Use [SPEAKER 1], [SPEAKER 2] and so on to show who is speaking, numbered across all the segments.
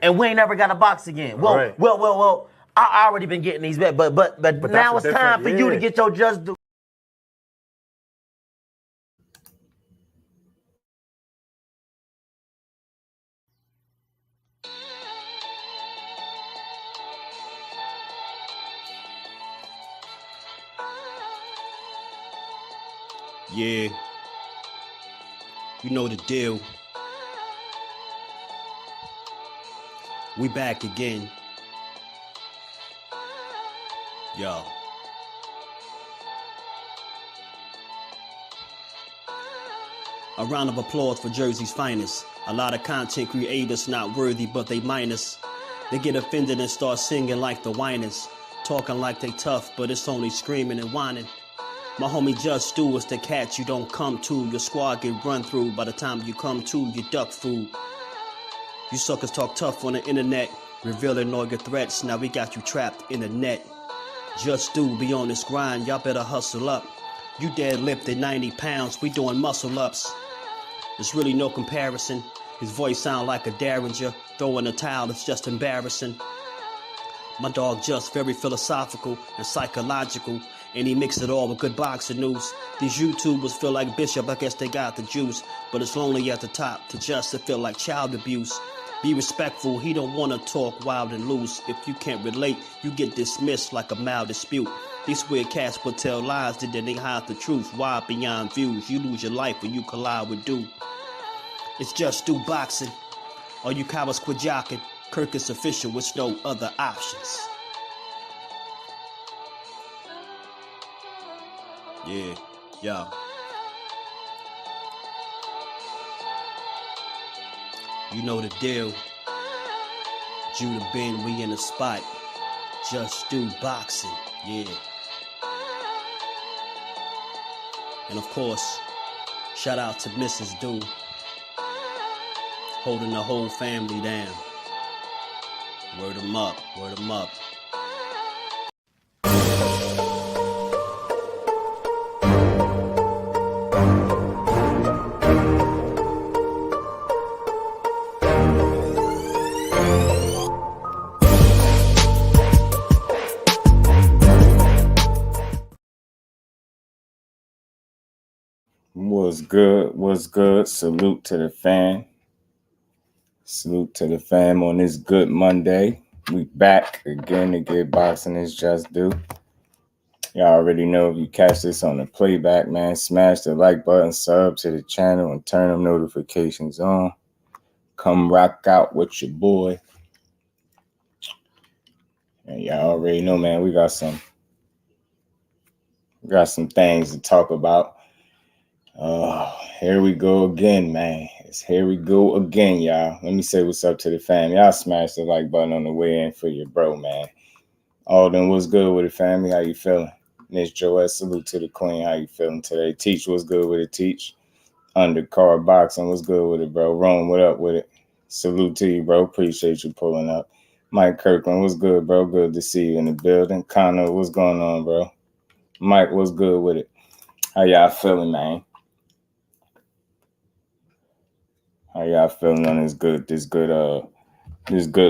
[SPEAKER 1] and we ain't never got a box again. Well, I already been getting these back, but now it's time for you to get your just due.
[SPEAKER 2] Yeah, you know the deal. We back again. Yo. A round of applause for Jersey's finest. A lot of content creators not worthy, but they minus. They get offended and start singing like the whiners. Talking like they tough, but it's only screaming and whining. My homie JusDueBoxing is the cat you don't come to. Your squad get run through. By the time you come to, you duck food. You suckers talk tough on the internet, revealing all your threats. Now we got you trapped in the net. JusDueBoxing be on this grind, y'all better hustle up. You deadlifted 90 pounds, we doing muscle ups. There's really no comparison. His voice sound like a derringer. Throwing a towel is just embarrassing. My dog Just very philosophical and psychological, and he mixed it all with good boxing news. These YouTubers feel like Bishop, I guess they got the juice, but it's lonely at the top to Just feel like child abuse. Be respectful, he don't want to talk wild and loose. If you can't relate, you get dismissed like a mild dispute. These weird cats will tell lies that then they hide the truth. Why beyond views? You lose your life when you collide with dude. It's JusDueBoxing. All you cowards quit jocking. Kirk is official with no other options. Yeah, yeah. You know the deal. JusDueBoxing, we in the spot. JusDueBoxing, yeah. And of course, shout out to Mrs. Do, holding the whole family down. Word 'em up, word 'em up.
[SPEAKER 3] What's good? What's good? Salute to the fam. Salute to the fam on this good Monday. We back again to get boxing. It's JusDueBoxing. Y'all already know if you catch this on the playback, man, smash the like button, sub to the channel, and turn them notifications on. Come rock out with your boy. And y'all already know, man, we got some things to talk about. Here we go again, man. Here we go again, y'all. Let me say what's up to the fam. Y'all smash the like button on the way in for your bro, man. Alden, what's good with it, family? How you feeling? Miss Joette, salute to the queen. How you feeling today? Teach, what's good with it, Teach? Undercard boxing, what's good with it, bro? Rome, what up with it? Salute to you, bro. Appreciate you pulling up. Mike Kirkland, what's good, bro? Good to see you in the building. Connor, what's going on, bro? Mike, what's good with it? How y'all feeling, man? How y'all feeling on this good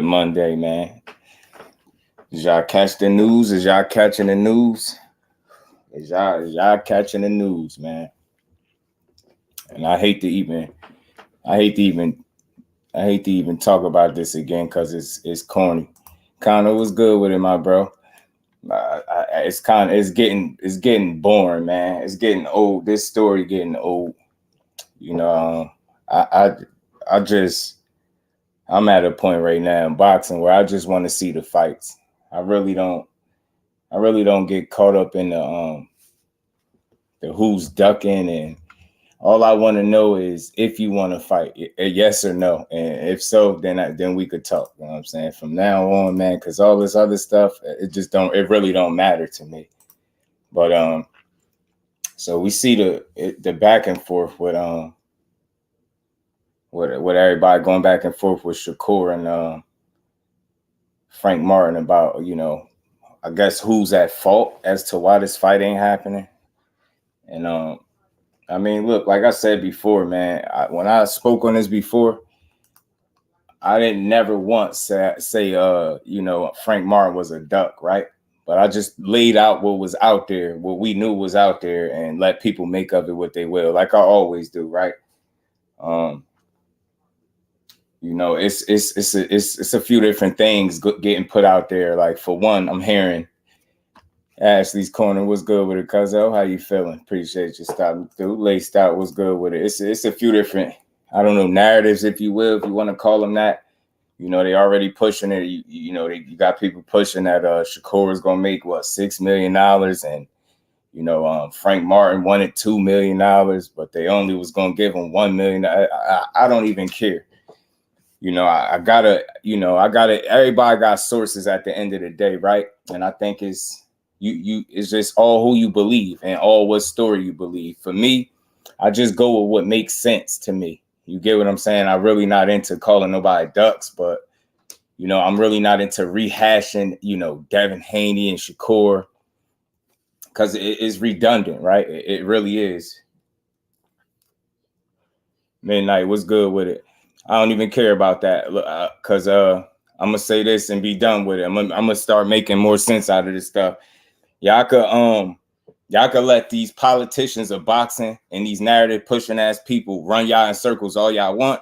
[SPEAKER 3] Monday, man? Did y'all catch the news? Is y'all catching the news? Is y'all catching the news, man? And I hate to even talk about this again because it's corny. Connor, what's good with it, my bro? It's getting boring, man. It's getting old. This story getting old. You know, I'm at a point right now in boxing where I just want to see the fights. I really don't get caught up in the who's ducking, and all I want to know is if you want to fight, yes or no, and if so, then we could talk. You know what I'm saying? From now on, man, because all this other stuff, it really don't matter to me. But so we see the back and forth with everybody going back and forth with Shakur and Frank Martin about, you know, I guess who's at fault as to why this fight ain't happening. And I mean, look, like I said before, man, when I spoke on this before, I didn't never once say you know, Frank Martin was a duck, right? But I just laid out what was out there, what we knew was out there, and let people make of it what they will, like I always do, right? You know, it's a few different things getting put out there. Like for one, I'm hearing Ashley's Corner, what's good with it, Cuzzo? How you feeling? Appreciate you stopping through. Laced Out, what's good with it? It's a few different, I don't know, narratives, if you will, if you want to call them that. You know, they already pushing it. You know, you got people pushing that Shakur is gonna make what, $6 million, and you know, Frank Martin wanted $2 million, but they only was gonna give him $1 million. I don't even care. You know, I gotta. Everybody got sources at the end of the day, right? And I think it's just all who you believe and all what story you believe. For me, I just go with what makes sense to me. You get what I'm saying? I'm really not into calling nobody ducks, but, you know, I'm really not into rehashing, you know, Devin Haney and Shakur, because it is redundant, right? It really is. Midnight, what's good with it? I don't even care about that, because I'm going to say this and be done with it. I'm going to start making more sense out of this stuff. Y'all could let these politicians of boxing and these narrative pushing ass people run y'all in circles all y'all want.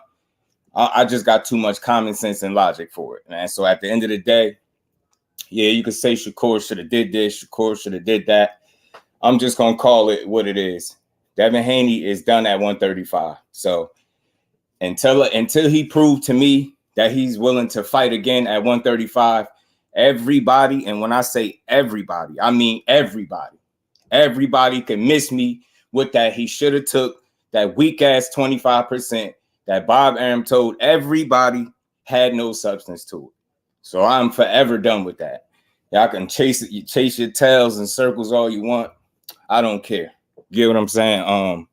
[SPEAKER 3] I just got too much common sense and logic for it, man. So at the end of the day, yeah, you could say Shakur should have did this, Shakur should have did that. I'm just gonna call it what it is. Devin Haney is done at 135. So until he proved to me that he's willing to fight again at 135, everybody, and when I say everybody, I mean everybody. Everybody can miss me with that. He should have took that weak ass 25% that Bob Arum told everybody had no substance to it. So I'm forever done with that. Y'all can chase it, you chase your tails in circles all you want. I don't care. Get what I'm saying?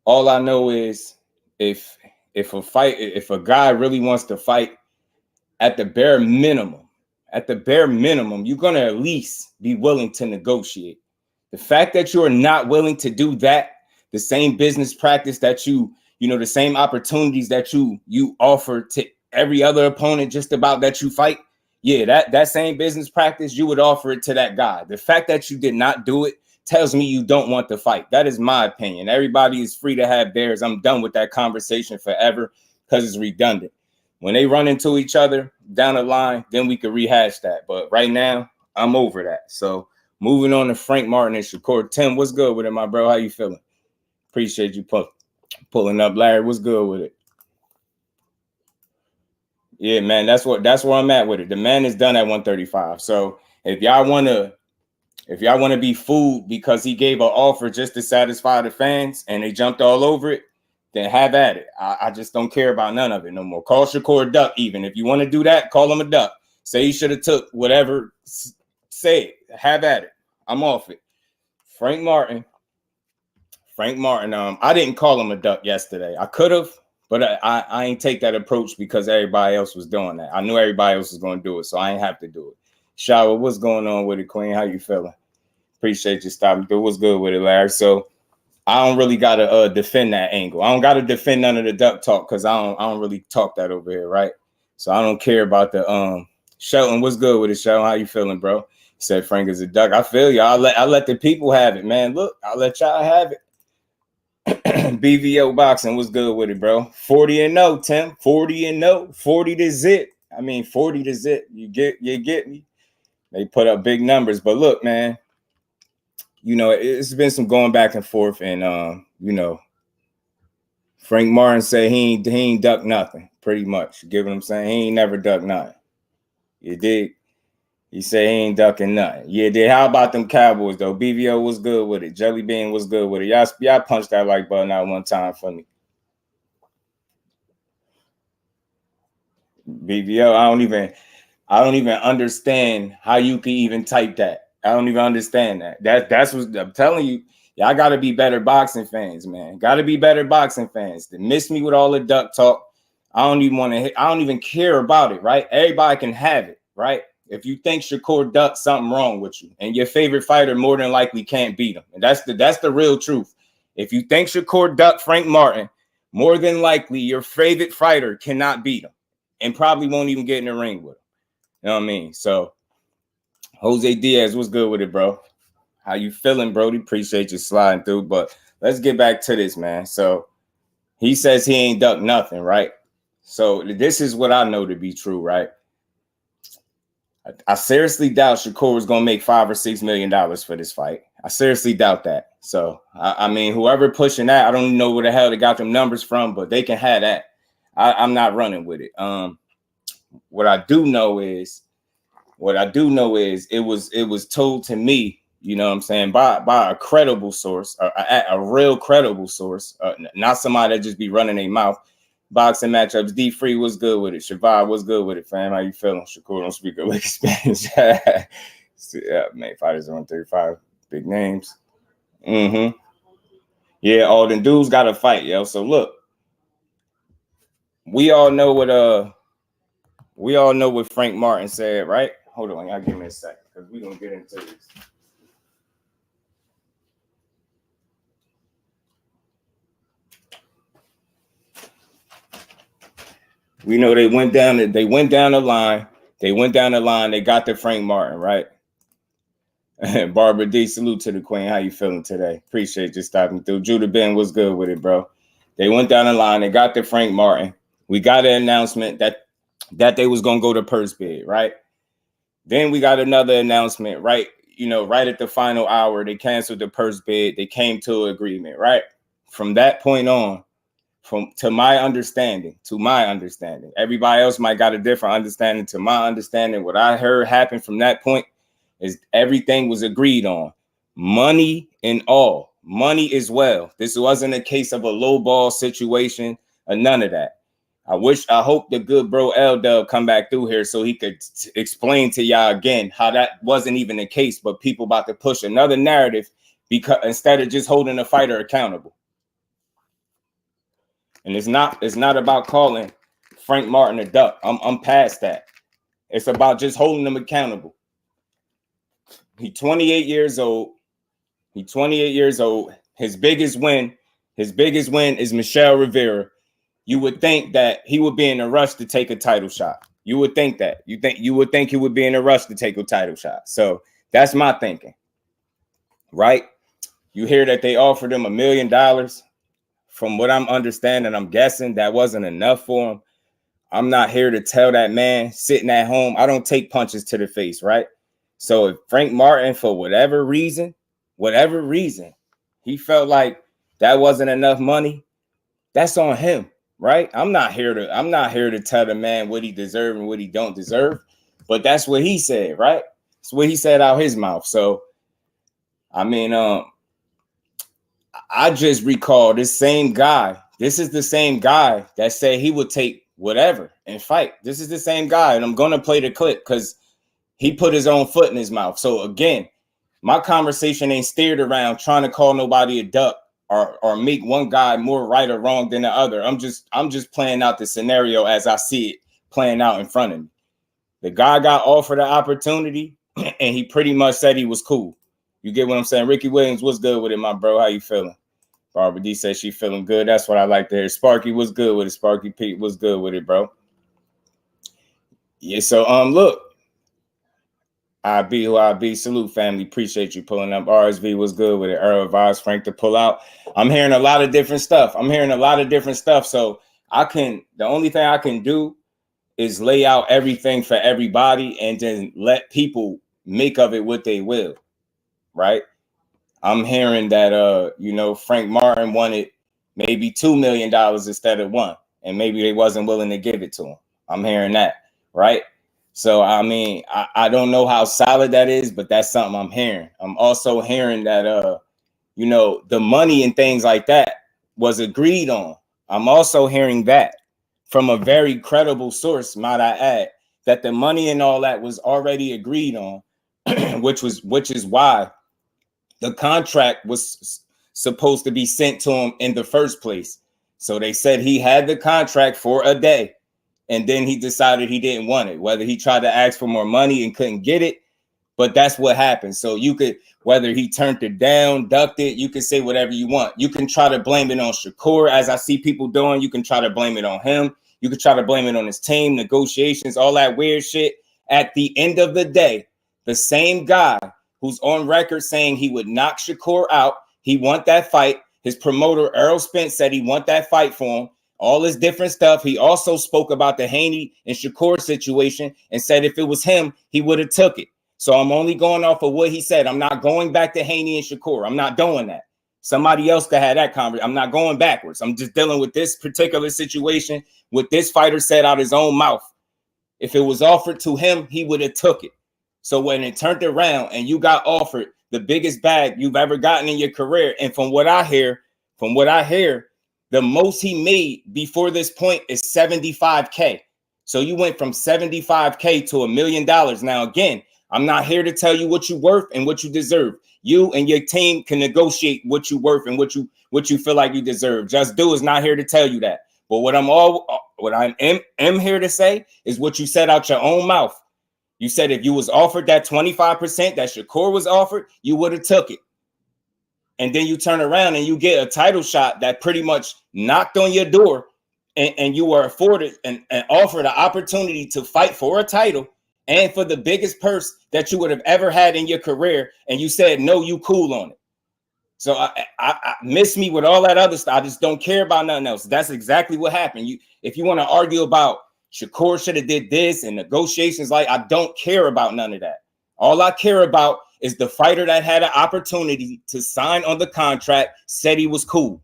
[SPEAKER 3] All I know is if a guy really wants to fight, at the bare minimum, you're gonna at least be willing to negotiate. The fact that you're not willing to do that, the same business practice that you know, the same opportunities that you offer to every other opponent just about that you fight, yeah, that same business practice, you would offer it to that guy. The fact that you did not do it tells me you don't want to fight. That is my opinion. Everybody is free to have theirs. I'm done with that conversation forever because it's redundant. When they run into each other down the line, then we could rehash that. But right now, I'm over that. So moving on to Frank Martin and Shakur. Tim, what's good with it, my bro? How you feeling? Appreciate you pulling up. Larry, what's good with it? Yeah, man, that's where I'm at with it. The man is done at 135. So if y'all want to be fooled because he gave an offer just to satisfy the fans and they jumped all over it, then have at it. I just don't care about none of it no more. Call Shakur a duck even. If you want to do that, call him a duck. Say he should have took whatever. Say it. Have at it. I'm off it. Frank Martin. I didn't call him a duck yesterday. I could have, but I ain't take that approach because everybody else was doing that. I knew everybody else was going to do it, so I ain't have to do it. Shower, what's going on with it, Queen? How you feeling? Appreciate you stopping through. What's good with it, Larry? So I don't really gotta defend that angle. I don't gotta defend none of the duck talk because I don't really talk that over here, right? So I don't care about the Shelton. What's good with it, Shelton? How you feeling, bro? He said Frank is a duck. I feel you. I let the people have it, man. Look, I'll let y'all have it. BVO boxing, what's good with it, bro? 40-0, Tim. 40-0, 40 to zip. I mean 40 to zip. You get me? They put up big numbers, but look, man. You know, it's been some going back and forth, and you know, Frank Martin said he ain't ducked nothing, pretty much. You get what I'm saying? He ain't never ducked nothing. You dig? He said he ain't ducking nothing. Yeah, did. How about them Cowboys though? BVO was good with it. Jelly Bean was good with it. Y'all punched that like button out one time for me. BVO, I don't even understand how you can even type that. I don't even understand that. That's what I'm telling you. Y'all got to be better boxing fans, man. Got to be better boxing fans. To miss me with all the duck talk, I don't even care about it, right? Everybody can have it, right? If you think Shakur ducked, something wrong with you, and your favorite fighter more than likely can't beat him, and that's the real truth. If you think Shakur ducked Frank Martin, more than likely your favorite fighter cannot beat him and probably won't even get in the ring with him. You know what I mean? So Jose Diaz, what's good with it, bro? How you feeling, Brody? Appreciate you sliding through. But let's get back to this, man. So he says he ain't ducked nothing, right? So this is what I know to be true, right? I seriously doubt Shakur was going to make $5 or $6 million for this fight. I seriously doubt that. So, I mean, whoever pushing that, I don't know where the hell they got them numbers from, but they can have that. I'm not running with it. What I do know is it was told to me, you know what I'm saying, by a credible source, a real credible source, not somebody that just be running their mouth. Boxing matchups. D Free was good with it. Shavai was good with it, fam. How you feeling? Shakur don't speak a lick of Spanish. Yeah, man. Fighters 135. Big names. Yeah, all them dudes got to fight, yo. So look, we all know what Frank Martin said, right? Hold on, y'all give me a second because we're gonna get into this. We know they went down the line. They got to Frank Martin, right? Barbara D, salute to the queen. How you feeling today? Appreciate you stopping through. Judah Ben was good with it, bro. They went down the line. They got to Frank Martin. We got an announcement that they was gonna go to purse bid, right? Then we got another announcement, right? You know, right at the final hour, they canceled the purse bid. They came to an agreement, right? From that point on, to my understanding, everybody else might got a different understanding. To my understanding, what I heard happen from that point is everything was agreed on, money and all, money as well. This wasn't a case of a low ball situation or none of that. I hope the good bro L-Dub come back through here so he could explain to y'all again how that wasn't even the case, but people about to push another narrative because instead of just holding a fighter accountable. And it's not about calling Frank Martin a duck. I'm past that. It's about just holding them accountable. He's 28 years old. His biggest win is Michelle Rivera. You would think that he would be in a rush to take a title shot. You would think that. You would think he would be in a rush to take a title shot. So that's my thinking. Right? You hear that they offered him $1 million. From what I'm understanding, I'm guessing that wasn't enough for him. I'm not here to tell that man sitting at home. I don't take punches to the face, right? So if Frank Martin, for whatever reason, he felt like that wasn't enough money, that's on him, right? I'm not here to tell the man what he deserves and what he don't deserve, but that's what he said, right? It's what he said out his mouth. So, I mean, I just recall this same guy. This is the same guy that said he would take whatever and fight. This is the same guy, and I'm going to play the clip because he put his own foot in his mouth. So again, my conversation ain't steered around trying to call nobody a duck or make one guy more right or wrong than the other. I'm just playing out the scenario as I see it playing out in front of me. The guy got offered an opportunity, and he pretty much said he was cool. You get what I'm saying? Ricky Williams, what's good with it, my bro? How you feeling? Barbara D says she feeling good. That's what I like to hear. Sparky was good with it. Sparky Pete was good with it, bro. Yeah, so look. IB who IB, salute family. Appreciate you pulling up. RSV was good with it. Earl advised Frank to pull out. I'm hearing a lot of different stuff. So the only thing I can do is lay out everything for everybody and then let people make of it what they will. Right? I'm hearing that Frank Martin wanted maybe $2 million instead of $1 million, and maybe they wasn't willing to give it to him. I'm hearing that, right? So I mean, I don't know how solid that is, but that's something I'm hearing. I'm also hearing that the money and things like that was agreed on. I'm also hearing that from a very credible source, might I add, that the money and all that was already agreed on, which is why the contract was supposed to be sent to him in the first place. So they said he had the contract for a day, and then he decided he didn't want it. Whether he tried to ask for more money and couldn't get it, But that's what happened. So you could, whether he turned it down, ducked it, you can say whatever you want. You can try to blame it on Shakur, as I see people doing. You can try to blame it on him. You can try to blame it on his team, negotiations, all that weird shit. At the end of the day, the same guy who's on record saying he would knock Shakur out, he want that fight. His promoter, Errol Spence, said he want that fight for him. All this different stuff. He also spoke about the Haney and Shakur situation and said if it was him, he would have took it. So I'm only going off of what he said. I'm not going back to Haney and Shakur. I'm not doing that. Somebody else could have that conversation. I'm not going backwards. I'm just dealing with this particular situation, what this fighter said out his own mouth. If it was offered to him, he would have took it. So when it turned around and you got offered the biggest bag you've ever gotten in your career, and from what I hear, the most he made before this point is $75K. So you went from $75K to $1 million. Now, again, I'm not here to tell you what you're worth and what you deserve. You and your team can negotiate what you're worth and what you feel like you deserve. Just Do is not here to tell you that. But what I am here to say is what you said out your own mouth. You said if you was offered that 25% that Shakur was offered, you would have took it. And then you turn around and you get a title shot that pretty much knocked on your door, and you were afforded and offered an opportunity to fight for a title and for the biggest purse that you would have ever had in your career. And you said, no, you cool on it. So I miss me with all that other stuff. I just don't care about nothing else. That's exactly what happened. If you want to argue about Shakur should have did this and negotiations, like, I don't care about none of that. All I care about is the fighter that had an opportunity to sign on the contract, said he was cool.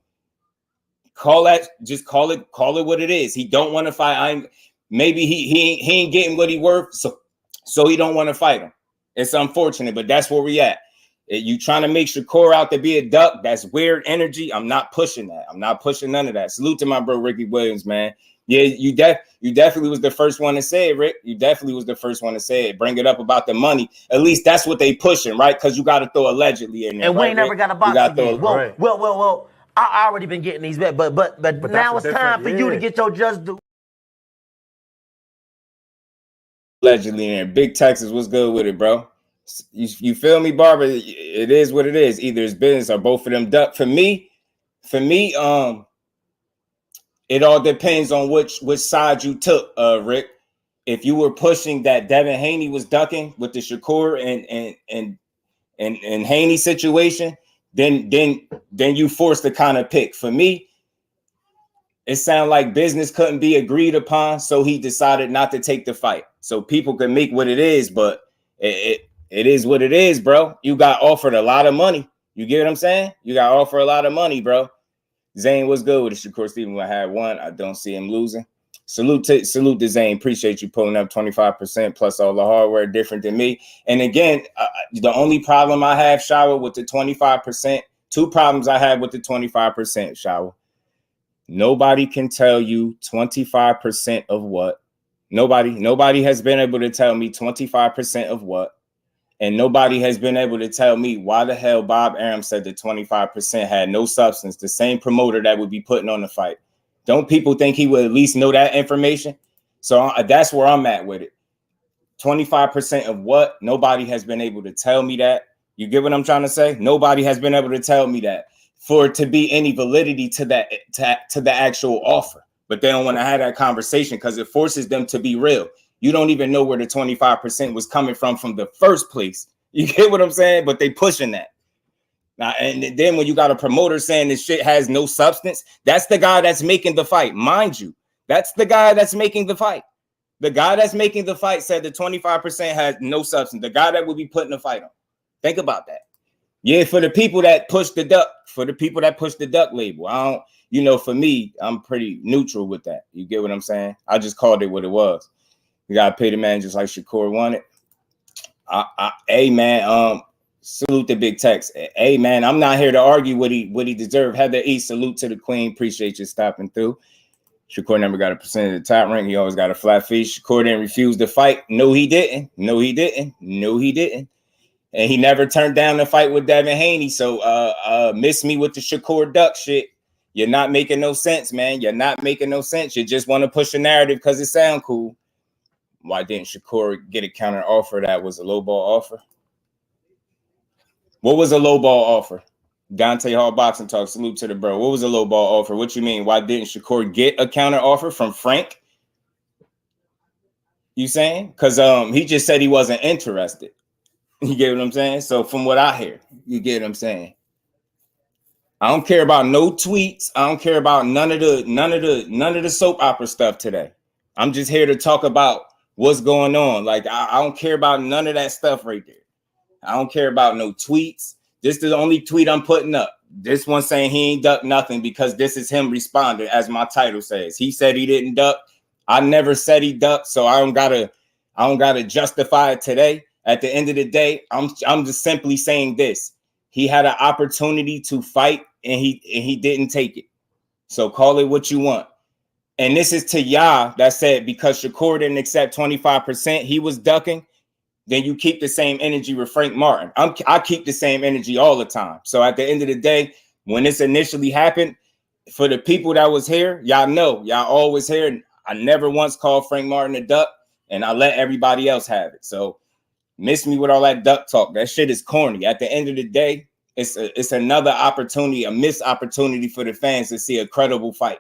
[SPEAKER 3] Call it what it is. He don't want to fight. Maybe he ain't getting what he worth, so he don't want to fight him. It's unfortunate, but that's where we at. You trying to make Shakur out to be a duck? That's weird energy. I'm not pushing that. I'm not pushing none of that. Salute to my bro Ricky Williams, man. Yeah, you definitely was the first one to say it, Rick. You definitely was the first one to say it. Bring it up about the money. At least that's what they pushing, right? Because you got to throw allegedly in there.
[SPEAKER 1] And we ain't never got a box again. Well. I already been getting these bets, but now it's time for you to get your just due.
[SPEAKER 3] Allegedly in there. Big Texas, what's good with it, bro? You feel me, Barber? It is what it is. Either it's business or both of them duck. For me, it all depends on which side you took, Rick. If you were pushing that Devin Haney was ducking with the Shakur and Haney situation, then you forced to kind of pick. For me, it sounded like business couldn't be agreed upon, so he decided not to take the fight. So people can make what it is, but it is what it is, bro. You got offered a lot of money. You get what I'm saying? You got offered a lot of money, bro. Zane, what's good with it? Shakur Stevenson, I had one. I don't see him losing. Salute to Zane. Appreciate you pulling up 25% plus all the hardware, different than me. And again, the only problem I have, Shower, with the 25%, two problems I have with the 25%, Shower. Nobody can tell you 25% of what. Nobody has been able to tell me 25% of what. And nobody has been able to tell me why the hell Bob Arum said the 25% had no substance, the same promoter that would be putting on the fight. Don't people think he would at least know that information? So that's where I'm at with it. 25% of what? Nobody has been able to tell me that. You get what I'm trying to say? Nobody has been able to tell me that for it to be any validity to that, to the actual offer. But they don't want to have that conversation because it forces them to be real. You don't even know where the 25% was coming from the first place. You get what I'm saying? But they pushing that. Now, and then when you got a promoter saying this shit has no substance, that's the guy that's making the fight. Mind you, that's the guy that's making the fight. The guy that's making the fight said the 25% has no substance. The guy that would be putting the fight on. Think about that. Yeah, for the people that push the duck, label. I don't, for me, I'm pretty neutral with that. You get what I'm saying? I just called it what it was. You gotta pay the man just like Shakur wanted. Hey man, salute to Big Tex. Hey man, I'm not here to argue what he deserved. Heather E, salute to the queen. Appreciate you stopping through. Shakur never got a percent of the top rank. He always got a flat fee. Shakur didn't refuse to fight. No, he didn't. No, he didn't. No, he didn't. And he never turned down the fight with Devin Haney. So miss me with the Shakur duck shit. You're not making no sense, man. You're not making no sense. You just want to push a narrative because it sounds cool. Why didn't Shakur get a counter offer that was a low ball offer? What was a low ball offer? Dante Hall Boxing Talk. Salute to the bro. What was a low ball offer? What you mean? Why didn't Shakur get a counter offer from Frank? You saying? Because he just said he wasn't interested. You get what I'm saying? So from what I hear, you get what I'm saying? I don't care about no tweets. I don't care about none of the soap opera stuff today. I'm just here to talk about what's going on. Like I don't care about none of that stuff right there. I don't care about no tweets. This is the only tweet I'm putting up. This one saying he ain't ducked nothing because this is him responding, as my title says. He said he didn't duck. I never said he ducked, so I don't gotta justify it today. At the end of the day, I'm just simply saying this. He had an opportunity to fight and he didn't take it. So call it what you want. And this is to y'all that said because Shakur didn't accept 25%, he was ducking. Then you keep the same energy with Frank Martin. I keep the same energy all the time. So at the end of the day, when this initially happened, for the people that was here, y'all know, y'all always here. I never once called Frank Martin a duck, and I let everybody else have it. So miss me with all that duck talk. That shit is corny. At the end of the day, it's another opportunity, a missed opportunity for the fans to see a credible fight.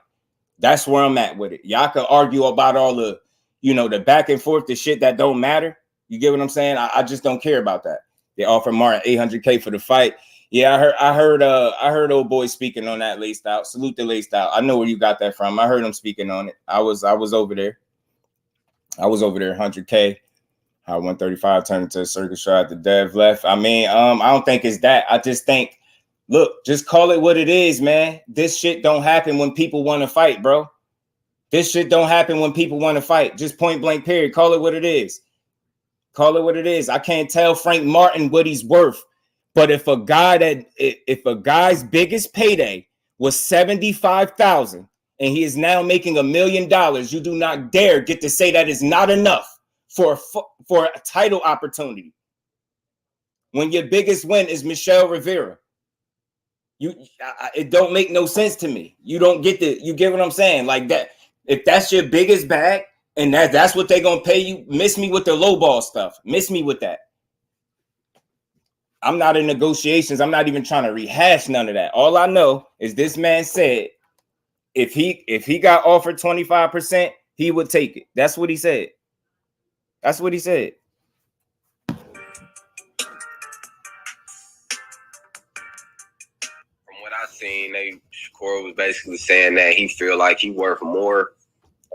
[SPEAKER 3] That's where I'm at with it. Y'all can argue about all the, the back and forth, the shit that don't matter. You get what I'm saying? I just don't care about that. They offered Martin $800K for the fight. Yeah, I heard old boy speaking on that Laced Out. Salute the Laced Out. I know where you got that from. I heard him speaking on it. I was over there. I was over there, 100K. How 135 turned into a circus show at the Dev left. I mean, I don't think it's that. I just think, look, just call it what it is, man. This shit don't happen when people want to fight, bro. This shit don't happen when people want to fight. Just point blank period. Call it what it is. Call it what it is. I can't tell Frank Martin what he's worth. But if a guy's biggest payday was $75,000 and he is now making $1 million, you do not dare get to say that is not enough for a title opportunity. When your biggest win is Michelle Rivera, it don't make no sense to me. You get what I'm saying? Like that. If that's your biggest bag and that's what they're gonna pay you, miss me with the lowball stuff. Miss me with that. I'm not in negotiations. I'm not even trying to rehash none of that. All I know is this man said if he got offered 25%, he would take it. That's what he said. That's what he said.
[SPEAKER 4] From what I seen, Shakur was basically saying that he feel like he worth more.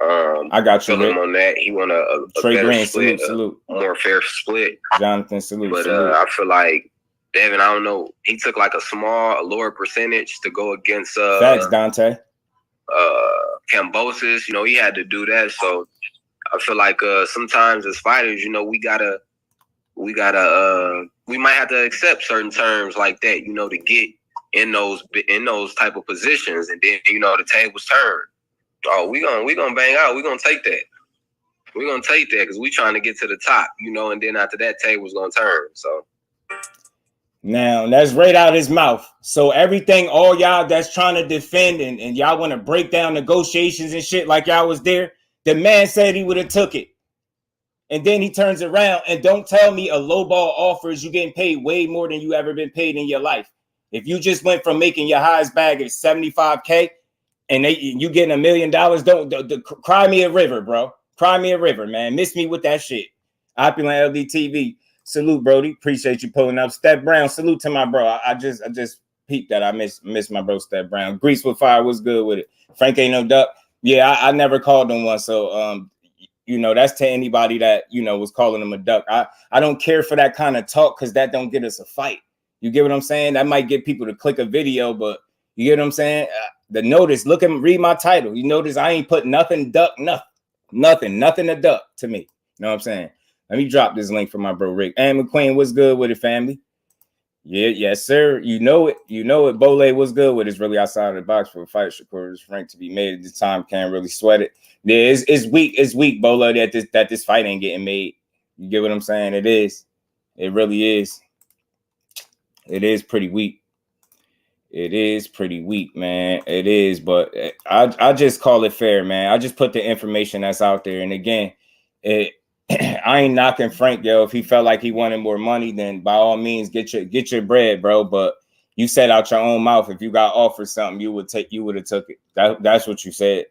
[SPEAKER 3] I got you, Rick.
[SPEAKER 4] On that. He want a better
[SPEAKER 3] Grant,
[SPEAKER 4] split,
[SPEAKER 3] salute.
[SPEAKER 4] More fair split.
[SPEAKER 3] Jonathan, salute.
[SPEAKER 4] But
[SPEAKER 3] salute.
[SPEAKER 4] I feel like Devin, I don't know. He took like a lower percentage to go against
[SPEAKER 3] Facts, Dante.
[SPEAKER 4] Cambosis. He had to do that. So I feel like sometimes as fighters, we might have to accept certain terms like that, to get in those type of positions, and then the tables turn. Oh, we gonna bang out. We gonna take that. We're gonna take that because we trying to get to the top, and then after that table's gonna turn. So
[SPEAKER 3] now that's right out his mouth. So everything, all y'all that's trying to defend and y'all want to break down negotiations and shit like y'all was there. The man said he would have took it. And then he turns around and don't tell me a low ball offer is you getting paid way more than you ever been paid in your life. If you just went from making your highest bag at 75K and you getting $1 million, don't cry me a river, bro. Cry me a river, man. Miss me with that shit. Opulent LDTV. Salute, Brody. Appreciate you pulling up. Step Brown. Salute to my bro. I just peeped that. I miss my bro Step Brown. Grease with fire. What's good with it? Frank ain't no duck. Yeah, I never called him one. So that's to anybody that was calling him a duck. I don't care for that kind of talk because that don't get us a fight. You get what I'm saying? That might get people to click a video, but you get what I'm saying? The notice, read my title. You notice I ain't put nothing duck, nothing to duck to me. You know what I'm saying? Let me drop this link for my bro Rick. And McQueen, what's good with it, family? Yeah, yes, sir. You know it. Bole, what's good with it? It's really outside of the box for a fight. Shakur is ranked to be made at this time. Can't really sweat it. Yeah, it's weak. It's weak, Bole, that this fight ain't getting made. You get what I'm saying? It is. It really is. It is pretty weak. It is pretty weak, man. It is, but I just call it fair, man. I just put the information that's out there. And again, I ain't knocking Frank, yo. If he felt like he wanted more money, then by all means get your bread, bro. But you said out your own mouth, if you got offered something, you would have took it. That's what you said.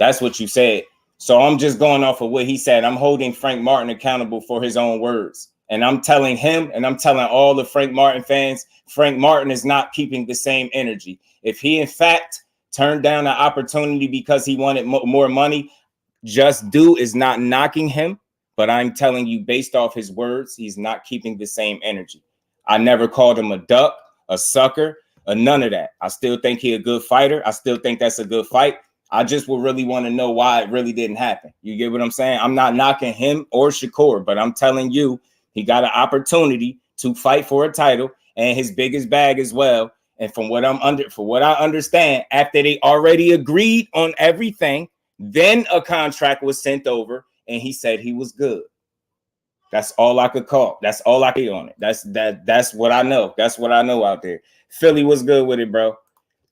[SPEAKER 3] That's what you said. So I'm just going off of what he said. I'm holding Frank Martin accountable for his own words. And I'm telling him, and I'm telling all the Frank Martin fans, Frank Martin is not keeping the same energy. If he in fact turned down an opportunity because he wanted more money, JusDue is not knocking him. But I'm telling you, based off his words, he's not keeping the same energy. I never called him a duck, a sucker, or none of that. I still think he's a good fighter. I still think that's a good fight. I just would really want to know why it really didn't happen. You get what I'm saying? I'm not knocking him or Shakur, but I'm telling you, he got an opportunity to fight for a title and his biggest bag as well. And from what I understand, after they already agreed on everything, then a contract was sent over. And he said he was good. That's all I could call. That's all I could on it. That's what I know. That's what I know out there. Philly was good with it, bro.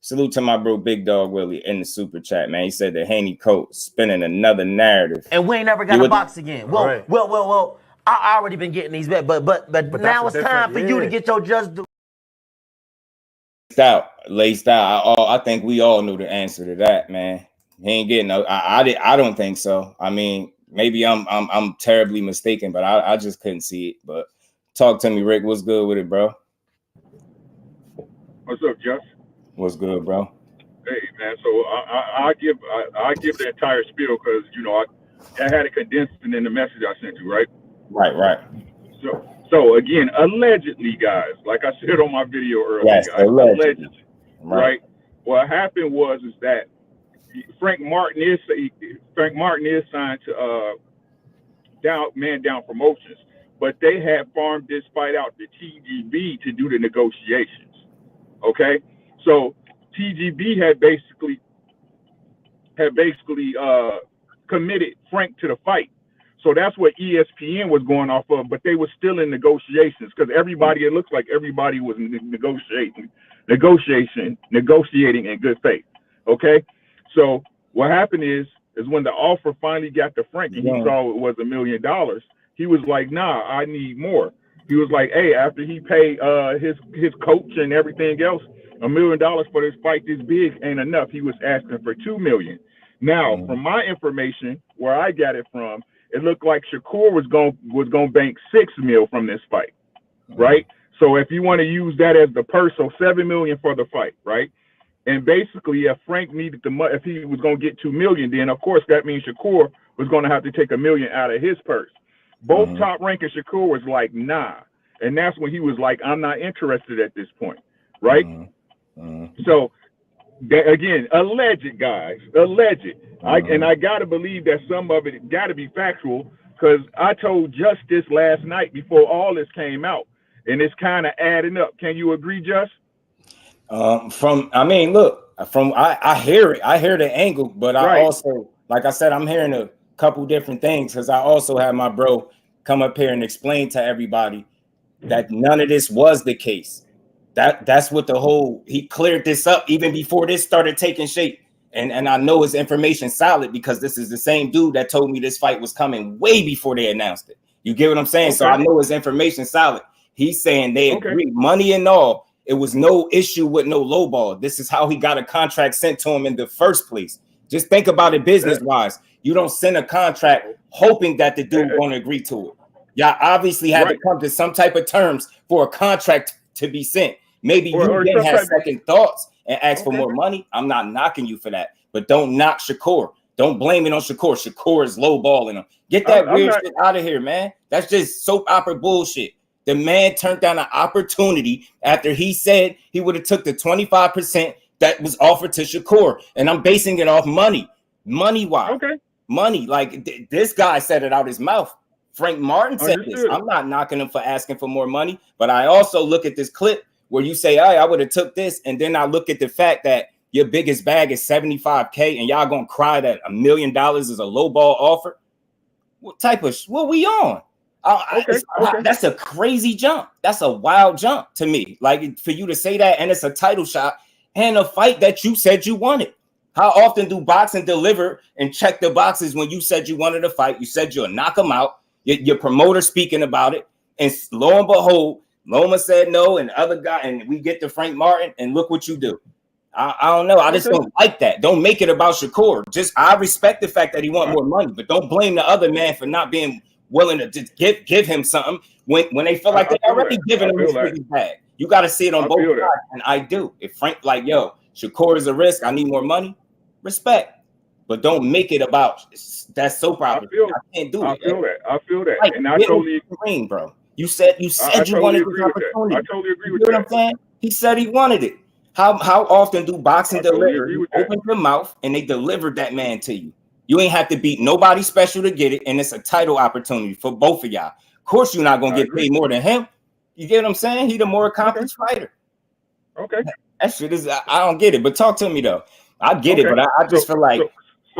[SPEAKER 3] Salute to my bro Big Dog Willie in the super chat, man. He said the Haney coat spinning another narrative.
[SPEAKER 1] And we ain't never got a box again. Well. I already been getting these bet, but now it's time for you to get your JusDue.
[SPEAKER 3] Laced out. I think we all knew the answer to that, man. He ain't getting no. I don't think so. I mean. Maybe I'm terribly mistaken, but I just couldn't see it. But talk to me, Rick. What's good with it, bro?
[SPEAKER 5] What's up, Just?
[SPEAKER 3] What's good, bro?
[SPEAKER 5] Hey, man. So I give the entire spiel because I had it condensed in the message I sent you, right?
[SPEAKER 3] Right.
[SPEAKER 5] So again, allegedly, guys, like I said on my video earlier,
[SPEAKER 3] yes,
[SPEAKER 5] guys, allegedly, right? What happened was that Frank Martin is signed to down promotions, but they had farmed this fight out to TGB to do the negotiations. Okay, so TGB had basically committed Frank to the fight. So that's what ESPN was going off of, but they were still in negotiations because it looks like everybody was negotiating in good faith. Okay. So what happened is when the offer finally got to Frank and he saw it was $1 million, he was like, nah, I need more. He was like, hey, after he paid his coach and everything else, $1 million for this fight this big ain't enough. He was asking for $2 million. Now, from my information, where I got it from, it looked like Shakur was going bank $6 million from this fight, right? So if you want to use that as the purse, so $7 million for the fight, right? And basically, if Frank needed the money, if he was going to get $2 million, then of course that means Shakur was going to have to take $1 million out of his purse. Both Top Rank and Shakur was like, nah, and that's when he was like, I'm not interested at this point, right? So again, alleged, guys, alleged. I gotta believe that some of it got to be factual because I told Just this last night before all this came out, and it's kind of adding up. Can you agree, Just?
[SPEAKER 3] I hear it. I hear the angle, but I also, like I said, I'm hearing a couple different things because I also had my bro come up here and explain to everybody that none of this was the case. That's what he cleared this up even before this started taking shape. And I know his information solid because this is the same dude that told me this fight was coming way before they announced it. You get what I'm saying? Okay. So I know his information solid. He's saying they agreed, money and all. It was no issue with no lowball. This is how he got a contract sent to him in the first place. Just think about it business-wise. You don't send a contract hoping that the dude won't agree to it. Y'all obviously had to come to some type of terms for a contract to be sent. Maybe you then had second thoughts and ask for more money. I'm not knocking you for that, but don't knock Shakur. Don't blame it on Shakur. Shakur is lowballing him. Get that weird shit out of here, man. That's just soap opera bullshit. The man turned down an opportunity after he said he would have took the 25% that was offered to Shakur. And I'm basing it off money. Money-wise. Money. Like this guy said it out his mouth. Frank Martin said this. I'm not knocking him for asking for more money, but I also look at this clip where you say, hey, I would have took this. And then I look at the fact that your biggest bag is $75K and y'all gonna cry that $1 million is a low ball offer. What we on? That's a crazy jump. That's a wild jump to me. Like for you to say that, and it's a title shot and a fight that you said you wanted. How often do boxing deliver and check the boxes when you said you wanted a fight? You said you'll knock them out. Your promoter speaking about it, and lo and behold, Loma said no, and other guy, and we get to Frank Martin, and look what you do. I don't know. I just don't like that. Don't make it about Shakur. I respect the fact that he want more money, but don't blame the other man for not being willing to just give him something when they feel like they already giving him his bag. You got to see it on both sides, and I do. If Frank like, yo, Shakur is a risk, I need more money. Respect, but don't make it about that soap opera. I can't do it.
[SPEAKER 5] I feel that,
[SPEAKER 3] like,
[SPEAKER 5] and I totally
[SPEAKER 3] agree, bro. You said you wanted this opportunity.
[SPEAKER 5] I totally agree with
[SPEAKER 3] that. You know what I'm saying? He said he wanted it. How often do boxing deliver? You open your mouth and they delivered that man to you. You ain't have to beat nobody special to get it, and it's a title opportunity for both of y'all. Of course, you're not gonna get paid more than him. You get what I'm saying? He the more accomplished fighter.
[SPEAKER 5] Okay.
[SPEAKER 3] That shit is I don't get it, but talk to me though. I get it, but I just feel like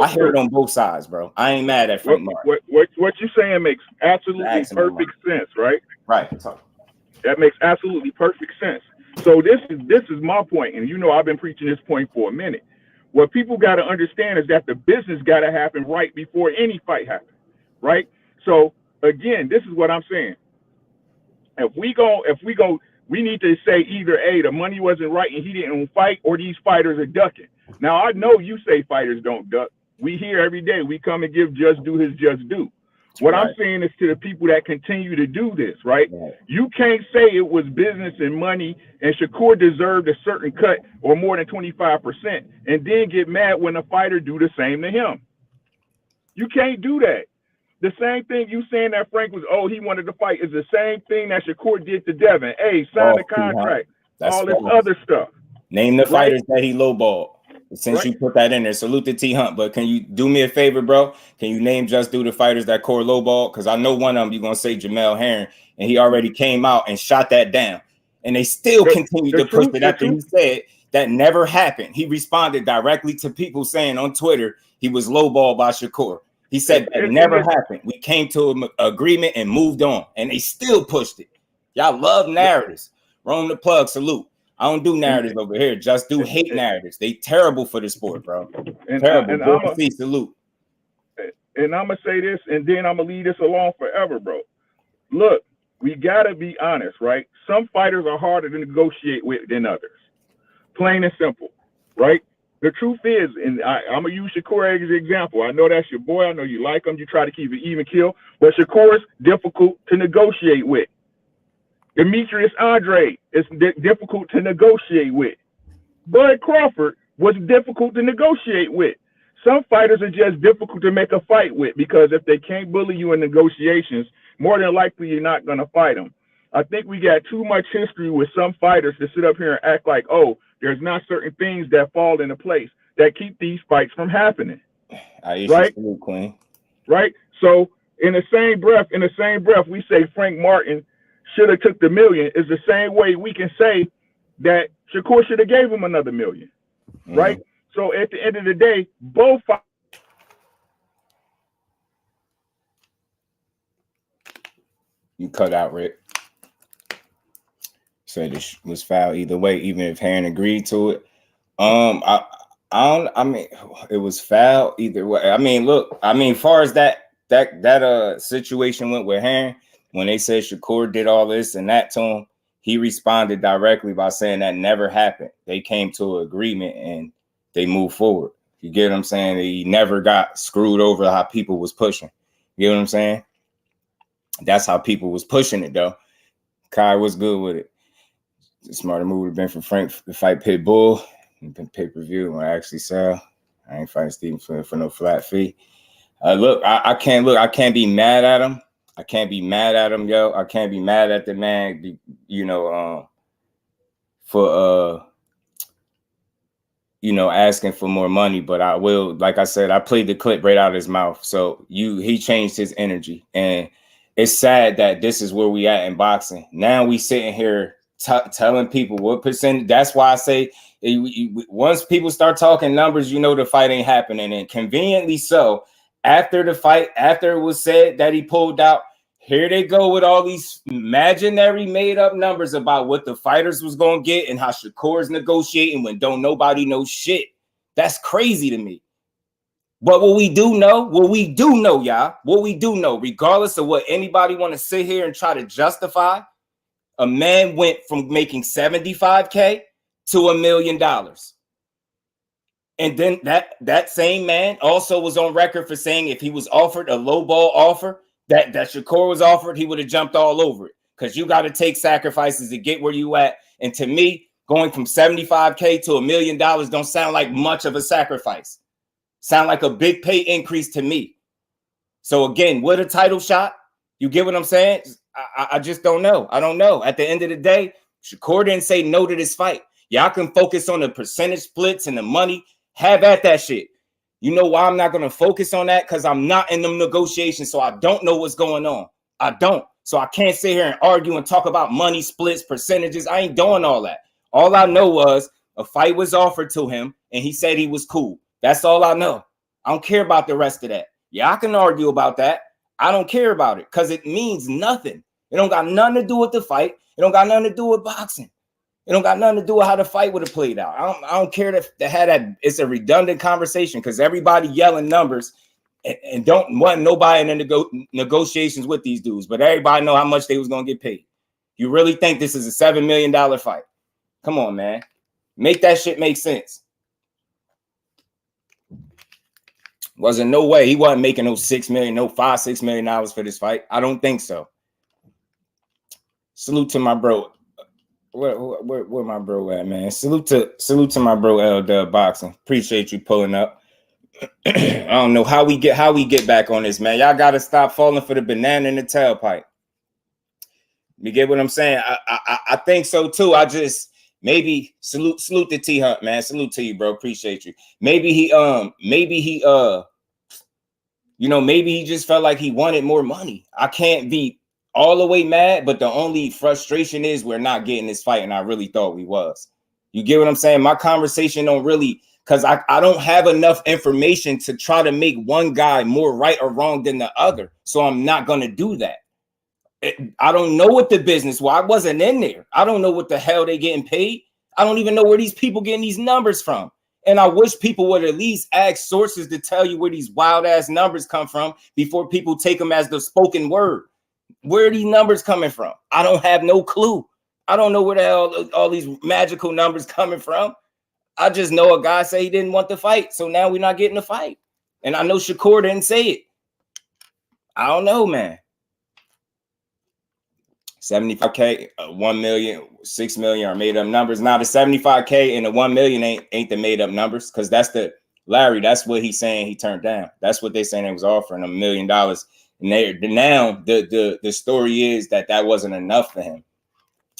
[SPEAKER 3] I heard it on both sides, bro. I ain't mad at Frank Martin.
[SPEAKER 5] What you're saying makes absolutely perfect sense, right?
[SPEAKER 3] Right.
[SPEAKER 5] That makes absolutely perfect sense. So this is my point, and you know I've been preaching this point for a minute. What people got to understand is that the business got to happen right before any fight happens, right? So again, this is what I'm saying. If we go, we need to say either A, the money wasn't right and he didn't fight, or these fighters are ducking. Now I know you say fighters don't duck. We hear every day. We come and give just due his just due. What I'm saying is to the people that continue to do this, right? You can't say it was business and money and Shakur deserved a certain cut or more than 25% and then get mad when a fighter do the same to him. You can't do that. The same thing you saying that Frank was, he wanted to fight is the same thing that Shakur did to Devin. Hey, sign the contract, all this other stuff.
[SPEAKER 3] Name the fighters that he lowballed. Since you put that in there, salute to T Hunt. But can you do me a favor, bro? Can you name just do the fighters that core lowball? Because I know one of them you're gonna say Jamel Herring, and he already came out and shot that down, and they still continue to push it after he said that never happened. He responded directly to people saying on Twitter he was lowballed by Shakur. He said that never happened. We came to an agreement and moved on, and they still pushed it. Y'all love narratives. Roam the plug, salute. I don't do narratives over here. Just do hate narratives. They terrible for the sport, bro. Terrible. Salute.
[SPEAKER 5] And I'm gonna say this, and then I'm gonna leave this alone forever, bro. Look, we gotta be honest, right? Some fighters are harder to negotiate with than others. Plain and simple, right? The truth is, and I'm gonna use Shakur as an example. I know that's your boy. I know you like him. You try to keep it even kill, but Shakur's difficult to negotiate with. Demetrius Andre is difficult to negotiate with. Bud Crawford was difficult to negotiate with. Some fighters are just difficult to make a fight with because if they can't bully you in negotiations, more than likely you're not going to fight them. I think we got too much history with some fighters to sit up here and act like, there's not certain things that fall into place that keep these fights from happening.
[SPEAKER 3] Right? Queen.
[SPEAKER 5] Right? So in the same breath, we say Frank Martin should have took the $1 million is the same way we can say that Shakur should have gave him another $1 million, right? So at the end of the day, both
[SPEAKER 3] you cut out, Rick. Said it was foul either way, even if Herring agreed to it. I mean, it was foul either way. I mean, look, far as that situation went with Herring. When they said Shakur did all this and that to him, he responded directly by saying that never happened. They came to an agreement and they moved forward. You get what I'm saying? He never got screwed over how people was pushing. You get what I'm saying? That's how people was pushing it, though. Kai was good with it. The smarter move would have been for Frank to fight Pitbull and then pay-per-view when I actually sell. I ain't fighting Steven for no flat fee. Look, I can't be mad at him. I can't be mad at him, yo. I can't be mad at the man, for asking for more money. But I will, like I said, I played the clip right out of his mouth. So he changed his energy, and it's sad that this is where we at in boxing. Now we sitting here telling people what percent. That's why I say once people start talking numbers, the fight ain't happening, and conveniently so. After the fight, after it was said that he pulled out, here they go with all these imaginary made-up numbers about what the fighters was going to get and how Shakur's negotiating when don't nobody know shit. That's crazy to me. But what we do know, y'all, regardless of what anybody want to sit here and try to justify, a man went from making $75K to $1 million. And then that same man also was on record for saying if he was offered a low ball offer that Shakur was offered, he would have jumped all over it. Because you got to take sacrifices to get where you at. And to me, going from $75K to $1 million don't sound like much of a sacrifice. Sound like a big pay increase to me. So again, with a title shot, you get what I'm saying? I just don't know. I don't know. At the end of the day, Shakur didn't say no to this fight. Y'all can focus on the percentage splits and the money. Have at that shit. You know why I'm not going to focus on that? Because I'm not in them negotiations, so I don't know what's going on. I don't. So I can't sit here and argue and talk about money splits, percentages. I ain't doing all that. All I know was a fight was offered to him, and he said he was cool. That's all I know. I don't care about the rest of that. Yeah, I can argue about that. I don't care about it because it means nothing. It don't got nothing to do with the fight. It don't got nothing to do with boxing. It don't got nothing to do with how the fight would have played out. I don't care that it's a redundant conversation because everybody yelling numbers and don't want nobody in the negotiations with these dudes, but everybody know how much they was going to get paid. You really think this is a $7 million fight? Come on, man. Make that shit make sense. Wasn't no way. He wasn't making no $6 million, no $5-6 million for this fight. I don't think so. Salute to my bro. Where my bro at, man? Salute to my bro LWBoxing. Appreciate you pulling up. I don't know how we get back on this, man. Y'all gotta stop falling for the banana in the tailpipe. You get what I'm saying? I think so too. I just maybe salute to T Hunt, man. Salute to you, bro. Appreciate you. Maybe he just felt like he wanted more money. I can't be all the way mad, but the only frustration is we're not getting this fight, and I really thought we was. You get what I'm saying? My conversation don't really, because I don't have enough information to try to make one guy more right or wrong than the other, so I'm not going to do that. I don't know what the business was. I wasn't in there. I don't know what the hell they getting paid. I don't even know where these people getting these numbers from. And I wish people would at least ask sources to tell you where these wild ass numbers come from before people take them as the spoken word. Where are these numbers coming from? I don't have no clue. I don't know where the hell all these magical numbers coming from. I just know a guy say he didn't want the fight. So now we're not getting the fight. And I know Shakur didn't say it. I don't know, man. 75K, 1 million, 6 million are made up numbers. Now the 75K and the 1 million ain't the made up numbers, because that's that's what he's saying he turned down. That's what they saying they was offering $1 million. And now the story is that wasn't enough for him.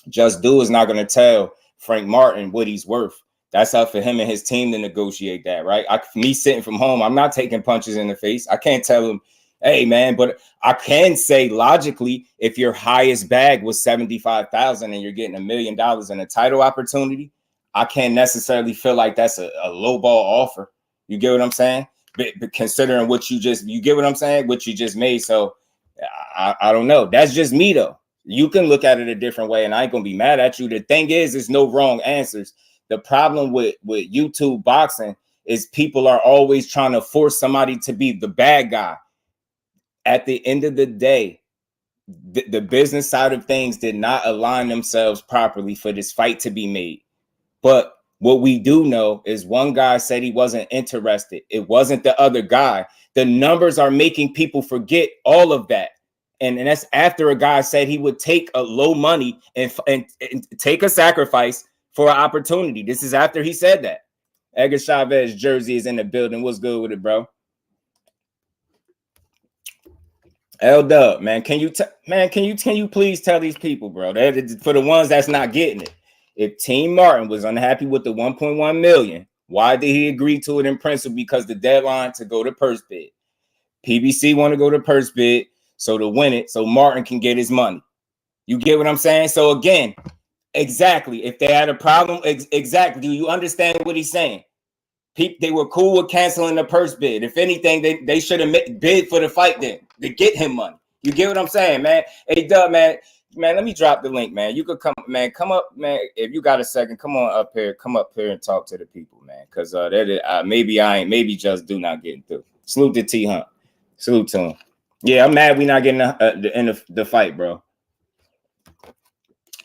[SPEAKER 3] JusDueBoxing is not going to tell Frank Martin what he's worth. That's up for him and his team to negotiate that, right? Me sitting from home, I'm not taking punches in the face. I can't tell him, hey, man, but I can say logically, if your highest bag was $75,000 and you're getting $1 million in a title opportunity, I can't necessarily feel like that's a low ball offer. You get what I'm saying? But considering what you get what I'm saying? What you just made. So I don't know. That's just me, though. You can look at it a different way, and I ain't going to be mad at you. The thing is, there's no wrong answers. The problem with YouTube boxing is people are always trying to force somebody to be the bad guy. At the end of the day, the business side of things did not align themselves properly for this fight to be made. But what we do know is one guy said he wasn't interested. It wasn't the other guy. The numbers are making people forget all of that. And that's after a guy said he would take a low money and take a sacrifice for an opportunity. This is after he said that. Edgar Chavez jersey is in the building. What's good with it, bro? L-Dub, man, can you please tell these people, bro, that for the ones that's not getting it, if Team Martin was unhappy with the 1.1 million, why did he agree to it in principle? Because the deadline to go to purse bid. PBC want to go to purse bid, so to win it, so Martin can get his money. You get what I'm saying? So again, exactly, if they had a problem, exactly, do you understand what he's saying? They were cool with canceling the purse bid. If anything, they should have bid for the fight then to get him money. You get what I'm saying, man? Hey, Dub, man, man, let me drop the link, man. You could come, man. Come up, man. If you got a second, come on up here. Come up here and talk to the people, man. Because maybe just do not getting through. Salute to T Hunt. Salute to him. Yeah, I'm mad we not getting in the fight, bro.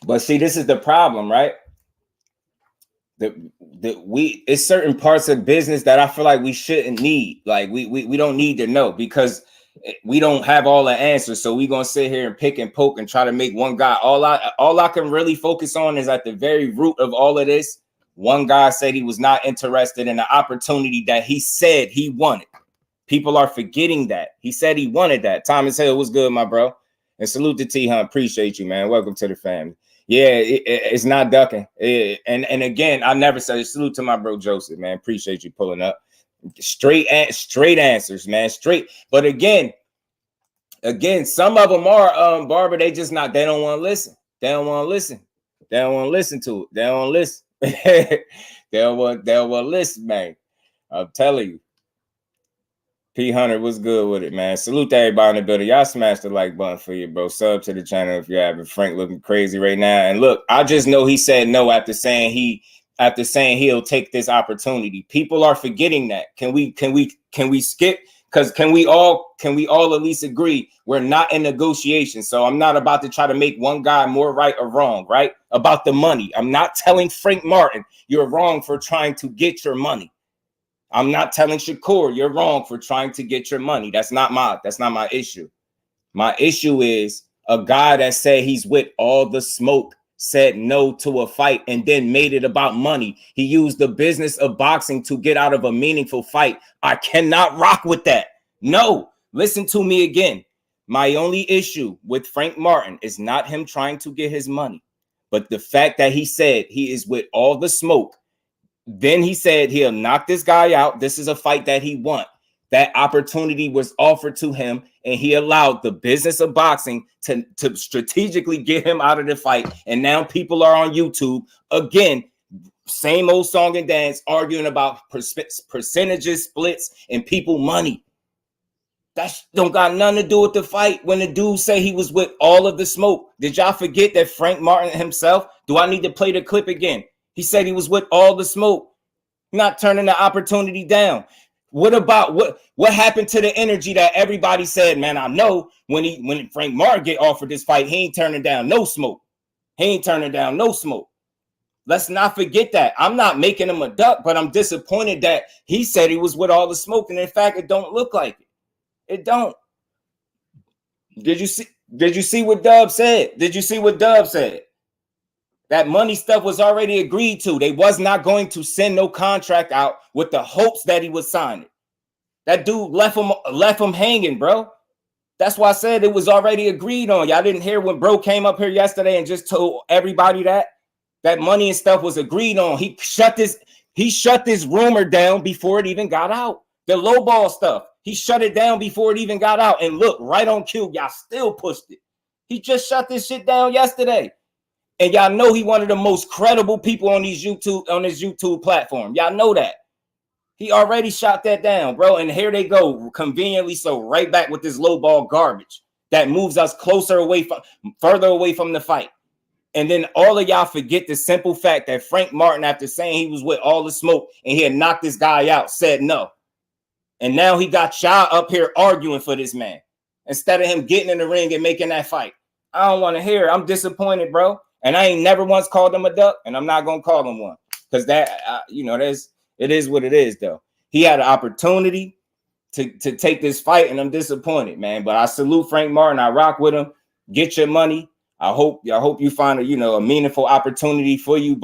[SPEAKER 3] But see, this is the problem, right? It's certain parts of business that I feel like we shouldn't need. Like we don't need to know because we don't have all the answers. So we're gonna sit here and pick and poke and try to make one guy. All I can really focus on is at the very root of all of this. One guy said he was not interested in the opportunity that he said he wanted. People are forgetting that. He said he wanted that. Thomas Hill, what's good, my bro? And salute to T Hunt. Appreciate you, man. Welcome to the family. Yeah, it's not ducking. And again, I never said it. Salute to my bro Joseph, man. Appreciate you pulling up. Straight answers, man. Straight. But again, some of them are Barber. They just not. They don't want to listen. They don't want to listen. They don't want to listen to it. They don't want to listen. They don't want to listen, man. I'm telling you. P Hunter, what's good with it, man? Salute to everybody in the building. Y'all smash the like button for you, bro. Sub to the channel if you're having Frank looking crazy right now. And look, I just know he said no after saying he'll take this opportunity. People are forgetting that. Can we skip? Because can we all at least agree we're not in negotiations? So I'm not about to try to make one guy more right or wrong, right? About the money. I'm not telling Frank Martin you're wrong for trying to get your money. I'm not telling Shakur you're wrong for trying to get your money. That's not my issue. My issue is a guy that said he's with all the smoke, said no to a fight, and then made it about money. He used the business of boxing to get out of a meaningful fight. I cannot rock with that. No, listen to me again. My only issue with Frank Martin is not him trying to get his money, but the fact that he said he is with all the smoke. Then he said he'll knock this guy out. This is a fight that he won. That opportunity was offered to him, and he allowed the business of boxing to strategically get him out of the fight. And now people are on YouTube again, same old song and dance, arguing about percentages, splits, and people money. That don't got nothing to do with the fight. When the dude say he was with all of the smoke, did y'all forget that Frank Martin himself? Do I need to play the clip again? He said he was with all the smoke, not turning the opportunity down. What about what happened to the energy that everybody said, man, I know when Frank Martin get offered this fight, he ain't turning down no smoke. He ain't turning down no smoke. Let's not forget that. I'm not making him a duck, but I'm disappointed that he said he was with all the smoke. And in fact, it don't look like it. It don't. Did you see what Dub said? Did you see what Dub said? That money stuff was already agreed to. They was not going to send no contract out with the hopes that he would sign it. That dude left him hanging, bro. That's why I said it was already agreed on. Y'all didn't hear when bro came up here yesterday and just told everybody that money and stuff was agreed on. He shut this rumor down before it even got out. The lowball stuff. He shut it down before it even got out. And look, right on cue, y'all still pushed it. He just shut this shit down yesterday. And y'all know he one of the most credible people on this YouTube platform. Y'all know that. He already shot that down, bro. And here they go, conveniently so, right back with this low ball garbage that moves us further away from the fight. And then all of y'all forget the simple fact that Frank Martin, after saying he was with all the smoke and he had knocked this guy out, said no. And now he got y'all up here arguing for this man instead of him getting in the ring and making that fight. I don't want to hear it. I'm disappointed, bro. And I ain't never once called him a duck, and I'm not gonna call him one because that, it is what it is, though. He had an opportunity to take this fight, and I'm disappointed, man. But I salute Frank Martin. I rock with him. Get your money. I hope you find a meaningful opportunity for you.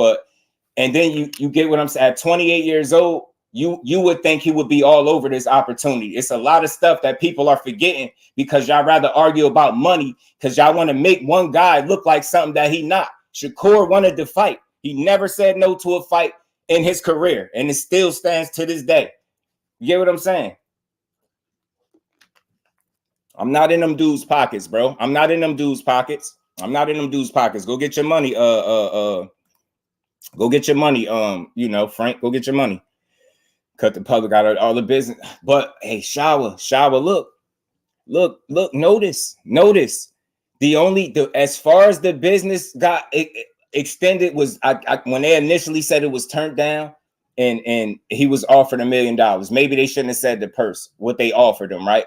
[SPEAKER 3] And then you get what I'm saying. At 28 years old, you would think he would be all over this opportunity. It's a lot of stuff that people are forgetting because y'all rather argue about money because y'all want to make one guy look like something that he not. Shakur wanted to fight. He never said no to a fight in his career, and it still stands to this day. You get what I'm saying? I'm not in them dudes' pockets, bro. I'm not in them dudes' pockets. Go get your money. Go get your money. Frank, go get your money. Cut the public out of all the business. But hey, shower, look, notice. as far as the business got extended was when they initially said it was turned down and he was offered $1 million. Maybe they shouldn't have said the purse, what they offered him, right?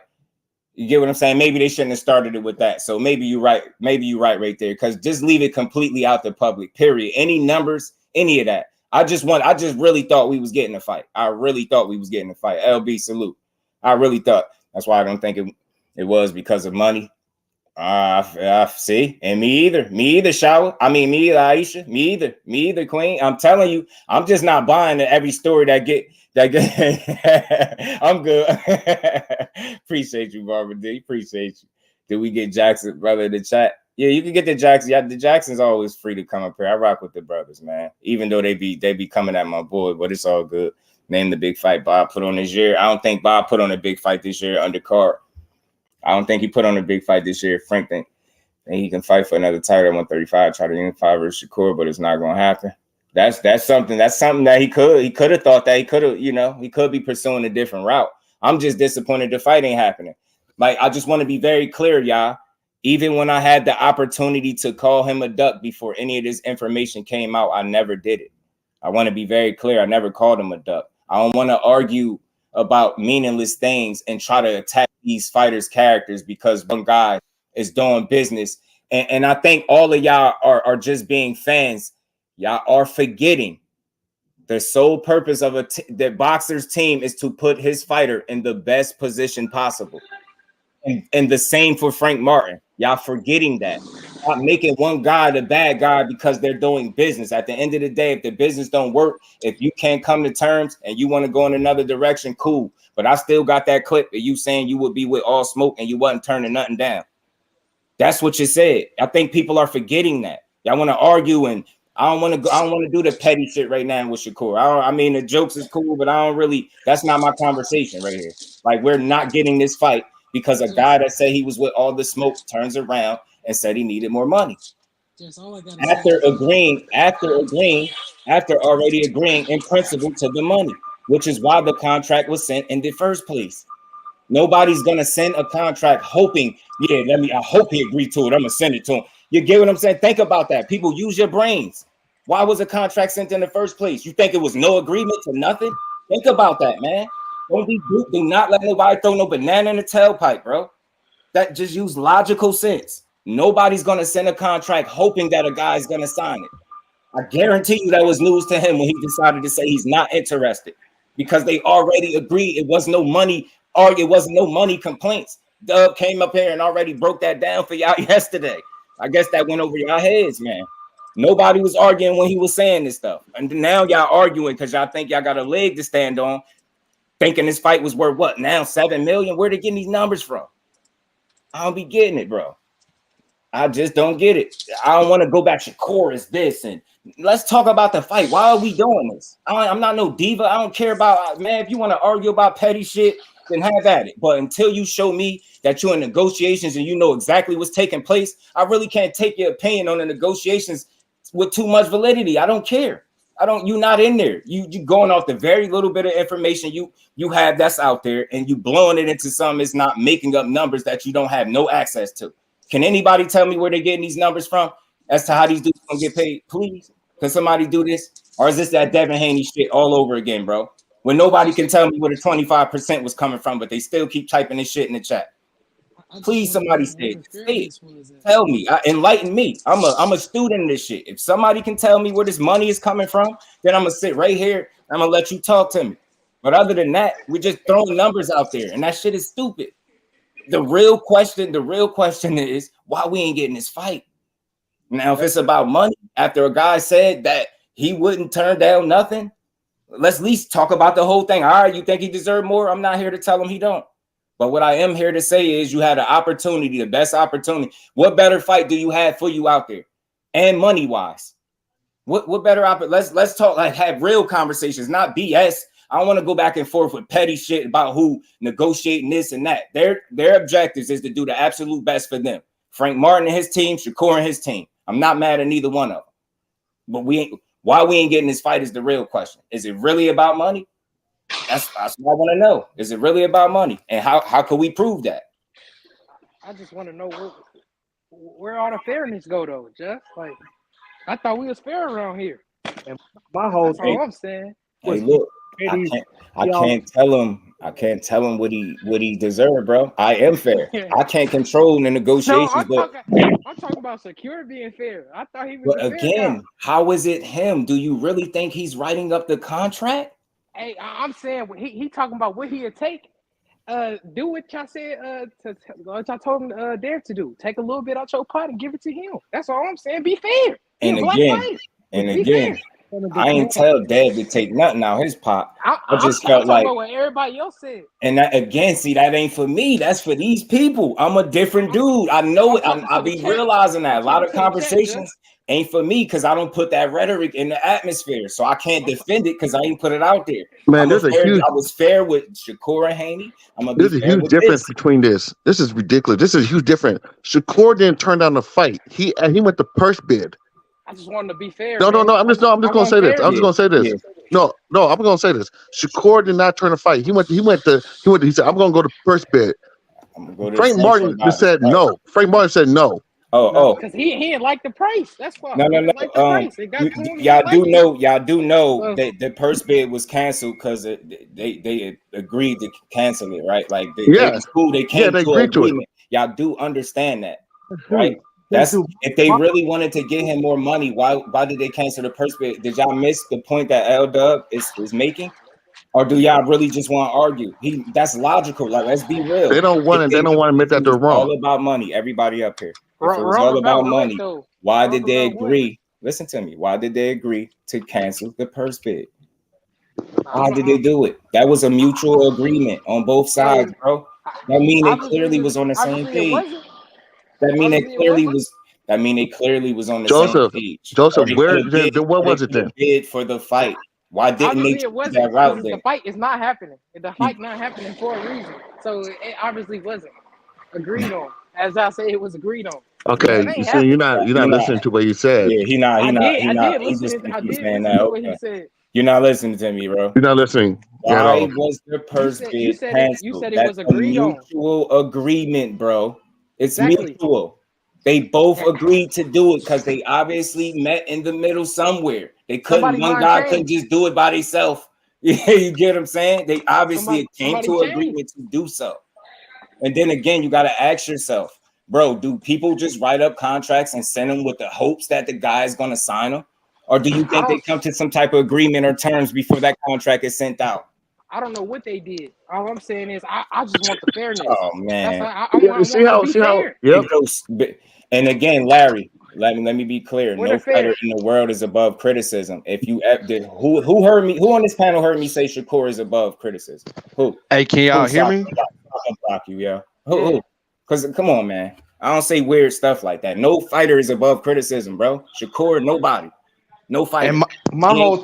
[SPEAKER 3] You get what I'm saying? Maybe they shouldn't have started it with that. So maybe you're right. Maybe you're right there. Because just leave it completely out the public, period. Any numbers, any of that. I just really thought we was getting a fight. I really thought we was getting a fight. LB, salute. I really thought. That's why I don't think it was because of money. See, and me either, Shower. I mean, me either, Aisha. Me either, Queen. I'm telling you, I'm just not buying every story that get. I'm good. Appreciate you, Barbara D. Appreciate you. Did we get Jackson, brother, in the chat? Yeah, you can get the Jackson. Yeah, the Jackson's always free to come up here. I rock with the brothers, man. Even though they be coming at my boy, but it's all good. Name the big fight Bob put on this year. I don't think Bob put on a big fight this year undercard. I don't think he put on a big fight this year. Frank think he can fight for another title at 135, try to unify versus Shakur, but it's not gonna happen. That's something that he could have thought that he could have, he could be pursuing a different route. I'm just disappointed the fight ain't happening. Like, I just want to be very clear, y'all. Even when I had the opportunity to call him a duck before any of this information came out, I never did it. I want to be very clear. I never called him a duck. I don't want to argue about meaningless things and try to attack these fighters' characters because one guy is doing business. And I think all of y'all are just being fans. Y'all are forgetting the sole purpose of the boxer's team is to put his fighter in the best position possible. And the same for Frank Martin. Y'all forgetting that. Not making one guy the bad guy because they're doing business. At the end of the day, if the business don't work, if you can't come to terms and you want to go in another direction, cool. But I still got that clip of you saying you would be with All Smoke and you wasn't turning nothing down. That's what you said. I think people are forgetting that. Y'all want to argue, and I don't want to do the petty shit right now with Shakur. I mean, the jokes is cool, but I don't really. That's not my conversation right here. Like, we're not getting this fight because a guy that said he was with All the Smoke turns around and said he needed more money. After already agreeing in principle to the money, which is why the contract was sent in the first place. Nobody's gonna send a contract hoping, I hope he agreed to it. I'm gonna send it to him. You get what I'm saying? Think about that. People, use your brains. Why was a contract sent in the first place? You think it was no agreement to nothing? Think about that, man. Don't be duped. Do not let nobody throw no banana in the tailpipe, bro. That just use logical sense. Nobody's gonna send a contract hoping that a guy's gonna sign it. I guarantee you that was news to him when he decided to say he's not interested because they already agreed. It was no money. Or it wasn't no money complaints. Dub came up here and already broke that down for y'all yesterday. I guess that went over y'all heads, man. Nobody was arguing when he was saying this stuff. And now y'all arguing because y'all think y'all got a leg to stand on, thinking this fight was worth what now? 7 million? Where they getting these numbers from? I don't be getting it, bro. I just don't get it. I don't want to go back. Shakur is this, and let's talk about the fight. Why are we doing this? I'm not no diva. I don't care about, man. If you want to argue about petty shit, then have at it. But until you show me that you're in negotiations and you know exactly what's taking place, I really can't take your opinion on the negotiations with too much validity. I don't care. You're not in there. You going off the very little bit of information you have that's out there, and you blowing it into something. It's not making up numbers that you don't have no access to. Can anybody tell me where they're getting these numbers from as to how these dudes gonna get paid? Please, can somebody do this? Or is this that Devin Haney shit all over again, bro? When nobody can tell me where the 25% was coming from, but they still keep typing this shit in the chat. Please, somebody say it. Tell me, enlighten me. I'm a student in this shit. If somebody can tell me where this money is coming from, then I'm gonna sit right here. I'm gonna let you talk to me. But other than that, we're just throwing numbers out there, and that shit is stupid. The real question is why we ain't getting this fight. Now, if it's about money, after a guy said that he wouldn't turn down nothing, let's at least talk about the whole thing. All right, you think he deserved more? I'm not here to tell him he don't. But what I am here to say is you had an opportunity, the best opportunity. What better fight do you have for you out there? And money-wise. What better opportunity? Let's talk, like, have real conversations, not BS. I don't want to go back and forth with petty shit about who negotiating this and that. Their objectives is to do the absolute best for them. Frank Martin and his team, Shakur and his team. I'm not mad at neither one of them. But why we ain't getting this fight is the real question. Is it really about money? That's what I want to know. Is it really about money? And how can we prove that?
[SPEAKER 6] I just want to know where all the fairness go though? Just like I thought we was fair around here.
[SPEAKER 7] And my whole
[SPEAKER 6] thing, I'm saying.
[SPEAKER 3] Hey, look, I can't tell him. I can't tell him what he deserved, bro. I am fair. I can't control the negotiations.
[SPEAKER 6] No, I'm talking about Secure being fair. I thought he was.
[SPEAKER 3] But again, how is it him? Do you really think he's writing up the contract?
[SPEAKER 6] Hey, I'm saying he talking about what he'd take. Do what y'all said. What y'all told him Dare to do. Take a little bit out your pot and give it to him. That's all I'm saying. Be fair.
[SPEAKER 3] And again. I ain't tell Dad to take nothing out his pot. I just felt like
[SPEAKER 6] what everybody else said.
[SPEAKER 3] And that, again, see, that ain't for me. That's for these people. I'm a different dude. I know it. I be realizing that a lot of conversations ain't for me because I don't put that rhetoric in the atmosphere. So I can't defend it because I ain't put it out there.
[SPEAKER 8] Man, I
[SPEAKER 3] was fair with Shakur and Haney.
[SPEAKER 8] There's a huge difference between this. This is ridiculous. This is a huge difference. Shakur didn't turn down the fight. He went to purse bid.
[SPEAKER 6] I just wanted to be fair.
[SPEAKER 8] No. I'm just gonna say this. I'm just gonna say this. No. I'm gonna say this. Shakur did not turn the fight. He said, I'm gonna go to first bid. Frank Martin just said no. Frank Martin said no.
[SPEAKER 6] Because he didn't like the price. That's why.
[SPEAKER 3] No. Y'all do know that the purse bid was canceled because they agreed to cancel it, right? Like they was cool. They came to an agreement. Y'all do understand that, right? That's if they really wanted to get him more money. Why did they cancel the purse bid? Did y'all miss the point that L-Dub is making, or do y'all really just want to argue? That's logical. Like, let's be real.
[SPEAKER 8] They don't want to admit that they're wrong.
[SPEAKER 3] All about money. Everybody up here. If it was all about money, why did they agree? Listen to me. Why did they agree to cancel the purse bid? Why did they do it? That was a mutual agreement on both sides, bro. That mean they clearly was on the same page. That mean they clearly was. That mean they clearly was on the same page.
[SPEAKER 8] Joseph, what was it then?
[SPEAKER 3] Bid for the fight. Why didn't they choose that route then?
[SPEAKER 6] The fight is not happening. The fight not happening for a reason. So it obviously wasn't agreed on. As I say, it was agreed on.
[SPEAKER 8] Okay, so you're not listening to what you said.
[SPEAKER 3] Yeah, he not. He's just saying that. Okay. You're not listening to me, bro.
[SPEAKER 8] You're not listening.
[SPEAKER 3] Why was the purse bid canceled?
[SPEAKER 6] You said it was agreed on.
[SPEAKER 3] Mutual agreement, bro. It's mutual. They both agreed to do it because they obviously met in the middle somewhere. They couldn't. One guy couldn't just do it by themselves. Yeah, you get what I'm saying? They obviously came to an agreement to do so. And then again, you got to ask yourself, bro, do people just write up contracts and send them with the hopes that the guy is going to sign them? Or do you think they come to some type of agreement or terms before that contract is sent out?
[SPEAKER 6] I don't know what they did. All I'm saying is I just want the fairness.
[SPEAKER 3] Oh man.
[SPEAKER 8] See how
[SPEAKER 3] yep. And again, Larry, let me be clear. No fighter in the world is above criticism. If you who heard me, who on this panel heard me say Shakur is above criticism? Who?
[SPEAKER 9] Hey, can y'all hear me?
[SPEAKER 3] I'll block you, yeah. Who? Because come on, man. I don't say weird stuff like that. No fighter is above criticism, bro. Shakur, nobody. No fighter.
[SPEAKER 9] And my whole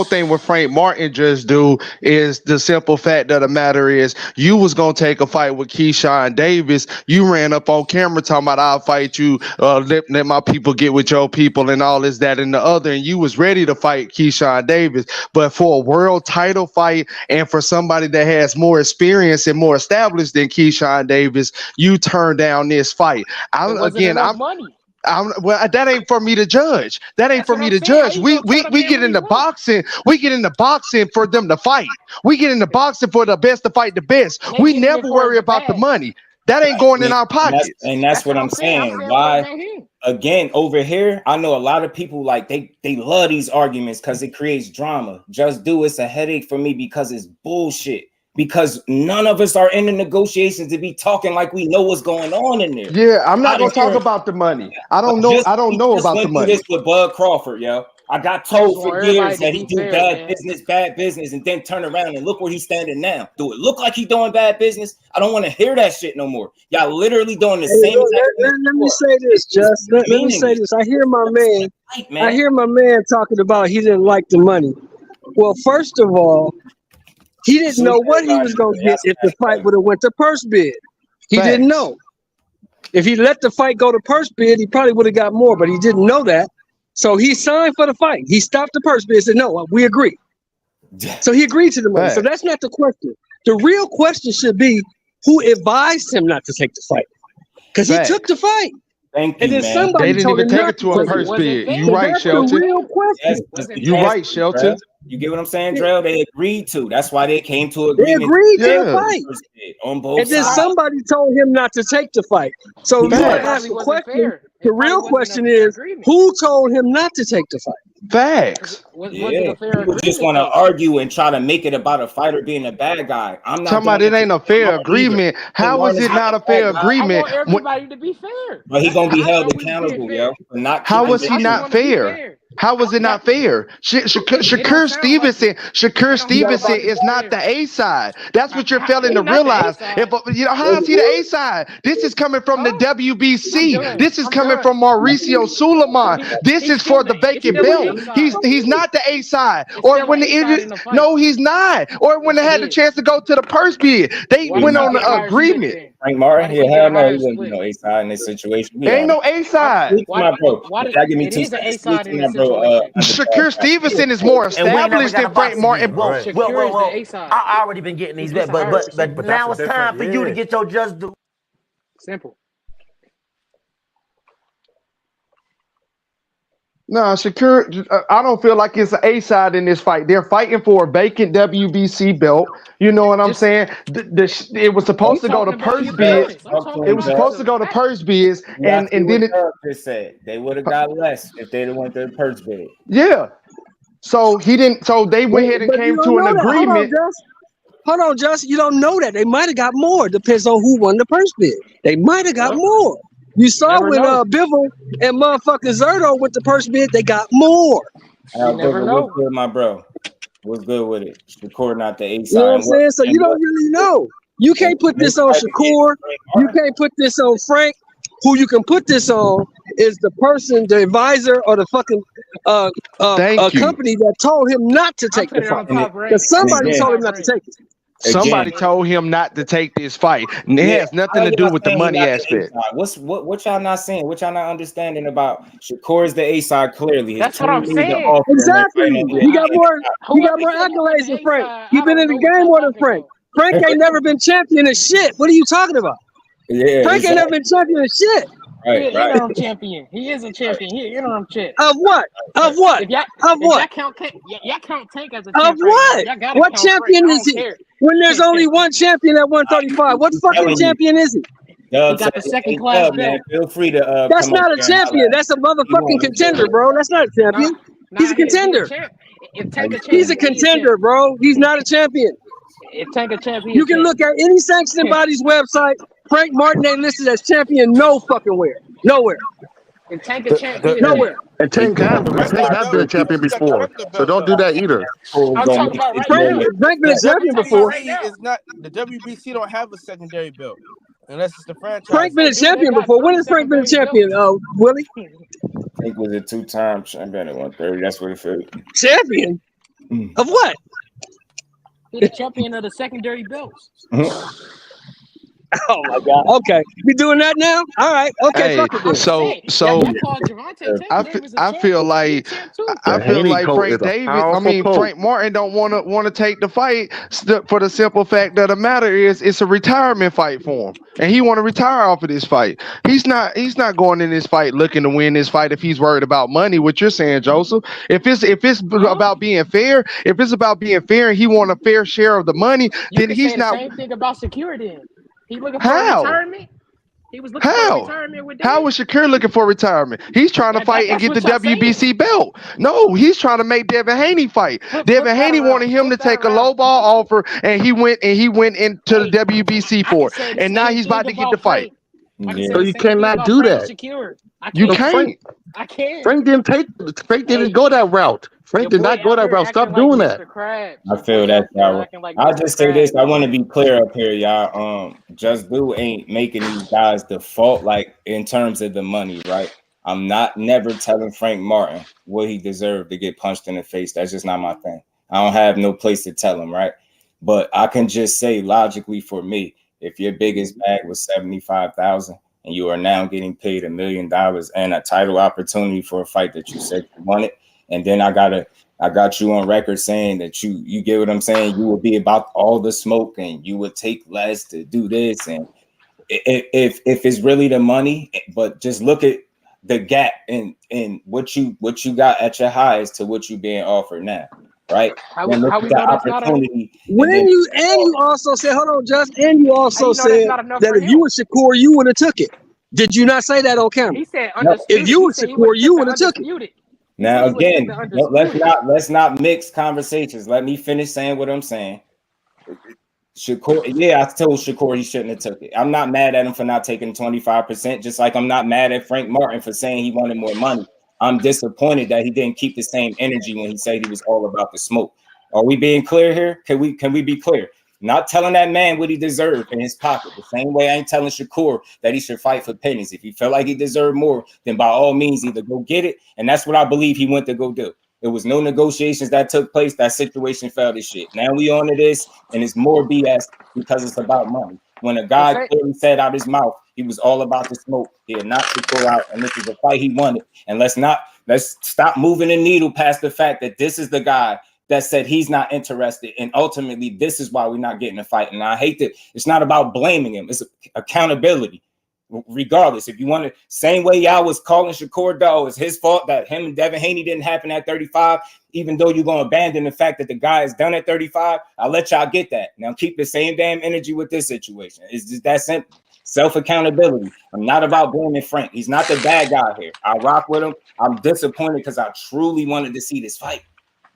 [SPEAKER 9] thing with Frank Martin just do is the simple fact of the matter is you was gonna take a fight with Keyshawn Davis. You ran up on camera talking about I'll fight you, let my people get with your people and all this, that, and the other, and you was ready to fight Keyshawn Davis. But for a world title fight and for somebody that has more experience and more established than Keyshawn Davis, you turned down this fight.
[SPEAKER 6] Money.
[SPEAKER 9] Well, that ain't for me to judge. That ain't for me to judge. We get into boxing. We get into boxing for them to fight. We get into boxing for the best to fight the best. We never worry about the money. That ain't going in our pockets.
[SPEAKER 3] And that's what I'm saying. Why? Again, over here, I know a lot of people like they love these arguments because it creates drama. Just do it's a headache for me because it's bullshit. Because none of us are in the negotiations to be talking like we know what's going on in there.
[SPEAKER 9] Yeah, I'm not gonna talk about the money. I don't know about the money.
[SPEAKER 3] This with Bud Crawford, yo. I got told for years that he do bad business, and then turn around and look where he's standing now. Do it look like he's doing bad business? I don't want to hear that shit no more. Y'all literally doing the same.
[SPEAKER 7] Let me say this, Just. Let me say this. I hear my man. I hear my man talking about he didn't like the money. Well, first of all, he didn't know what he was going to get if the fight would have went to purse bid. He didn't know. If he let the fight go to purse bid, he probably would have got more, but he didn't know that. So he signed for the fight. He stopped the purse bid and said, no, we agree. So he agreed to the money. So that's not the question. The real question should be who advised him not to take the fight. because he took the fight.
[SPEAKER 3] Thank you,
[SPEAKER 7] and then
[SPEAKER 3] man.
[SPEAKER 7] somebody
[SPEAKER 9] They didn't
[SPEAKER 7] told
[SPEAKER 9] even
[SPEAKER 7] him
[SPEAKER 9] take
[SPEAKER 7] not
[SPEAKER 9] it to a purse bid. You right,
[SPEAKER 7] that's
[SPEAKER 9] Shelton.
[SPEAKER 7] the real question.
[SPEAKER 9] You right, Shelton.
[SPEAKER 3] You get what I'm saying, Drell? They agreed to. That's why they came to
[SPEAKER 7] They
[SPEAKER 3] agreement.
[SPEAKER 7] agreed to the fight.
[SPEAKER 3] On both
[SPEAKER 7] and then
[SPEAKER 3] sides.
[SPEAKER 7] somebody told him not to take the fight. So you want to ask the question. The real question is, who told him not to take the fight?
[SPEAKER 9] Facts.
[SPEAKER 3] People just want to argue and try to make it about a fighter being a bad guy. I'm not
[SPEAKER 9] talking about it ain't a fair agreement. How is it not a fair agreement?
[SPEAKER 6] I want everybody to be fair.
[SPEAKER 3] But he gonna be held accountable, yo.
[SPEAKER 9] How was he not fair? How was it not fair? Shakur Stevenson is not the A side. That's what you're failing to realize. If you know how is he the A side? This is coming from the WBC. This is coming from Mauricio Suleiman. This is for the vacant belt. He's not the A side. Or when no, he's not. Or when they had the chance to go to the purse bid, they went on the agreement.
[SPEAKER 3] Frank Martin, hell no, he wasn't no A side in this situation.
[SPEAKER 9] There ain't no A side. Shakur Stevenson is more established than Frank Martin.
[SPEAKER 1] Well, I already been getting these bets, but now it's time for you to get your just due.
[SPEAKER 6] Simple.
[SPEAKER 9] No, Shakur, I don't feel like it's an A side in this fight. They're fighting for a vacant WBC belt. You know what I'm saying? It was supposed to go to purse bids. It was supposed to go to purse bids, and then
[SPEAKER 3] it said they would have got less if they went to the purse bid.
[SPEAKER 9] Yeah. So he didn't. So they went ahead and came to an agreement.
[SPEAKER 7] Hold on, Justin. You don't know that. They might have got more. Depends on who won the purse bid. They might have got more. You saw with Bivol and motherfucking Zerto with the purse bid, they got more.
[SPEAKER 3] You never know. What's good, my bro? What's good with it? Shakur not the A side.
[SPEAKER 7] You know what I'm saying? So you don't really know. You can't put this on Shakur. You can't put this on Frank. Who you can put this on is the person, the advisor, or the fucking company that told him not to take the fight. Because somebody told him not to take it.
[SPEAKER 9] Somebody told him not to take this fight. And it has nothing to do with the money aspect.
[SPEAKER 3] What y'all not saying? What y'all not understanding about Shakur is the A side clearly?
[SPEAKER 6] That's what I'm saying.
[SPEAKER 7] Exactly. He got more accolades than Frank. He been in the game more than Frank. Frank ain't never been champion of shit. What are you talking about?
[SPEAKER 3] Yeah,
[SPEAKER 7] Frank ain't never been champion of shit.
[SPEAKER 6] Right. Interim champion. He is a champion. He interim champion.
[SPEAKER 7] Of what? Of what? Of what?
[SPEAKER 6] Y'all count Tank as a
[SPEAKER 7] champion. Of what? What champion is he? When there's only one champion at 135, what fucking champion is he?
[SPEAKER 6] He got the second class belt.
[SPEAKER 3] Feel free to.
[SPEAKER 7] That's not a champion. That's a motherfucking contender, bro. That's not a champion. He's a contender. He's a contender, bro. He's not a champion.
[SPEAKER 6] If Tank a champion,
[SPEAKER 7] you can look at any sanctioned body's website. Frank Martin ain't listed as champion no fucking where. Nowhere.
[SPEAKER 6] And Tank a champion.
[SPEAKER 7] Nowhere.
[SPEAKER 8] And Tank has been a champion before. So don't do that either.
[SPEAKER 6] I'm talking about right now.
[SPEAKER 7] Frank been a champion before.
[SPEAKER 10] It's not the WBC don't have a secondary belt. Unless it's the franchise.
[SPEAKER 7] Frank been a champion before. When has Frank been a champion, Willie?
[SPEAKER 3] Frank was a 2-time champion at 130. That's what it feels.
[SPEAKER 7] Champion? Of what?
[SPEAKER 6] He's the champion of the secondary belts.
[SPEAKER 7] Oh my God. Okay. We doing that now? All right. Okay.
[SPEAKER 9] Hey, so I feel like Frank Davis, Frank Martin don't want to take the fight for the simple fact that the matter is it's a retirement fight for him. And he want to retire off of this fight. He's not going in this fight looking to win this fight if he's worried about money, what you're saying, Joseph. If it's about being fair, and he want a fair share of the money, then he's not.
[SPEAKER 6] Same thing about security. He looking for retirement. He was looking for retirement with
[SPEAKER 9] How was Shakur looking for retirement? He's trying to fight and get the WBC belt. No, he's trying to make Devin Haney fight. Devin Haney wanted him to take a low ball offer, and he went into the WBC for it. And now he's about to get the fight.
[SPEAKER 8] So you cannot do that.
[SPEAKER 9] You can't.
[SPEAKER 6] I can't.
[SPEAKER 8] Frank didn't go that route. Frank did not go that route. Stop doing that.
[SPEAKER 3] I feel that, y'all. I'll just say this. I want to be clear up here, y'all. JusDueBoxing ain't making these guys default, like, in terms of the money, right? I'm never telling Frank Martin what he deserved to get punched in the face. That's just not my thing. I don't have no place to tell him, right? But I can just say logically for me, if your biggest bag was $75,000 and you are now getting paid $1 million and a title opportunity for a fight that you said you wanted, and then I got you on record saying that you get what I'm saying, you will be about all the smoke and you would take less to do this, and if it's really the money, but just look at the gap in what you got at your highest to what you being offered now, right?
[SPEAKER 6] How we know that's not a
[SPEAKER 7] when you also said, hold on, Just, and you also said that if you were Shakur, you would have took it. Did you not say that on camera?
[SPEAKER 6] He said undisputed.
[SPEAKER 7] If you were Shakur, you would have took it.
[SPEAKER 3] Now again, let's not mix conversations. Let me finish saying what I'm saying. Shakur, yeah, I told Shakur he shouldn't have took it. I'm not mad at him for not taking 25%, just like I'm not mad at Frank Martin for saying he wanted more money. I'm disappointed that he didn't keep the same energy when he said he was all about the smoke. Are we being clear here? Can we be clear? Not telling that man what he deserved in his pocket. The same way I ain't telling Shakur that he should fight for pennies. If he felt like he deserved more, then by all means, either go get it. And that's what I believe he went to go do. There was no negotiations that took place. That situation fell to shit. Now we on to this, and it's more BS because it's about money. When a guy clearly said out his mouth he was all about the smoke, he had not to go out, and this is a fight he wanted. And let's stop moving the needle past the fact that this is the guy that said he's not interested, and ultimately this is why we're not getting a fight. And I hate that it's not about blaming him; it's accountability. Regardless, if you want to, same way y'all was calling Shakur Doe, it's his fault that him and Devin Haney didn't happen at 35, even though you're going to abandon the fact that the guy is done at 35, I'll let y'all get that. Now keep the same damn energy with this situation. It's just that simple. Self-accountability. I'm not about blaming Frank. He's not the bad guy here. I rock with him. I'm disappointed because I truly wanted to see this fight.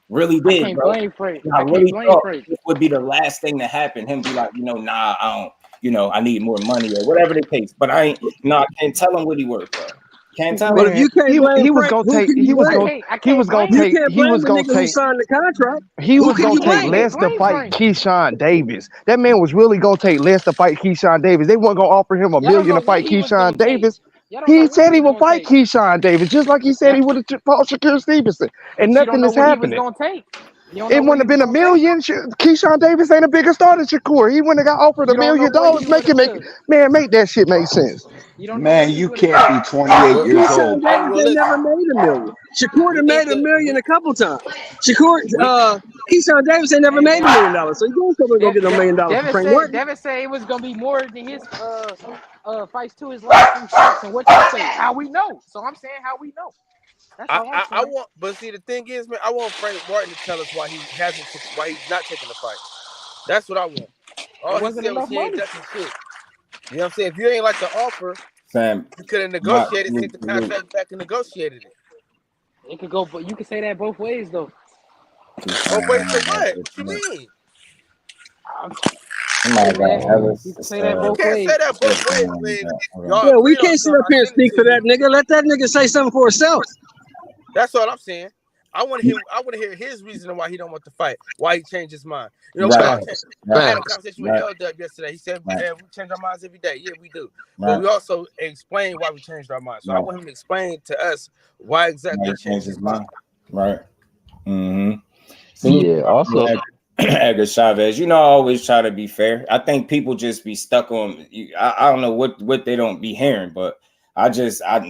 [SPEAKER 3] Really did,
[SPEAKER 6] I can't
[SPEAKER 3] bro.
[SPEAKER 6] blame Frank.
[SPEAKER 3] I really thought this would be the last thing to happen. Him be like, nah, I don't. I need more money or whatever the case. But I can't tell him what he worth, bro. Can't tell him.
[SPEAKER 7] But if you can't blame
[SPEAKER 9] he was
[SPEAKER 7] Frank,
[SPEAKER 9] gonna take he was gonna take
[SPEAKER 7] signed the contract.
[SPEAKER 9] He was gonna take less to fight Keyshawn Davis. That man was really gonna take less to fight Keyshawn Davis. They weren't gonna offer him $1 million to fight Keyshawn Davis. He said he would fight Keyshawn Davis, just like he said he would have fought Shakur Stevenson, and nothing is happening. It wouldn't have been $1 million. Keyshawn Davis ain't a bigger star than Shakur. He wouldn't have got offered $1 million. Make that shit make sense.
[SPEAKER 11] Man, you can't be 28 years old.
[SPEAKER 7] They never made $1 million. Shakur done made $1 million a couple times. Keyshawn Davis ain't never made $1 million, so you don't go get $1 million from Frank Martin.
[SPEAKER 6] Devin said it was gonna be more than his fights to his last 2 shots, and what you say? How we know? So I'm saying how we know.
[SPEAKER 10] I want, but see, the thing is, man, I want Frank Martin to tell us why he's not taking the fight. That's what I want. All he said was he ain't ducking shit. You know what I'm saying? If you ain't like the offer,
[SPEAKER 3] Sam,
[SPEAKER 10] you could have negotiated, take the contract back and negotiated it.
[SPEAKER 6] It could go, but you can say that both ways, though.
[SPEAKER 10] Both ways for what? What you mean?
[SPEAKER 6] You can say that both ways.
[SPEAKER 10] You can't say that both ways, man.
[SPEAKER 7] Yeah, we can't sit up here and speak for that nigga. Let that nigga say something for himself.
[SPEAKER 10] That's all I'm saying. I want to hear his reason why he don't want to fight. Why he changed his mind. I had a conversation with LW yesterday. He said, "Man, we change our minds every day." Yeah, we do. But we also explain why we changed our minds. So I want him to explain to us why exactly he changed his mind.
[SPEAKER 3] Right. Mm-hmm. So
[SPEAKER 9] yeah. Also,
[SPEAKER 3] Edgar Chavez, I always try to be fair. I think people just be stuck on. I don't know what they don't be hearing, but I'm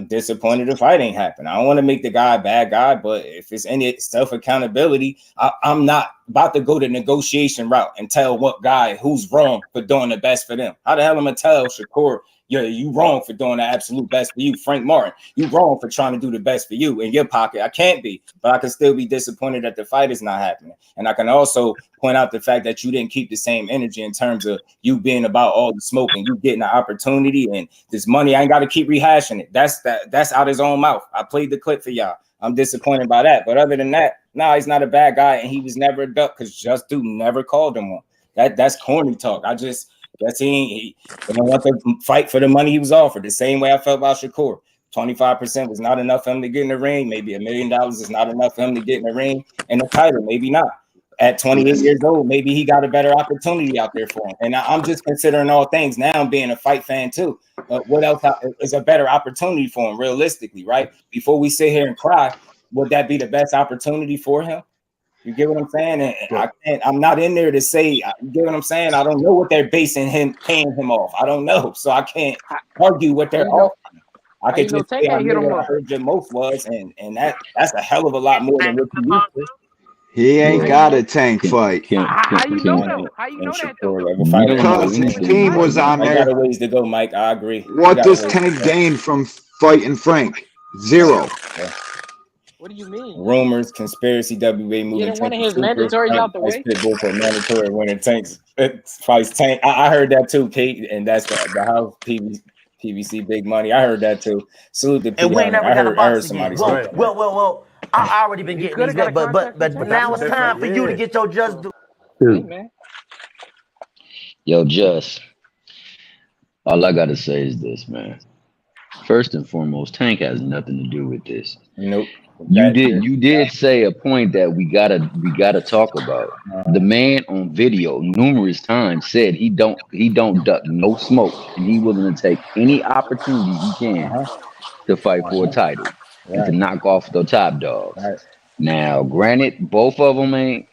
[SPEAKER 3] disappointed the fight ain't happen. I don't want to make the guy a bad guy, but if it's any self-accountability, I'm not about to go the negotiation route and tell what guy who's wrong for doing the best for them. How the hell am I gonna tell Shakur, you wrong for doing the absolute best for you? Frank Martin, you wrong for trying to do the best for you in your pocket. I can't be, but I can still be disappointed that the fight is not happening. And I can also point out the fact that you didn't keep the same energy in terms of you being about all the smoke and you getting the opportunity and this money. I ain't got to keep rehashing it. That's out his own mouth. I played the clip for y'all. I'm disappointed by that. But other than that, he's not a bad guy, and he was never a duck because JusDueBoxing never called him one. That's corny talk. He didn't want to fight for the money he was offered. The same way I felt about Shakur. 25% was not enough for him to get in the ring. Maybe $1 million is not enough for him to get in the ring. And the title, maybe not. At 28 years old, maybe he got a better opportunity out there for him. And I'm just considering all things now. I'm being a fight fan too. What else is a better opportunity for him realistically, right? Before we sit here and cry, would that be the best opportunity for him? You get what I'm saying? And I'm not in there to say, you get what I'm saying? I don't know what they're basing paying him off. I don't know. So I can't argue what they're offering. I could just say I heard the most was, and that's a hell of a lot more than what you used to.
[SPEAKER 11] He ain't got a tank fight.
[SPEAKER 6] How you know though? How you know that though?
[SPEAKER 11] Because his team was on
[SPEAKER 3] I
[SPEAKER 11] there.
[SPEAKER 3] got a ways to go, Mike. I agree.
[SPEAKER 11] What does Tank gain from fighting Frank? 0.
[SPEAKER 6] What do you mean?
[SPEAKER 3] Rumors, conspiracy, WA moving.
[SPEAKER 6] Getting one of his mandatories out the way.
[SPEAKER 3] Pitbull for mandatory winner Tanks fights Tank. I heard that too, Kate, and that's the house PVC big money. I heard that too. Salute the
[SPEAKER 1] and we ain't never got a box again.
[SPEAKER 3] Well.
[SPEAKER 1] I already been getting these bet, but now it's time for you to get your just do.
[SPEAKER 6] Hey, man.
[SPEAKER 12] Yo, Just. All I gotta say is this, man. First and foremost, Tank has nothing to do with this.
[SPEAKER 3] Nope.
[SPEAKER 12] You did say a point that we gotta talk about. The man on video numerous times said he don't duck no smoke, and he willing to take any opportunity he can to fight for a title and to knock off the top dogs. Now, granted, both of them ain't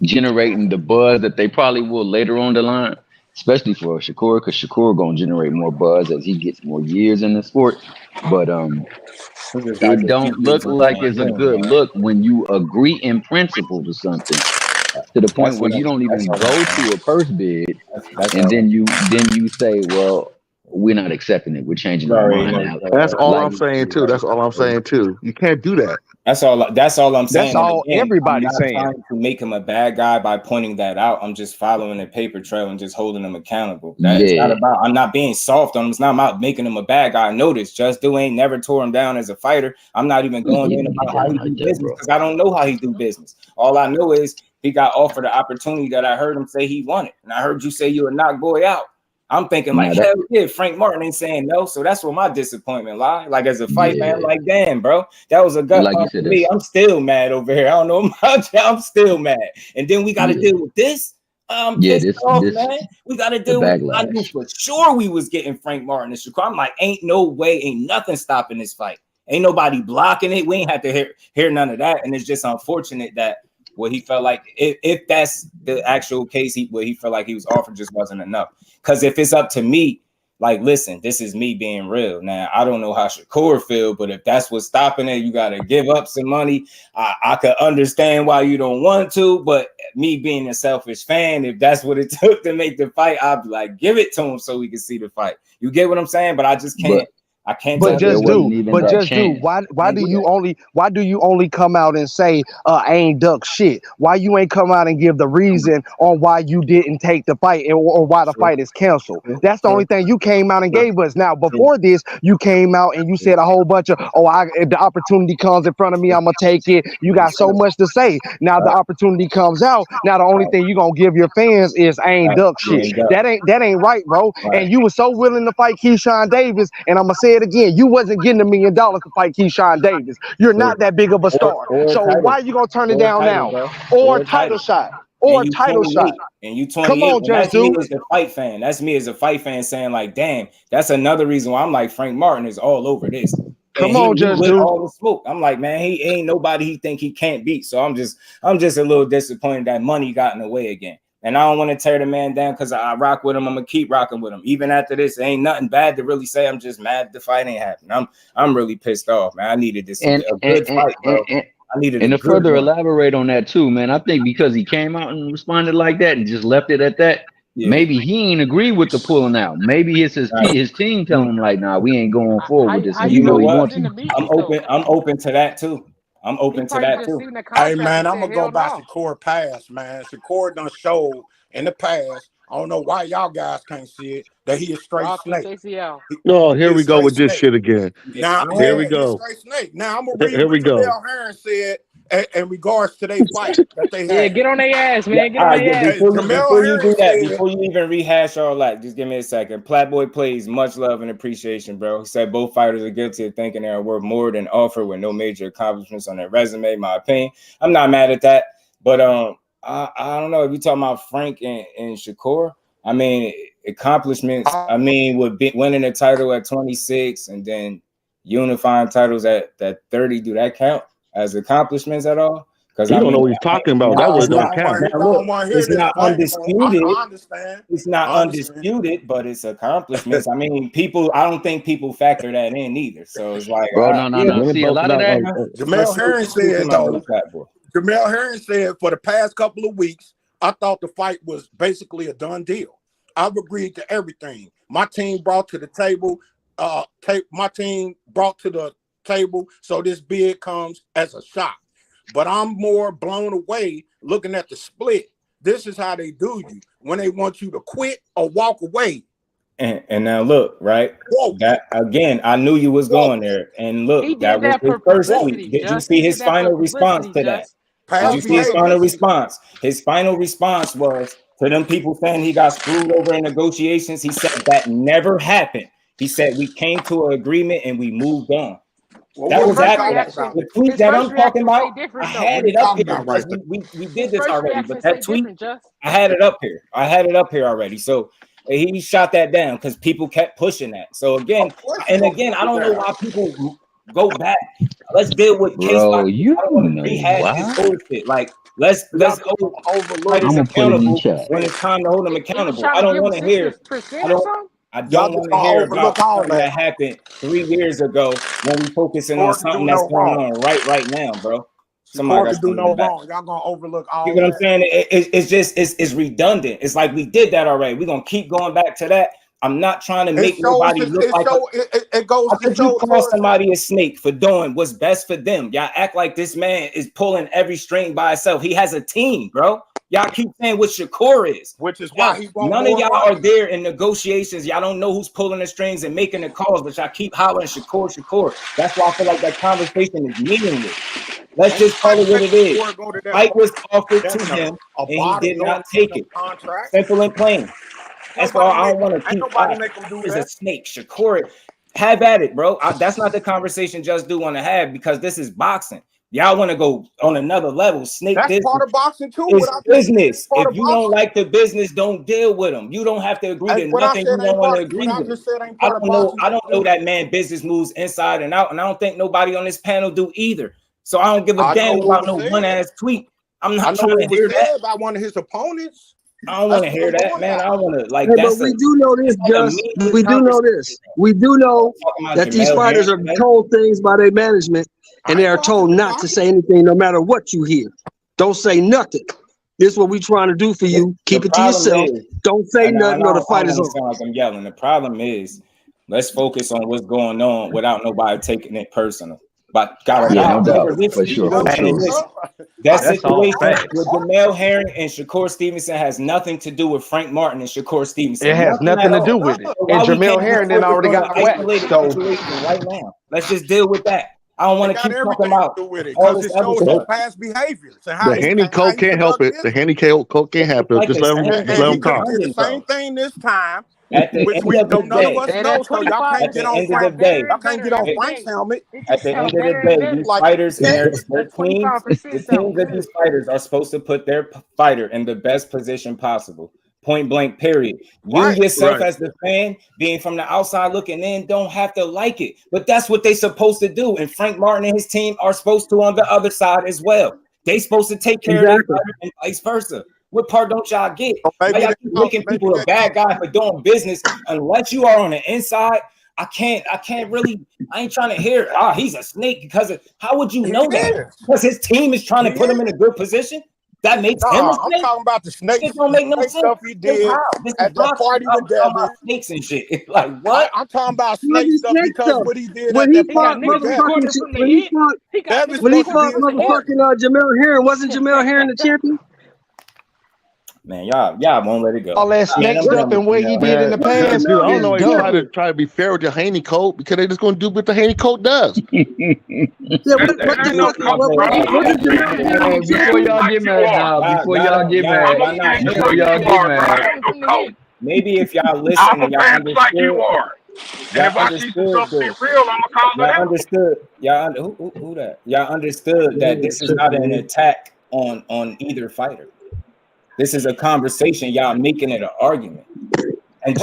[SPEAKER 12] generating the buzz that they probably will later on the line, especially for Shakur, because Shakur gonna generate more buzz as he gets more years in the sport. But it don't look like it's a good look when you agree in principle to something to the point where you don't even go to a purse bid, and then you say, well, we're not accepting it. We're changing our mind now.
[SPEAKER 8] That's all I'm saying too. That's all I'm saying too. You can't do that.
[SPEAKER 3] That's all I'm saying.
[SPEAKER 9] That's all everybody's saying.
[SPEAKER 3] I'm not trying to make him a bad guy by pointing that out. I'm just following a paper trail and just holding him accountable. That's not about. I'm not being soft on him. It's not about making him a bad guy. I know this. JusDue ain't never tore him down as a fighter. I'm not even going in about how he do business because I don't know how he do business. All I know is he got offered the opportunity that I heard him say he wanted, and I heard you say you would knock boy out. I'm thinking like, hell yeah, Frank Martin ain't saying no. So that's where my disappointment lie. Like as a fight man, like damn, bro, that was a gut for me. I'm still mad over here. I don't know about you. I'm still mad. And then we got to deal with this. This man. We got to deal with. I knew for sure we was getting Frank Martin and Shakur. I'm like, ain't no way, ain't nothing stopping this fight. Ain't nobody blocking it. We ain't have to hear none of that. And it's just unfortunate that what he felt like, if that's the actual case, what he felt like he was offered just wasn't enough. Because if it's up to me, like, listen, this is me being real. Now, I don't know how Shakur feel, but if that's what's stopping it, you got to give up some money. I could understand why you don't want to, but me being a selfish fan, if that's what it took to make the fight, I'd be like, give it to him so we can see the fight. You get what I'm saying? But I just can't. I can't.
[SPEAKER 9] But JusDue. Why do you only come out and say I ain't duck shit? Why you ain't come out and give the reason on why you didn't take the fight or why the fight is canceled? That's the only thing you came out and gave us. Now before this, you came out and you said a whole bunch of if the opportunity comes in front of me, I'm gonna take it. You got so much to say. Now the opportunity comes out. Now the only thing you gonna give your fans is I ain't duck shit. That ain't right, bro. And you were so willing to fight Keyshawn Davis, and I'm gonna say it again, you wasn't getting $1 million to fight Keyshawn Davis. You're not that big of a star. So why are you gonna turn it down now? Or title shot. Or title shot.
[SPEAKER 3] And you 28.
[SPEAKER 9] Come on,
[SPEAKER 3] that's me as
[SPEAKER 9] JusDue.
[SPEAKER 3] a fight fan. That's me as a fight fan saying like, damn, that's another reason why I'm like Frank Martin is all over this.
[SPEAKER 9] Come on, JusDue.
[SPEAKER 3] All the smoke. I'm like, man, he ain't nobody he think he can't beat. So I'm just a little disappointed that money got in the way again. And I don't want to tear the man down because I rock with him. I'm gonna keep rocking with him. Even after this, it ain't nothing bad to really say. I'm just mad the fight ain't happening. I'm really pissed off, man. I needed this a good fight, bro. I needed
[SPEAKER 12] and to further elaborate on that too, man. I think because he came out and responded like that and just left it at that, maybe he ain't agree with the pulling out. Maybe it's his team telling him like, nah, we ain't going forward with this. And
[SPEAKER 3] you know what? I'm open to that too. I'm open to that too.
[SPEAKER 13] Hey man, I'm gonna go by Shakur past, man. Shakur done showed in the past. I don't know why y'all guys can't see it, that he is straight snake.
[SPEAKER 8] No, here we go with this shit again.
[SPEAKER 13] Now
[SPEAKER 8] here we go.
[SPEAKER 13] Straight snake. Now I'm gonna read what Janelle Hearn said in regards to their fight that they had.
[SPEAKER 6] Yeah, get on their ass, man. Get on their ass.
[SPEAKER 3] Before you do that, before you even rehash all that, just give me a second. Platboy Plays, much love and appreciation, bro. He said both fighters are guilty of thinking they are worth more than offer with no major accomplishments on their resume. My opinion. I'm not mad at that, but I don't know if you're talking about Frank and Shakur. I mean, accomplishments. I mean, with winning a title at 26 and then unifying titles at 30, do that count as accomplishments at all? Because I don't
[SPEAKER 8] know what he's talking about. That was don't count.
[SPEAKER 3] It's not undisputed. It's not undisputed, but it's accomplishments. I mean, I don't think people factor that in either. So it's like,
[SPEAKER 12] bro, no. See, a lot of that.
[SPEAKER 13] Janelle Hearn said though. Jamel Herring said for the past couple of weeks, I thought the fight was basically a done deal. I've agreed to everything. My team brought to the table. My team brought to the table, so this bid comes as a shock. But I'm more blown away looking at the split. This is how they do you when they want you to quit or walk away.
[SPEAKER 3] And now look, right? Whoa. That again, I knew you was going there. And look, that was his first tweet. Did you see his final response to that? Did you see his final response? His final response was to them people saying he got screwed over in negotiations. He said that never happened. He said we came to an agreement and we moved on. Well, that was after the tweet that I'm talking about. I had it up here. Right. We did this already, but that tweet, I had it up here. I had it up here already. So he shot that down because people kept pushing that. So again, and again, I don't know why people go back. Let's deal with case.
[SPEAKER 12] Bro, you know
[SPEAKER 3] rehash this bullshit. Like let's overlook him accountable when it's time to hold him accountable. I don't want to hear. I don't want to hear about something that happened 3 years ago when we focusing on something that's going on right now, bro.
[SPEAKER 13] Somebody got to do no wrong. Y'all gonna overlook all.
[SPEAKER 3] You know what I'm saying? It's just it's redundant. It's like we did that already. We're gonna keep going back to that. I'm not trying to make nobody look like it goes. How could you call somebody a snake for doing what's best for them? Y'all act like this man is pulling every string by himself. He has a team, bro. Y'all keep saying what Shakur is,
[SPEAKER 13] which is why he won't.
[SPEAKER 3] None of y'all are there in negotiations. Y'all don't know who's pulling the strings and making the calls, but y'all keep hollering Shakur. That's why I feel like that conversation is meaningless. Let's just call it what it is. Fight was offered to him, and he did not take it. Simple and plain. That's why I don't want to keep. He's a snake, Shakur. Have at it, bro. That's not the conversation Just Do want to have because this is boxing. Y'all want to go on another level. Snake.
[SPEAKER 13] That's part of boxing too.
[SPEAKER 3] It's business. If you don't like the business, don't deal with them. You don't have to agree to nothing you don't want to agree with. I don't know that man business moves inside and out, and I don't think nobody on this panel do either. So I don't give a damn about no one ass tweet. I'm not trying to hear that
[SPEAKER 13] about one of his opponents.
[SPEAKER 3] I don't want to hear that, man. I want to like.
[SPEAKER 7] Hey, but we do know this, Just. We do know this. We do know that these fighters are told things by their management. And they are told not to say anything, no matter what you hear. Don't say nothing. This is what we're trying to do for you. Keep it to yourself. Don't say nothing, or the fight is over.
[SPEAKER 3] Like I'm yelling. The problem is, let's focus on what's going on without nobody taking it personal. But
[SPEAKER 12] no doubt, for sure.
[SPEAKER 3] That situation with Jamel Herring and Shakur Stevenson has nothing to do with Frank Martin and Shakur Stevenson.
[SPEAKER 9] It has nothing to do with it. And Jamel Herring then already got whacked. So
[SPEAKER 3] right now, let's just deal with that. I don't want to keep talking about
[SPEAKER 13] because it shows his past behaviors.
[SPEAKER 8] The handy coat can't help it. The handy coat can't help it. Just let him talk.
[SPEAKER 13] The same thing this time.
[SPEAKER 3] At the end of the day,
[SPEAKER 13] y'all can't get on Frank. Y'all can't get on Frank's helmet.
[SPEAKER 3] At the end of the day, these fighters and their teams, the teams of these fighters are supposed to put their fighter in the best position possible. Point blank, period. You yourself as the fan, being from the outside looking in, don't have to like it. But that's what they're supposed to do. And Frank Martin and his team are supposed to on the other side as well. They supposed to take care of their fighter and vice versa. What part don't y'all get? Y'all keep making people a bad guy for doing business unless you are on the inside. I ain't trying to hear, he's a snake because of, how would you know that? Because his team is trying to put him in a good position. That makes him a snake.
[SPEAKER 13] I'm talking about the snake.
[SPEAKER 3] It don't make no sense.
[SPEAKER 13] Stuff he did at the party with Devin.
[SPEAKER 3] Snakes and shit. Like what?
[SPEAKER 13] I'm talking about snake stuff because what he did
[SPEAKER 7] when he fought motherfucking Jamel Herring, wasn't Jamel Herring the champion?
[SPEAKER 3] Man, y'all won't let it go.
[SPEAKER 9] All that snake stuff and what he did in the past.
[SPEAKER 8] I don't know. He's trying to be fair with the Haney coat because they're just going to do what the Haney coat does.
[SPEAKER 12] Before y'all get mad,
[SPEAKER 3] maybe if y'all listen and y'all understood.
[SPEAKER 13] Like you are. And if I see something real, I'm gonna call it out.
[SPEAKER 3] Who that? Y'all understood that this is not an attack on either fighter. This is a conversation. Y'all making it an argument. And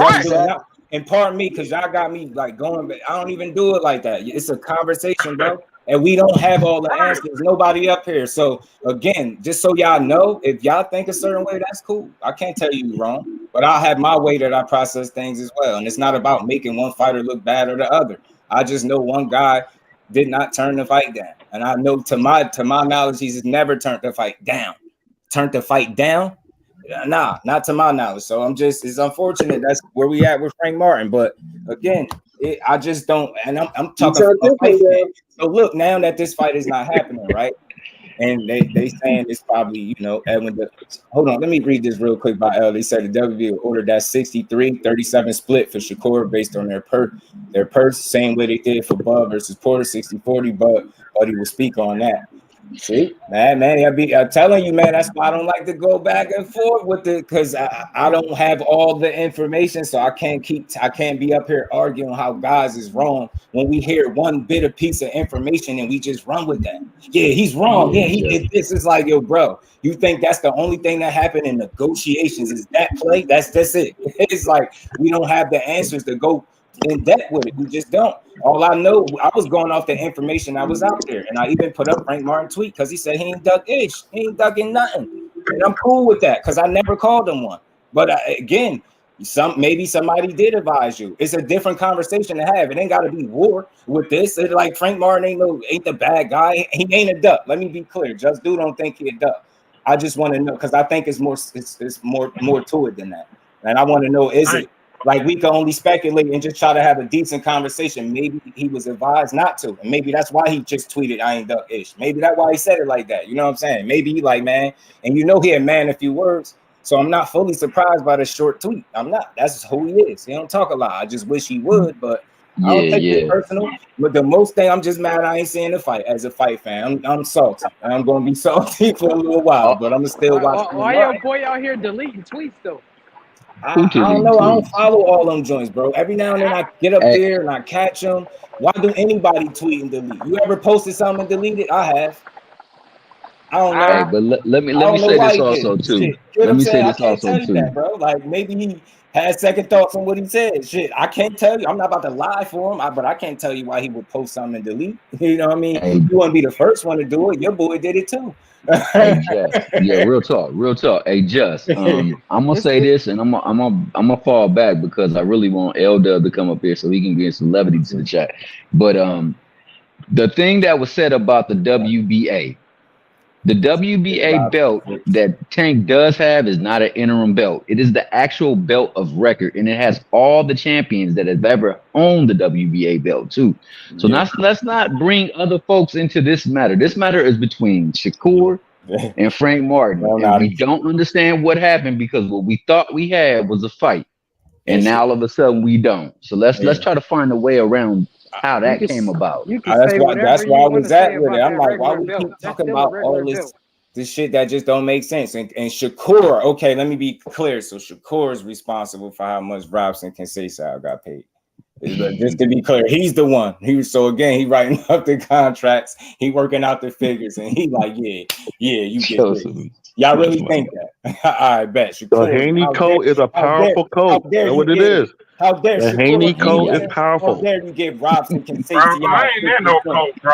[SPEAKER 3] and pardon me, because y'all got me like going, but I don't even do it like that. It's a conversation, bro. And we don't have all the answers. Nobody up here. So again, just so y'all know, if y'all think a certain way, that's cool. I can't tell you wrong, but I'll have my way that I process things as well. And it's not about making one fighter look bad or the other. I just know one guy did not turn the fight down. And I know to my knowledge, he's never turned the fight down. Turned the fight down? Nah, not to my knowledge. So it's unfortunate that's where we at with Frank Martin. But again, I just don't, and I'm talking from a fight fan. So look, now that this fight is not happening, right? And they saying it's probably, Edwin. Hold on, let me read this real quick by L. They said the WBO ordered that 63-37 split for Shakur based on their purse, same way they did for Bud versus Porter, 60-40, but he will speak on that. See, man, I'm telling you, man, that's why I don't like to go back and forth with it, because I don't have all the information, so I can't be up here arguing how guys is wrong when we hear one bit of piece of information and we just run with that. Yeah, he's wrong. Yeah, he did this. It's like, yo, bro, you think that's the only thing that happened in negotiations is that play? That's it. It's like we don't have the answers to go in depth with it. We just don't. All I know, I was going off the information I was out there, and I even put up Frank Martin tweet because he said he ain't duck ish, he ain't ducking nothing, and I'm cool with that because I never called him one. But again, maybe somebody did advise you. It's a different conversation to have. It ain't got to be war with this. It's like Frank Martin ain't the bad guy. He ain't a duck. Let me be clear. Just Dude don't think he a duck. I just want to know because I think it's more to it than that, and I want to know is it. Like we can only speculate and just try to have a decent conversation. Maybe he was advised not to, and maybe that's why he just tweeted "I ain't duck ish." Maybe that's why he said it like that. You know what I'm saying? Maybe he like, man, and he had man a few words. So I'm not fully surprised by the short tweet. I'm not. That's who he is. He don't talk a lot. I just wish he would, but I don't take it personal. But the most thing I'm just mad I ain't seeing the fight as a fight fan. I'm salty, and I'm gonna be salty for a little while, but I'm gonna still watch.
[SPEAKER 6] Why your boy out here deleting tweets though?
[SPEAKER 3] I don't know. I don't follow all them joints, bro. Every now and then I get up there and I catch them. Why do anybody tweet and delete? You ever posted something and deleted? I have. I don't know.
[SPEAKER 12] Hey, but let me say this also too. Let me say this also too,
[SPEAKER 3] that, bro. Like maybe he had second thoughts on what he said. Shit, I can't tell you. I'm not about to lie for him, but I can't tell you why he would post something and delete. You know what I mean? Hey, you wouldn't be the first one to do it. Your boy did it too.
[SPEAKER 12] Hey, Just, yeah, real talk. Hey, Just, I'm gonna say this, and I'm gonna fall back because I really want L-Dub to come up here so he can get some levity to the chat. But the thing that was said about the WBA belt that Tank does have is not an interim belt. It is the actual belt of record, and it has all the champions that have ever owned the WBA belt too. So let's not bring other folks into this matter. This matter is between Shakur and Frank Martin. And we don't understand what happened because what we thought we had was a fight, and now all of a sudden we don't. So let's try to find a way around how that came about.
[SPEAKER 3] That's why I was at with it. I'm like, why we keep talking about all this shit that just don't make sense? And Shakur, okay, let me be clear. So Shakur is responsible for how much Robson can say got paid. Just to be clear, he's the one. He writing up the contracts, he working out the figures, and he like, yeah, you get it. Y'all really think that? I bet.
[SPEAKER 8] Shakur, the Haney code is a powerful code. That's what it is.
[SPEAKER 3] How dare
[SPEAKER 8] the Haney code is powerful.
[SPEAKER 3] How dare you give Robson Consensy?
[SPEAKER 5] I ain't in no code, bro.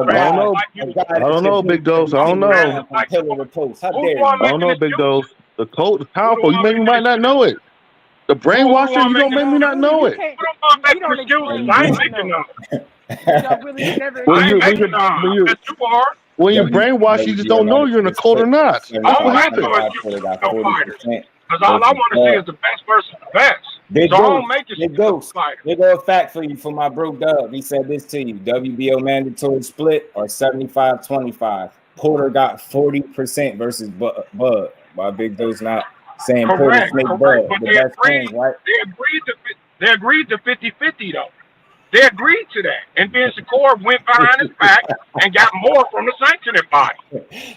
[SPEAKER 8] I don't know, Big Dose. I don't know.
[SPEAKER 3] How dare you?
[SPEAKER 8] I don't know, Big Dose. The code is powerful. You maybe might not know it. The brainwashing, you don't make me not know it. When you brainwash, you just don't know you're in a code or not. That's what happened.
[SPEAKER 5] Because all I want to see is the best versus the best. There
[SPEAKER 3] go a fact for you for my bro Dub. He said this to you: WBO mandatory split or 75-25. Porter got 40% versus Bud. Why Big Doe's not saying Porter make Bud the best friends, right?
[SPEAKER 5] They agreed to 50-50 though. They agreed to that, and then Shakur went behind his back and got more from the sanctioning body.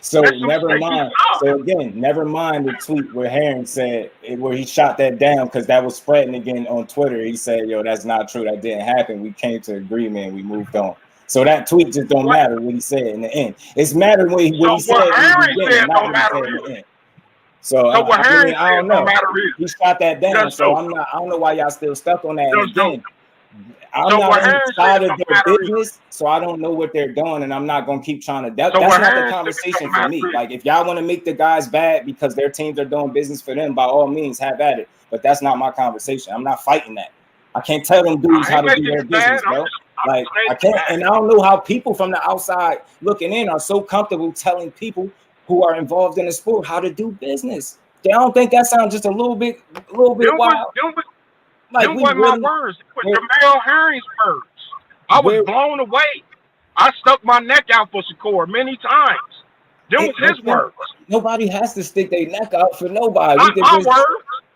[SPEAKER 3] So never mind. So again, never mind the tweet where Herring said where he shot that down because that was spreading again on Twitter. He said, "Yo, that's not true. That didn't happen. We came to agreement. And we moved on." So that tweet just don't matter what he said in the end. It's matter what he said.
[SPEAKER 5] What Herring said don't matter in the end.
[SPEAKER 3] So
[SPEAKER 5] what Herring
[SPEAKER 3] I don't
[SPEAKER 5] said
[SPEAKER 3] know.
[SPEAKER 5] Don't matter either.
[SPEAKER 3] He shot that down. So I don't know why y'all still stuck on that. And again, I'm not inside of their business, so I don't know what they're doing, and I'm not gonna keep trying to. That's not the conversation for me. Like, if y'all want to make the guys bad because their teams are doing business for them, by all means, have at it. But that's not my conversation. I'm not fighting that. I can't tell them dudes how to do their business, bro.
[SPEAKER 13] Like, I can't, and I don't know how people from the outside looking in are so comfortable telling people who are involved in the sport how to do business. I don't think that sounds just a little bit wild.
[SPEAKER 14] Them wasn't my words. It was Jamel Herring's words. I was blown away. I stuck my neck out for Shakur many times. Them was his words.
[SPEAKER 13] Nobody has to stick their neck out for nobody. We can just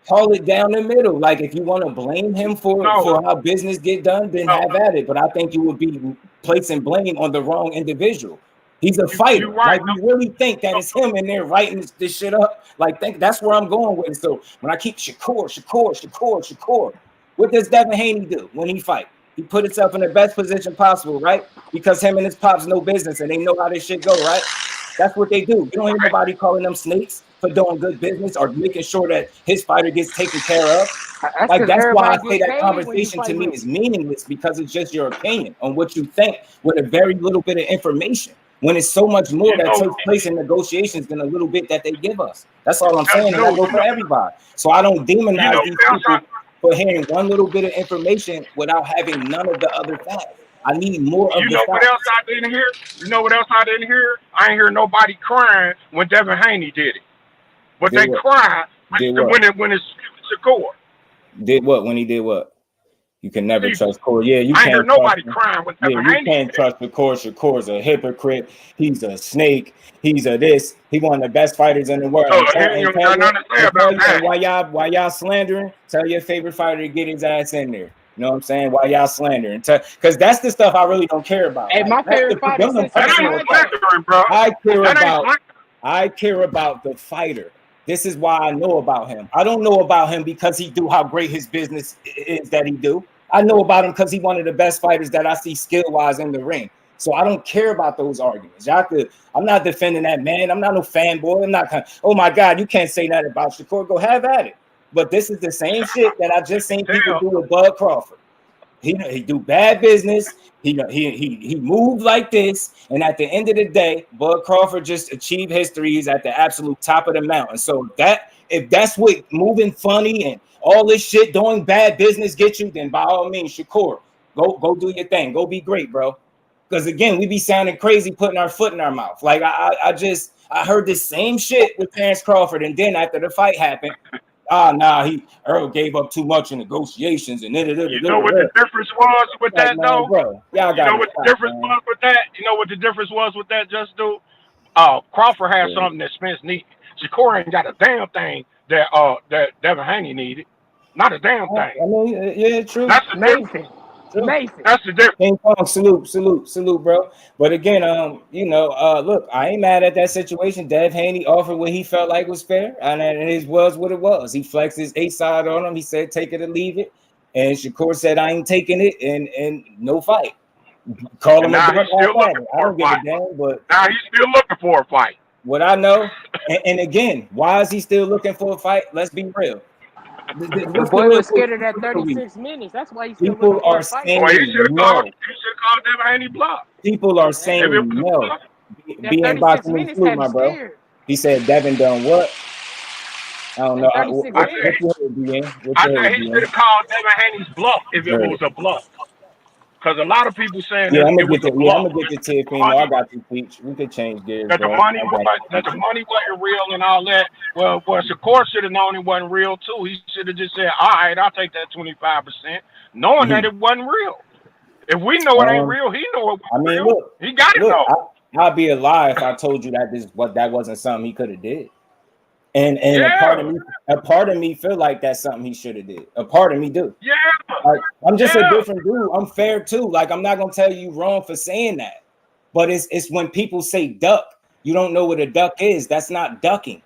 [SPEAKER 13] call it down the middle. Like, if you want to blame him for how business get done, then have at it. But I think you would be placing blame on the wrong individual. He's a fighter. Right. Like, you really think that it's him in there writing this shit up? Like, that's where I'm going with it. So when I keep Shakur, what does Devin Haney do when he fight? He put himself in the best position possible, right? Because him and his pops know business and they know how this shit go, right? That's what they do. You don't hear nobody calling them snakes for doing good business or making sure that his fighter gets taken care of. That's why I say that conversation to me is meaningless, because it's just your opinion on what you think with a very little bit of information, when it's so much more that takes place in negotiations than a little bit that they give us. That's all I'm saying, and I go for everybody. So I don't demonize these people for hearing one little bit of information without having none of the other facts. I need more of the facts.
[SPEAKER 14] You know what else I didn't hear? I ain't hear nobody crying when Devin Haney did it. But they cried when it's Shakur.
[SPEAKER 13] Did what? When he did what? You can never trust Shakur. Yeah, you
[SPEAKER 14] I
[SPEAKER 13] can't.
[SPEAKER 14] Hear nobody crying with Devin Haney.
[SPEAKER 13] You can't trust Shakur. Shakur's a hypocrite. He's a snake. He's a this. He one of the best fighters in the world. Why y'all slandering? Tell your favorite fighter to get his ass in there. You know what I'm saying? Why y'all slandering? Because that's the stuff I really don't care about.
[SPEAKER 6] Hey, my favorite fighter.
[SPEAKER 13] I care about the fighter. This is why I know about him. I don't know about him because he do how great his business is that he do. I know about him because he's one of the best fighters that I see skill-wise in the ring. So I don't care about those arguments. I'm not defending that man. I'm not no fanboy. I'm not, oh my God, you can't say that about Shakur. Go have at it. But this is the same shit that I just seen people do with Bud Crawford. He do bad business. He moved like this, and at the end of the day, Bud Crawford just achieved history. He's at the absolute top of the mountain. So if that's what moving funny and all this shit doing bad business get you, then by all means, Shakur, go do your thing. Go be great, bro. Because again, we be sounding crazy putting our foot in our mouth. Like I heard this same shit with Terrence Crawford, and then after the fight happened, Earl gave up too much in negotiations and
[SPEAKER 14] You know what the difference was with that, though?
[SPEAKER 13] Bro, you know what the difference was with that?
[SPEAKER 14] You know what the difference was with that, Just Do? Crawford had something that Spence needed. Shakur ain't got a damn thing that Devin Haney needed. Not a damn thing.
[SPEAKER 13] I mean, yeah, true.
[SPEAKER 14] That's amazing.
[SPEAKER 6] Amazing.
[SPEAKER 14] That's the difference.
[SPEAKER 13] King Kong, salute, bro. But again, look, I ain't mad at that situation. Dev Haney offered what he felt like was fair, and it was what it was. He flexed his A side on him. He said, "Take it or leave it," and Shakur said, "I ain't taking it," and no fight. Call him a I don't give a damn, but
[SPEAKER 14] now he's still looking for a fight.
[SPEAKER 13] What I know, and again, why is he still looking for a fight? Let's be real.
[SPEAKER 6] The boy was scared of that 36 minutes. That's why he's still
[SPEAKER 13] people are saying no.
[SPEAKER 14] You should have called Devin Haney bluff.
[SPEAKER 13] People are saying no. Being boxing with flu, my bro. Scared. He said Devin done what? I don't know.
[SPEAKER 14] I said he should have called Devin Haney's bluff if it was a bluff. Because a lot of people saying
[SPEAKER 13] I'm gonna get to Teofimo. I got you, Peach. We could change gears.
[SPEAKER 14] That the money wasn't real and all that. Well, Shakur should have known it wasn't real too. He should have just said, "All right, I'll take that 25%," knowing that it wasn't real. If we know it ain't real, he know it wasn't real. Look, he got to know.
[SPEAKER 13] I'd be a lie if I told you that wasn't something he could have did. And a part of me feel like that's something he should have did. A part of me do.
[SPEAKER 14] Yeah.
[SPEAKER 13] Like, I'm just a different dude. I'm fair too. Like, I'm not gonna tell you wrong for saying that. But it's when people say duck, you don't know what a duck is. That's not ducking.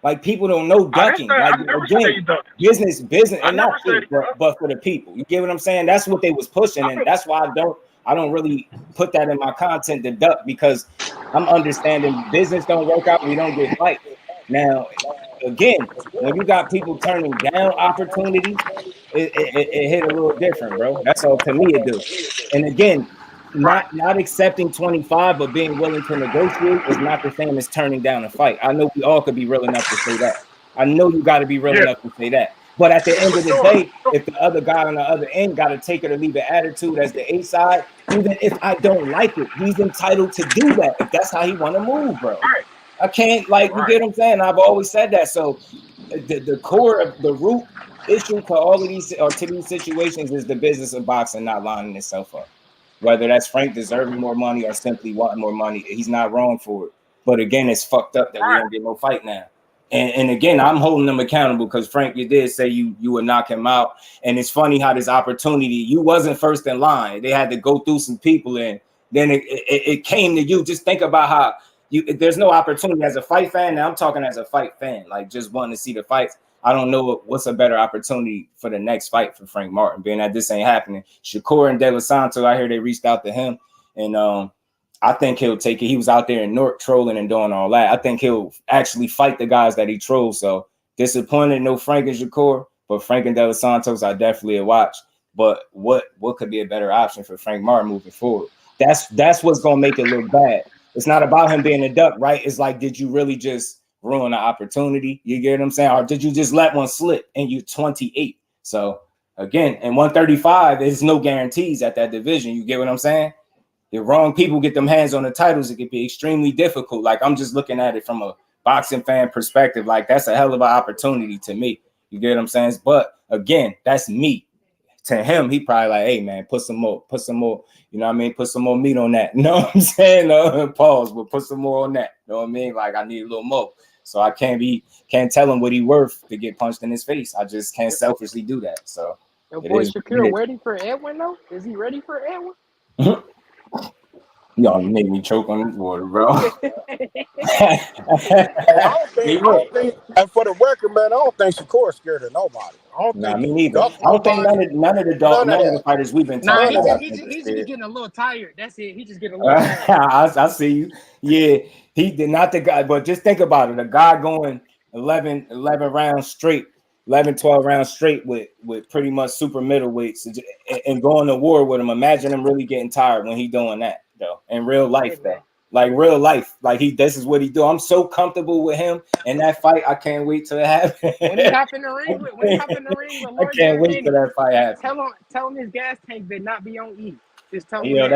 [SPEAKER 13] Like, people don't know ducking. Like, again, business, and not for, but for the people. You get what I'm saying? That's what they was pushing, and that's why I don't really put that in my content to duck, because I'm understanding business don't work out. We don't get fights. Now, again, when you got people turning down opportunities, it hit a little different, bro. That's all to me it do. And again, not accepting 25 but being willing to negotiate is not the same as turning down a fight. I know we all could be real enough to say that. I know you got to be real enough to say that.
[SPEAKER 3] But at the end of the day, if the other guy on the other end got to take it or leave it attitude as the A side, even if I don't like it, he's entitled to do that if that's how he want to move, bro. I can't, like, you get what I'm saying? I've always said that. So the core of the root issue to all of these or to these situations is the business of boxing not lining itself up. Whether that's Frank deserving more money or simply wanting more money, he's not wrong for it. But again, it's fucked up that we don't get no fight now. And again, I'm holding them accountable because Frank, you did say you would knock him out. And it's funny how this opportunity, you wasn't first in line. They had to go through some people and then it came to you. Just think about how there's no opportunity as a fight fan. Now I'm talking as a fight fan, like just wanting to see the fights. I don't know what's a better opportunity for the next fight for Frank Martin, being that this ain't happening. Shakur and De Los Santos, I hear they reached out to him, and I think he'll take it. He was out there in North trolling and doing all that. I think he'll actually fight the guys that he trolls. So disappointed, no Frank and Shakur, but Frank and De Los Santos, I definitely watch. But what could be a better option for Frank Martin moving forward? That's what's gonna make it look bad. It's not about him being a duck, right? It's like, did you really just ruin the opportunity? You get what I'm saying? Or did you just let one slip and you 28? So again, in 135, there's no guarantees at that division. You get what I'm saying? The wrong people get them hands on the titles, it could be extremely difficult. Like, I'm just looking at it from a boxing fan perspective. Like, that's a hell of an opportunity to me. You get what I'm saying? But again, that's me. To him, he probably like, hey man, put some more, you know what I mean? Put some more meat on that. You know what I'm saying? Pause, but put some more on that. You know what I mean? Like, I need a little more. So I can't tell him what he worth to get punched in his face. I just can't selfishly do that. So
[SPEAKER 6] your boy Shakur ready for Edwin though? Is he ready for Edwin?
[SPEAKER 3] Y'all make me choke on this water, bro.
[SPEAKER 13] I don't think, and for the record, man, I don't think Shakur's scared of nobody. I don't think
[SPEAKER 3] me neither. I don't think none of the fighters we've been talking about.
[SPEAKER 6] He's just getting a little tired. That's it. He just getting a little tired.
[SPEAKER 3] I see you. Yeah, he did not the guy, but just think about it. A guy going 11 rounds straight, 11, 12 rounds straight with pretty much super middleweights and going to war with him. Imagine him really getting tired when he doing that, though, in real life, though. Like real life, like this is what he do. I'm so comfortable with him in that fight. I can't wait till it happens.
[SPEAKER 6] When he hop in the ring with
[SPEAKER 3] I can't wait till that fight happens.
[SPEAKER 6] Tell him his gas tank did not be on E. Just tell him.
[SPEAKER 3] You know,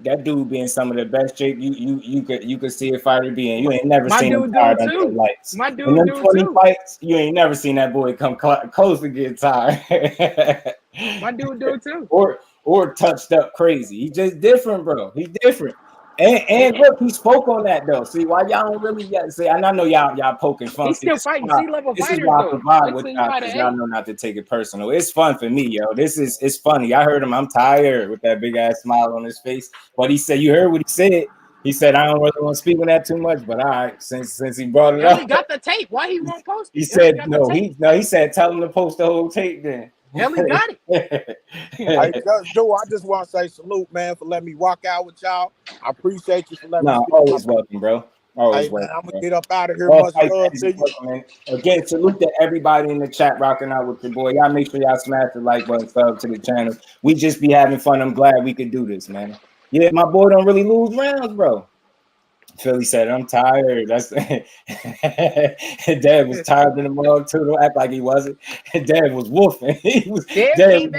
[SPEAKER 3] that dude be in some of the best shape you could see a fighter be in. You ain't never seen him tired under the lights.
[SPEAKER 6] My dude in them
[SPEAKER 3] 20 fights, you ain't never seen that boy come close to get tired.
[SPEAKER 6] My dude do too.
[SPEAKER 3] Or touched up crazy. He just different, bro. He's different. And look, he spoke on that though. See why y'all don't really say? And I know y'all poking fun.
[SPEAKER 6] He's still fighting C-level fighters.
[SPEAKER 3] This is why I provide with y'all because y'all know not to take it personal. It's fun for me, yo. It's funny. I heard him. I'm tired with that big ass smile on his face. But he said, you heard what he said. He said, I don't really want to speak on that too much, but all right, since he brought it up.
[SPEAKER 6] He got the tape. Why he won't post it?
[SPEAKER 3] He said he said tell him to post the whole tape then.
[SPEAKER 6] Hell, he got it.
[SPEAKER 13] I just want to say salute, man, for letting me rock out with y'all. I appreciate you for letting me.
[SPEAKER 3] Always welcome, bro. Always welcome.
[SPEAKER 13] I'm gonna get up out of here. Much love to you.
[SPEAKER 3] Man. Again, salute to everybody in the chat rocking out with your boy. Y'all make sure y'all smash the like button, sub to the channel. We just be having fun. I'm glad we could do this, man. Yeah, my boy don't really lose rounds, bro. Philly said, I'm tired. That's Dad was tired in the mug too. Don't act like he wasn't. Dad was woofing. Dad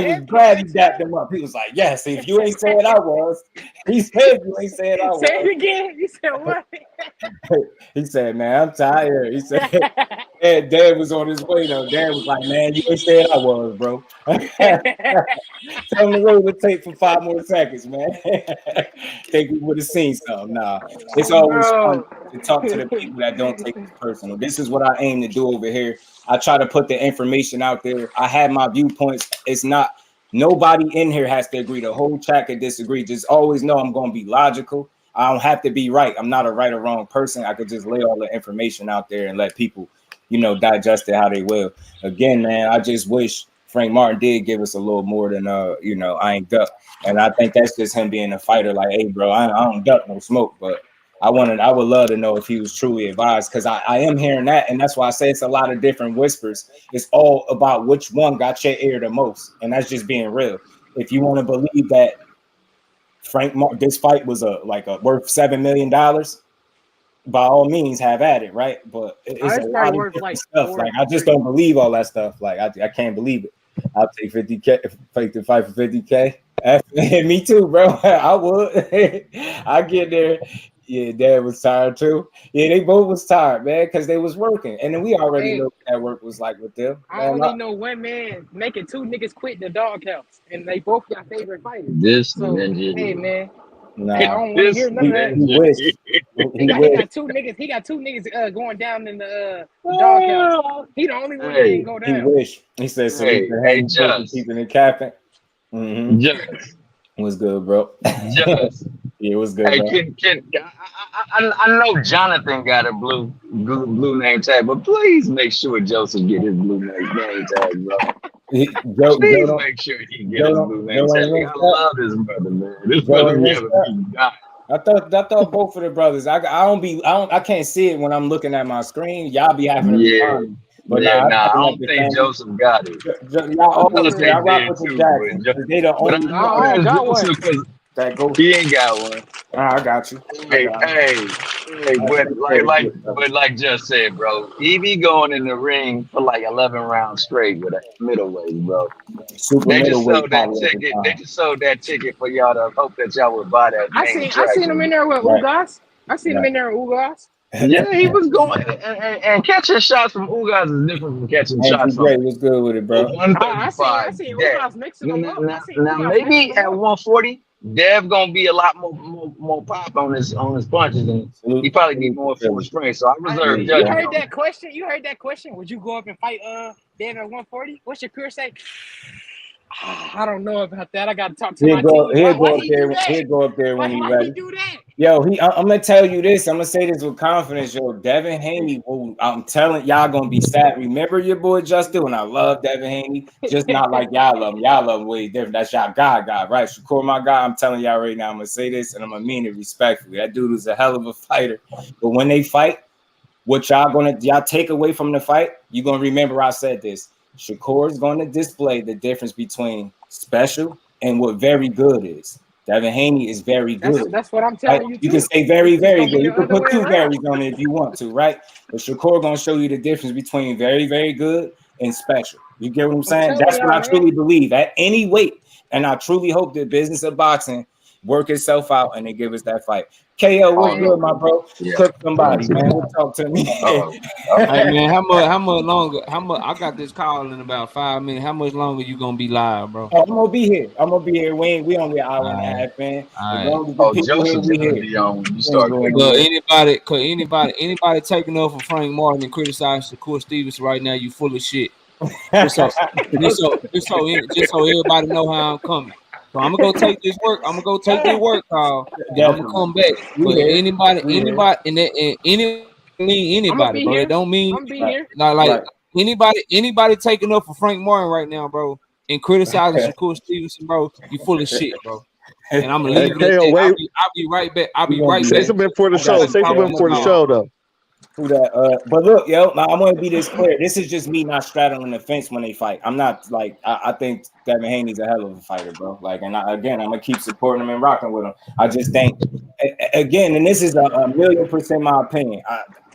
[SPEAKER 3] was glad he dapped him up. He was like, yes, if you ain't saying I was. He said you ain't saying I was.
[SPEAKER 6] Say it again. He said what?
[SPEAKER 3] He said, man, I'm tired. He said Dad was on his way though. Dad was like, man, you ain't saying I was, bro. Tell him to roll the tape for 5 more seconds, man. Think we would have seen something. Nah, it's always fun to talk to the people that don't take it personal. This is what I aim to do over here. I try to put the information out there. I have my viewpoints. It's not nobody in here has to agree. The whole chat could disagree. Just always know I'm going to be logical. I don't have to be right. I'm not a right or wrong person. I could just lay all the information out there and let people, digest it how they will. Again, man, I just wish Frank Martin did give us a little more than I ain't duck. And I think that's just him being a fighter. Like, hey, bro, I don't duck no smoke, but I would love to know if he was truly advised, because I am hearing that, and that's why I say it's a lot of different whispers. It's all about which one got your ear the most, and that's just being real. If you want to believe that this fight was worth $7 million, by all means have at it, right? But it's a lot of different stuff. Like I just don't believe all that stuff. Like I can't believe it. I'll take 50K, take the fight for 50K. Me too, bro. I would. I get there. Yeah, Dad was tired too. Yeah, they both was tired, man, because they was working. And then we already know what that work was like with them.
[SPEAKER 6] I only know one man making 2 niggas quit the doghouse, and they both got favorite fighters. Hey, man.
[SPEAKER 3] Nah,
[SPEAKER 6] I don't want to hear none of that. He got 2 niggas. He got 2 niggas going down in the doghouse. He the only one that didn't go down.
[SPEAKER 3] He wish. He said, "So keeping it capping."
[SPEAKER 12] Just
[SPEAKER 3] was good, bro.
[SPEAKER 12] Just
[SPEAKER 3] it was good.
[SPEAKER 12] Hey,
[SPEAKER 3] bro.
[SPEAKER 12] I know Jonathan got a blue name tag, but please make sure Joseph get his blue name tag, bro. Please make sure he gets his blue name tag. I love this brother, man. This brother never be God.
[SPEAKER 3] I thought both of the brothers. I can't see it when I'm looking at my screen. Y'all be having fun. But
[SPEAKER 12] I don't think Joseph got it.
[SPEAKER 3] Y'all always say I rock with the Jackson. They the only one that goes.
[SPEAKER 12] He ain't got one.
[SPEAKER 3] I got you.
[SPEAKER 12] Hey, but like Just said, bro, he be going in the ring for like 11 rounds straight with a middleweight, bro. They just sold that ticket for y'all to hope that y'all would buy that.
[SPEAKER 6] I seen him in there with Ugas. I seen him in there with Ugas.
[SPEAKER 12] Yeah, he was going and catching shots from Ugas is different from catching shots from.
[SPEAKER 3] He was good with it, bro.
[SPEAKER 12] 135.
[SPEAKER 6] I seen Ugas mixing them up.
[SPEAKER 12] Now maybe at 140, Dev gonna be a lot more pop on his punches, and he probably need more full strength. So I reserve judgment.
[SPEAKER 6] You heard that question? Would you go up and fight Dev at 140? What's your career say? I don't know about that. I got to talk to my team.
[SPEAKER 3] He'll go up there when he's ready.
[SPEAKER 6] Do that?
[SPEAKER 3] Yo, I'm gonna tell you this. I'm gonna say this with confidence. Yo, Devin Haney, I'm telling y'all gonna be sad. Remember your boy JusDueBoxing, and I love Devin Haney, just not like y'all love him. Y'all love him way different. That's y'all guy, right? Shakur, my guy. I'm telling y'all right now. I'm gonna say this, and I'm gonna mean it respectfully. That dude is a hell of a fighter. But when they fight, what y'all take away from the fight, you're gonna remember I said this. Shakur is going to display the difference between special and what very good is. Devin Haney is very good.
[SPEAKER 6] That's what I'm telling you.
[SPEAKER 3] You can say very, very good. You can put 2 varies on it if you want to, right? But Shakur going to show you the difference between very, very good and special. You get what I'm saying? That's what I truly believe at any weight. And I truly hope the business of boxing work itself out and they give us that fight. KO, what's good, my bro? Cook somebody, man. Talk to me.
[SPEAKER 15] Hey, man, how much longer? I got this call in about 5 minutes. How much longer you gonna be live, bro?
[SPEAKER 3] I'm gonna be here. We only an hour and a half, man.
[SPEAKER 12] Joseph's gonna be on when you start.
[SPEAKER 15] Look, anybody taking over for Frank Martin and criticizing Shakur Stevenson right now, you full of shit. Just so everybody know how I'm coming. So I'm gonna go take this work. I'm gonna go take this work call. Then I'm gonna come back. But anybody, bro. It don't mean like anybody taking up for Frank Martin right now, bro, and criticizing Shakur Stevenson, bro. You full of shit, bro. And I'm gonna leave it. I'll be right back.
[SPEAKER 8] Say something for the show. Say something for the show, though.
[SPEAKER 3] But look, yo, I'm gonna be this clear. This is just me not straddling the fence when they fight. I'm not like I think Devin Haney's a hell of a fighter, bro. Like, and I'm gonna keep supporting him and rocking with him. I just think, again, and this is a 1,000,000% my opinion.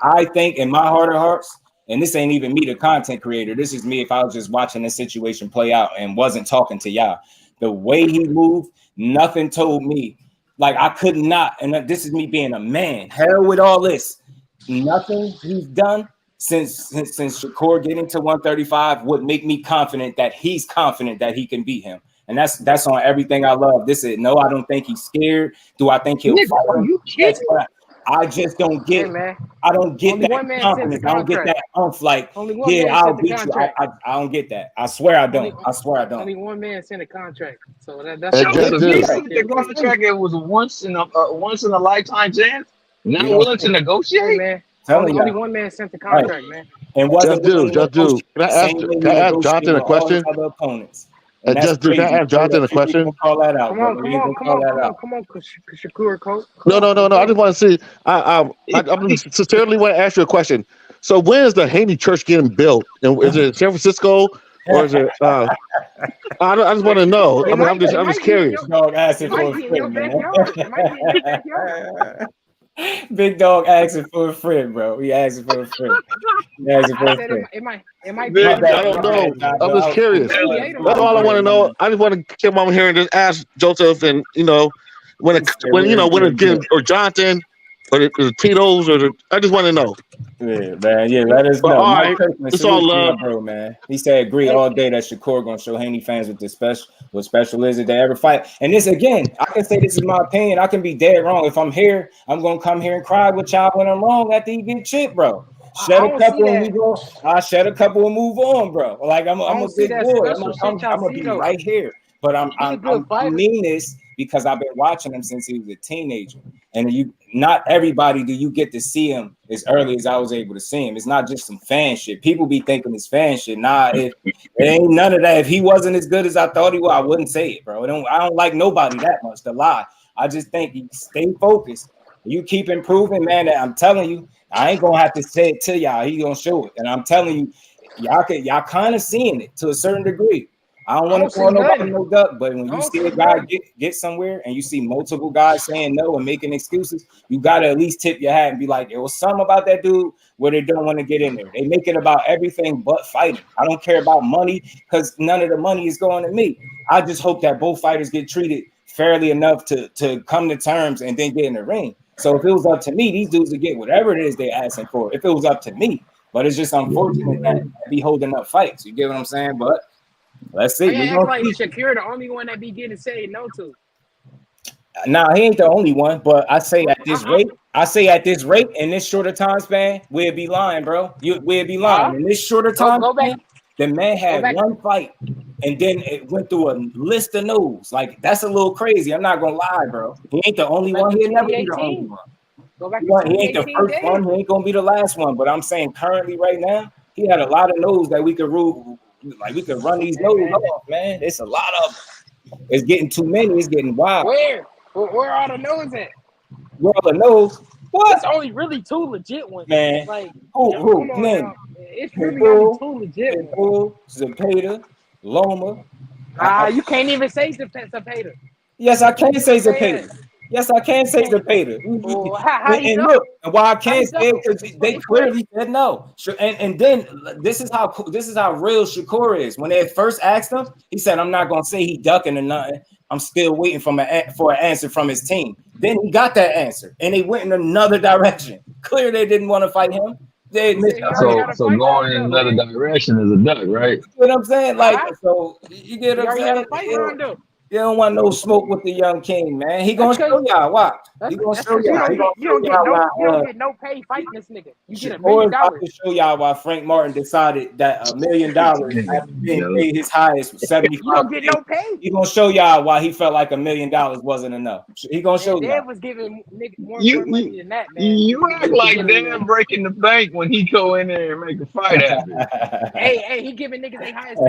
[SPEAKER 3] I think in my heart of hearts, and this ain't even me, the content creator. This is me if I was just watching this situation play out and wasn't talking to y'all. The way he moved, nothing told me. Like I could not, and this is me being a man. Hell with all this. Nothing he's done since Shakur getting to 135 would make me confident that he's confident that he can beat him. And that's on everything I love. This is no, I don't think he's scared. Do I think he'll fight him? I just don't get I don't get that confidence. I don't get that like, I'll beat you. I don't get that. I swear I don't.
[SPEAKER 6] Only one man signed a contract. So that's
[SPEAKER 12] the contract. It was once in a lifetime chance. Not willing to negotiate,
[SPEAKER 6] man. Only one man sent the contract, man.
[SPEAKER 3] And what
[SPEAKER 8] just do. Can I ask Jonathan a question? Just do. Can I ask Jonathan a question?
[SPEAKER 3] Call that out.
[SPEAKER 6] Come on, Shakur, coach.
[SPEAKER 8] No. I just want to see. I sincerely want to ask you a question. So when is the Haney Church getting built? And is it in San Francisco? Or is it? I just want to know. I'm just curious.
[SPEAKER 3] Dog asking for Big Dog asking for a friend, bro. He asking for a friend. He asking for a friend.
[SPEAKER 6] It might be.
[SPEAKER 8] I don't know. I'm just curious. That's all I want to know. I just want to come on here and just ask Joseph, and when again, or Jonathan, or the Tito's, I just want to know.
[SPEAKER 3] Yeah, man. Yeah, let us know.
[SPEAKER 8] All right.
[SPEAKER 3] It's all love, bro, man. He said agree all day that Shakur gonna show Haney fans what special is it they ever fight. And this again, I can say this is my opinion. I can be dead wrong. If I'm here, I'm gonna come here and cry with y'all when I'm wrong after you get chipped, bro. Shed a couple and we go. I shed a couple and move on, bro. Like I'm a big boy. I'm gonna be right here. But I mean this because I've been watching him since he was a teenager. And not everybody do you get to see him as early as I was able to see him. It's not just some fan shit. People be thinking it's fan shit. Nah, it ain't none of that. If he wasn't as good as I thought he was, I wouldn't say it, bro. I don't like nobody that much to lie. I just think you stay focused. You keep improving, man. I'm telling you, I ain't gonna have to say it to y'all. He gonna show it. And I'm telling you, y'all kind of seeing it to a certain degree. I don't want to call nobody no duck, but when you see a guy get somewhere and you see multiple guys saying no and making excuses, you got to at least tip your hat and be like, it was something about that dude where they don't want to get in there. They make it about everything but fighting. I don't care about money because none of the money is going to me. I just hope that both fighters get treated fairly enough to come to terms and then get in the ring. So if it was up to me, these dudes would get whatever it is they're asking for. If it was up to me, but it's just unfortunate that they be holding up fights. You get what I'm saying? But let's see.
[SPEAKER 6] I act like Shakur the only one that be getting said no to.
[SPEAKER 3] Nah, he ain't the only one, but I say at this rate, in this shorter time span, we'll be lying, bro. We'll be lying. In this shorter time span, the man had one fight, and then it went through a list of no's. Like, that's a little crazy. I'm not gonna lie, bro. He ain't the only one. He'll never be the only one. He ain't the first one. He ain't gonna be the last one. But I'm saying currently, right now, he had a lot of no's that we could rule. Like, we could run these no's off, man. It's a lot of them. It's getting too many. It's getting wild.
[SPEAKER 6] Where are the no's at?
[SPEAKER 3] Where are the no's? What?
[SPEAKER 6] It's only really two legit ones.
[SPEAKER 3] Man.
[SPEAKER 6] Like,
[SPEAKER 3] who? Name.
[SPEAKER 6] It's really only two legit
[SPEAKER 3] ones. Zepeda, Loma.
[SPEAKER 6] You can't even say Zepeda.
[SPEAKER 3] Yes, I can say Zepeda. Yes, I can say Zepeda.
[SPEAKER 6] Well, how you know?
[SPEAKER 3] Look, and why I can't say it because they clearly said no. And then this is how real Shakur is. When they first asked him, he said, "I'm not gonna say he ducking or nothing. I'm still waiting for an answer from his team." Then he got that answer, and they went in another direction. Clear they didn't want to fight him. They
[SPEAKER 12] so going in another direction is a duck, right?
[SPEAKER 3] You know what I'm saying? Like, so you get what I'm saying? You don't want no smoke with the young king, man. He gonna show y'all. Watch. He gonna show y'all.
[SPEAKER 6] You don't get no pay fighting this nigga. You get $1 million.
[SPEAKER 3] I can show y'all why Frank Martin decided that $1 million after being paid his highest was 75.
[SPEAKER 6] You don't get no pay.
[SPEAKER 3] He gonna show y'all why he felt like $1 million wasn't enough. He gonna show y'all.
[SPEAKER 6] Dad was giving niggas more money than that, man.
[SPEAKER 12] You act like Dan breaking the bank when he go in there and make a fight happen.
[SPEAKER 6] Hey, he giving niggas their highest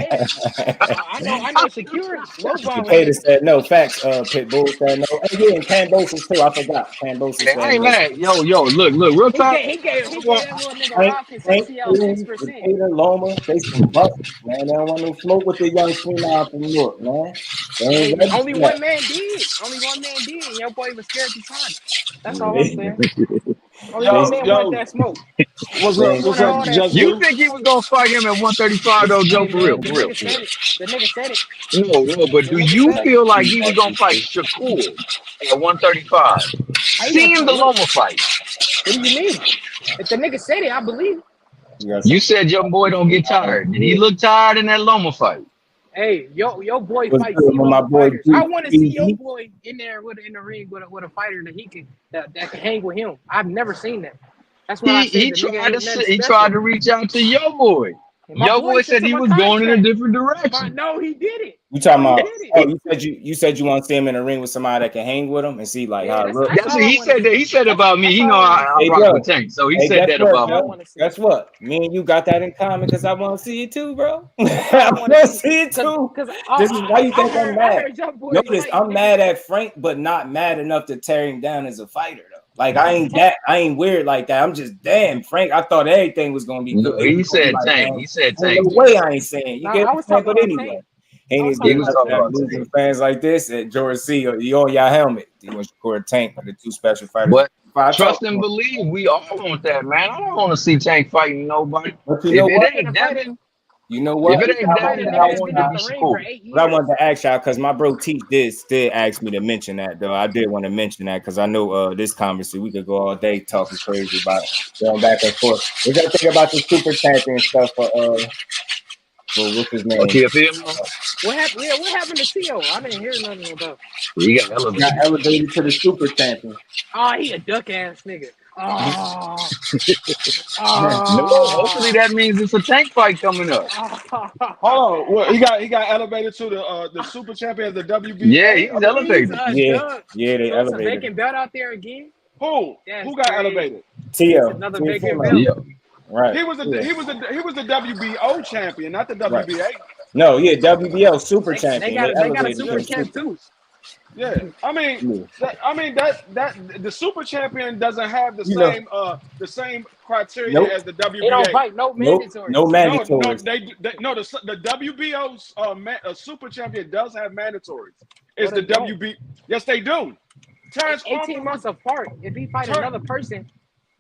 [SPEAKER 6] pay. I know
[SPEAKER 3] Security said no. Facts. Pitbull said no. And yeah, and Cambosis too. I forgot. Cambosis said
[SPEAKER 12] I ain't mad. Yo, look, real talk.
[SPEAKER 6] He gave that little nigga Hopkins 6%.
[SPEAKER 3] Loma, they some bucks, man. They don't want no smoke with the young phenom from New York, man.
[SPEAKER 6] Only one man did. And your boy was scared to try it. That's all I'm saying. Only one man wanted that smoke.
[SPEAKER 12] What's up, Just You think he was gonna fight him at 135 though, Joe? For real.
[SPEAKER 6] The nigga said it.
[SPEAKER 12] No, but do you feel like he was gonna fight Shakur at 135? Seeing the Loma fight.
[SPEAKER 6] What do you mean? If the nigga said it, I believe.
[SPEAKER 12] You said your boy don't get tired. Did he look tired in that Loma fight?
[SPEAKER 6] Hey, your boy fights.
[SPEAKER 3] My boy,
[SPEAKER 6] I want to see your boy in there in the ring with a fighter that can hang with him. I've never seen that. That's why
[SPEAKER 12] he tried to reach out to your boy. Your boy said he was going in a different direction.
[SPEAKER 6] No, he did it.
[SPEAKER 3] You talking about? Oh, you said you want to see him in the ring with somebody that can hang with him and see like how it looks.
[SPEAKER 12] That's what he said. He said about me. You know, I rock with Tank, so he said that about me.
[SPEAKER 3] Guess what? Me and you got that in common because I want to see it too, bro. I want to see it too. This is why you think I'm mad. Notice I'm mad at Frank, but not mad enough to tear him down as a fighter, though. Like I ain't weird like that. I'm just damn Frank. I thought everything was gonna be good.
[SPEAKER 12] No, he said Tank. He said Tank.
[SPEAKER 3] No way I ain't saying you get Tank, but anyway. Ain't losing fans like this at George C. You on your helmet. You want to score a Tank for the two special fighters.
[SPEAKER 12] What? Trust and believe. We all want that, man. I don't want to see Tank fighting nobody.
[SPEAKER 3] But you know
[SPEAKER 12] If
[SPEAKER 3] what?
[SPEAKER 12] it ain't Devin,
[SPEAKER 3] You know what?
[SPEAKER 12] if it ain't Devin, then I want it to be Shakur.
[SPEAKER 3] But I wanted to ask y'all because my bro Teach did still ask me to mention that though. I did want to mention that because I know this conversation we could go all day talking crazy about going back and forth. What y'all think about the super champion stuff for what's his name?
[SPEAKER 6] What happened? Yeah, what happened to Tio? I didn't hear nothing about.
[SPEAKER 12] He got elevated.
[SPEAKER 3] Got elevated to the super champion.
[SPEAKER 6] Oh, he a duck ass nigga. Oh.
[SPEAKER 12] No, hopefully that means it's a Tank fight coming up.
[SPEAKER 16] Hold on, what, he got elevated to the super champion, the WBA.
[SPEAKER 12] Yeah, he's elevated.
[SPEAKER 3] Yeah, they elevated.
[SPEAKER 6] So they can belt out there again.
[SPEAKER 16] Who got elevated?
[SPEAKER 3] Tio.
[SPEAKER 6] Another vacant belt.
[SPEAKER 3] Right.
[SPEAKER 16] He was the WBO champion, not the WBA.
[SPEAKER 3] Right. No, yeah, WBO super champion.
[SPEAKER 6] They got a super champ too.
[SPEAKER 16] Yeah, I mean that the super champion doesn't have the same criteria as the WBA.
[SPEAKER 6] They don't fight no mandatory.
[SPEAKER 3] No mandatory.
[SPEAKER 16] No, the WBO super champion does have mandatories. It's the WB. Yes, they do.
[SPEAKER 6] Terrence 18 months apart. If he fight another person.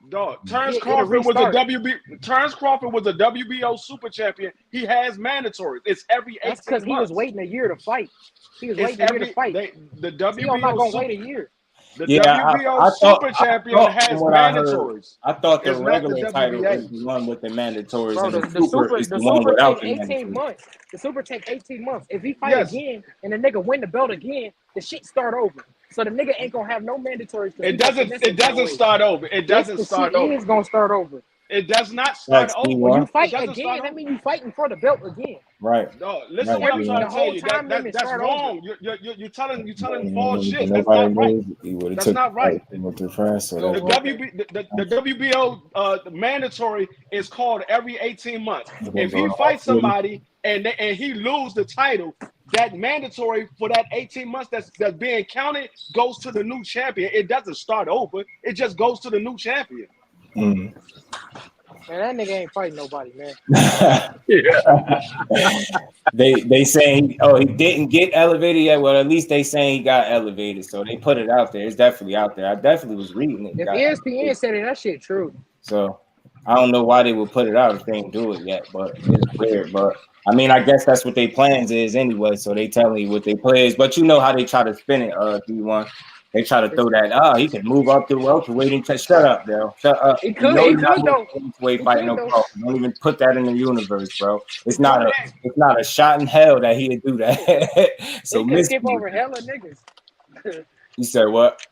[SPEAKER 16] Dog, Terrence Crawford was a WBO super champion. He has mandatories. It's every 18 months.
[SPEAKER 6] That's because he was waiting a year to fight. He was waiting a year to fight.
[SPEAKER 16] The WBO
[SPEAKER 6] not gonna wait a year.
[SPEAKER 16] The WBO super champion has mandatories.
[SPEAKER 3] I thought the regular title is the one with the mandatories. Bro, the super is the one without the
[SPEAKER 6] 18 months. The super take 18 months. If he fight again and the nigga win the belt again, the shit start over. So the nigga ain't gonna have no mandatories.
[SPEAKER 16] It doesn't start over. It doesn't start over.
[SPEAKER 6] It's gonna start over.
[SPEAKER 16] It does not start over.
[SPEAKER 6] When you fight again, that means you fighting for the belt again.
[SPEAKER 3] Right.
[SPEAKER 16] No, listen what I'm trying to tell you. That's wrong. You're telling false shit. That's not right. That's not right. The WBO mandatory is called every 18 months. If he fights somebody and he lose the title, that mandatory for that 18 months that's being counted goes to the new champion. It doesn't start over. It just goes to the new champion.
[SPEAKER 6] Man, that nigga ain't fighting nobody, man.
[SPEAKER 3] They saying, he didn't get elevated yet. Well, at least they saying he got elevated, so they put it out there. It's definitely out there. I definitely was reading it.
[SPEAKER 6] If ESPN said it, that shit true.
[SPEAKER 3] So I don't know why they would put it out if they ain't do it yet, but it's weird. But I mean, I guess that's what their plans is anyway. So they tell you what they plans. But you know how they try to spin it, D1. They try to throw that. He can move up to welterweight and shut up, bro. Shut up.
[SPEAKER 6] He could though.
[SPEAKER 3] Fight no problem. Don't even put that in the universe, bro. It's not a shot in hell that he'd do that. So
[SPEAKER 6] he could skip over hella niggas.
[SPEAKER 3] You said what?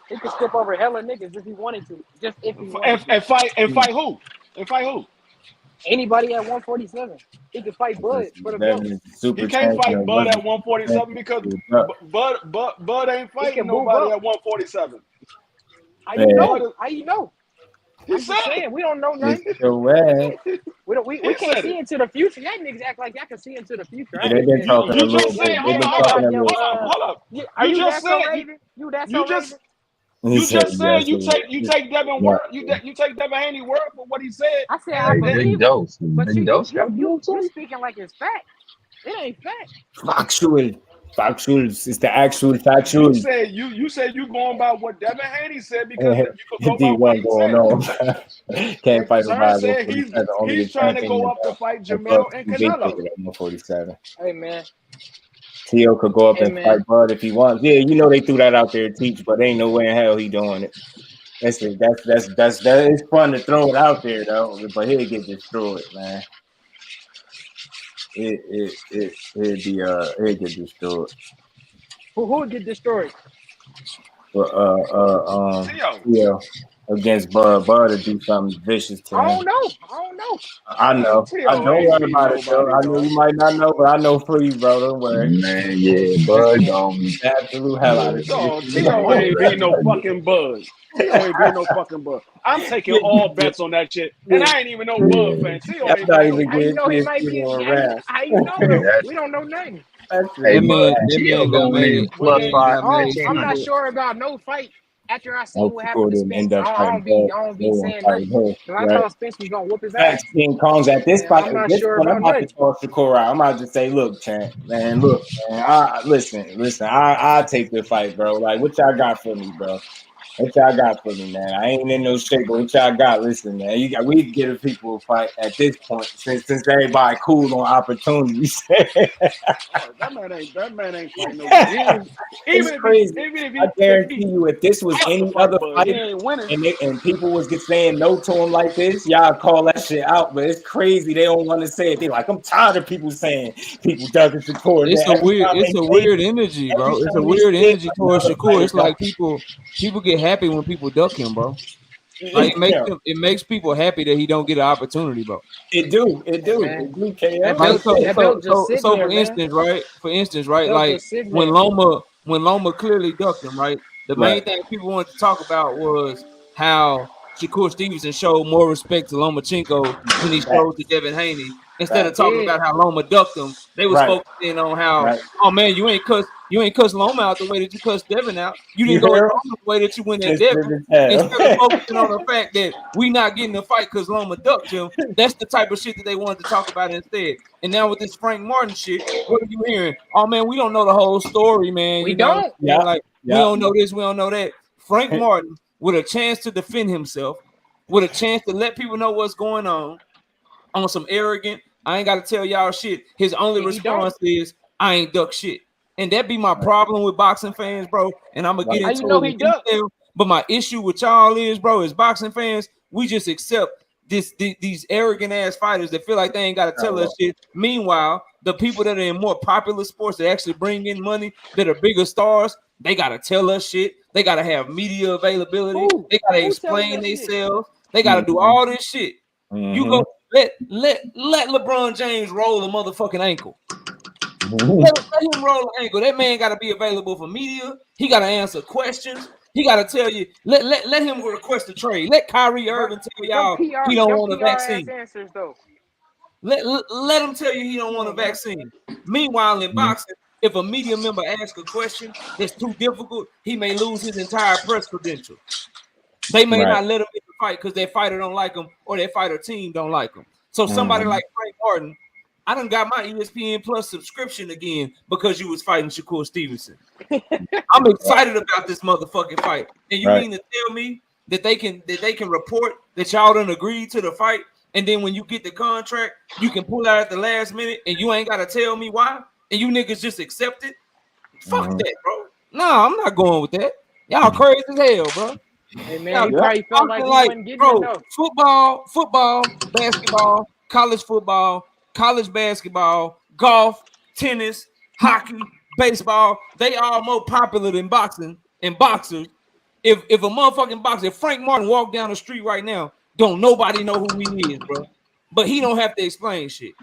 [SPEAKER 6] He could skip over hella niggas if he wanted to. Just if he wanted to.
[SPEAKER 16] And fight who? And fight who?
[SPEAKER 6] Anybody at 147. He could fight Bud for the belt.
[SPEAKER 16] He can't fight Bud at 147 because Bud ain't fighting nobody at 147.
[SPEAKER 6] How you know?
[SPEAKER 16] He said
[SPEAKER 6] we don't know nothing. We can't see into the future. Y'all niggas act like y'all can see into the future.
[SPEAKER 3] They've been talking a little bit.
[SPEAKER 16] Hold up.
[SPEAKER 6] You just said
[SPEAKER 16] you just said you take Devin word. You take Devin Haney word for what he said.
[SPEAKER 6] I said I believe it, but you speaking like it's fact. It ain't fact.
[SPEAKER 3] Factual. It's the actual factual.
[SPEAKER 16] You said you going by what Devin Haney said because you could go by what he said.
[SPEAKER 3] Can't fight
[SPEAKER 16] nobody. He's trying to go up to fight Jamel and Canelo.
[SPEAKER 3] 147.
[SPEAKER 6] Hey man.
[SPEAKER 3] Tio could go up and fight Bud if he wants. Yeah, you know they threw that out there to teach, but ain't no way in hell he doing it. That's it's fun to throw it out there though, but he'll get destroyed, man. He'll get destroyed.
[SPEAKER 6] Who would get destroyed?
[SPEAKER 3] Tio against Bud to do something vicious to him.
[SPEAKER 6] I don't know.
[SPEAKER 3] I know. I don't worry about it, though. I know you might not know, but I know for you, bro. Don't worry.
[SPEAKER 12] Man, yeah, Bud gone.
[SPEAKER 3] Absolute hell out of it.
[SPEAKER 16] Tio ain't being no fucking Bud. Tio ain't being no fucking Bud. I'm taking all bets on that shit, and I ain't even no Bud fan. Tio ain't
[SPEAKER 3] even
[SPEAKER 6] how you know he might be around. How you know? We don't know nothing.
[SPEAKER 12] Hey man, Tio gonna win +5.
[SPEAKER 6] I'm not sure about no fight. After I see what happened to Spence, I don't be saying nothing. I thought Spence was gonna whoop his ass.
[SPEAKER 3] King Kong's at this fight.
[SPEAKER 6] I'm not sure
[SPEAKER 3] I'm about to call Shakur out. I'm about to say, look, champ, man, look, man. Listen. I'll take the fight, bro. Like, what y'all got for me, bro? What y'all got for me, man? I ain't in no shape, but what y'all got? Listen, man, we can give people a fight at this point since everybody cool on opportunities.
[SPEAKER 16] That man ain't fighting no.
[SPEAKER 3] It's crazy. I guarantee you, if this was any other fight, and people was saying no to him like this, y'all call that shit out. But it's crazy. They don't want to say it. They like, I'm tired of people saying people ducking Shakur.
[SPEAKER 15] It's a weird energy, bro. It's a weird energy towards Shakur. It's like people get happy when people duck him, bro. Like it makes people happy that he don't get an opportunity, bro.
[SPEAKER 3] It do, KL.
[SPEAKER 15] Like, so for instance, right? Like when Loma clearly ducked him, right? The main thing people wanted to talk about was how Shakur Stevenson showed more respect to Lomachenko than he showed to Devin Haney. Instead of talking about how Loma ducked him, they was focusing on how, oh man, you ain't cuss Loma out the way that you cussed Devin out. You didn't go as Loma the way that you went at Devin. Instead of focusing on the fact that we not getting a fight because Loma ducked him, that's the type of shit that they wanted to talk about instead. And now with this Frank Martin shit, what are you hearing? Oh man, we don't know the whole story, man. We don't know this, we don't know that. Frank Martin with a chance to defend himself, with a chance to let people know what's going on some arrogant, I ain't got to tell y'all shit. His only response is, I ain't duck shit. And that be my problem with boxing fans, bro. And I'm going to get into it in detail. But my issue with y'all is, bro, as boxing fans, we just accept these arrogant ass fighters that feel like they ain't got to tell us shit. Meanwhile, the people that are in more popular sports that actually bring in money, that are bigger stars, they got to tell us shit. They got to have media availability. They got to explain themselves. They got to do all this shit. You go let LeBron James roll a motherfucking ankle. Let him roll an ankle. That man got to be available for media. He got to answer questions. He got to tell you. Let him request a trade. Let Kyrie Irving tell y'all he don't want a vaccine. Let him tell you he don't want a vaccine. Meanwhile, in boxing, if a media member asks a question that's too difficult, he may lose his entire press credential. They may not let him in the fight because their fighter don't like him or their fighter team don't like him. So somebody like Frank Martin, I done got my ESPN Plus subscription again because you was fighting Shakur Stevenson. I'm excited about this motherfucking fight. And you mean to tell me that they can report that y'all done agreed to the fight, and then when you get the contract, you can pull out at the last minute and you ain't gotta tell me why, and you niggas just accept it? Fuck that, bro. No, I'm not going with that. Y'all crazy as hell, bro.
[SPEAKER 6] Hey man, he probably felt like he wasn't getting enough.
[SPEAKER 15] Football, basketball, college football, college basketball, golf, tennis, hockey, baseball, they all more popular than boxing and boxers. If a motherfucking boxer, if Frank Martin walked down the street right now, don't nobody know who he is, bro. But he don't have to explain shit.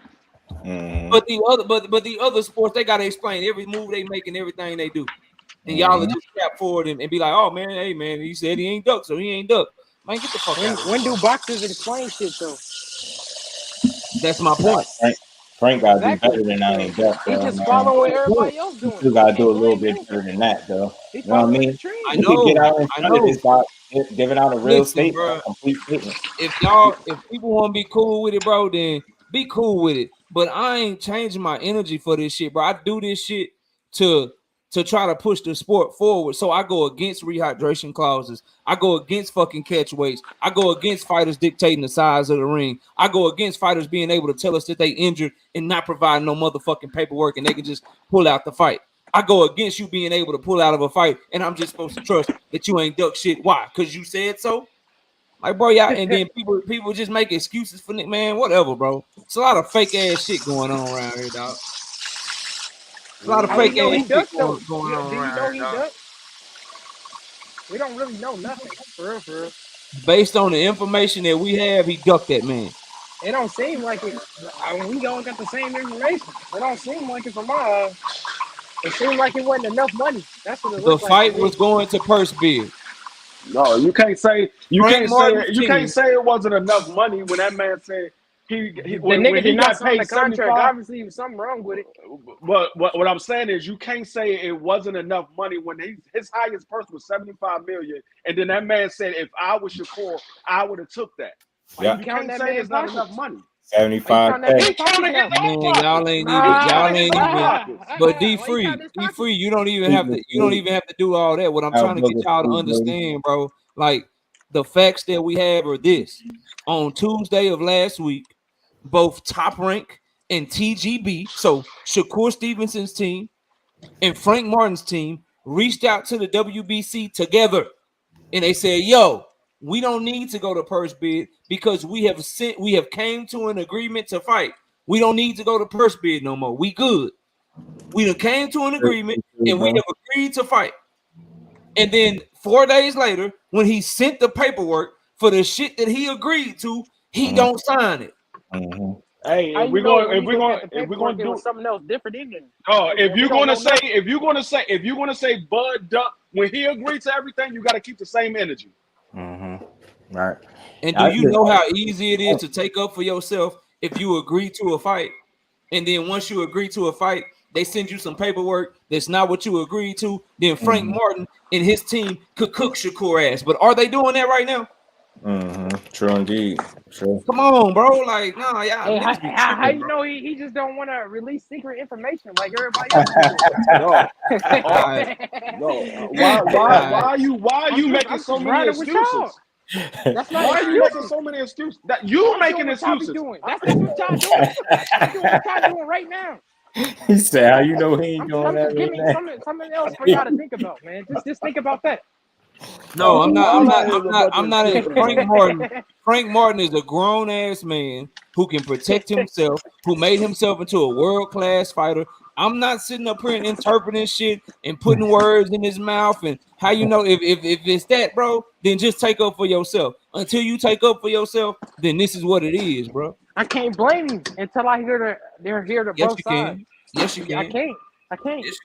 [SPEAKER 15] But the other sports, they gotta explain every move they make and everything they do. And y'all are just tap forward and be like, oh man, hey man, he said he ain't duck, so he ain't duck. Man, get the fuck out.
[SPEAKER 6] When do boxers explain shit though?
[SPEAKER 15] That's my point.
[SPEAKER 3] Frank gotta do better than I ain't duck.
[SPEAKER 6] He just follow what everybody else doing.
[SPEAKER 3] You gotta do a little bit better than that, though. You know what I mean?
[SPEAKER 15] I know.
[SPEAKER 3] Get out in front of this box, giving out a real statement, a complete statement.
[SPEAKER 15] If people want to be cool with it, bro, then be cool with it. But I ain't changing my energy for this shit, bro. I do this shit to try to push the sport forward. So I go against rehydration clauses. I go against fucking catch weights. I go against fighters dictating the size of the ring. I go against fighters being able to tell us that they injured and not provide no motherfucking paperwork and they can just pull out the fight. I go against you being able to pull out of a fight and I'm just supposed to trust that you ain't duck shit. Why? Because you said so? Like, bro, y'all, and then people just make excuses for man, whatever, bro. It's a lot of fake ass shit going on around here, dog. A lot of fake ass shit going on around here, dog.
[SPEAKER 6] We don't really know nothing, for real.
[SPEAKER 15] Based on the information that we have, he ducked that man.
[SPEAKER 6] It don't seem like it. We all got the same information. It don't seem like it from my eyes. It seemed like it wasn't enough money. That's what it looked like.
[SPEAKER 15] The fight was going to purse bid.
[SPEAKER 16] No, you can't say it wasn't enough money when that man said when he got paid the contract.
[SPEAKER 6] Obviously, there was something wrong with it.
[SPEAKER 16] But what I'm saying is, you can't say it wasn't enough money when his highest purse was $75 million, and then that man said, "If I was Shakur, I would have took that."
[SPEAKER 3] Yeah.
[SPEAKER 16] You can't say it's not enough money.
[SPEAKER 3] 75K.
[SPEAKER 15] Man, y'all ain't even. But D free, you don't even have to do all that. What I'm trying to get y'all to understand, bro, like the facts that we have are this: on Tuesday of last week, both Top Rank and TGB, so Shakur Stevenson's team and Frank Martin's team, reached out to the WBC together, and they said, "Yo, we don't need to go to purse bid because we have came to an agreement to fight. We don't need to go to purse bid no more. We good. We done came to an agreement and we have agreed to fight." And then 4 days later, when he sent the paperwork for the shit that he agreed to, he don't sign it.
[SPEAKER 16] Hey, if we're going to do
[SPEAKER 6] something else different, isn't it?
[SPEAKER 16] Oh, if you're going to say Bud Duck, when he agreed to everything, you got to keep the same energy.
[SPEAKER 3] Right.
[SPEAKER 15] And do you know how easy it is to take up for yourself if you agree to a fight? And then once you agree to a fight, they send you some paperwork that's not what you agreed to. Then Frank Martin and his team could cook Shakur ass. But are they doing that right now?
[SPEAKER 3] True indeed. True.
[SPEAKER 15] Come on, bro. Like, nah, y'all.
[SPEAKER 6] Hey, how you know he just don't want to release secret information like everybody else?
[SPEAKER 16] Why are you making so many excuses?
[SPEAKER 6] That's not
[SPEAKER 16] why are you making so many excuses? That you making excuses.
[SPEAKER 6] That's what y'all doing. That's doing what y'all doing right now.
[SPEAKER 3] He said, "How you know he ain't doing that?"
[SPEAKER 6] Just give me something else for y'all to think about, man. Just think about that.
[SPEAKER 15] No, I'm not. Frank Martin is a grown ass man who can protect himself, who made himself into a world class fighter. I'm not sitting up here and interpreting shit and putting words in his mouth. And how you know if it's that, bro, then just take up for yourself. Until you take up for yourself, then this is what it is, bro.
[SPEAKER 6] I can't blame him until I hear they're here to both sides.
[SPEAKER 15] Yes, you can.
[SPEAKER 6] I can't.
[SPEAKER 15] Yes,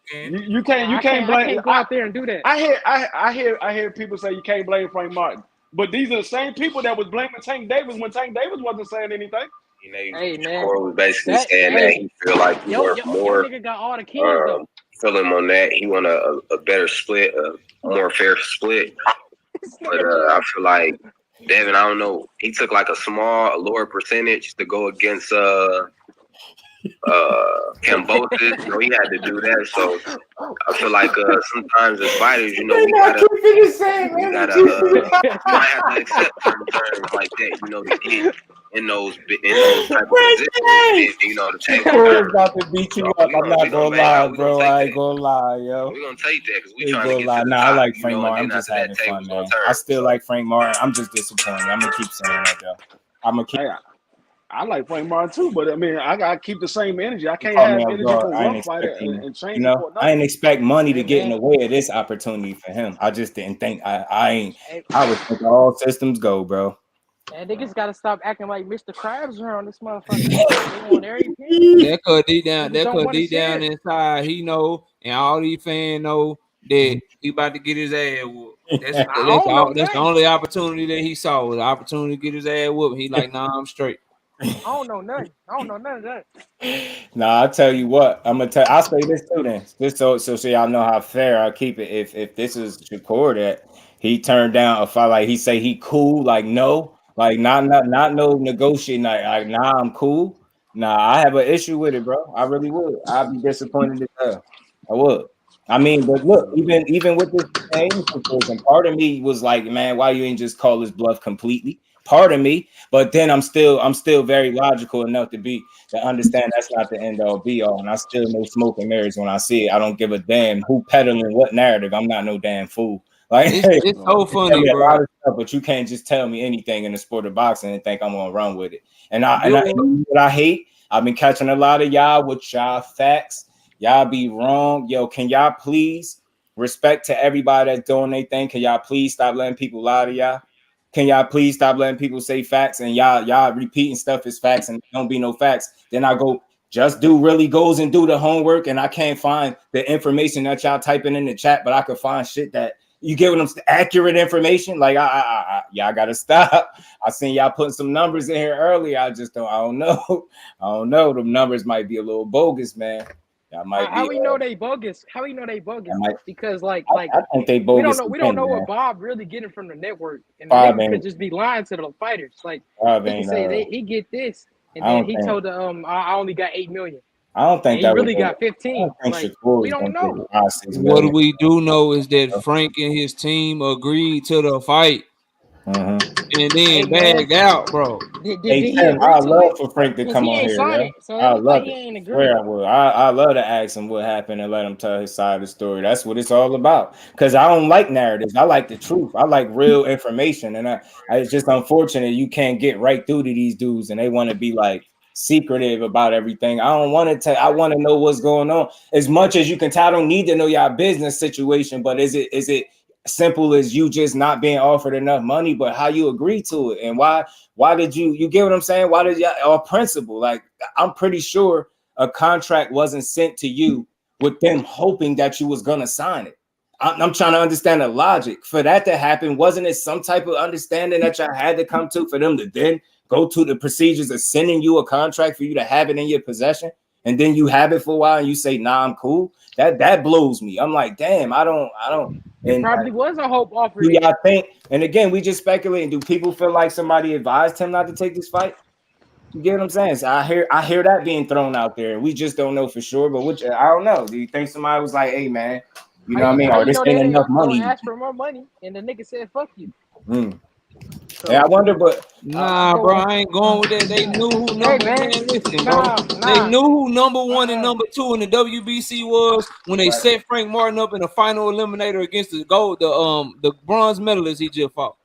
[SPEAKER 15] you can.
[SPEAKER 16] You can't blame.
[SPEAKER 6] I can't go out there and do that.
[SPEAKER 16] I hear people say you can't blame Frank Martin, but these are the same people that was blaming Tank Davis when Tank Davis wasn't saying anything.
[SPEAKER 6] Hey man,
[SPEAKER 4] Shakur was basically saying that he feel like he worth more.
[SPEAKER 6] Nigga got all the keys though.
[SPEAKER 4] Feel him on that. He want a better split, a more fair split. But I feel like Devin, I don't know. He took like a lower percentage to go against Cambodia. You know, he had to do that. So I feel like sometimes as fighters, you know, we gotta might have to accept certain terms like that, you know, to get in those type of positions. You know, the
[SPEAKER 3] Shakur about to beat you up. I'm not gonna lie, bro. I ain't gonna lie, yo.
[SPEAKER 4] We're gonna take that because we trying to get to the
[SPEAKER 3] top. I like Frank Martin. I'm just having
[SPEAKER 4] fun,
[SPEAKER 3] man. I still like Frank Martin. I'm just disappointed. I'm gonna keep saying that, though. I'm gonna keep.
[SPEAKER 16] I like Frank Martin too, but I mean, I gotta keep the same energy. I can't have energy for one fighter and change.
[SPEAKER 3] You know, I didn't expect money to get in the way of this opportunity for him. I just didn't think. I was thinking all systems go, bro.
[SPEAKER 6] And niggas gotta stop acting like Mr. Krabs around this motherfucker.
[SPEAKER 15] That could deep down inside, he know, and all these fans know that he about to get his ass whooped. That's the only opportunity that he saw, was the opportunity to get his ass whooped. He like, nah, I'm straight.
[SPEAKER 6] I don't know nothing of that.
[SPEAKER 3] Nah, I'll tell you what. I'll say this too then. Just so y'all know how fair I keep it. If this is Shakur that he turned down a fight, like he say he cool, like no, like not no negotiating, like nah, I'm cool. Nah, I have an issue with it, bro. I really would. I'd be disappointed as hell. I would. I mean, but look, even with this same situation, part of me was like, man, why you ain't just call his bluff completely? Part of me, but then I'm still very logical enough to understand that's not the end all be all, and I still know smoke and mirrors when I see it. I don't give a damn who peddling what narrative. I'm not no damn fool. Like
[SPEAKER 15] it's so funny, bro.
[SPEAKER 3] A lot of stuff, but you can't just tell me anything in the sport of boxing and think I'm gonna run with it. And I what I hate. I've been catching a lot of y'all with y'all facts. Y'all be wrong. Yo, can y'all please respect to everybody that's doing their thing? Can y'all please stop letting people lie to y'all? Can y'all please stop letting people say facts and y'all repeating stuff as facts and don't be no facts? Then I go just do really goes and do the homework and I can't find the information that y'all typing in the chat, but I could find shit that you give them accurate information. Like y'all gotta stop. I seen y'all putting some numbers in here earlier. I don't know. I don't know. Them numbers might be a little bogus, man.
[SPEAKER 6] How we know they bogus? How we know they bogus? Because I
[SPEAKER 3] think they bogus.
[SPEAKER 6] We don't know what Bob really getting from the network, and the nigga could just be lying to the fighters. Like they can say he get this, And then he told I only got 8 million.
[SPEAKER 3] I don't think
[SPEAKER 6] he really got 15. Like, we don't know.
[SPEAKER 15] What we do know is that Frank and his team agreed to the fight. And then bagged out, bro.
[SPEAKER 3] I love for Frank to come on here. Yeah?
[SPEAKER 6] So
[SPEAKER 3] I love
[SPEAKER 6] he
[SPEAKER 3] it.
[SPEAKER 6] ain't
[SPEAKER 3] Swear I will. I love to ask him what happened and let him tell his side of the story. That's what it's all about. Because I don't like narratives. I like the truth. I like real information. And it's just unfortunate you can't get right through to these dudes and they want to be like secretive about everything. I don't want to tell. I want to know what's going on as much as you can tell. I don't need to know your business situation, but is it simple as you just not being offered enough money, but how you agree to it and why did you get what I'm saying? Why did y'all, or principle? Like, I'm pretty sure a contract wasn't sent to you with them hoping that you was gonna sign it. I'm trying to understand the logic for that to happen. Wasn't it some type of understanding that y'all had to come to for them to then go to the procedures of sending you a contract for you to have it in your possession, and then you have it for a while and you say, nah, I'm cool? That blows me. I'm like, damn, I don't.
[SPEAKER 6] It probably was a hope offer.
[SPEAKER 3] Do y'all think? And again, we just speculating. Do people feel like somebody advised him not to take this fight? You get what I'm saying? So I hear that being thrown out there, and we just don't know for sure. But I don't know. Do you think somebody was like, "Hey, man, you know what I mean? Or this ain't enough money"?
[SPEAKER 6] Ask for more money, and the nigga said, "Fuck you."
[SPEAKER 3] So, yeah, I wonder, but
[SPEAKER 15] nah, bro, I ain't going with that. They knew who number They knew who number 1 and number 2 in the WBC was when they set Frank Martin up in the final eliminator against the bronze medalist he just fought.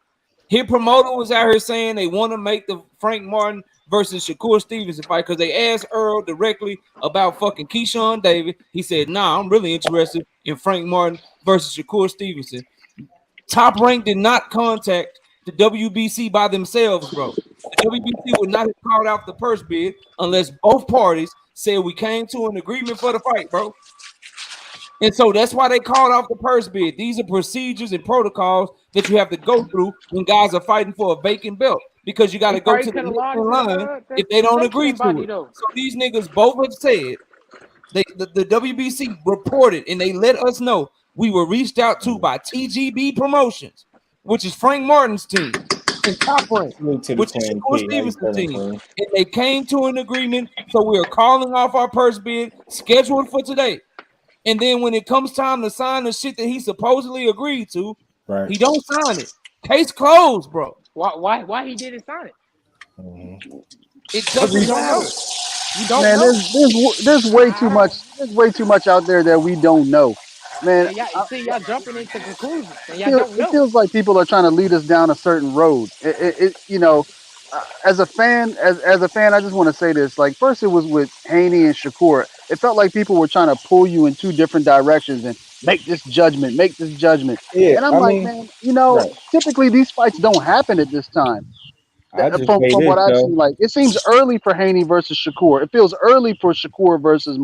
[SPEAKER 15] His promoter was out here saying they want to make the Frank Martin versus Shakur Stevenson fight because they asked Earl directly about fucking Keyshawn Davis. He said, "Nah, I'm really interested in Frank Martin versus Shakur Stevenson." Top Rank did not contact the WBC by themselves, bro. The WBC would not have called out the purse bid unless both parties said we came to an agreement for the fight, bro. And so that's why they called off the purse bid. These are procedures and protocols that you have to go through when guys are fighting for a vacant belt, because you got to go to the line if they don't agree to it. So these niggas both have said, the WBC reported and they let us know we were reached out to by TGB Promotions, which is Frank Martin's team, and Top Rank, which is Shakur Stevenson's team. And they came to an agreement, so we are calling off our purse bid scheduled for today. And then when it comes time to sign the shit that he supposedly agreed to, he don't sign it. Case closed, bro.
[SPEAKER 6] Why he didn't sign it?
[SPEAKER 15] It doesn't matter.
[SPEAKER 6] You don't
[SPEAKER 17] man,
[SPEAKER 6] know.
[SPEAKER 17] There's way too much. There's way too much out there that we don't know, man.
[SPEAKER 6] Y'all jumping into conclusions. And
[SPEAKER 17] It feels like people are trying to lead us down a certain road. You know, as a fan, I just want to say this. Like, first it was with Haney and Shakur. It felt like people were trying to pull you in two different directions and make this judgment.
[SPEAKER 3] Yeah,
[SPEAKER 17] and I'm like, man, you know, typically these fights don't happen at this time. From what I've seen, like, it seems early for Haney versus Shakur. It feels early for Shakur versus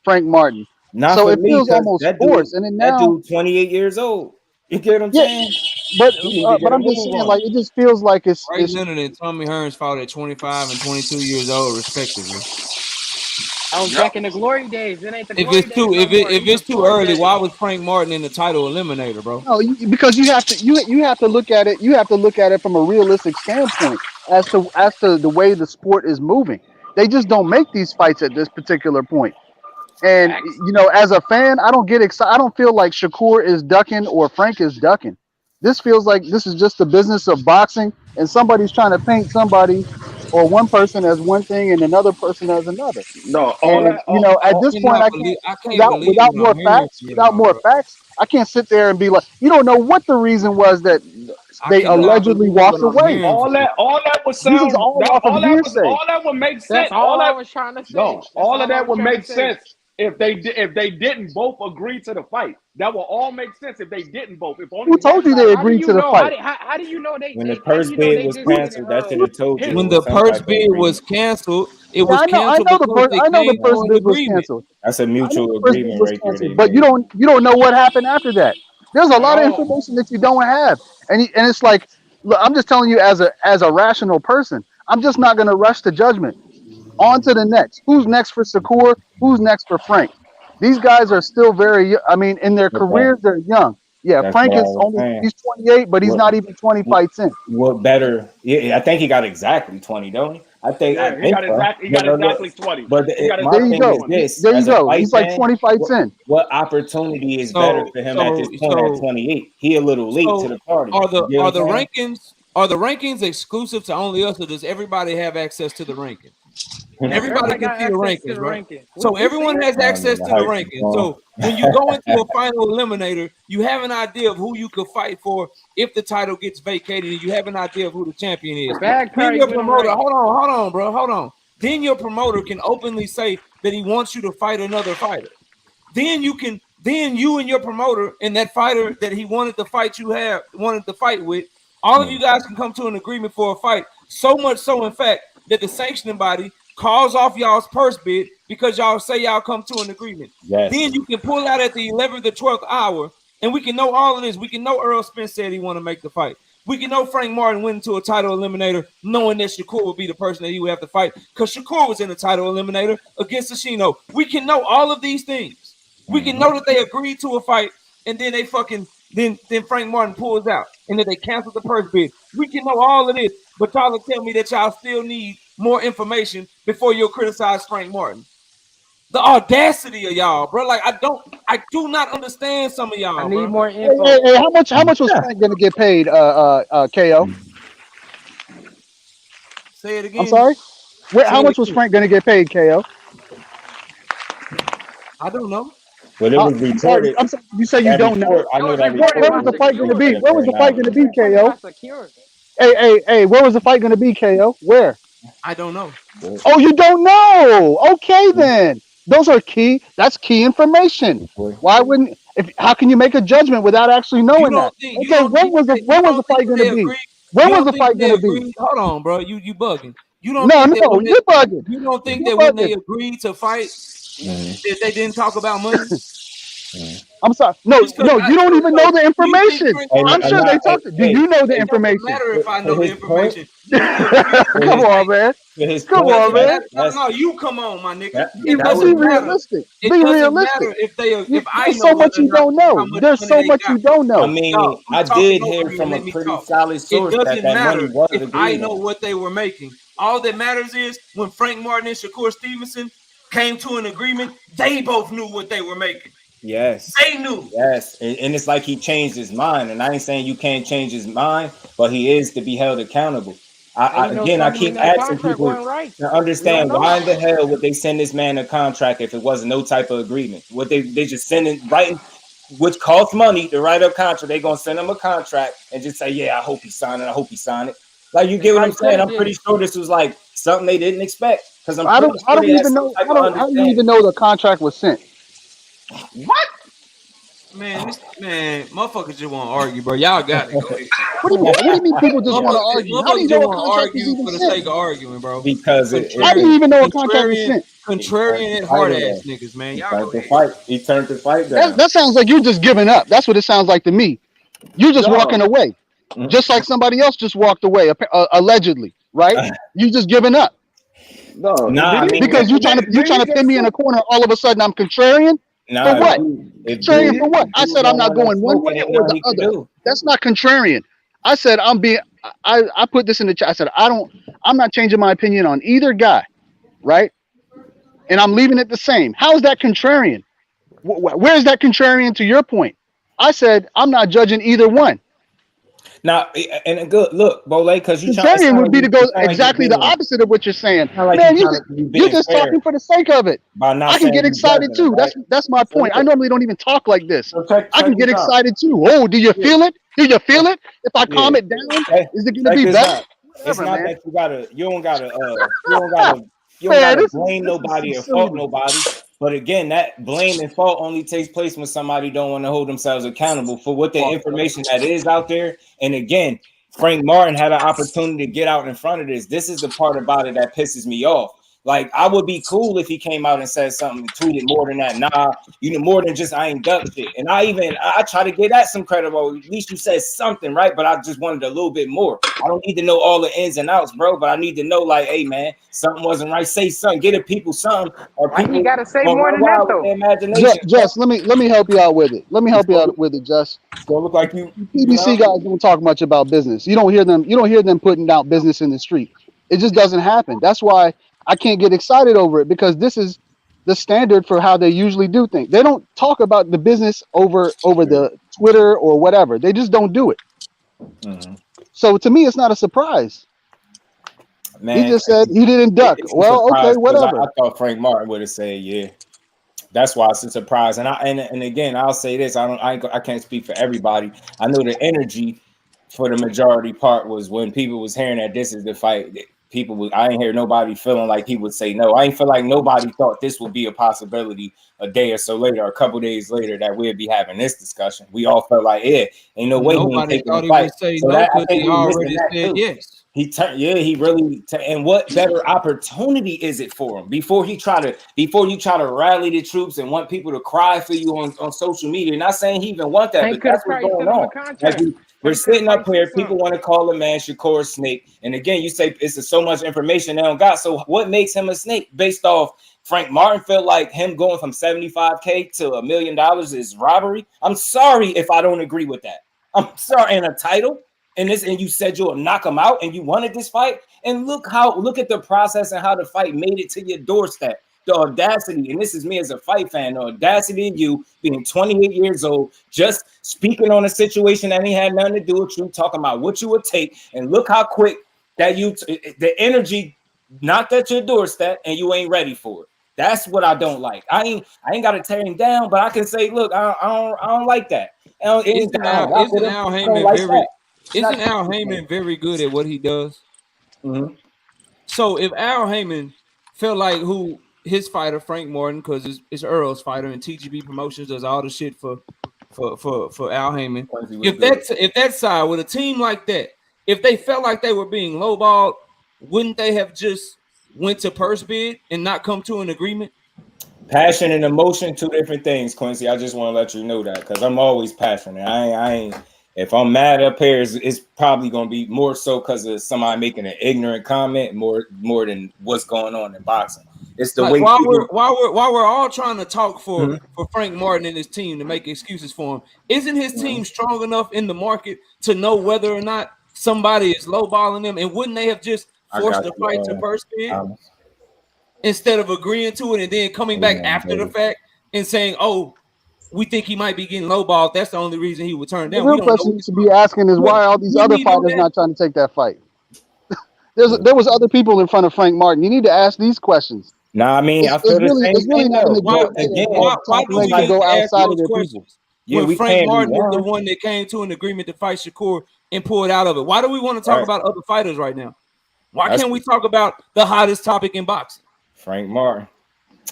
[SPEAKER 17] Frank Martin. So it feels almost forced. And then now,
[SPEAKER 3] that dude 28 years old. You get what I'm saying?
[SPEAKER 17] But I'm just saying, like, it just feels like it's
[SPEAKER 15] Leonard and Tommy Hearns fought at 25 and 22 years old, respectively.
[SPEAKER 6] Back in the glory days, it ain't the glory days.
[SPEAKER 15] If it's too early, why was Frank Martin in the title eliminator, bro?
[SPEAKER 17] No, because you have to look at it. You have to look at it from a realistic standpoint as to the way the sport is moving. They just don't make these fights at this particular point. And you know, as a fan, I don't get excited. I don't feel like Shakur is ducking or Frank is ducking. This feels like this is just the business of boxing, and somebody's trying to paint somebody or one person as one thing and another person as another.
[SPEAKER 16] No,
[SPEAKER 17] you know, at this point, I can't without more facts, I can't sit there and be like, you don't know what the reason was that they allegedly walked away.
[SPEAKER 16] All that would sound. All that would make sense.
[SPEAKER 6] That's all I was trying to say.
[SPEAKER 16] No, all of that would make sense if they didn't both agree to the fight. That will all make sense if they didn't both. If only
[SPEAKER 17] who told you they agreed to the fight?
[SPEAKER 6] How do you know they?
[SPEAKER 3] When the purse bid was canceled, that should have told you.
[SPEAKER 15] When the purse bid was canceled, it was canceled.
[SPEAKER 17] I know the purse bid was canceled.
[SPEAKER 3] That's a mutual agreement right there.
[SPEAKER 17] But you don't know what happened after that. There's a lot of information that you don't have, and it's like, look, I'm just telling you as a rational person, I'm just not going to rush to judgment. On to the next. Who's next for Shakur? Who's next for Frank? These guys are still very, I mean, in their careers, they're young. Yeah, that's Frank is he's 28, but he's not even 20 fights in.
[SPEAKER 3] What better? Yeah, I think he got exactly 20, don't he? I think
[SPEAKER 16] he got exactly 20.
[SPEAKER 3] But my thing is this:
[SPEAKER 17] there you
[SPEAKER 3] as a
[SPEAKER 17] go.
[SPEAKER 3] fight
[SPEAKER 17] He's like
[SPEAKER 3] fan,
[SPEAKER 17] 20 fights in.
[SPEAKER 3] what opportunity is better for him at this point at 28? He a little late to the party.
[SPEAKER 15] Are the rankings exclusive to only us, or does everybody have access to the rankings? Everybody can see the rankings, right? So everyone has access to the rankings. So when you go into a final eliminator, you have an idea of who you could fight for if the title gets vacated, and you have an idea of who the champion is. Then your promoter, hold on, bro, hold on. Then your promoter can openly say that he wants you to fight another fighter. Then you and your promoter and that fighter that he wanted to fight with, all of you guys can come to an agreement for a fight. So much so, in fact, that the sanctioning body calls off y'all's purse bid because y'all say y'all come to an agreement.
[SPEAKER 3] Yes.
[SPEAKER 15] Then you can pull out at the 11th or 12th hour, and we can know all of this. We can know Earl Spence said he want to make the fight. We can know Frank Martin went into a title eliminator knowing that Shakur would be the person that he would have to fight because Shakur was in a title eliminator against Ashino. We can know all of these things. We can know that they agreed to a fight, and then they then Frank Martin pulls out, and then they cancel the purse bid. We can know all of this, but y'all will tell me that y'all still need more information before you'll criticize Frank Martin. The audacity of y'all, bro. Like I do not understand some of y'all.
[SPEAKER 6] I need
[SPEAKER 15] bro.
[SPEAKER 6] more info.
[SPEAKER 17] Hey, how much was Frank going to get paid? KO.
[SPEAKER 15] Say it again.
[SPEAKER 17] I'm sorry. How much was Frank going to get paid? KO.
[SPEAKER 15] I don't know.
[SPEAKER 3] But it was reported.
[SPEAKER 17] I'm sorry, you say you don't know.
[SPEAKER 3] I know that.
[SPEAKER 17] Where was the fight going to be? Where was the fight going to be, KO? Hey, where was the fight going to be, KO? Where?
[SPEAKER 15] I don't know.
[SPEAKER 17] Oh, you don't know? Okay, then. Those are key. That's key information. Why wouldn't? How can you make a judgment without actually knowing that? Okay, when was the fight going to be? When was the fight going to be?
[SPEAKER 15] Hold on, bro. You bugging. You don't.
[SPEAKER 17] No, you're bugging.
[SPEAKER 15] You don't think that when they agreed to fight, that they didn't talk about money?
[SPEAKER 17] I'm sorry. No, you don't even know the information. I'm sure they talked. Do you know the information?
[SPEAKER 15] It doesn't matter if I know the information.
[SPEAKER 17] Come on, man. Come on, man.
[SPEAKER 15] No, you come on, my nigga.
[SPEAKER 17] Be realistic. Be realistic.
[SPEAKER 15] If I know
[SPEAKER 17] so much you don't know. There's so much you don't know.
[SPEAKER 3] I mean, I did hear from a pretty solid source that money was agreed.
[SPEAKER 15] I know what they were making. All that matters is when Frank Martin and Shakur Stevenson came to an agreement, they both knew what they were making.
[SPEAKER 3] Yes.
[SPEAKER 15] They knew.
[SPEAKER 3] Yes. And it's like he changed his mind. And I ain't saying you can't change his mind, but he is to be held accountable. I keep asking people to understand why in the hell would they send this man a contract if it wasn't no type of agreement? Would they just send it right, which costs money to write up contract? They gonna send him a contract and just say, yeah, I hope he signed it. I hope he signed it. Like, you get what I'm saying? I'm pretty sure this was like something they didn't expect. Because I don't
[SPEAKER 17] even know. I don't even know the contract was sent.
[SPEAKER 15] What? Man, motherfuckers just want to argue, bro. Y'all got it. Go ahead.
[SPEAKER 17] What do you mean people just want to argue? How do you know a contract is even
[SPEAKER 15] for the
[SPEAKER 17] sent?
[SPEAKER 15] sake of arguing, bro?
[SPEAKER 3] Because
[SPEAKER 17] how do you even know a contract was sent?
[SPEAKER 15] Contrarian and hard ass niggas, man. Y'all
[SPEAKER 3] He turned the fight down.
[SPEAKER 17] That sounds like you're just giving up. That's what it sounds like to me. You're just walking away, just like somebody else just walked away, allegedly, right? You just giving up.
[SPEAKER 3] No,
[SPEAKER 17] because you're trying to pin me in a corner. All of a sudden, I'm contrarian. For what? Contrarian for what? I said I'm not going one way or the other. That's not contrarian. I said I put this in the chat. I said I'm not changing my opinion on either guy, right? And I'm leaving it the same. How is that contrarian? Where's that contrarian to your point? I said I'm not judging either one.
[SPEAKER 3] Now, and good look, Bole, because you
[SPEAKER 17] contrarian would be to go exactly the opposite of what you're saying. Man, you're just talking for the sake of it. I can get excited too. That's my point. I normally don't even talk like this. I can get excited too. Oh, do you feel it? Do you feel it? If I calm it down, is it going to be better?
[SPEAKER 3] It's not that you don't gotta blame nobody or fault nobody. But again, that blame and fault only takes place when somebody don't want to hold themselves accountable for what the information that is out there. And again, Frank Martin had an opportunity to get out in front of this. This is the part about it that pisses me off. Like, I would be cool if he came out and said something and tweeted more than that. Nah, you know, more than just I ain't duck shit. And I try to get that some credit. Well, at least you said something, right? But I just wanted a little bit more. I don't need to know all the ins and outs, bro. But I need to know, like, hey, man, something wasn't right. Say something. Get the people something. Or people
[SPEAKER 6] you gotta say more than that, though.
[SPEAKER 17] Just let me help you out with it. Let me help you out with it, Just.
[SPEAKER 3] Don't look like you.
[SPEAKER 17] PBC guys don't talk much about business. You don't hear them putting out business in the street. It just doesn't happen. That's why I can't get excited over it, because this is the standard for how they usually do things. They don't talk about the business over the Twitter or whatever. They just don't do it.
[SPEAKER 3] Mm-hmm.
[SPEAKER 17] So to me, it's not a surprise.
[SPEAKER 3] Man,
[SPEAKER 17] he just said he didn't duck. Well, okay, whatever.
[SPEAKER 3] I thought Frank Martin would have said, yeah. That's why it's a surprise. And again, I'll say this: I can't speak for everybody. I know the energy for the majority part was when people was hearing that this is the fight. I ain't hear nobody feeling like he would say no. I ain't feel like nobody thought this would be a possibility a day or so later, or a couple days later, that we'd be having this discussion. We all felt like, yeah, ain't no way he ain't taking the fight. So that, I think he already said yes. He really. And what better opportunity is it for him before you try to rally the troops and want people to cry for you on social media? Not saying he even want that, but that's what's going on. We're sitting up here. People want to call a man Shakur a snake, and again, you say it's so much information they don't got. So what makes him a snake? Based off Frank Martin felt like him going from $75K to $1 million is robbery. I'm sorry if I don't agree with that. I'm sorry. And a title. And you said you'll knock him out, and you wanted this fight. And look at the process and how the fight made it to your doorstep. The audacity, and this is me as a fight fan, the audacity of you being 28 years old, just speaking on a situation that ain't had nothing to do with you, talking about what you would take, and look how quick that the energy knocked at your doorstep, and you ain't ready for it. That's what I don't like. I ain't got to tear him down, but I can say, look, I don't like that.
[SPEAKER 15] Isn't Al Heyman very good at what he does?
[SPEAKER 3] Mm-hmm.
[SPEAKER 15] So if Al Heyman felt like who his fighter Frank Martin, because it's Earl's fighter, and TGB Promotions does all the shit for Al Heyman. If that side with a team like that, if they felt like they were being lowballed, wouldn't they have just went to purse bid and not come to an agreement?
[SPEAKER 3] Passion and emotion, two different things, Quincy. I just want to let you know that, because I'm always passionate. I ain't. If I'm mad up here, it's probably gonna be more so because of somebody making an ignorant comment more than what's going on in boxing. It's the way
[SPEAKER 15] while we're all trying to talk for Frank Martin and his team to make excuses for him. Isn't his team strong enough in the market to know whether or not somebody is lowballing them? And wouldn't they have just forced the fight to first bid instead of agreeing to it and then coming back after the fact and saying, "Oh, we think he might be getting lowballed. That's the only reason he would turn down."
[SPEAKER 17] The real question you should be asking is why are all these other fighters not trying to take that fight? There was other people in front of Frank Martin. You need to ask these questions.
[SPEAKER 3] Nah, I mean, I feel the same thing.
[SPEAKER 15] Why do we
[SPEAKER 17] go outside of their
[SPEAKER 15] people?
[SPEAKER 3] Yeah,
[SPEAKER 15] when Frank Martin was the one that came to an agreement to fight Shakur and pulled out of it. Why do we want to talk about other fighters right now? Why can't we talk about the hottest topic in boxing?
[SPEAKER 3] Frank Martin.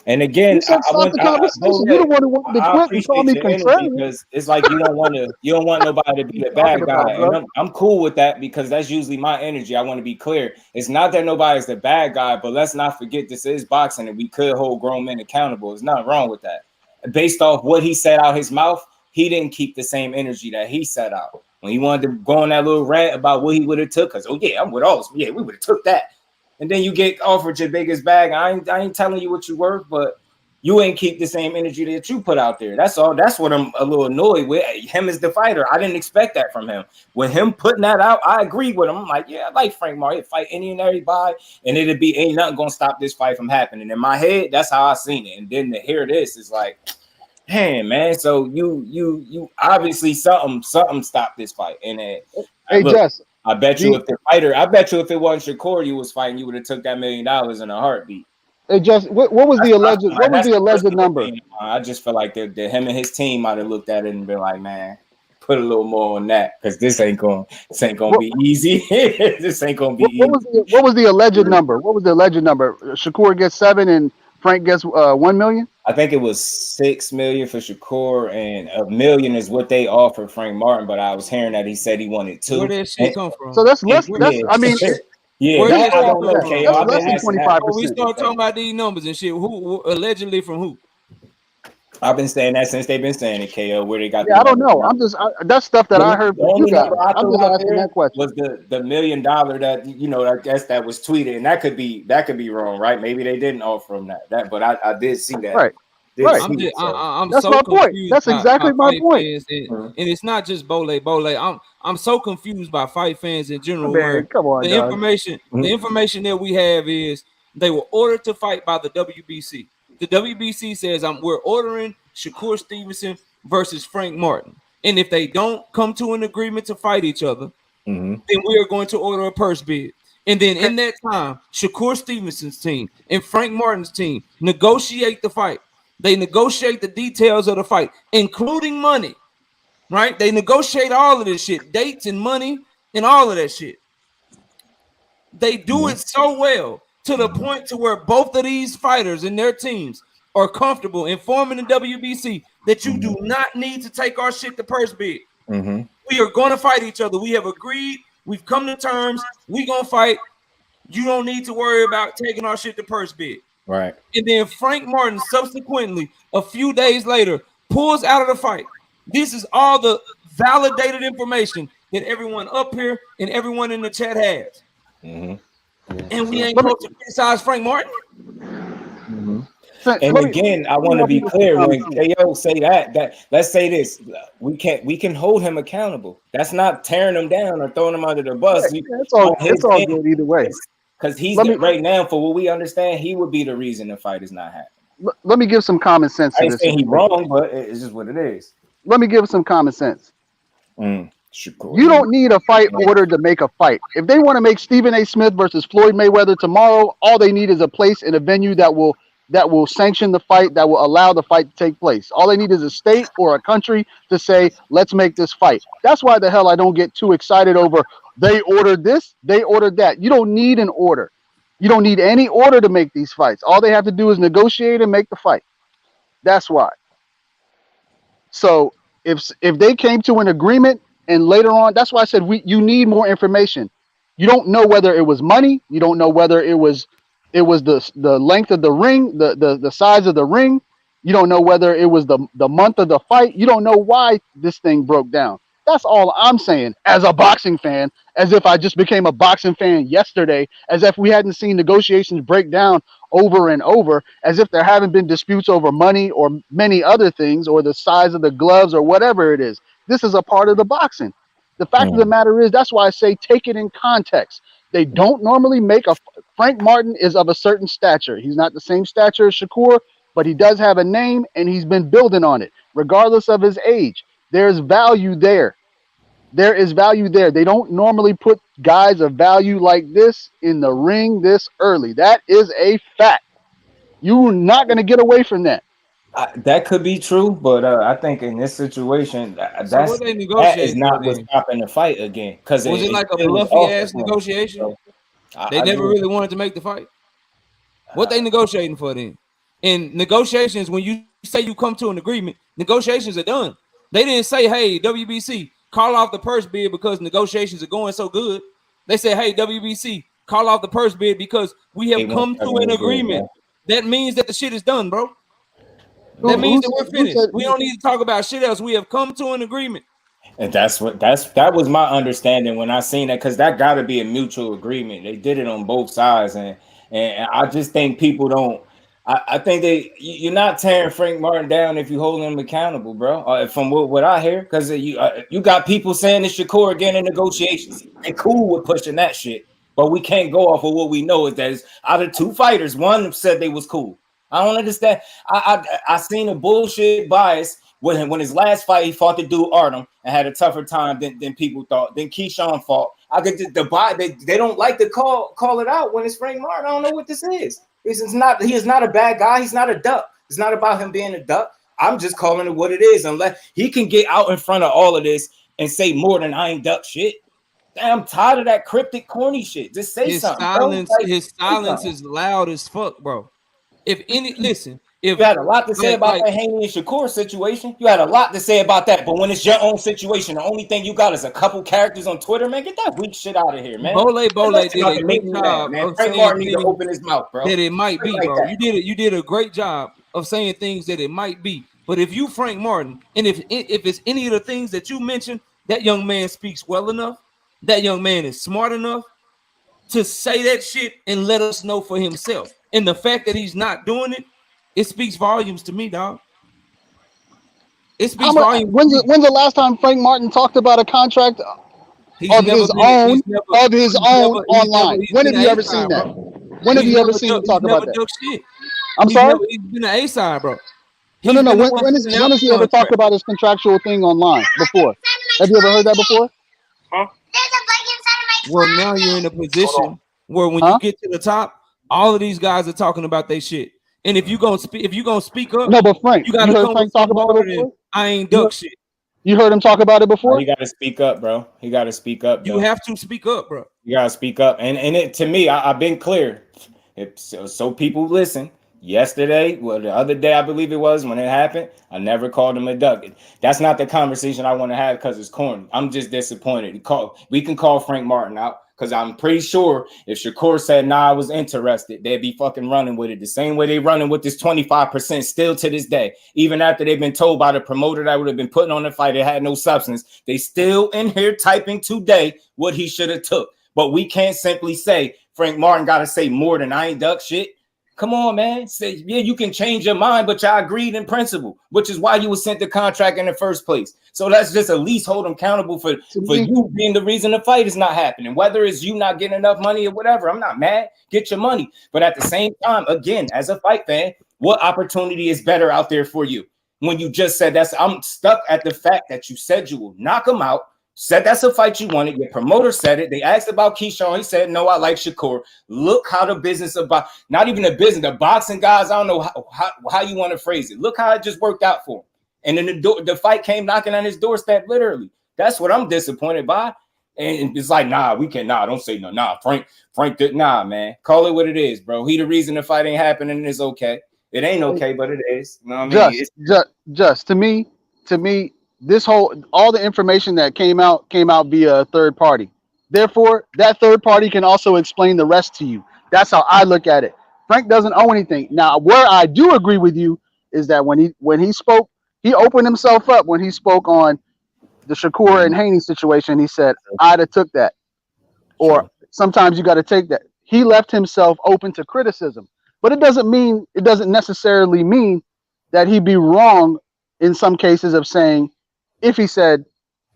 [SPEAKER 3] And again,
[SPEAKER 17] you the one who wanted to quit and call me contrarian.
[SPEAKER 3] Because it's like you don't want nobody to be the bad guy. And I'm cool with that, because that's usually my energy. I want to be clear. It's not that nobody's the bad guy, but let's not forget this is boxing and we could hold grown men accountable. There's nothing wrong with that. Based off what he said out his mouth, he didn't keep the same energy that he set out. When he wanted to go on that little rant about what he would have took, because I'm with all, we would have took that. And then you get offered your biggest bag. I ain't telling you what you worth, but you ain't keep the same energy that you put out there. That's all. That's what I'm a little annoyed with. Him as the fighter, I didn't expect that from him. With him putting that out, I agree with him. I'm like, yeah, I like Frank Martin. He'd fight any and everybody, and ain't nothing gonna stop this fight from happening. In my head, that's how I seen it. And then to hear this is like, damn, man. So you obviously something stopped this fight. And
[SPEAKER 17] Jess.
[SPEAKER 3] I bet you if it wasn't Shakur you was fighting, you would have took that $1 million in a heartbeat.
[SPEAKER 17] Hey, just what was the alleged number?
[SPEAKER 3] I just feel like him and his team might have looked at it and been like, man, put a little more on that, because this ain't gonna be easy. This ain't gonna be easy.
[SPEAKER 17] What was the alleged number? What was the alleged number? Shakur gets 7 and Frank gets 1 million.
[SPEAKER 3] I think it was 6 million for Shakur, and $1 million is what they offered Frank Martin. But I was hearing that he said he wanted 2.
[SPEAKER 15] Where did shit come from?
[SPEAKER 17] So that's less. I mean,
[SPEAKER 3] yeah,
[SPEAKER 15] that's
[SPEAKER 17] less than 25%.
[SPEAKER 15] We start talking about these numbers and shit. Who allegedly from who?
[SPEAKER 3] I've been saying that since they've been saying it, KO. Where they got?
[SPEAKER 17] Yeah, I don't know. That's stuff that I heard from you guys. I'm just asking that question.
[SPEAKER 3] Was the $1 million that I guess that was tweeted, and that could be wrong, right? Maybe they didn't offer him that, but I did see that.
[SPEAKER 17] Right. Right.
[SPEAKER 15] I'm
[SPEAKER 17] That's
[SPEAKER 15] so
[SPEAKER 17] my point.
[SPEAKER 15] confused
[SPEAKER 17] That's exactly my
[SPEAKER 15] fight
[SPEAKER 17] point.
[SPEAKER 15] fans, and it's not just Bole. I'm so confused by fight fans in general.
[SPEAKER 17] Man,
[SPEAKER 15] where
[SPEAKER 17] come on,
[SPEAKER 15] the
[SPEAKER 17] dog.
[SPEAKER 15] information that we have is they were ordered to fight by the WBC. The WBC says we're ordering Shakur Stevenson versus Frank Martin, and if they don't come to an agreement to fight each other, then we are going to order a purse bid. And then in that time, Shakur Stevenson's team and Frank Martin's team negotiate the fight. They negotiate the details of the fight, including money, right? They negotiate all of this shit, dates and money and all of that shit. They do it so well to the point to where both of these fighters and their teams are comfortable informing the WBC that you do not need to take our shit to purse bid. We are going to fight each other. We have agreed. We've come to terms. We gonna fight. You don't need to worry about taking our shit to purse bid.
[SPEAKER 3] Right.
[SPEAKER 15] And then Frank Martin subsequently, a few days later, pulls out of the fight. This is all the validated information that everyone up here and everyone in the chat has. And we ain't supposed to criticize Frank Martin.
[SPEAKER 3] And again, I want to be clear when KO say that let's say this, we can hold him accountable. That's not tearing him down or throwing him under the bus.
[SPEAKER 17] Yeah, it's all good either way.
[SPEAKER 3] Because he's right now, for what we understand, he would be the reason the fight is not happening.
[SPEAKER 17] Let me give some common sense to
[SPEAKER 3] I ain't
[SPEAKER 17] this.
[SPEAKER 3] saying he's wrong, but it's just what it is.
[SPEAKER 17] Let me give some common sense.
[SPEAKER 3] Shakur.
[SPEAKER 17] You don't need a fight order to make a fight. If they want to make Stephen A. Smith versus Floyd Mayweather tomorrow, all they need is a place in a venue that will sanction the fight, that will allow the fight to take place. All they need is a state or a country to say, let's make this fight. That's why the hell I don't get too excited over they ordered this, they ordered that. You don't need an order. You don't need any order to make these fights. All they have to do is negotiate and make the fight. That's why. So if they came to an agreement and later on, that's why I said you need more information. You don't know whether it was money. You don't know whether it was the length of the ring, the size of the ring. You don't know whether it was the month of the fight. You don't know why this thing broke down. That's all I'm saying as a boxing fan, as if I just became a boxing fan yesterday, as if we hadn't seen negotiations break down over and over, as if there haven't been disputes over money or many other things or the size of the gloves or whatever it is. This is a part of the boxing. The fact of the matter is, that's why I say take it in context. They don't normally make Frank Martin is of a certain stature. He's not the same stature as Shakur, but he does have a name and he's been building on it, regardless of his age. There's value there. There is value there. They don't normally put guys of value like this in the ring this early. That is a fact. You're not going to get away from that.
[SPEAKER 3] That could be true, but I think in this situation, that is not what's stopping the fight again. Because
[SPEAKER 15] was it like a bluffy ass negotiation? So they never really wanted to make the fight. What they negotiating for then? In negotiations, when you say you come to an agreement, negotiations are done. They didn't say, "Hey, WBC, call off the purse bid because negotiations are going so good." They said, "Hey, WBC, call off the purse bid because we have come to an agreement." That means that the shit is done, bro. That means that we're finished. We don't need to talk about shit else. We have come to an agreement.
[SPEAKER 3] And that was my understanding when I seen that, because that got to be a mutual agreement. They did it on both sides, and I just think people don't. I think you're not tearing Frank Martin down if you hold him accountable, bro. From what I hear, because you got people saying it's Shakur again in negotiations. They cool with pushing that shit, but we can't go off of what we know is that it's out of two fighters, one said they was cool. I don't understand. I seen a bullshit bias when his last fight he fought the dude Arnold and had a tougher time than people thought. Then Keyshawn fought. They don't like to call it out when it's Frank Martin. I don't know what this is. He is not a bad guy. He's not a duck. It's not about him being a duck. I'm just calling it what it is. Unless he can get out in front of all of this and say more than I ain't duck shit. Damn, I'm tired of that cryptic, corny shit. Just say something.
[SPEAKER 15] His silence is loud as fuck, bro. If you
[SPEAKER 3] had a lot to say about that Haney and Shakur situation, you had a lot to say about that. But when it's your own situation, the only thing you got is a couple characters on Twitter, man. Get that weak shit out of here, man.
[SPEAKER 15] Bole did a great job
[SPEAKER 3] of Frank Martin need to open his mouth, bro.
[SPEAKER 15] That it might be, bro. You did a great job of saying things that it might be. But if you Frank Martin, and if it's any of the things that you mentioned, that young man speaks well enough. That young man is smart enough to say that shit and let us know for himself. And the fact that he's not doing it it speaks volumes to me, dog. It speaks volumes.
[SPEAKER 17] When's the last time Frank Martin talked about a contract of his own online? When have you ever seen that? When have you ever seen him talk about that? I'm sorry?
[SPEAKER 15] He's been an A-side, bro.
[SPEAKER 17] No. When has he ever talked about his contractual thing online before? Have you ever heard that before?
[SPEAKER 14] Huh?
[SPEAKER 15] Well, now you're in a position where when you get to the top, all of these guys are talking about their shit. And if you gonna speak up,
[SPEAKER 17] no, but Frank,
[SPEAKER 15] you gotta
[SPEAKER 17] heard Frank talk about it before?
[SPEAKER 15] I ain't duck shit.
[SPEAKER 17] You heard him talk about it before?
[SPEAKER 3] He got to speak up, bro. He got to speak up.
[SPEAKER 15] You have to speak up, bro.
[SPEAKER 3] You got to speak up. And it, to me, I've been clear. So people listen. Yesterday, well, the other day, I believe it was, when it happened, I never called him a duck. That's not the conversation I want to have because it's corny. I'm just disappointed. We can call Frank Martin out because I'm pretty sure if Shakur said, nah, I was interested, they'd be fucking running with it the same way they running with this 25% still to this day. Even after they've been told by the promoter that would have been putting on the fight, it had no substance. They still in here typing today what he should have took. But we can't simply say Frank Martin got to say more than I ain't duck shit. Come on, man. Say, yeah, you can change your mind, but y'all agreed in principle, which is why you was sent the contract in the first place. So let's just at least hold him accountable for you being the reason the fight is not happening. Whether it's you not getting enough money or whatever, I'm not mad. Get your money. But at the same time, again, as a fight fan, what opportunity is better out there for you? When you just said I'm stuck at the fact that you said you will knock him out. Said that's a fight you wanted. Your promoter said it. They asked about Keyshawn. He said, no, I like Shakur. Look how the business about, not even the business, the boxing guys, I don't know how you want to phrase it. Look how it just worked out for him. And then the fight came knocking on his doorstep, literally. That's what I'm disappointed by. And it's like, don't say no. Nah, Frank did, man. Call it what it is, bro. He the reason the fight ain't happening. It's okay. It ain't okay, but it is. You know what I mean?
[SPEAKER 17] Just to me, all the information that came out via a third party. Therefore, that third party can also explain the rest to you. That's how I look at it. Frank doesn't owe anything. Now, where I do agree with you is that when he spoke, he opened himself up when he spoke on the Shakur and Haney situation. He said, I'd have took that. Or sometimes you got to take that. He left himself open to criticism. But it doesn't necessarily mean that he'd be wrong in some cases of saying, if he said,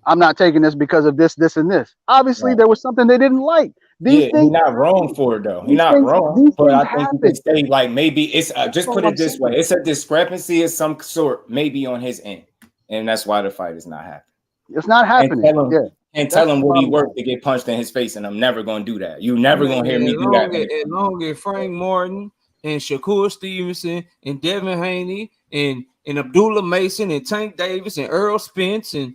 [SPEAKER 17] I'm not taking this because of this, this, and this. Obviously, there was something they didn't like.
[SPEAKER 3] He's not wrong for it, though. He's not wrong. But I think you can say, like, maybe it's just put it this way. It's a discrepancy of some sort, maybe on his end. And that's why the fight is not happening.
[SPEAKER 17] It's not happening.
[SPEAKER 3] And tell him what he worked to get punched in his face. And I'm never going to do that. You're never going to hear me do that.
[SPEAKER 15] As long as Frank Martin and Shakur Stevenson and Devin Haney and Abdullah Mason and Tank Davis and Earl Spence and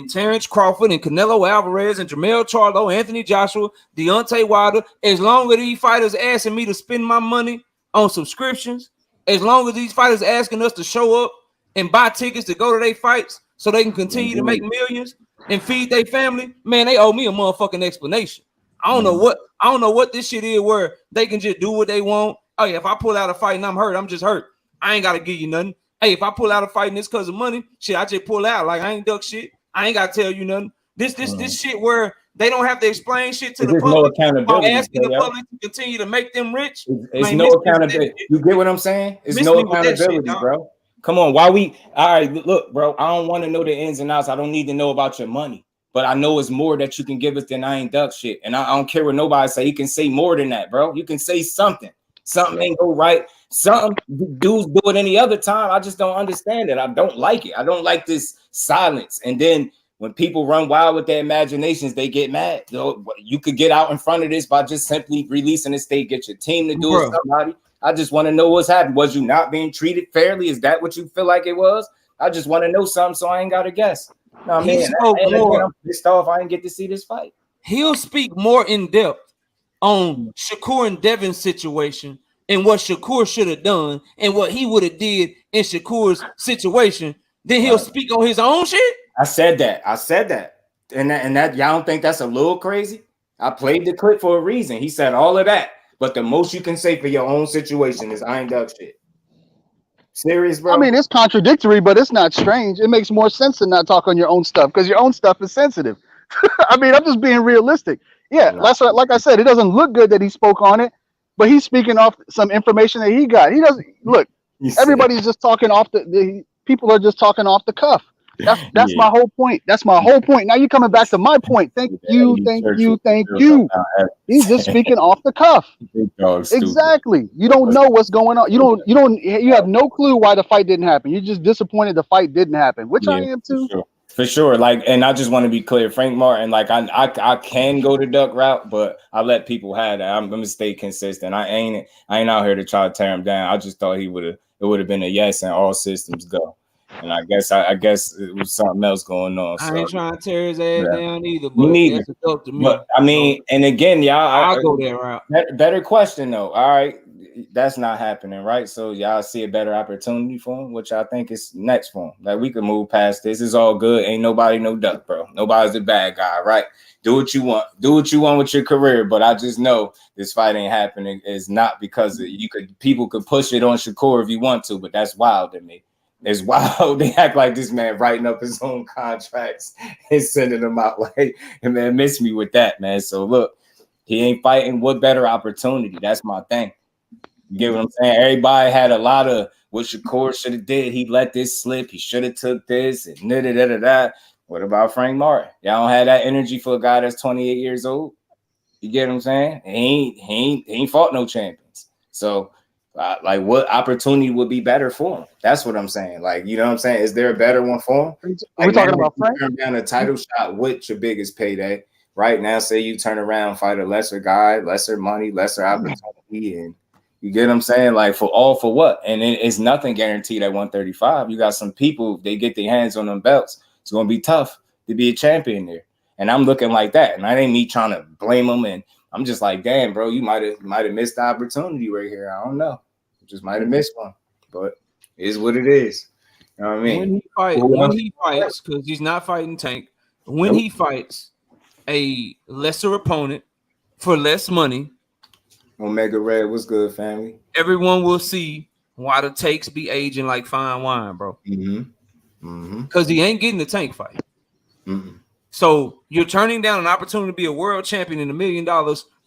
[SPEAKER 15] Terrence Crawford and Canelo Alvarez and Jermell Charlo, Anthony Joshua, Deontay Wilder, as long as these fighters asking me to spend my money on subscriptions, as long as these fighters asking us to show up and buy tickets to go to their fights so they can continue to make millions and feed their family, man, they owe me a motherfucking explanation. I don't know what this shit is where they can just do what they want. Oh yeah, if I pull out a fight and I'm hurt, I'm just hurt. I ain't got to give you nothing. Hey, if I pull out a fight and it's because of money, shit, I just pull out. Like, I ain't duck shit. I ain't got to tell you nothing. This shit where they don't have to explain shit to the public.
[SPEAKER 3] No accountability.
[SPEAKER 15] Asking the public to continue to make them rich.
[SPEAKER 3] It's no accountability. You get what I'm saying? It's no accountability, bro. Come on. All right, look, bro, I don't want to know the ins and outs. I don't need to know about your money. But I know it's more that you can give us than I ain't duck shit. And I don't care what nobody say. You can say more than that, bro. You can say something. Something ain't go right. Something dudes do it any other time. I just don't understand it. I don't like it. I don't like this silence. And then when people run wild with their imaginations, they get mad. You could get out in front of this by just simply releasing a state, get your team to do it. Somebody. I just want to know what's happening. Was you not being treated fairly? Is that what you feel like it was? I just want to know something, so I ain't got to guess. No, I mean, I'm pissed off. I didn't get to see this fight.
[SPEAKER 15] He'll speak more in depth on Shakur and Devin's situation and what Shakur should have done and what he would have did in Shakur's situation. Then he'll speak on his own shit.
[SPEAKER 3] I said that. And that y'all don't think that's a little crazy? I played the clip for a reason. He said all of that, but the most you can say for your own situation is I ain't duck shit. Serious, bro?
[SPEAKER 17] I mean, it's contradictory, but it's not strange. It makes more sense to not talk on your own stuff because your own stuff is sensitive. I mean, I'm just being realistic. Yeah, like I said, it doesn't look good that he spoke on it, but he's speaking off some information that he got. He doesn't look. Everybody's just talking off the people are just talking off the cuff. That's my whole point. That's my whole point. Now you're coming back to my point. Thank you. He's just speaking off the cuff. Exactly. You don't know what's going on. You have no clue why the fight didn't happen. You're just disappointed the fight didn't happen, which I am too.
[SPEAKER 3] For sure. Like, and I just want to be clear, Frank Martin, like I can go the duck route, but I let people have that. I'm gonna stay consistent. I ain't out here to try to tear him down. I just thought it would have been a yes and all systems go. And I guess it was something else going on.
[SPEAKER 15] I ain't trying to tear his ass down either, but that's a duck to me.
[SPEAKER 3] But I mean, and again, y'all,
[SPEAKER 15] I'll go that route.
[SPEAKER 3] Better question though. All right, that's not happening, right? So y'all see a better opportunity for him, which I think is next for him. Like we can move past this. It's all good. Ain't nobody no duck, bro. Nobody's a bad guy, right? Do what you want. Do what you want with your career. But I just know this fight ain't happening. It's not because people could push it on Shakur if you want to, but that's wild to me. It's wild. They act like this man writing up his own contracts and sending them out. Like, and man, miss me with that, man. So look, he ain't fighting. What better opportunity? That's my thing. You get what I'm saying? Everybody had a lot of what Shakur should have did. He let this slip. He should have took this and da. What about Frank Martin? Y'all don't have that energy for a guy that's 28 years old. You get what I'm saying? He ain't fought no champions. So. Like what opportunity would be better for him? That's what I'm saying. Like, you know what I'm saying? Is there a better one for him?
[SPEAKER 17] Are we talking about Frank?
[SPEAKER 3] Turn down a title shot with your biggest payday. Right now, say you turn around, fight a lesser guy, lesser money, lesser opportunity, and you get what I'm saying? Like for what? And it's nothing guaranteed at 135. You got some people, they get their hands on them belts. It's gonna be tough to be a champion there. And I'm looking like that. And I ain't me trying to blame them. And I'm just like, damn, bro, you might have missed the opportunity right here. I don't know. You just might have missed one. But it is what it is. You know what I mean?
[SPEAKER 15] When he fights, because he's not fighting Tank, when he fights a lesser opponent for less money,
[SPEAKER 3] Omega Red, what's good, family?
[SPEAKER 15] Everyone will see why the takes be aging like fine wine, bro. Because he ain't getting the Tank fight. So you're turning down an opportunity to be a world champion and $1 million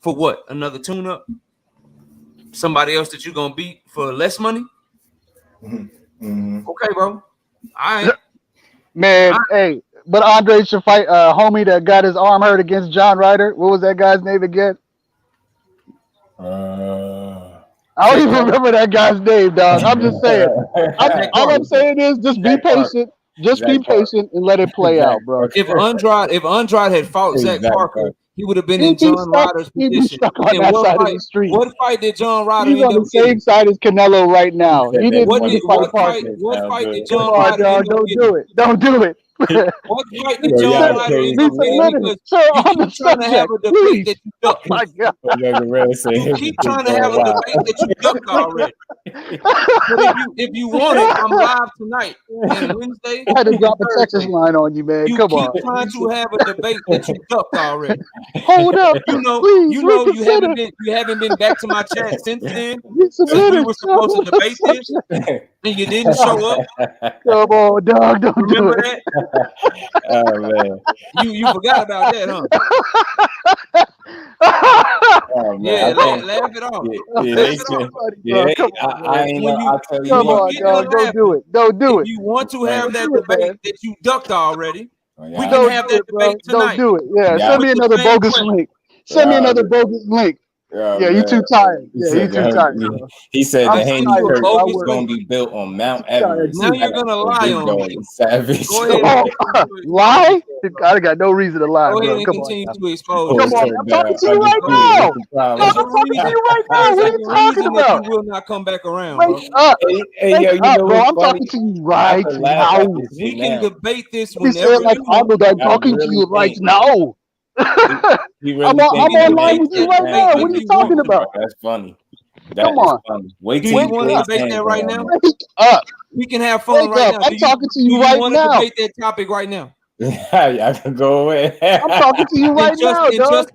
[SPEAKER 15] for what? Another tune-up? Somebody else that you're gonna beat for less money? Okay, bro. All right.
[SPEAKER 17] Man, hey, but Andre should fight homie that got his arm hurt against John Ryder. What was that guy's name again? I don't even remember that guy's name, dog. I'm just saying. All I'm saying is just be patient. Just be patient and let it play out, bro.
[SPEAKER 15] If Andrade had fought Zach Parker, he would have been in John Ryder's position.
[SPEAKER 17] On that side of the street.
[SPEAKER 15] What fight did John Ryder
[SPEAKER 17] He's on the same side as Canelo right now. He didn't want to fight Parker.
[SPEAKER 15] What fight did John Ryder
[SPEAKER 17] don't do it. Don't do it.
[SPEAKER 15] What fight did John Ryder end up getting? Because you keep trying to have a debate that you ducked.
[SPEAKER 17] Oh my God.
[SPEAKER 15] You keep trying to have a debate that you ducked already. But if you want it, I'm live tonight and Wednesday.
[SPEAKER 17] I had to drop a Texas line on you, man. Come on.
[SPEAKER 15] You keep trying to have a debate that you ducked already.
[SPEAKER 17] Hold up.
[SPEAKER 15] You haven't been back to my chat since then. Since we were supposed to debate this, and you didn't show up.
[SPEAKER 17] Come on, dog. Don't do it.
[SPEAKER 3] Oh man,
[SPEAKER 15] you forgot about that, huh?
[SPEAKER 3] Oh, man.
[SPEAKER 15] Yeah, laugh it off.
[SPEAKER 17] Come on, dog. Don't do it. Don't do it.
[SPEAKER 15] If you want to have that debate that you ducked already, we
[SPEAKER 17] Don't
[SPEAKER 15] can have that debate tonight.
[SPEAKER 17] Don't do it. Yeah, send me another bogus link. Send me another bogus link. Yeah, you too tired. Yeah, you too tired.
[SPEAKER 3] He said the Haney Church is going to be built on Mount Everest.
[SPEAKER 15] Now you're going to lie on me.
[SPEAKER 3] Savage.
[SPEAKER 15] Go ahead.
[SPEAKER 17] Lie? I got no reason to lie.
[SPEAKER 15] Go ahead and
[SPEAKER 17] Come
[SPEAKER 15] continue
[SPEAKER 17] on.
[SPEAKER 15] to expose.
[SPEAKER 17] Come on, I'm talking to you right now. I'm talking to you right now. What are you talking about?
[SPEAKER 15] You will not come back around,
[SPEAKER 17] bro. Wake up. Wake up, bro. I'm talking to you right now.
[SPEAKER 15] We can debate this
[SPEAKER 17] whenever you like Arnold. I'm talking to you right now. I'm online with you right now. What are you talking about?
[SPEAKER 3] That's funny.
[SPEAKER 17] Come on.
[SPEAKER 3] Wait
[SPEAKER 15] till you want to debate that right now?
[SPEAKER 17] Wake up.
[SPEAKER 15] We can have fun right now.
[SPEAKER 17] I'm talking to you right now.
[SPEAKER 15] Do you want to debate that topic right now?
[SPEAKER 3] I can go away.
[SPEAKER 17] I'm talking to you right now, dog.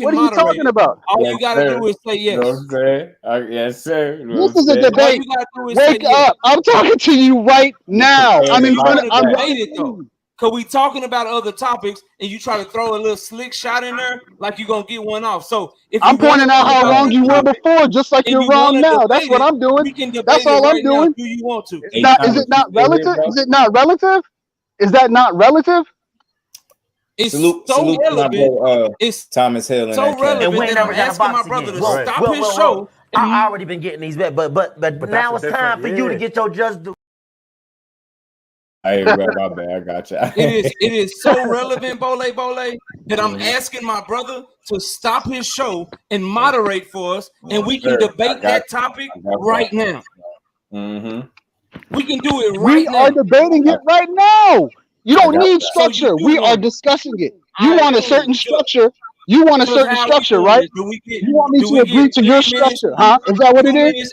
[SPEAKER 17] What are you talking about?
[SPEAKER 15] All you gotta do is say yes.
[SPEAKER 3] You know what I'm saying? Yes, sir.
[SPEAKER 17] This is a debate. Wake up. I'm talking to you right now. I'm in front of you.
[SPEAKER 15] Cause we talking about other topics, and you try to throw a little slick shot in there, like you're gonna get one off. So if
[SPEAKER 17] I'm pointing out how wrong you were before, just like you're wrong now. That's what I'm doing. That's all I'm doing.
[SPEAKER 15] Do you want to?
[SPEAKER 17] Is it not relative? Is it not relative? Is that not relative?
[SPEAKER 15] It's
[SPEAKER 3] salute
[SPEAKER 15] relevant.
[SPEAKER 3] It's Thomas Hill.
[SPEAKER 15] So relevant that I'm asking my brother to stop his show.
[SPEAKER 1] I already been getting these bets, but now it's time for you to get your JusDueBoxing.
[SPEAKER 3] Hey, bro, my bad. I got you.
[SPEAKER 15] It is so relevant, Bole, that I'm asking my brother to stop his show and moderate for us, and we can debate that topic right now. We can do it right now.
[SPEAKER 17] We are debating it right now. You don't need structure. We are discussing it. You want a certain structure. You want a certain structure, right? You want me to agree to your structure, huh? Is that what it is?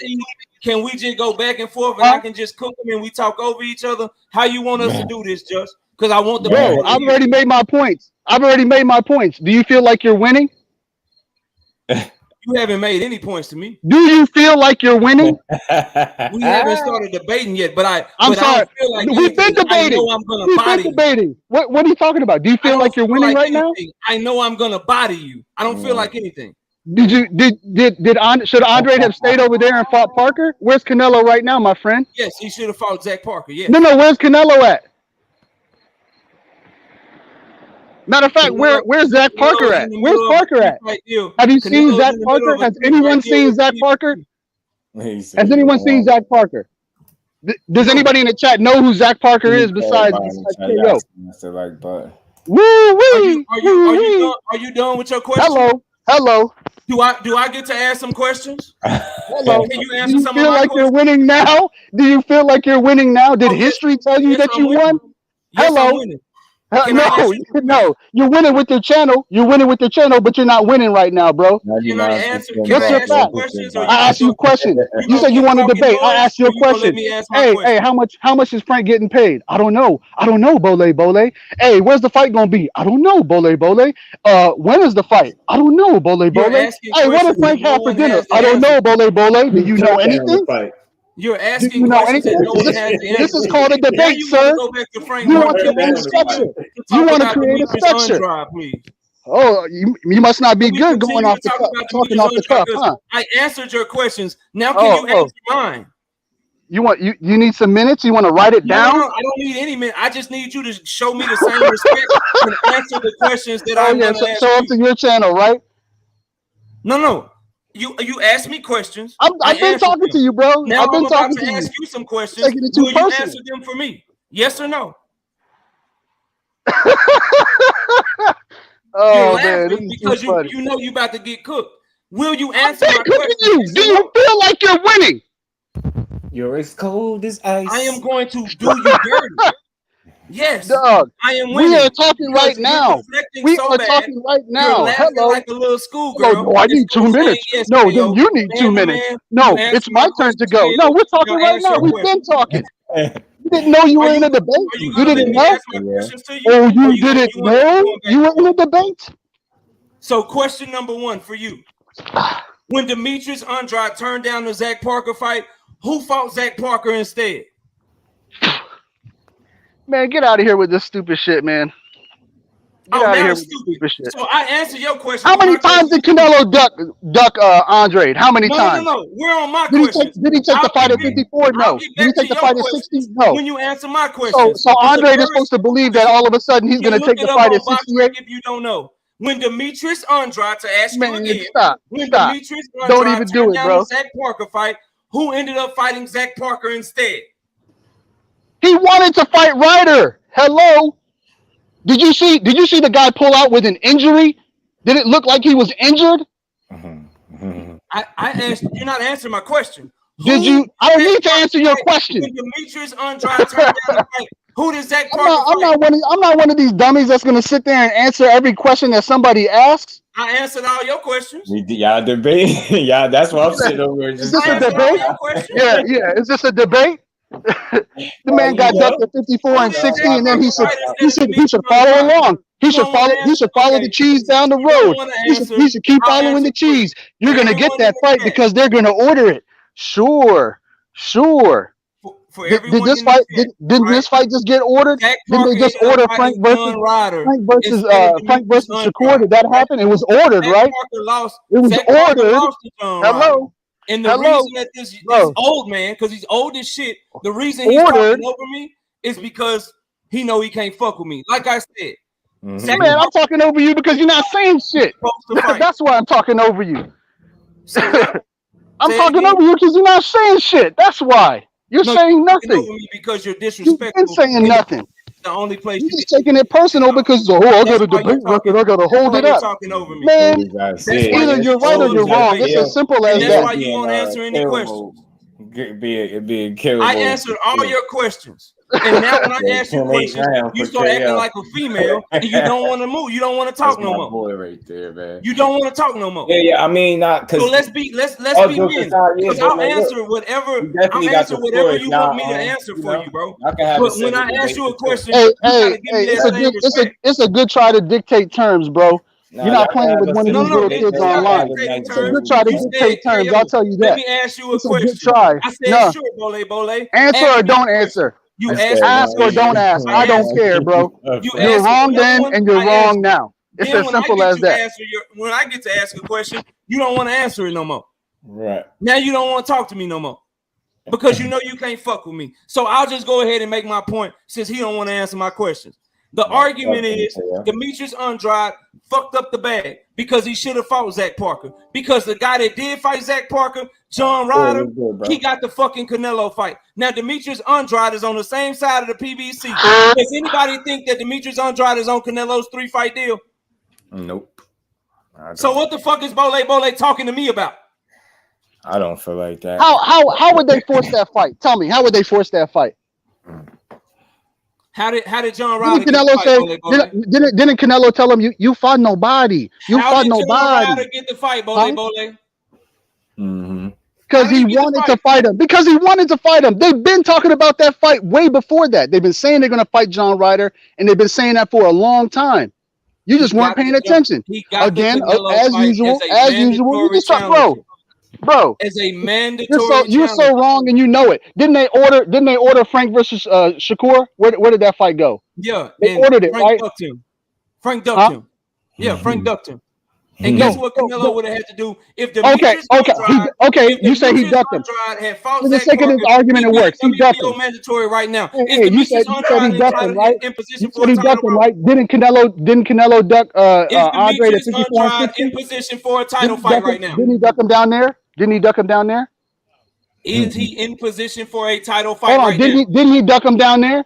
[SPEAKER 15] Can we just go back and forth, and I can just cook them and we talk over each other? How you want us to do this, Just? Because I want the
[SPEAKER 17] bro. I've already made my points. Do you feel like you're winning?
[SPEAKER 15] You haven't made any points to me.
[SPEAKER 17] Do you feel like you're winning?
[SPEAKER 15] We haven't started debating yet, but
[SPEAKER 17] I'm sorry.
[SPEAKER 15] I feel like
[SPEAKER 17] we've been debating. We've been debating. What are you talking about? Do you feel like you're winning right now?
[SPEAKER 15] I know I'm gonna body you. I don't feel like anything.
[SPEAKER 17] Should Andre have stayed over there and fought Parker? Where's Canelo right now, my friend?
[SPEAKER 15] Yes, he should have fought Zach Parker. Yeah.
[SPEAKER 17] No. Where's Canelo at? Matter of fact, where's Zach Parker at? Where's Parker at? Have you seen Zach Parker? Has anyone seen Zach Parker? Has anyone seen Zach Parker? Does anybody in the chat know who Zach Parker is besides KO? Woo wee!
[SPEAKER 15] Are you done with your question?
[SPEAKER 17] Hello.
[SPEAKER 15] Do I get to ask some questions?
[SPEAKER 17] Hello.
[SPEAKER 15] Can you answer some of my
[SPEAKER 17] feel like you're winning now? Do you feel like you're winning now? Did history tell you that you won? Hello. No, you're winning with your channel. You're winning with your channel, but you're not winning right now, bro. What's your fact? I asked you a question. You said you want to debate. I asked you a question. Hey, how much is Frank getting paid? I don't know, Bole. Hey, where's the fight gonna be? I don't know, Bole. When is the fight? I don't know, Bole. Hey, what does Frank have for dinner? I don't know, Bole. Do you know anything?
[SPEAKER 15] You're asking questions that no one has the answer.
[SPEAKER 17] This is called a debate, sir. You want to create a structure. You want to create a structure. Oh, you must not be good going off the cuff, talking off the cuff, huh?
[SPEAKER 15] I answered your questions. Now can you answer mine?
[SPEAKER 17] You need some minutes? You want to write it down?
[SPEAKER 15] No, I don't need any minutes. I just need you to show me the same respect and answer the questions that I'm going to ask.
[SPEAKER 17] Show up to your channel, right?
[SPEAKER 15] No. You asked me questions.
[SPEAKER 17] I've been talking to you, bro.
[SPEAKER 15] Now
[SPEAKER 17] I've been talking
[SPEAKER 15] to
[SPEAKER 17] you.
[SPEAKER 15] Ask you some questions. Will you answer them for me? Yes or no?
[SPEAKER 17] Oh man, this is
[SPEAKER 15] because
[SPEAKER 17] too funny.
[SPEAKER 15] you know you about to get cooked. Will you answer my question?
[SPEAKER 17] Do you feel like you're winning?
[SPEAKER 3] You're as cold as ice.
[SPEAKER 15] I am going to do you dirty. Yes,
[SPEAKER 17] dog.
[SPEAKER 15] I am winning.
[SPEAKER 17] We are talking right now. We are talking right now. Hello.
[SPEAKER 15] Like a little schoolgirl.
[SPEAKER 17] No, I need 2 minutes.
[SPEAKER 15] Yes,
[SPEAKER 17] no, then you need 2 minutes. No, it's my turn to go. No, we're talking right now. We've been talking. You didn't know you were in a debate. You didn't know. Oh, you didn't know you were in a debate.
[SPEAKER 15] So, question number 1 for you: when Demetrius Andrade turned down the Zach Parker fight, who fought Zach Parker instead?
[SPEAKER 17] Man, get out of here with this stupid shit, man. Get out of here with this stupid shit.
[SPEAKER 15] So I answered your question.
[SPEAKER 17] How many times did Canelo duck Andrade? How many times?
[SPEAKER 15] No. We're on my question.
[SPEAKER 17] Did he take the fight at 54? No. Did he take the fight at 60? No.
[SPEAKER 15] When you answer my question.
[SPEAKER 17] So Andrade is supposed to believe that all of a sudden he's going to take the fight at 68?
[SPEAKER 15] If you don't know. When Demetrius Andrade, to ask you again.
[SPEAKER 17] Stop.
[SPEAKER 15] Demetrius Andrade
[SPEAKER 17] don't even do it, bro.
[SPEAKER 15] Zach Parker fight, who ended up fighting Zach Parker instead?
[SPEAKER 17] He wanted to fight Ryder. Hello. Did you see the guy pull out with an injury? Did it look like he was injured?
[SPEAKER 15] I asked, you're not answering my question.
[SPEAKER 17] Did you? I don't need to answer your question.
[SPEAKER 15] When Demetrius Andrade turned down the fight, who did Zach Parker
[SPEAKER 17] fight? I'm not one of these dummies that's going to sit there and answer every question that somebody asks.
[SPEAKER 15] I answered all your questions.
[SPEAKER 3] Y'all debate. Yeah, that's why I'm sitting over here.
[SPEAKER 17] Is this a debate? Yeah. Is this a debate? The man got ducked at 54 and 60, and then he should follow along. He should follow the cheese down the road. He should keep following the cheese. You're gonna get that fight because they're gonna order it. Sure.
[SPEAKER 15] for
[SPEAKER 17] Did
[SPEAKER 15] everyone
[SPEAKER 17] this
[SPEAKER 15] in the
[SPEAKER 17] fight?
[SPEAKER 15] chat,
[SPEAKER 17] Didn't this fight just get ordered?
[SPEAKER 15] Zach
[SPEAKER 17] Didn't
[SPEAKER 15] Parker
[SPEAKER 17] they just
[SPEAKER 15] ended up
[SPEAKER 17] order
[SPEAKER 15] fighting John Ryder
[SPEAKER 17] Frank versus Shakur? Did that happen? It was ordered,
[SPEAKER 15] Zach
[SPEAKER 17] right?
[SPEAKER 15] Parker lost.
[SPEAKER 17] It was
[SPEAKER 15] Zach Parker
[SPEAKER 17] ordered.
[SPEAKER 15] lost to John Ryder.
[SPEAKER 17] Hello.
[SPEAKER 15] And the reason that this old man, because he's old as shit, the reason he's talking over me is because he know he can't fuck with me. Like I said.
[SPEAKER 17] Man, I'm talking over you because you're not saying shit. That's why I'm talking over you. I'm talking over you because you're not saying shit. That's why. You're saying nothing.
[SPEAKER 15] Over me because you're disrespectful.
[SPEAKER 17] You've been saying nothing.
[SPEAKER 15] The only place
[SPEAKER 17] you're just taking it personal because I got a debate record. I got to hold it up.
[SPEAKER 15] Talking over me.
[SPEAKER 17] Man, either you're right or you're wrong. It's as simple as that.
[SPEAKER 15] That's why you won't answer any questions. I answered all your questions. And now when I ask you questions, you start acting like a female and you don't want to move. You don't want to talk no more.
[SPEAKER 3] Boy right there, man.
[SPEAKER 15] You don't want to talk no more.
[SPEAKER 3] Yeah, I mean, not because.
[SPEAKER 15] So let's be men. Because I'll answer whatever. I'll answer whatever you want me to answer for you, bro. But when I ask you a question,
[SPEAKER 17] it's a good try to dictate terms, bro. You're not playing with one of these little kids online. It's a good try to dictate terms. I'll tell you that.
[SPEAKER 15] Let me ask you a question.
[SPEAKER 17] Good try.
[SPEAKER 15] I said, sure, Bole.
[SPEAKER 17] Answer or don't answer.
[SPEAKER 15] You
[SPEAKER 17] ask or don't ask. I don't care, bro. You're wrong then, and you're wrong now. It's as simple as that.
[SPEAKER 15] When I get to ask a question, you don't want to answer it no more.
[SPEAKER 3] Right.
[SPEAKER 15] Now you don't want to talk to me no more because you know you can't fuck with me. So I'll just go ahead and make my point since he don't want to answer my questions. The argument is Demetrius Andrade fucked up the bag because he should have fought Zach Parker. Because the guy that did fight Zach Parker, John Ryder, he got the fucking Canelo fight. Now Demetrius Andrade is on the same side of the PBC. Does anybody think that Demetrius Andrade is on Canelo's 3-fight deal?
[SPEAKER 3] Nope.
[SPEAKER 15] So what the fuck is Bole talking to me about?
[SPEAKER 3] I don't feel like that.
[SPEAKER 17] How would they force that fight? Tell me, how would they force that fight?
[SPEAKER 15] How did John Ryder
[SPEAKER 17] didn't Canelo tell him you fought nobody? You fought nobody.
[SPEAKER 15] John Ryder get the fight, Bole?
[SPEAKER 17] Because he wanted to fight him. Because he wanted to fight him. They've been talking about that fight way before that. They've been saying they're going to fight John Ryder, and they've been saying that for a long time. You just weren't paying attention. Again, as usual. You just bro.
[SPEAKER 15] As a mandatory,
[SPEAKER 17] you're so wrong, and you know it. Didn't they order Frank versus Shakur? Where did that fight go?
[SPEAKER 15] Yeah,
[SPEAKER 17] they ordered it,
[SPEAKER 15] Frank
[SPEAKER 17] right?
[SPEAKER 15] Ducked him. Frank ducked him. Yeah, Frank ducked him. And guess what Canelo would have had to do if the
[SPEAKER 17] you say he ducked him. For the sake of this argument, it works. He ducked him.
[SPEAKER 15] Mandatory right now.
[SPEAKER 17] You said he ducked him, right? You said he ducked him, right? Didn't Canelo duck Andre at 54
[SPEAKER 15] in position for a title fight right now?
[SPEAKER 17] Didn't he duck him down there?
[SPEAKER 15] Is he in position for a title fight right
[SPEAKER 17] now? Didn't he duck him down there?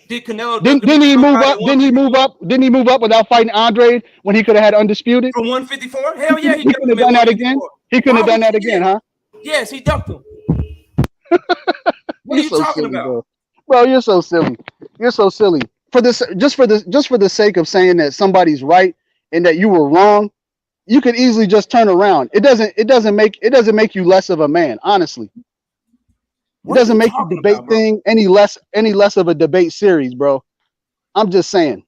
[SPEAKER 15] Did Canelo?
[SPEAKER 17] Didn't he move up? Didn't he move up? Didn't he move up without fighting Andre when he could have had undisputed
[SPEAKER 15] from 154? Hell yeah,
[SPEAKER 17] he couldn't have done that again. He couldn't have done that again, huh?
[SPEAKER 15] Yes, he ducked him. What are you talking about,
[SPEAKER 17] bro? You're so silly. You're so silly. For this, just for the sake of saying that somebody's right and that you were wrong, you could easily just turn around. It doesn't make you less of a man, honestly. It doesn't make the debate thing any less of a debate series, bro. I'm just saying.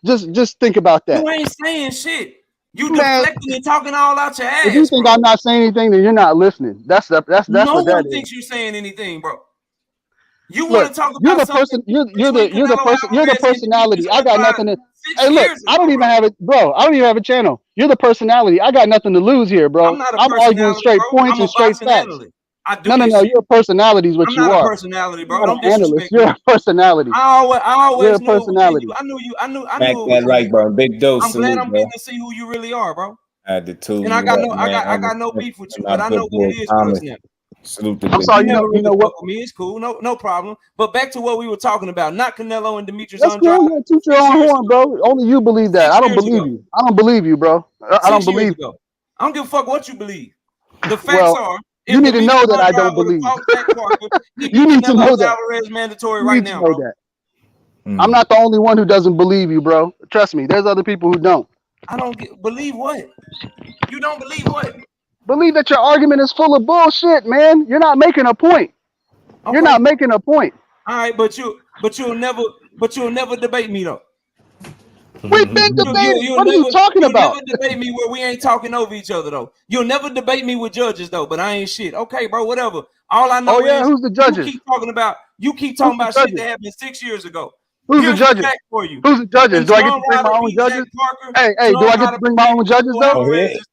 [SPEAKER 17] just think about that.
[SPEAKER 15] You ain't saying shit. You deflecting and talking all out your ass.
[SPEAKER 17] If you think I'm not saying anything, then you're not listening. That's
[SPEAKER 15] no
[SPEAKER 17] what that
[SPEAKER 15] one
[SPEAKER 17] is.
[SPEAKER 15] thinks you're saying anything, bro. You want to talk about
[SPEAKER 17] you're the person. You're the personality. I got nothing to. Hey, look, I don't even have it, bro. I don't even have a channel. You're the personality. I got nothing to lose here, bro. I'm arguing straight points and straight facts. No. You're a personality is what you are.
[SPEAKER 15] I'm not a personality, bro. Don't disrespect
[SPEAKER 17] me. You're a personality.
[SPEAKER 15] I always
[SPEAKER 17] you're a personality.
[SPEAKER 15] I knew you. I knew.
[SPEAKER 3] That right, bro. Big dose.
[SPEAKER 15] I'm glad I'm getting to see who you really are, bro.
[SPEAKER 3] I had the two.
[SPEAKER 15] And I got no beef with you, but I know who it is personally.
[SPEAKER 3] Salute
[SPEAKER 17] I'm sorry, you know what?
[SPEAKER 15] Me, it's cool, no problem. But back to what we were talking about, not Canelo and Demetrius
[SPEAKER 17] Andrade. That's cool. Toot your own horn, bro. Only you believe that. I don't believe you. I don't believe you, bro. I don't believe you.
[SPEAKER 15] I don't give a fuck what you believe. The facts are.
[SPEAKER 17] You need to know that I don't believe. You need to know that.
[SPEAKER 15] RAMIREZ mandatory right now, bro.
[SPEAKER 17] I'm not the only one who doesn't believe you, bro. Trust me. There's other people who don't.
[SPEAKER 15] I don't believe what? You don't believe what?
[SPEAKER 17] Believe that your argument is full of bullshit, man. You're not making a point. Okay. You're not making a point.
[SPEAKER 15] All right, but you'll never debate me though.
[SPEAKER 17] We've been debating. What are you talking about?
[SPEAKER 15] You'll never debate me where we ain't talking over each other though. You'll never debate me with judges though, but I ain't shit. Okay, bro, whatever. All I know is
[SPEAKER 17] who's the judges?
[SPEAKER 15] You keep talking about shit that happened 6 years ago.
[SPEAKER 17] Who's the judges?
[SPEAKER 15] For you.
[SPEAKER 17] Who's the judges? Do I get to bring my own judges? Hey, do I get to bring my own judges though?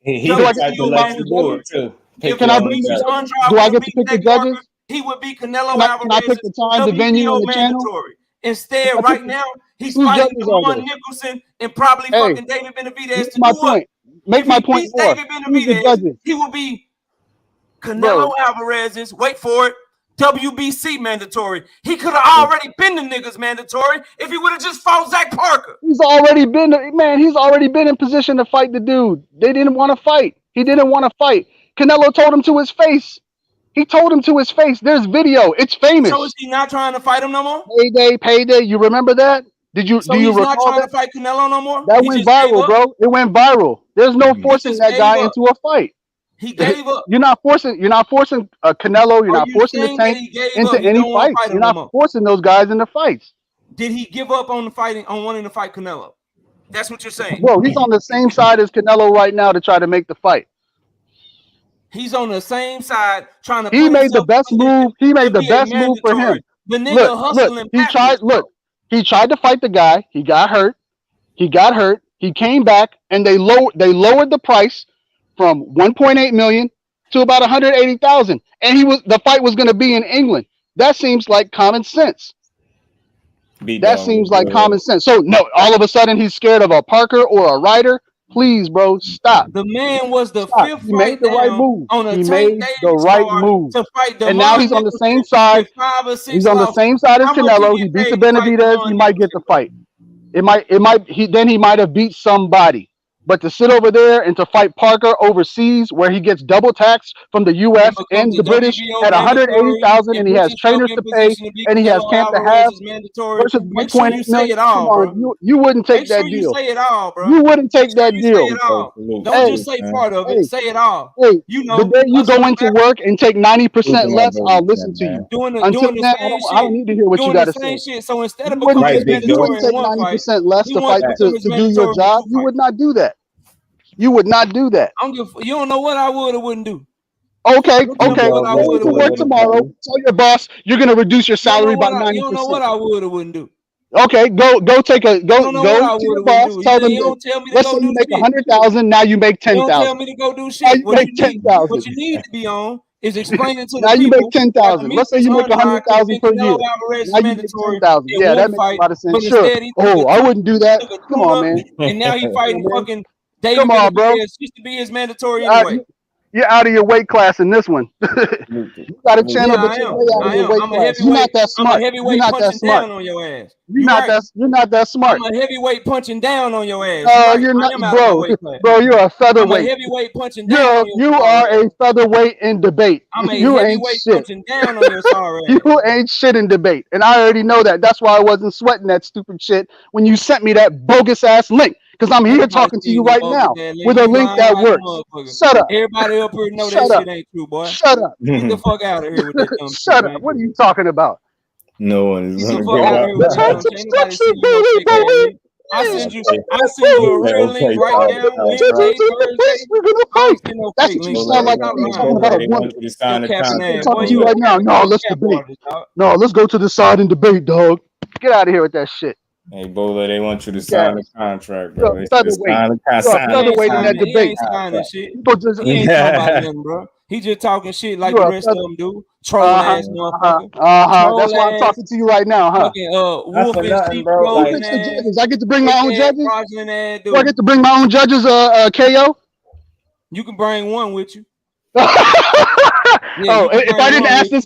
[SPEAKER 3] He would like to let you do it too.
[SPEAKER 17] Can I bring the judges? Do I get to pick the judges?
[SPEAKER 15] He would be Canelo Alvarez.
[SPEAKER 17] Can I pick the time, the venue, and the channel?
[SPEAKER 15] Instead, right now, he's fighting Devon Nicholson and probably fucking David Benavidez to do it.
[SPEAKER 17] Make my point more. Who's the judges?
[SPEAKER 15] He will be Canelo Alvarez's, wait for it, WBC mandatory. He could have already been the niggas mandatory if he would have just fought Zach Parker.
[SPEAKER 17] He's already been in position to fight the dude. They didn't want to fight. He didn't want to fight. Canelo told him to his face. He told him to his face. There's video. It's famous.
[SPEAKER 15] So is he not trying to fight him no more?
[SPEAKER 17] Payday. You remember that? Do you recall
[SPEAKER 15] not trying to fight Canelo no more?
[SPEAKER 17] That went viral, bro. It went viral. There's no forcing that guy into a fight.
[SPEAKER 15] He gave up.
[SPEAKER 17] You're not forcing Canelo. You're not forcing the Tank into any fights. You're not forcing those guys into fights.
[SPEAKER 15] Did he give up on wanting to fight Canelo? That's what you're saying.
[SPEAKER 17] Bro, he's on the same side as Canelo right now to try to make the fight.
[SPEAKER 15] He's on the same side trying to.
[SPEAKER 17] He made the best move. He made the best move for him.
[SPEAKER 15] The nigga hustling.
[SPEAKER 17] He tried to fight the guy. He got hurt. He came back, and they lowered the price from 1.8 million to about 180,000. And the fight was going to be in England. That seems like common sense. Common sense. So no, all of a sudden he's scared of a Parker or a Ryder. Please, bro, stop.
[SPEAKER 15] The man was the fifth.
[SPEAKER 17] He made the right move.
[SPEAKER 15] He made
[SPEAKER 17] the right move.
[SPEAKER 15] To fight
[SPEAKER 17] and now he's on the same side. He's on the same side as Canelo. He beat the Benavidez. He might get the fight. He might have beat somebody. But to sit over there and to fight Parker overseas, where he gets double taxed from the U.S. and the British at 180,000, and he has trainers to pay, and he has camp to have versus 1.8 million. Come on, you wouldn't take that deal.
[SPEAKER 15] Say it all, bro.
[SPEAKER 17] You wouldn't take that deal.
[SPEAKER 15] Don't just say part of it. Say it all.
[SPEAKER 17] Hey, the day you go into work and take 90% less, I'll listen to you. Until then, I don't need to hear what you got to say.
[SPEAKER 15] So instead of
[SPEAKER 17] you wouldn't take 90% less to fight to do your job. You would not do that. You would not do that.
[SPEAKER 15] You don't know what I would or wouldn't do.
[SPEAKER 17] Okay. Go to work tomorrow. Tell your boss you're going to reduce your salary by 90%.
[SPEAKER 15] You don't know what I would or wouldn't do.
[SPEAKER 17] Okay, go to your boss. Tell them, let's say you make 100,000. Now you make 10,000.
[SPEAKER 15] Don't tell me to go do shit.
[SPEAKER 17] Now you make 10,000.
[SPEAKER 15] What you need to be on is explaining to the
[SPEAKER 17] now
[SPEAKER 15] people.
[SPEAKER 17] You make 10,000. Let's say you make 100,000 per year. Now you make 10,000. Yeah, that makes a lot of sense. Sure. Oh, I wouldn't do that. Come on, man.
[SPEAKER 15] And now he fighting fucking. David
[SPEAKER 17] Come on, bro.
[SPEAKER 15] Used to be his mandatory anyway.
[SPEAKER 17] You're out of your weight class in this one. You got a channel, but you're way out of your weight class. You're not that smart. You're not that smart.
[SPEAKER 15] On your ass.
[SPEAKER 17] You're not that smart.
[SPEAKER 15] I'm a heavyweight punching down on your ass.
[SPEAKER 17] Oh, you're not, bro. You're a featherweight.
[SPEAKER 15] I'm a heavyweight punching down.
[SPEAKER 17] You are a featherweight in debate.
[SPEAKER 15] I'm a heavyweight punching down on your sorry ass.
[SPEAKER 17] You ain't shit in debate, and I already know that. That's why I wasn't sweating that stupid shit when you sent me that bogus ass link. Because I'm here talking to you right now with a link that works. Shut up.
[SPEAKER 15] Everybody up here know that shit ain't true, boy.
[SPEAKER 17] Shut up.
[SPEAKER 15] Get the fuck out of here with that dumb shit.
[SPEAKER 17] Shut up. What are you talking about?
[SPEAKER 3] No one is
[SPEAKER 15] going to go out. I send you a real link right now.
[SPEAKER 17] That's what you sound like. I'm talking about a woman. I'm talking to you right now. No, let's debate. No, let's go to the side and debate, dog. Get out of here with that shit.
[SPEAKER 3] Hey, Bola, they want you to sign the contract, bro.
[SPEAKER 17] Featherweight in that debate.
[SPEAKER 15] He ain't talking about nothing, bro. He just talking shit like the rest of them do. Troll ass motherfucker.
[SPEAKER 17] That's why I'm talking to you right now, huh? I get to bring my own judges. Do I get to bring my own judges? KO.
[SPEAKER 15] You can bring one with you.
[SPEAKER 17] If I didn't ask this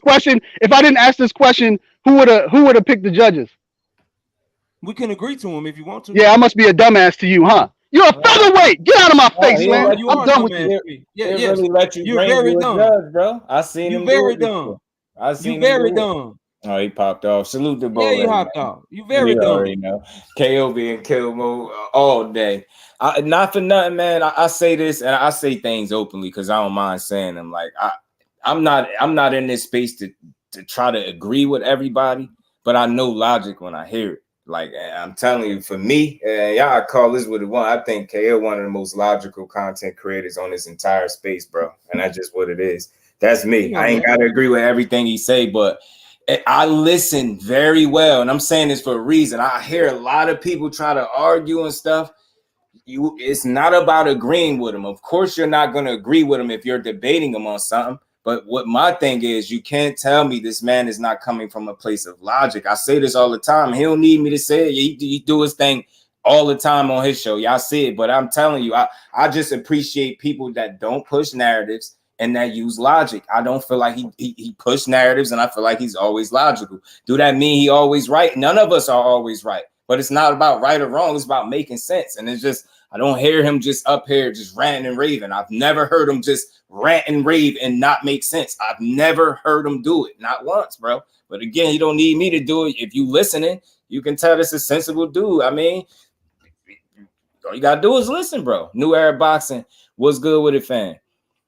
[SPEAKER 17] question, who would have picked the judges?
[SPEAKER 15] We can agree to him if you want to.
[SPEAKER 17] Yeah, I must be a dumbass to you, huh? You're a featherweight. Get out of my face, man. I'm done with you.
[SPEAKER 3] Really let you
[SPEAKER 15] You're very dumb,
[SPEAKER 3] bro. I seen him.
[SPEAKER 15] You very dumb.
[SPEAKER 3] You
[SPEAKER 15] very dumb.
[SPEAKER 3] Oh, he popped off. Salute the ball.
[SPEAKER 15] Yeah, he hopped off. You very dumb.
[SPEAKER 3] You know, KO be in kill mode all day. Not for nothing, man. I say this and I say things openly because I don't mind saying them. Like I'm not in this space to try to agree with everybody, but I know logic when I hear it. Like I'm telling you, for me, y'all call this what it want. I think KL one of the most logical content creators on this entire space, bro. And that's just what it is. That's me. I ain't gotta agree with everything he say, but I listen very well, and I'm saying this for a reason. I hear a lot of people try to argue and stuff. It's not about agreeing with them. Of course, you're not going to agree with them if you're debating them on something. But what my thing is, you can't tell me this man is not coming from a place of logic. I say this all the time. He don't need me to say it. He do his thing all the time on his show. Y'all see it. But I'm telling you, I just appreciate people that don't push narratives and that use logic. I don't feel like he pushed narratives, and I feel like he's always logical. Do that mean he always right? None of us are always right. But it's not about right or wrong. It's about making sense. And it's just, I don't hear him just up here just ranting and raving. I've never heard him just rant and rave and not make sense. I've never heard him do it. Not once, bro. But again, you don't need me to do it. If you listening, you can tell this is a sensible dude. I mean, all you got to do is listen, bro. New Era Boxing. What's good with it, fan?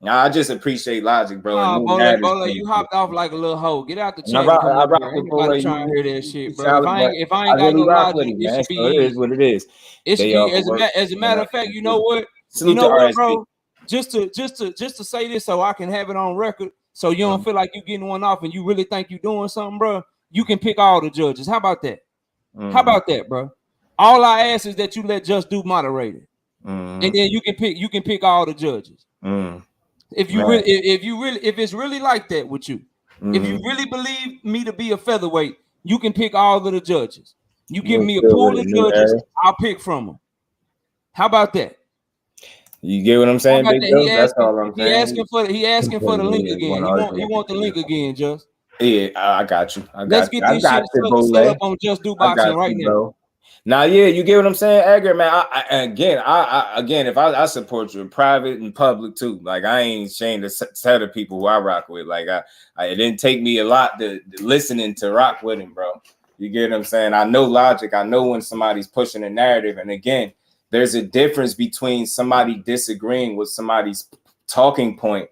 [SPEAKER 3] I just appreciate logic, bro.
[SPEAKER 15] Bole, you hopped off like a little hoe. Get out the chat. I rock with Bole. Trying to hear that shit, bro. If I ain't got no logic, it should be
[SPEAKER 3] it is what it is.
[SPEAKER 15] It should be, as a matter of fact, you know what? You know what, bro? Just to say this so I can have it on record, so you don't feel like you getting one off and you really think you doing something, bro. You can pick all the judges. How about that? How about that, bro? All I ask is that you let JusDueBoxing moderate it, and then you can pick all the judges. If it's really like that with you, if you really believe me to be a featherweight, you can pick all of the judges. You give me a pool of judges, I'll pick from them. How about that?
[SPEAKER 3] You get what I'm saying, Big Joe? That's all I'm saying.
[SPEAKER 15] He asking for the link again. He want the link again, Just.
[SPEAKER 3] Yeah, I got you.
[SPEAKER 15] Let's get this shit set up on JusDueBoxing right now.
[SPEAKER 3] Now, yeah, you get what I'm saying, Edgar, man. Again, if I support you in private and public too. Like, I ain't ashamed to tell the people who I rock with. Like, it didn't take me a lot to listening to rock with him, bro. You get what I'm saying? I know logic. I know when somebody's pushing a narrative. And again, there's a difference between somebody disagreeing with somebody's talking point.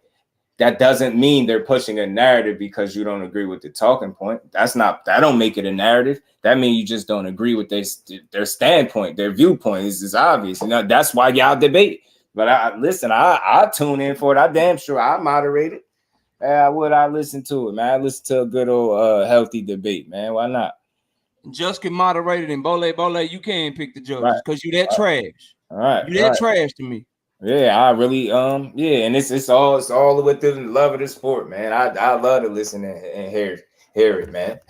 [SPEAKER 3] That doesn't mean they're pushing a narrative because you don't agree with the talking point. That don't make it a narrative. That means you just don't agree with their standpoint, their viewpoint. Is obvious. You know, that's why y'all debate. But I tune in for it. I damn sure I moderate it. I listen to it, man. I listen to a good old healthy debate, man. Why not?
[SPEAKER 15] Just can moderate it, and Bole, you can't pick the judges because you that trash.
[SPEAKER 3] All right.
[SPEAKER 15] You that trash to me.
[SPEAKER 3] Yeah, I really yeah, and it's all with the love of the sport, man. I love to listen and hear it, man.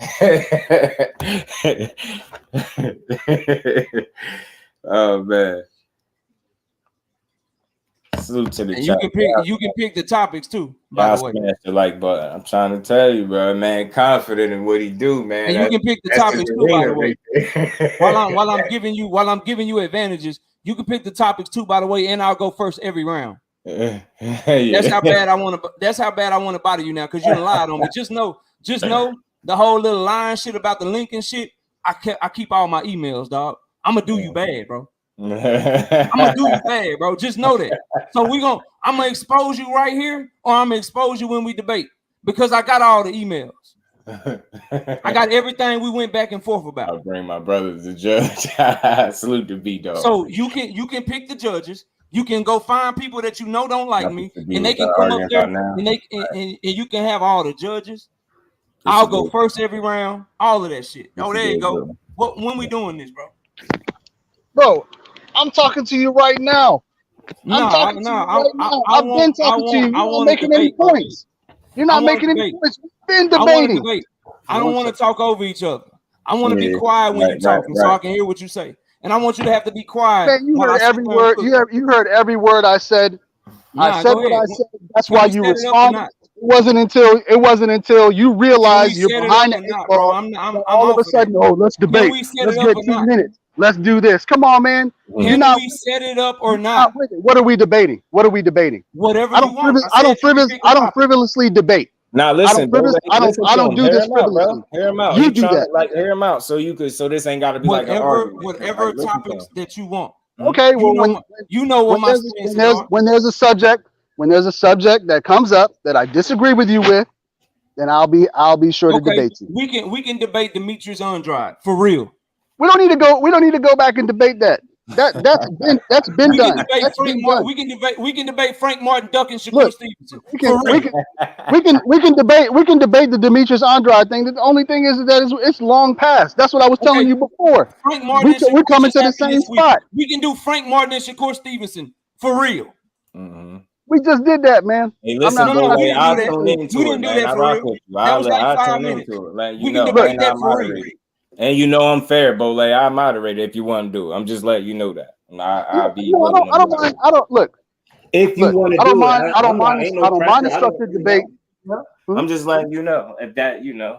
[SPEAKER 3] Oh man. Salute to the chat.
[SPEAKER 15] You can pick the topics too, by the way.
[SPEAKER 3] Smash the like button. I'm trying to tell you, bro, man, confident in what he do, man.
[SPEAKER 15] And you can pick the topics too, by the way. while I'm giving you advantages, you can pick the topics too, by the way, and I'll go first every round.
[SPEAKER 3] Yeah.
[SPEAKER 15] That's how bad I want to bother you now, because you lied on me. Just know the whole little lying shit about the link and shit. I keep all my emails, dog. I'm gonna do you bad, bro. I'm gonna do you bad, bro. Just know that. So I'm gonna expose you right here, or I'm gonna expose you when we debate, because I got all the emails. I got everything we went back and forth about.
[SPEAKER 3] I'll bring my brother to judge. Salute to B dog.
[SPEAKER 15] So you can pick the judges. You can go find people that you know don't like me, and they can come up there and you can have all the judges. I'll go first every round. All of that shit. Oh, there you go. When we doing this, bro?
[SPEAKER 17] Bro, I'm talking to you right now. I've been talking to you. You're not making any points. You're not making any points. We've been debating.
[SPEAKER 15] I don't want to talk over each other. I want to be quiet when you're talking, so I can hear what you say. And I want you to have to be quiet.
[SPEAKER 17] Man, you heard every word. You heard every word I said. I said what I said. That's why you responded. It wasn't until you realized you're behind the eight ball. All of a sudden, let's debate. Let's get 2 minutes. Let's do this. Come on, man.
[SPEAKER 15] Can we set it up or not?
[SPEAKER 17] What are we debating?
[SPEAKER 15] Whatever
[SPEAKER 17] I don't frivolously debate.
[SPEAKER 3] Now listen,
[SPEAKER 17] I don't do this frivolously.
[SPEAKER 3] Hear him out.
[SPEAKER 17] You do that.
[SPEAKER 3] Hear him out, so you could. So this ain't got to be like an argument.
[SPEAKER 15] Whatever topics that you want.
[SPEAKER 17] Okay. Well, when there's a subject that comes up that I disagree with you with, then I'll be sure to debate you.
[SPEAKER 15] We can debate Demetrius Andrade for real.
[SPEAKER 17] We don't need to go. We don't need to go back and debate that. That's been
[SPEAKER 15] We
[SPEAKER 17] done.
[SPEAKER 15] can debate
[SPEAKER 17] That's
[SPEAKER 15] Frank
[SPEAKER 17] been
[SPEAKER 15] Martin.
[SPEAKER 17] done.
[SPEAKER 15] We can debate Frank Martin ducking Shakur
[SPEAKER 17] Look,
[SPEAKER 15] Stevenson.
[SPEAKER 17] we can debate the Demetrius Andrade thing. The only thing is that it's long past. That's what I was telling you before.
[SPEAKER 15] Frank Martin
[SPEAKER 17] We're coming to the same spot.
[SPEAKER 15] We can do Frank Martin and Shakur Stevenson for real.
[SPEAKER 17] We just did that, man.
[SPEAKER 3] Hey, listen, I'll tune into it, man. I rock with you.
[SPEAKER 15] That was like
[SPEAKER 3] I'll
[SPEAKER 15] 5
[SPEAKER 3] tune
[SPEAKER 15] minutes.
[SPEAKER 3] into it. Like,
[SPEAKER 15] We can debate that for real.
[SPEAKER 3] And you know I'm fair, Bole. I moderate it if you want to do it. I'm just letting you know that. I'll be.
[SPEAKER 17] No, I don't mind. I don't look.
[SPEAKER 3] If you want to
[SPEAKER 17] I don't
[SPEAKER 3] do
[SPEAKER 17] mind.
[SPEAKER 3] it,
[SPEAKER 17] I don't mind the structured debate.
[SPEAKER 3] I'm just letting you know if that, you know.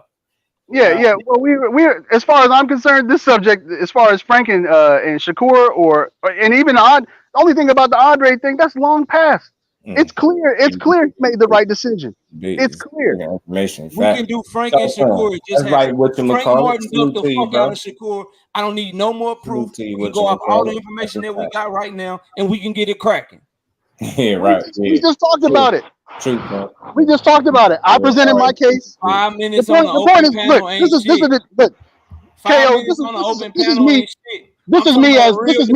[SPEAKER 17] Yeah. Well, we're as far as I'm concerned, this subject, as far as Frank and Shakur, and even the only thing about the Andre thing, that's long past. It's clear. It's clear he made the right decision. It's clear.
[SPEAKER 3] Information.
[SPEAKER 15] We can do Frank and Shakur. Just have
[SPEAKER 3] like what
[SPEAKER 15] Frank Martin duck the fuck out of Shakur. I don't need no more proof. We go off all the information that we got right now, and we can get it cracking.
[SPEAKER 3] Yeah, right.
[SPEAKER 17] We just talked about it.
[SPEAKER 3] True, bro.
[SPEAKER 17] We just talked about it. I presented my case.
[SPEAKER 15] 5 minutes
[SPEAKER 17] The point
[SPEAKER 15] on the open
[SPEAKER 17] is,
[SPEAKER 15] panel
[SPEAKER 17] look,
[SPEAKER 15] ain't
[SPEAKER 17] this is
[SPEAKER 15] shit. 5
[SPEAKER 17] KO,
[SPEAKER 15] minutes on the open
[SPEAKER 17] this is
[SPEAKER 15] panel
[SPEAKER 17] me.
[SPEAKER 15] ain't shit.
[SPEAKER 17] This is me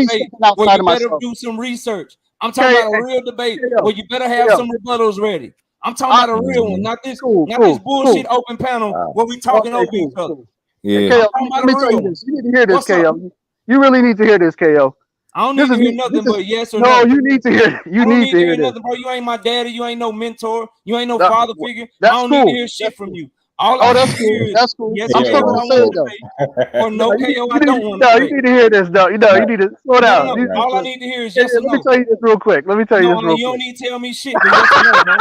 [SPEAKER 17] stepping outside of
[SPEAKER 15] better
[SPEAKER 17] myself.
[SPEAKER 15] do some research. I'm talking about a real debate where you better have some rebuttals ready. I'm talking about a real one, not this bullshit open panel where we talking over each other.
[SPEAKER 3] Yeah.
[SPEAKER 17] KO, let me tell you this. You need to hear this, KO. You really need to hear this, KO.
[SPEAKER 15] I don't need to hear nothing but yes or
[SPEAKER 17] no.
[SPEAKER 15] no.
[SPEAKER 17] You need to hear. You need to hear this,
[SPEAKER 15] nothing, bro. You ain't my daddy. You ain't no mentor. You ain't no father figure. I don't need to hear shit from you.
[SPEAKER 17] That's cool. That's cool.
[SPEAKER 15] Yes,
[SPEAKER 17] I'm still gonna say it though.
[SPEAKER 15] Or no, KO, I don't want
[SPEAKER 17] to. No, you need to hear this though. You need to slow down.
[SPEAKER 15] All I need to hear is yes or no.
[SPEAKER 17] Let me tell you this real quick.
[SPEAKER 15] You don't need to tell me shit, but yes or no, man.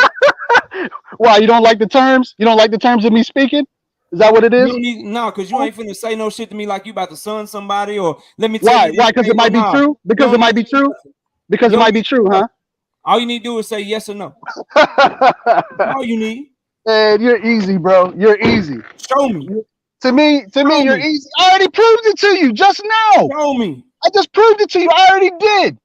[SPEAKER 17] Why, you don't like the terms? You don't like the terms of me speaking? Is that what it is?
[SPEAKER 15] No, because you ain't finna say no shit to me like you about to son somebody, or let me tell you.
[SPEAKER 17] Why? Because it might be true? Because it might be true? Because it might be true, huh?
[SPEAKER 15] All you need to do is say yes or no. All you need.
[SPEAKER 17] Man, you're easy, bro. You're easy.
[SPEAKER 15] Show me.
[SPEAKER 17] To me, you're easy. I already proved it to you just now.
[SPEAKER 15] Show me.
[SPEAKER 17] I just proved it to you. I already did.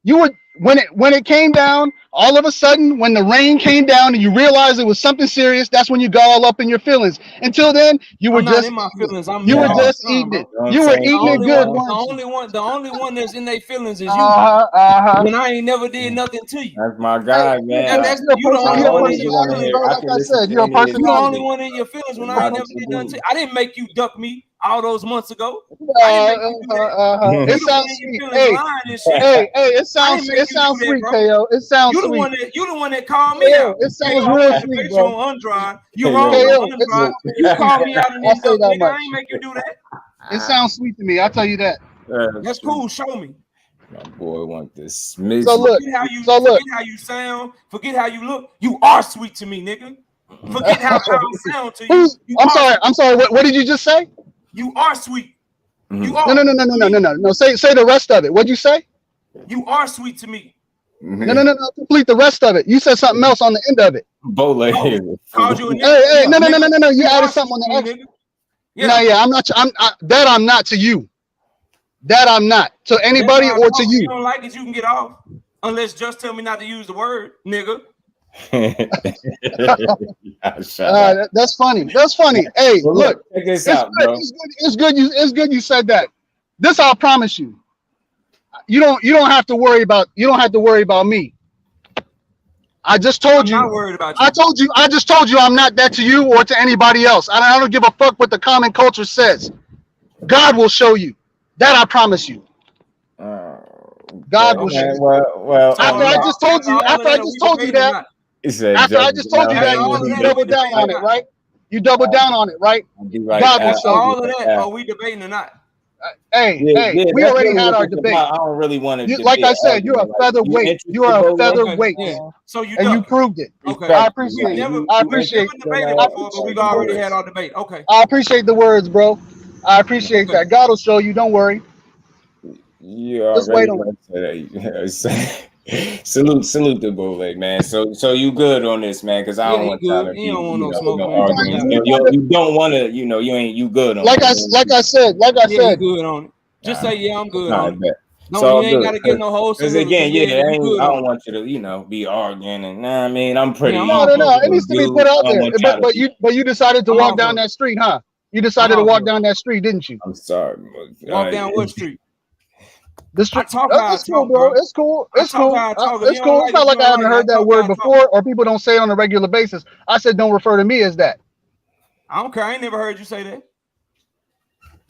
[SPEAKER 17] You would when it came down, all of a sudden, when the rain came down and you realized it was something serious, that's when you got all up in your feelings. Until then, you were just
[SPEAKER 15] in my feelings.
[SPEAKER 17] You were just eating it. You were eating it good.
[SPEAKER 15] The only one that's in their feelings is you. When I ain't never did nothing to you.
[SPEAKER 3] That's my guy, man.
[SPEAKER 15] You the only one in your feelings.
[SPEAKER 17] Like I said, you're a person.
[SPEAKER 15] You the only one in your feelings when I ain't never did nothing to you. I didn't make you duck me all those months ago.
[SPEAKER 17] It sounds sweet. Hey, it sounds sweet, KO. It sounds sweet.
[SPEAKER 15] You the one that called me out.
[SPEAKER 17] It sounds real sweet, bro.
[SPEAKER 15] You wrong on Undrade. You called me out and then duck, nigga. I ain't make you do that.
[SPEAKER 17] It sounds sweet to me. I'll tell you that.
[SPEAKER 15] That's cool. Show me.
[SPEAKER 3] My boy want this.
[SPEAKER 17] So look.
[SPEAKER 15] Forget how you sound. Forget how you look. You are sweet to me, nigga. Forget how I sound to you.
[SPEAKER 17] I'm sorry. What did you just say?
[SPEAKER 15] You are sweet. You are.
[SPEAKER 17] No. Say the rest of it. What'd you say?
[SPEAKER 15] You are sweet to me.
[SPEAKER 17] No. Complete the rest of it. You said something else on the end of it.
[SPEAKER 3] Bole.
[SPEAKER 15] Called you a
[SPEAKER 17] Hey, no. You added something on the end. Yeah. I'm not. I'm not to you. That I'm not to anybody or to you.
[SPEAKER 15] You don't like it, you can get off. Unless just tell me not to use the word, nigga.
[SPEAKER 17] That's funny. Hey,
[SPEAKER 3] well,
[SPEAKER 17] look,
[SPEAKER 3] check this out, bro.
[SPEAKER 17] It's good you said that. This I'll promise you. You don't have to worry about me. I just told you.
[SPEAKER 15] I'm not worried about you.
[SPEAKER 17] I just told you I'm not that to you or to anybody else. I don't give a fuck what the common culture says. God will show you. That I promise you. God will show you.
[SPEAKER 3] Well.
[SPEAKER 17] After I just told you that. After I just told you that, you double down on it, right? You double down on it, right? God will show
[SPEAKER 15] all of that. Are we debating or not?
[SPEAKER 17] Hey, we already had our debate.
[SPEAKER 3] I don't really want to.
[SPEAKER 17] Like I said, you're a featherweight. You are a featherweight.
[SPEAKER 15] So you
[SPEAKER 17] and you proved it.
[SPEAKER 15] Okay.
[SPEAKER 17] I appreciate it. I appreciate
[SPEAKER 15] it. But we've already had our debate. Okay.
[SPEAKER 17] I appreciate the words, bro. I appreciate that. God will show you. Don't worry.
[SPEAKER 3] You already salute the Bole, man. So you good on this, man? Because I don't want to. You don't want no smoke. You don't want to. You good on.
[SPEAKER 17] Like I said.
[SPEAKER 15] You good on it. Just say yeah, I'm good on it. No, you ain't gotta get no whole.
[SPEAKER 3] Because again, I don't want you to, be arguing and I mean, I'm pretty.
[SPEAKER 17] No. It needs to be put out there. But you decided to walk down that street, huh? You decided to walk down that street, didn't you?
[SPEAKER 3] I'm sorry.
[SPEAKER 15] Walk down what street?
[SPEAKER 17] The street.
[SPEAKER 15] I talk how I
[SPEAKER 17] It's cool,
[SPEAKER 15] talk,
[SPEAKER 17] bro.
[SPEAKER 15] bro.
[SPEAKER 17] It's cool. It's cool. It's
[SPEAKER 15] cool.
[SPEAKER 17] It's not like I haven't heard that word before, or people don't say it on a regular basis. I said don't refer to me as that.
[SPEAKER 15] I don't care. I ain't never heard you say that.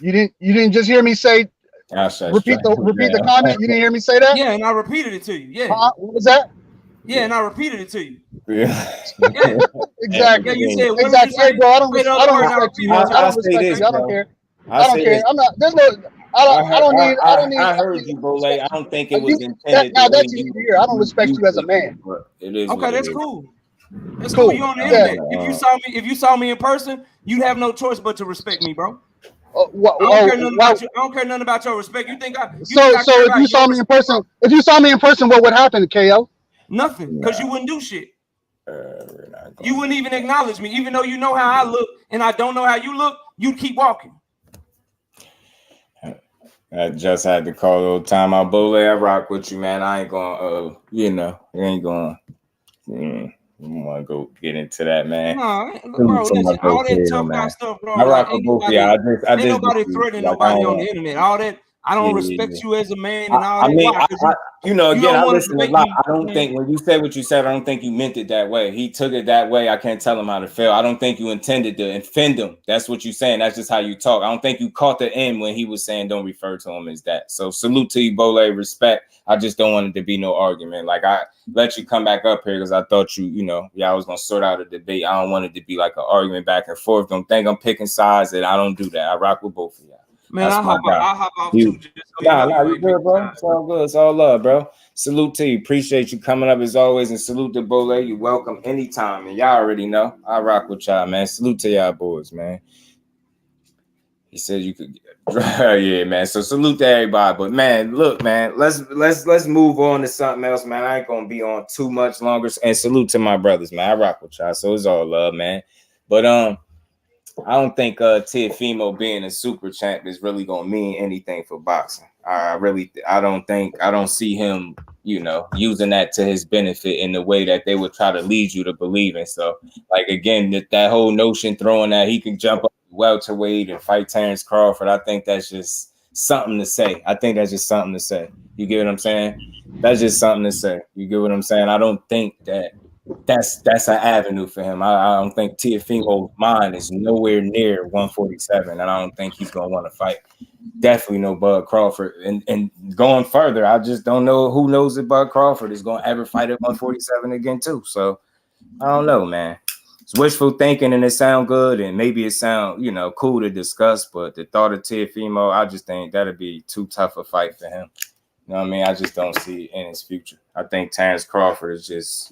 [SPEAKER 17] You didn't just hear me say. Repeat the comment. You didn't hear me say that?
[SPEAKER 15] Yeah, and I repeated it to you. Yeah.
[SPEAKER 17] What was that?
[SPEAKER 15] Yeah, and I repeated it to you.
[SPEAKER 3] Yeah.
[SPEAKER 17] Exactly.
[SPEAKER 15] Yeah, you said
[SPEAKER 17] exactly. Hey, bro, I don't respect you. I don't respect you. I don't care. I don't care. I'm not. There's no. I don't need.
[SPEAKER 3] I heard you, Bole. I don't think it was intended.
[SPEAKER 17] Now that's you here. I don't respect you as a man.
[SPEAKER 3] It is.
[SPEAKER 15] Okay, that's cool. That's cool. You on the internet. If you saw me in person, you'd have no choice but to respect me, bro. I don't care nothing about your respect. You think I?
[SPEAKER 17] So if you saw me in person, what would happen, KO?
[SPEAKER 15] Nothing, because you wouldn't do shit. You wouldn't even acknowledge me, even though you know how I look, and I don't know how you look. You'd keep walking.
[SPEAKER 3] I just had to call a little time out, Bole. I rock with you, man. I ain't gonna, you ain't gonna. I don't want to go get into that, man.
[SPEAKER 15] No, bro, listen, all that tough guy stuff, bro.
[SPEAKER 3] I rock with both. Yeah, I just
[SPEAKER 15] nobody threatening nobody on the internet. All that. I don't respect you as a man and all that.
[SPEAKER 3] I mean, I listen a lot.
[SPEAKER 15] Me,
[SPEAKER 3] I don't think when you said what you said, I don't think you meant it that way. He took it that way. I can't tell him how to feel. I don't think you intended to offend him. That's what you're saying. That's just how you talk. I don't think you caught the end when he was saying don't refer to him as that. So salute to you, Bole. Respect. I just don't want it to be no argument. Like I let you come back up here because I thought I was gonna sort out a debate. I don't want it to be like an argument back and forth. Don't think I'm picking sides, and I don't do that. I rock with both of y'all.
[SPEAKER 15] Man, I'll hop off too.
[SPEAKER 3] You good, bro. It's all good. It's all love, bro. Salute to you. Appreciate you coming up as always, and salute to Bole. You welcome anytime, and y'all already know I rock with y'all, man. Salute to y'all boys, man. He said you could, yeah, man. So salute to everybody, but man, look, man, let's move on to something else, man. I ain't gonna be on too much longer, and salute to my brothers, man. I rock with y'all, so it's all love, man. But I don't think Teofimo being a super champ is really gonna mean anything for boxing. I don't see him, using that to his benefit in the way that they would try to lead you to believe in. So, like again, that whole notion throwing that he can jump up welterweight and fight Terrence Crawford, I think that's just something to say. You get what I'm saying? That's just something to say. You get what I'm saying? I don't think that's an avenue for him. I don't think Teofimo's mind is nowhere near 147, and I don't think he's gonna want to fight. Definitely no Bud Crawford. And going further, I just don't know who knows if Bud Crawford is gonna ever fight at 147 again too. So I don't know, man. It's wishful thinking, and it sound good, and maybe it sound cool to discuss. But the thought of Teofimo, I just think that'd be too tough a fight for him. You know what I mean? I just don't see it in his future. I think Terrence Crawford is just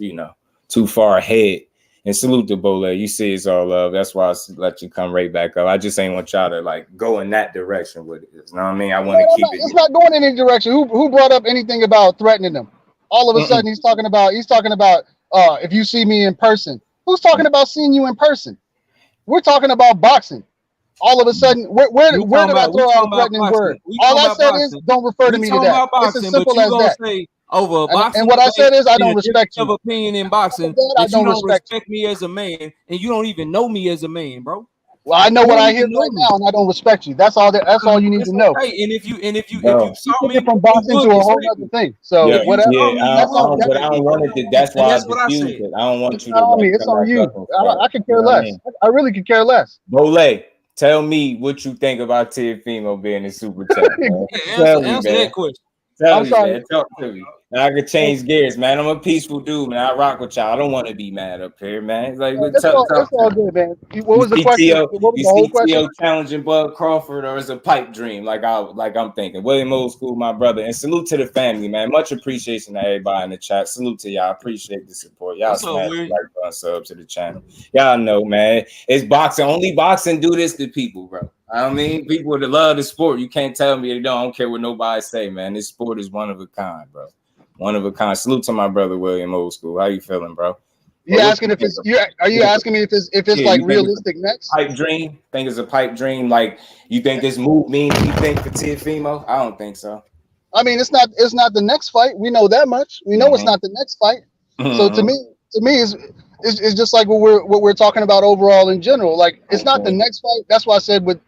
[SPEAKER 3] too far ahead. And salute to Bole. You see it's all love. That's why I let you come right back up. I just ain't want y'all to go in that direction with it. You know what I mean? I want to keep it.
[SPEAKER 17] It's not going in any direction. Who brought up anything about threatening them? All of a sudden he's talking about if you see me in person. Who's talking about seeing you in person? We're talking about boxing. All of a sudden, where did I throw out a threatening word? All I said is don't refer to me to that. It's as simple as that.
[SPEAKER 15] Over boxing,
[SPEAKER 17] and what I said is I don't respect you.
[SPEAKER 15] Opinion in boxing,
[SPEAKER 17] I don't respect
[SPEAKER 15] me as a man, and you don't even know me as a man, bro.
[SPEAKER 17] Well, I know what I hear right now, and I don't respect you. That's all you need to know.
[SPEAKER 15] And if you saw me
[SPEAKER 17] from boxing to a whole other thing, so whatever.
[SPEAKER 3] I don't want it. That's why I confused it. I don't want you to.
[SPEAKER 17] It's on you. I could care less. I really could care less.
[SPEAKER 3] Bole, tell me what you think about Teofimo being a super champ.
[SPEAKER 15] Answer that question.
[SPEAKER 3] Tell me, man. Talk to me. I could change gears, man. I'm a peaceful dude, man. I rock with y'all. I don't want to be mad up here, man. Like,
[SPEAKER 17] that's all good, man. What was the question? What was the whole question?
[SPEAKER 3] Challenging Bud Crawford, or is a pipe dream? Like I'm thinking. William Old School, my brother, and salute to the family, man. Much appreciation to everybody in the chat. Salute to y'all. Appreciate the support. Y'all smash the like button, sub to the channel. Y'all know, man. It's boxing. Only boxing do this to people, bro. I mean, people that love the sport. You can't tell me they don't. I don't care what nobody say, man. This sport is one of a kind, bro. One of a kind. Salute to my brother William Old School. How you feeling, bro?
[SPEAKER 17] You asking if it's are you asking me if it's like realistic next?
[SPEAKER 3] Pipe dream? Think it's a pipe dream? Like you think this move means anything for Teofimo? I don't think so.
[SPEAKER 17] I mean, it's not the next fight. We know that much. We know it's not the next fight. So to me, It's just like what we're talking about overall in general. Like it's not the next fight. That's why I said with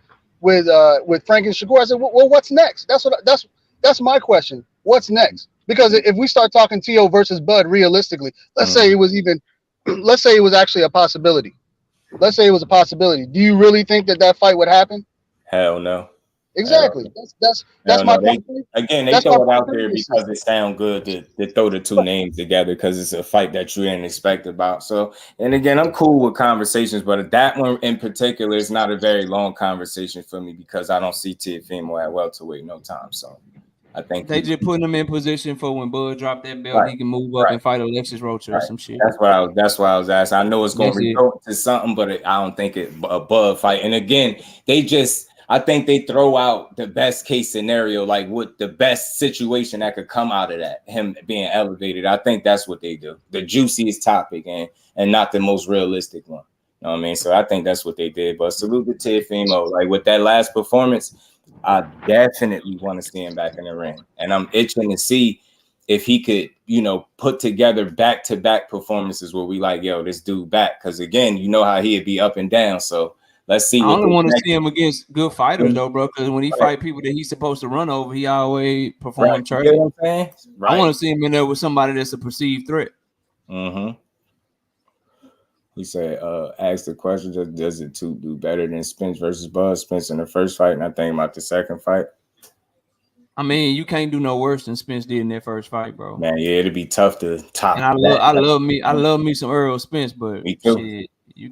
[SPEAKER 17] Frank and Shakur, I said, well, what's next? That's my question. What's next? Because if we start talking Teo versus Bud realistically, let's say it was actually a possibility. Let's say it was a possibility. Do you really think that fight would happen?
[SPEAKER 3] Hell no.
[SPEAKER 17] Exactly. That's my point.
[SPEAKER 3] They throw it out there because it sounds good to throw the two names together because it's a fight that you didn't expect about. So, and again, I'm cool with conversations, but that one in particular is not a very long conversation for me because I don't see Teofimo at welterweight no time. So, I think
[SPEAKER 15] they just putting him in position for when Bud dropped that belt, he can move up and fight Alexis Rocha or some shit.
[SPEAKER 3] That's why I was asking. I know it's going to result to something, but I don't think it a Bud fight. And again, I think they throw out the best case scenario, like what the best situation that could come out of that, him being elevated. I think that's what they do. The juiciest topic and not the most realistic one. You know what I mean? So I think that's what they did. But salute to Teofimo. Like with that last performance, I definitely want to see him back in the ring. And I'm itching to see if he could, put together back-to-back performances where we like, yo, this dude back. Because again, you know how he'd be up and down. So let's see.
[SPEAKER 15] I only want to see him against good fighters, though, bro. Because when he fight people that he's supposed to run over, he always perform trash.
[SPEAKER 3] You know what I'm saying?
[SPEAKER 15] I want to see him in there with somebody that's a perceived threat.
[SPEAKER 3] Mm-hmm. He said, ask the question, does it do better than Spence versus Bud? Spence in the first fight, and I think about the second fight.
[SPEAKER 15] I mean, you can't do no worse than Spence did in that first fight, bro.
[SPEAKER 3] Man, yeah, it'd be tough to top.
[SPEAKER 15] And I love me some Earl Spence, but shit, you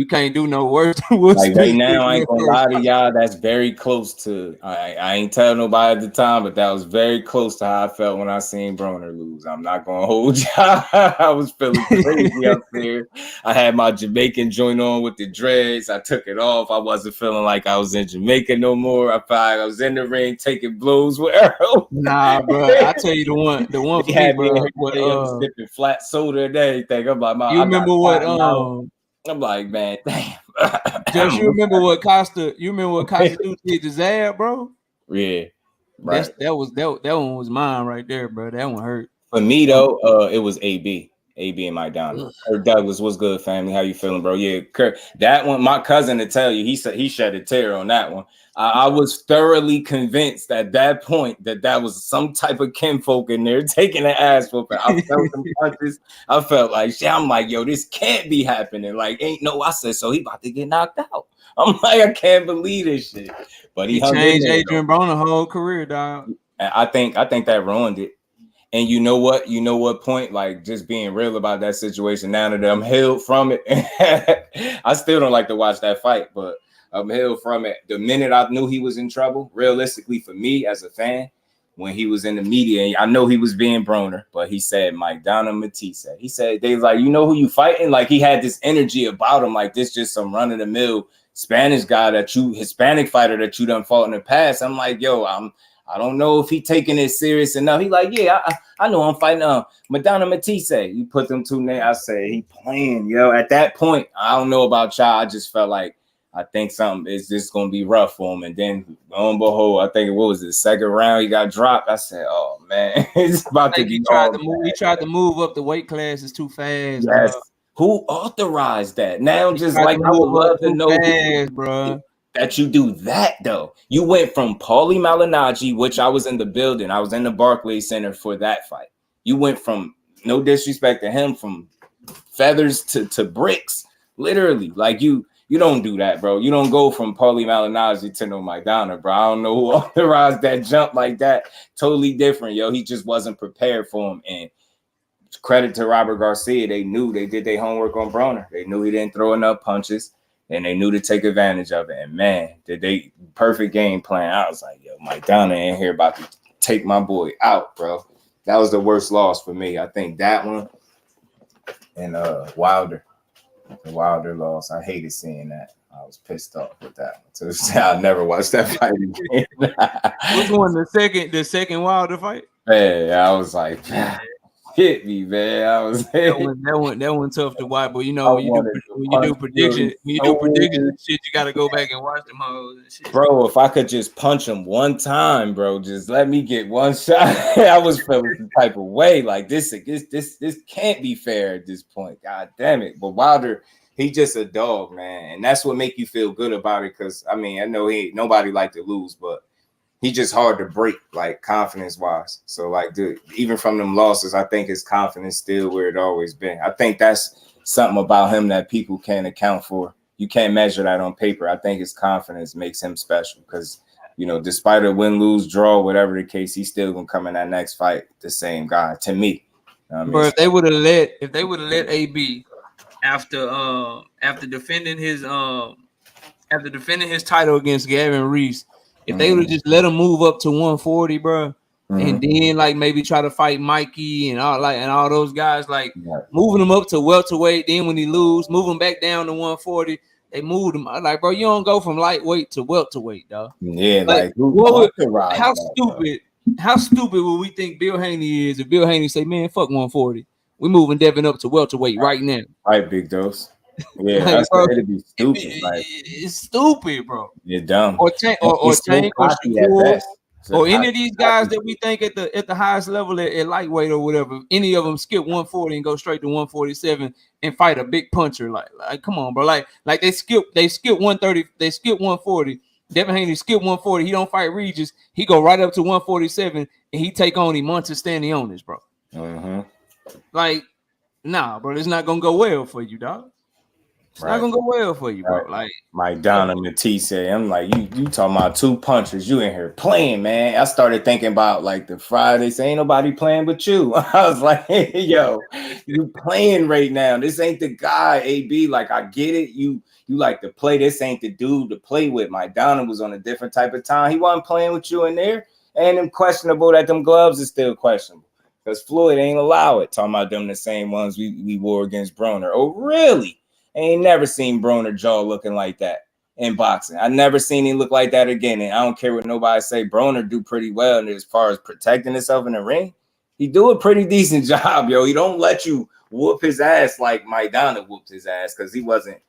[SPEAKER 15] can't do no worse than what
[SPEAKER 3] like
[SPEAKER 15] Spence
[SPEAKER 3] right now, I ain't
[SPEAKER 15] did.
[SPEAKER 3] gonna lie to y'all. That's very close to. I ain't telling nobody at the time, but that was very close to how I felt when I seen Broner lose. I'm not gonna hold y'all. I was feeling crazy up there. I had my Jamaican joint on with the dreads. I took it off. I wasn't feeling like I was in Jamaica no more. I felt like I was in the ring taking blows with Earl.
[SPEAKER 15] Nah, bro. I tell you the one
[SPEAKER 3] he had me sipping flat soda and everything. I'm like,
[SPEAKER 15] you remember what?
[SPEAKER 3] I'm like, man, damn.
[SPEAKER 15] Just you remember what Costa do to Zab, bro?
[SPEAKER 3] Yeah, right.
[SPEAKER 15] That one was mine right there, bro. That one hurt.
[SPEAKER 3] For me though, it was AB and Mike Donovan. Kirk Douglas, what's good, family? How you feeling, bro? Yeah, Kirk. That one, my cousin to tell you, he said he shed a tear on that one. I was thoroughly convinced at that point that was some type of kinfolk in there taking an ass whooping. I felt some punches. I felt like shit. I'm like, yo, this can't be happening. Like, ain't no. I said, so he about to get knocked out. I'm like, I can't believe this shit. But he
[SPEAKER 15] changed Adrian Broner's whole career, dog.
[SPEAKER 3] I think that ruined it. And you know what point, like just being real about that situation now that I'm healed from it. I still don't like to watch that fight, but I'm healed from it. The minute I knew he was in trouble, realistically for me as a fan, when he was in the media, I know he was being Broner, but he said Mike Donovan Matisse. He said they was like, you know who you fighting? Like he had this energy about him, like this just some run of the mill Spanish guy Hispanic fighter that you done fought in the past. I'm like, yo, I don't know if he taking it serious enough. He like, yeah, I know I'm fighting Madonna Matisse. You put them two names. I say he playing, yo. At that point, I don't know about y'all. I just felt like I think something is just gonna be rough for him. And then lo and behold, I think what was the second round he got dropped. I said, oh man, it's about to be.
[SPEAKER 15] He tried to move up the weight classes too fast.
[SPEAKER 3] Yes. Who authorized that? Now, just like I would love to know,
[SPEAKER 15] bro.
[SPEAKER 3] That you do that though. You went from Paulie Malignaggi, which I was in the building. I was in the Barclays Center for that fight. You went from, no disrespect to him, from feathers to bricks, literally. Like you don't do that, bro. You don't go from Paulie Malignaggi to no Maidana, bro. I don't know who authorized that jump like that. Totally different, yo. He just wasn't prepared for him. And credit to Robert Garcia, they did their homework on Broner. They knew he didn't throw enough punches. And they knew to take advantage of it. And man, did they perfect game plan. I was like, yo, Mike Donna in here about to take my boy out, bro. That was the worst loss for me. I think that one and Wilder. The Wilder loss. I hated seeing that. I was pissed off with that one. So I'll never watch that fight again.
[SPEAKER 15] Which one? The second Wilder fight?
[SPEAKER 3] Yeah, I was like, hit me, man. I was
[SPEAKER 15] that one tough to watch. But you know, when you do predictions and shit, you gotta go back and watch them hoes and shit.
[SPEAKER 3] Bro, if I could just punch him one time, bro, just let me get one shot. I was feeling the type of way. Like this can't be fair at this point. God damn it. But Wilder, he just a dog, man. And that's what make you feel good about it. Cause I mean, I know nobody like to lose, but he just hard to break, like confidence wise. So like, dude, even from them losses, I think his confidence still where it always been. I think that's something about him that people can't account for. You can't measure that on paper. I think his confidence makes him special because, you know, despite a win, lose, draw, whatever the case, he's still gonna come in that next fight the same guy. To me, you know what I mean?
[SPEAKER 15] But if they would have let AB after defending his title against Gavin Reese, if they would have just let him move up to 140, bro, and then like maybe try to fight Mikey and all those guys, like moving him up to welterweight. Then when he lose, move him back down to 140. They moved him. I'm like, bro, you don't go from lightweight to welterweight, dog.
[SPEAKER 3] Yeah,
[SPEAKER 15] how stupid would we think Bill Haney is if Bill Haney say, man, fuck 140. We moving Devin up to welterweight right now.
[SPEAKER 3] All right, big dose. Yeah,
[SPEAKER 15] like,
[SPEAKER 3] that's
[SPEAKER 15] bro,
[SPEAKER 3] it'd be stupid.
[SPEAKER 15] It's stupid, bro.
[SPEAKER 3] You're dumb.
[SPEAKER 15] Or Tank or Shakur, or any of these guys that we think at the highest level at lightweight or whatever, any of them skip 140 and go straight to 147 and fight a big puncher. Like come on, bro. Like they skip 130, they skip 140. Devin Haney skip 140. He don't fight Regis. He go right up to 147 and he take on Montes Stanionis, bro. Like, nah, bro, it's not gonna go well for you, dog. It's not gonna go well for you, bro. Like
[SPEAKER 3] Mike Donna Matisse, I'm like, you talking about two punchers, you in here playing, man. I started thinking about like the Friday, say ain't nobody playing but you. I was like, hey, yo, you playing right now. This ain't the guy, AB. Like, I get it. You like to play. This ain't the dude to play with. Mike Donna was on a different type of time. He wasn't playing with you in there. And them questionable that them gloves is still questionable. Because Floyd ain't allow it. Talking about them the same ones we wore against Broner. Oh, really? I ain't never seen Broner jaw looking like that in boxing. I never seen him look like that again. And I don't care what nobody say. Broner do pretty well. And as far as protecting himself in the ring, he do a pretty decent job, yo. He don't let you whoop his ass like Maidana whooped his ass because he wasn't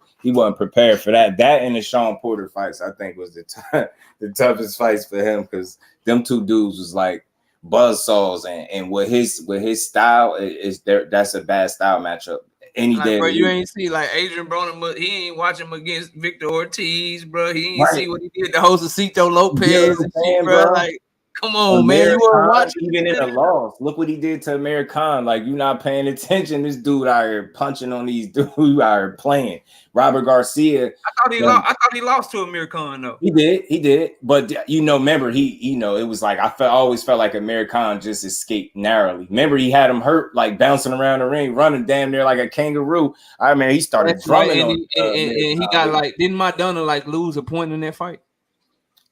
[SPEAKER 3] prepared for that. That and the Sean Porter fights, I think, was the toughest fights for him because them two dudes was like buzzsaws and with his style is there. That's a bad style matchup. Any day,
[SPEAKER 15] bro, you ain't see like Adrian Broner, but he ain't watch him against Victor Ortiz, bro. He ain't see what he did to Josecito Lopez and shit, bro. Like, come on, man, you weren't watching.
[SPEAKER 3] Even in a loss, look what he did to Amir Khan. Like, you not paying attention. This dude out here punching on these dudes out here playing. Robert Garcia.
[SPEAKER 15] I thought he lost to Amir Khan though.
[SPEAKER 3] He did. But remember, it was like always felt like Amir Khan just escaped narrowly. Remember, he had him hurt, like bouncing around the ring, running damn near like a kangaroo. I mean, he started drumming on.
[SPEAKER 15] And he got like, didn't Maidana like lose a point in that fight?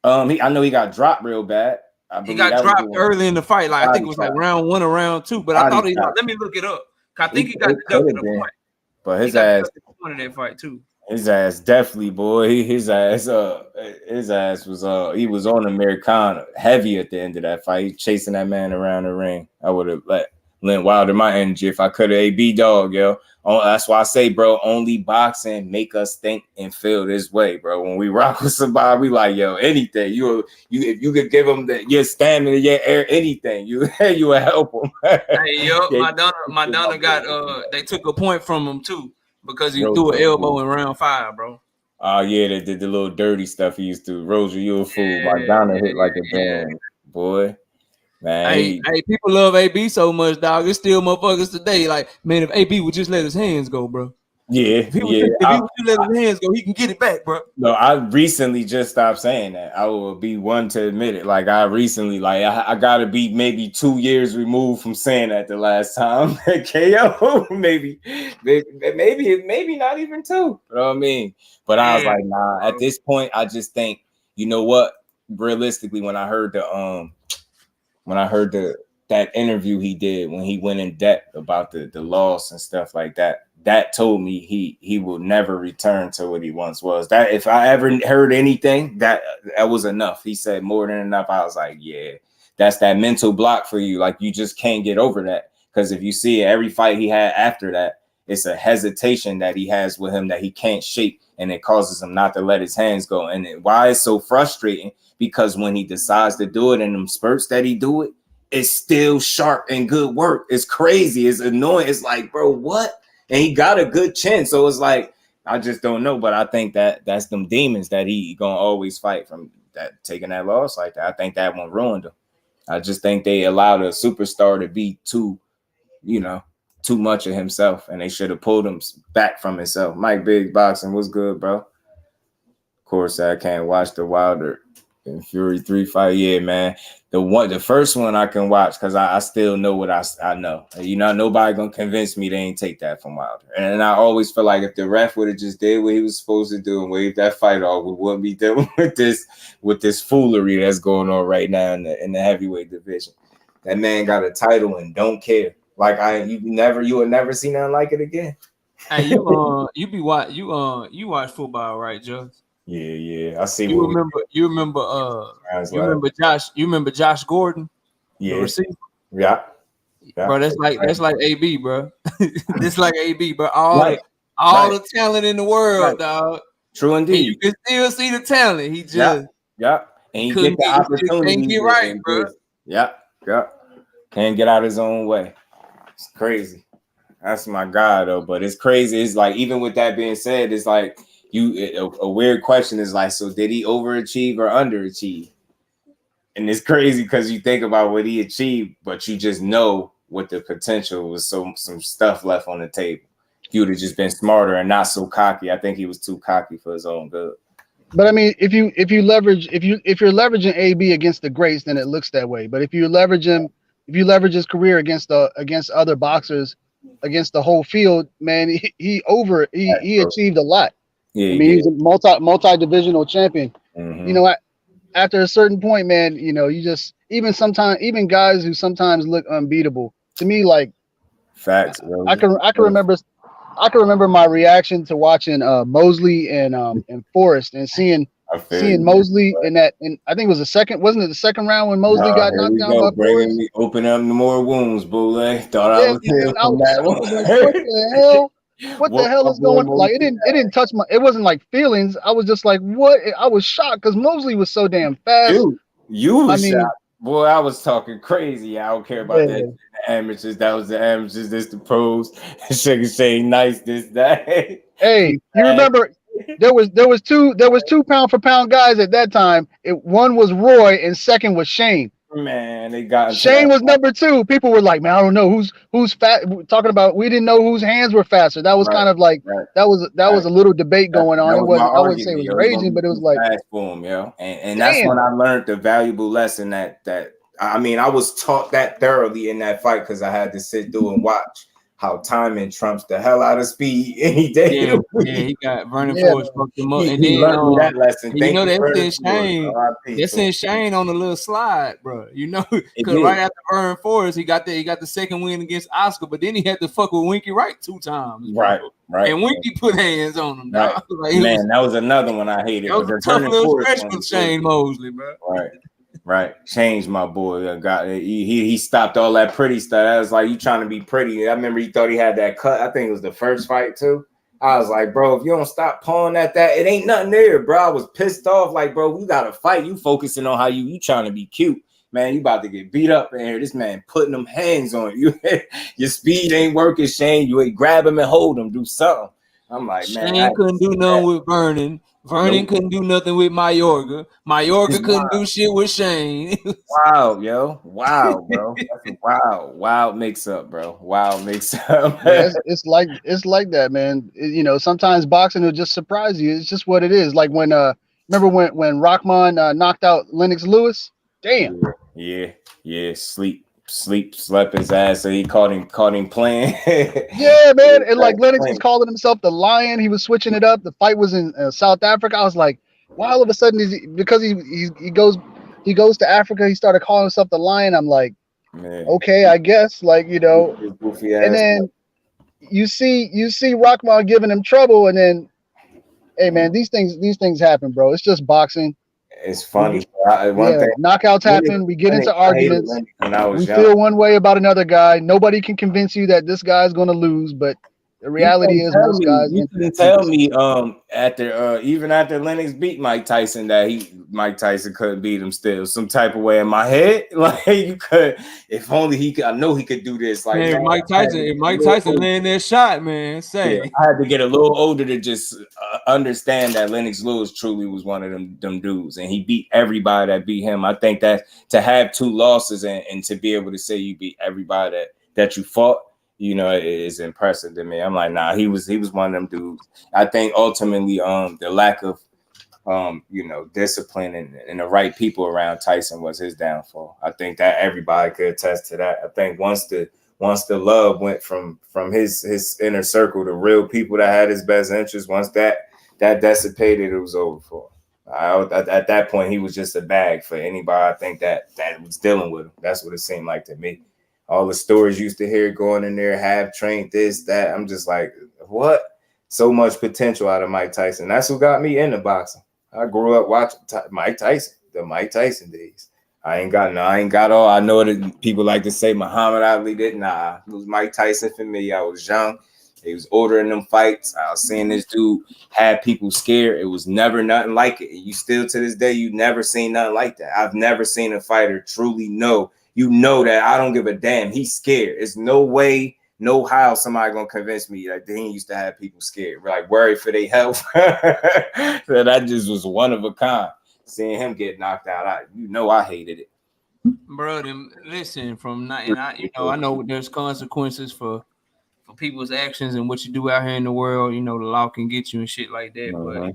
[SPEAKER 3] I know he got dropped real bad.
[SPEAKER 15] He got dropped early in the fight. Like I think it was like round 1 or round 2. But I thought let me look it up. I think he got deducted a point.
[SPEAKER 3] But his ass
[SPEAKER 15] in that fight too.
[SPEAKER 3] His ass definitely, boy. His ass was he was on Amir Khan heavy at the end of that fight. He chasing that man around the ring. I would have lent Wilder my energy if I could have. AB dog, yo. That's why I say, bro, only boxing make us think and feel this way, bro. When we rock with somebody, we like, yo, anything. You if you could give them your stamina, your air, anything, you will help them.
[SPEAKER 15] Hey, yo, Maidana got they took a point from him too because he threw an elbow in round 5, bro.
[SPEAKER 3] Oh yeah, they did the little dirty stuff he used to. Roger, you a fool. Maidana hit like a band, boy. Man,
[SPEAKER 15] hey, people love AB so much, dog. It's still motherfuckers today. Like, man, if AB would just let his hands go, bro.
[SPEAKER 3] Yeah,
[SPEAKER 15] if he would let his hands go, he can get it back, bro.
[SPEAKER 3] No, I recently just stopped saying that. I will be one to admit it. Like, I recently, I gotta be maybe 2 years removed from saying that the last time. KO, maybe not even 2. You know what I mean? But I was like, nah. At this point, I just think, you know what? Realistically, when I heard that interview he did when he went in depth about the loss and stuff like that, that told me he will never return to what he once was. That if I ever heard anything, that was enough. He said more than enough. I was like, yeah, that's that mental block for you. Like, you just can't get over that. Because if you see every fight he had after that, it's a hesitation that he has with him that he can't shake, and it causes him not to let his hands go. And why it's so frustrating, because when he decides to do it in them spurts that he do it, it's still sharp and good work. It's crazy. It's annoying. It's like, bro, what? And he got a good chin. So it's like, I just don't know. But I think that's them demons that he gonna always fight from, that taking that loss like that. I think that one ruined him. I just think they allowed a superstar to be too much of himself, and they should have pulled him back from himself. Mike Big Boxing, what's good, bro? Of course, I can't watch the Wilder and Fury 3 fight. Yeah, man. The first one I can watch because I still know what I know. Nobody gonna convince me they ain't take that from Wilder. And I always feel like if the ref would have just did what he was supposed to do and waved that fight off, we wouldn't be dealing with this foolery that's going on right now in the heavyweight division. That man got a title and don't care. Like you will never see nothing like it again.
[SPEAKER 15] Hey, you watch football, right, Joe?
[SPEAKER 3] Yeah. I see.
[SPEAKER 15] You remember Josh Gordon?
[SPEAKER 3] Yeah.
[SPEAKER 15] The receiver?
[SPEAKER 3] Yeah.
[SPEAKER 15] Bro, that's like AB, bro. This like AB, bro. All the talent in the world, dog.
[SPEAKER 3] True indeed.
[SPEAKER 15] And you can still see the talent. He just
[SPEAKER 3] and he get the opportunity.
[SPEAKER 15] Can't get right, bro.
[SPEAKER 3] Yeah. Can't get out his own way. It's crazy. That's my guy, though. But it's crazy. It's like, even with that being said, it's like a weird question is like, so did he overachieve or underachieve? And it's crazy because you think about what he achieved, but you just know what the potential was. So some stuff left on the table. If you would have just been smarter and not so cocky, I think he was too cocky for his own good.
[SPEAKER 17] But I mean, if you're leveraging AB against the greats, then it looks that way. But if you leverage his career against other boxers, against the whole field, man, he achieved a lot.
[SPEAKER 3] Yeah,
[SPEAKER 17] I mean, he's a multi-divisional champion.
[SPEAKER 3] Mm-hmm.
[SPEAKER 17] After a certain point, man, you just even guys who sometimes look unbeatable. To me, like
[SPEAKER 3] facts.
[SPEAKER 17] I can remember my reaction to watching Mosley and Forrest and seeing Mosley in that. And I think it was wasn't it the second round when Mosley got knocked down by Forrest?
[SPEAKER 3] Open up more wounds, boo. Thought I was here from that one.
[SPEAKER 17] Like, what the hell? What the hell is going on? Like, it didn't touch it wasn't like feelings. I was just like, what? I was shocked because Mosley was so damn fast.
[SPEAKER 3] You was shocked. Boy, I was talking crazy. I don't care about that. The amateurs, that was the amateurs. This the pros. Shane nice. This that.
[SPEAKER 17] Hey, you remember there was two pound for pound guys at that time. One was Roy and second was Shane.
[SPEAKER 3] Man, they got
[SPEAKER 17] Shane was number 2. People were like, man, I don't know who's fat. Talking about, we didn't know whose hands were faster. That was kind of like that was a little debate going on. I wouldn't say it was raging, but it was like
[SPEAKER 3] fast boom, yo. And that's when I learned the valuable lesson that I mean, I was taught that thoroughly in that fight because I had to sit through and watch how timing trumps the hell out of speed any day.
[SPEAKER 15] Yeah, he got Vernon Forrest fucked him up. And then
[SPEAKER 3] learned that lesson.
[SPEAKER 15] They sent Shane on a little slide, bro. Because right after Vernon Forrest, he got the second win against Oscar, but then he had to fuck with Winky Wright 2 times.
[SPEAKER 3] Right.
[SPEAKER 15] And Winky put hands on him.
[SPEAKER 3] Right. Man, that was another one I hated.
[SPEAKER 15] That was a tough little stretch with Shane Mosley, bro.
[SPEAKER 3] Right. Changed my boy. He stopped all that pretty stuff. I was like, you trying to be pretty. I remember he thought he had that cut. I think it was the first fight too. I was like, bro, if you don't stop pawing at that, it ain't nothing there, bro. I was pissed off. Like, bro, we got to fight. You focusing on how you trying to be cute. Man, you about to get beat up in here. This man putting them hands on you. Your speed ain't working, Shane. You ain't grab him and hold him. Do something. I'm like, man.
[SPEAKER 15] Shane couldn't do nothing with Vernon. Vernon couldn't do nothing with Mayorga. Mayorga couldn't do shit with Shane.
[SPEAKER 3] Wow, yo. Wow, bro. That's a wild mix-up, bro. Wild mix-up.
[SPEAKER 17] Yeah, it's like that, man. Sometimes boxing will just surprise you. It's just what it is. Like when remember when Rahman knocked out Lennox Lewis? Damn.
[SPEAKER 3] Yeah. Slept his ass, so he caught him playing.
[SPEAKER 17] Yeah, man. And like Lennox was calling himself the Lion. He was switching it up. The fight was in South Africa. I was like, why all of a sudden because he goes to Africa, he started calling himself the Lion. I'm like, man. Okay, I guess, like, and then you see Rahman giving him trouble, and then, hey man, these things happen, bro. It's just boxing.
[SPEAKER 3] It's funny.
[SPEAKER 17] Knockouts happen. We get into arguments.
[SPEAKER 3] When I was
[SPEAKER 17] we
[SPEAKER 3] young.
[SPEAKER 17] feel one way about another guy. Nobody can convince you that this guy's going to lose, but the reality is most guys.
[SPEAKER 3] You couldn't tell me after even after Lennox beat Mike Tyson that Mike Tyson couldn't beat him still. Some type of way in my head, like you could. If only he could. I know he could do this. Like
[SPEAKER 15] man, Mike Tyson laying that shot, man.
[SPEAKER 3] I had to get a little older to just understand that Lennox Lewis truly was one of them dudes, and he beat everybody that beat him. I think that to have 2 losses and to be able to say you beat everybody that you fought, you know, it is impressive to me. I'm like, nah, he was one of them dudes. I think ultimately, the lack of, you know, discipline and the right people around Tyson was his downfall. I think that everybody could attest to that. I think once the love went from his inner circle to real people that had his best interest, once that dissipated, it was over for him. At that point, he was just a bag for anybody. I think that was dealing with him. That's what it seemed like to me. All the stories used to hear going in there, have trained this, that. I'm just like, what? So much potential out of Mike Tyson. That's what got me into boxing. I grew up watching Mike Tyson, the Mike Tyson days. I ain't got all. I know that people like to say Muhammad Ali did. Nah, it was Mike Tyson for me. I was young. He was ordering them fights. I was seeing this dude have people scared. It was never nothing like it. You still to this day, you never seen nothing like that. I've never seen a fighter truly know. You know that I don't give a damn. He's scared. There's no way, no how somebody gonna convince me that he used to have people scared, like worried for their health. That just was one of a kind. Seeing him get knocked out, I hated it.
[SPEAKER 15] Bro, listen, I know there's consequences for people's actions and what you do out here in the world. You know, the law can get you and shit like that. But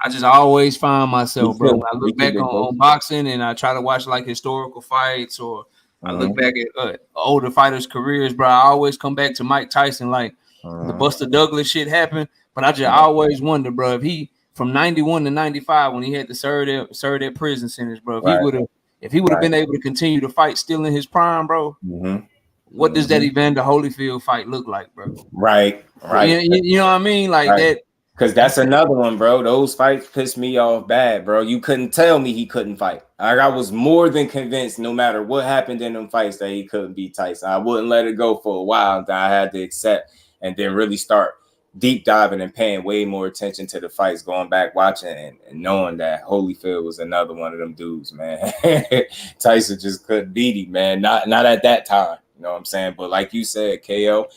[SPEAKER 15] I just always find myself, bro, when I look back on boxing and I try to watch like historical fights or I look back at older fighters' careers, bro, I always come back to Mike Tyson, like the Buster Douglas shit happened. But I just always wonder, bro, if he from 91 to 95 when he had to serve that prison sentence, bro, if he would have been able to continue to fight still in his prime, bro, what does that Evander Holyfield fight look like, bro?
[SPEAKER 3] Right.
[SPEAKER 15] You know what I mean? Like that.
[SPEAKER 3] Because that's another one, bro. Those fights pissed me off bad, bro. You couldn't tell me he couldn't fight. I was more than convinced no matter what happened in them fights that he couldn't beat Tyson. I wouldn't let it go for a while. I had to accept and then really start deep diving and paying way more attention to the fights, going back, watching and knowing that Holyfield was another one of them dudes, man. Tyson just couldn't beat him, man. Not at that time. You know what I'm saying? But like you said, KO,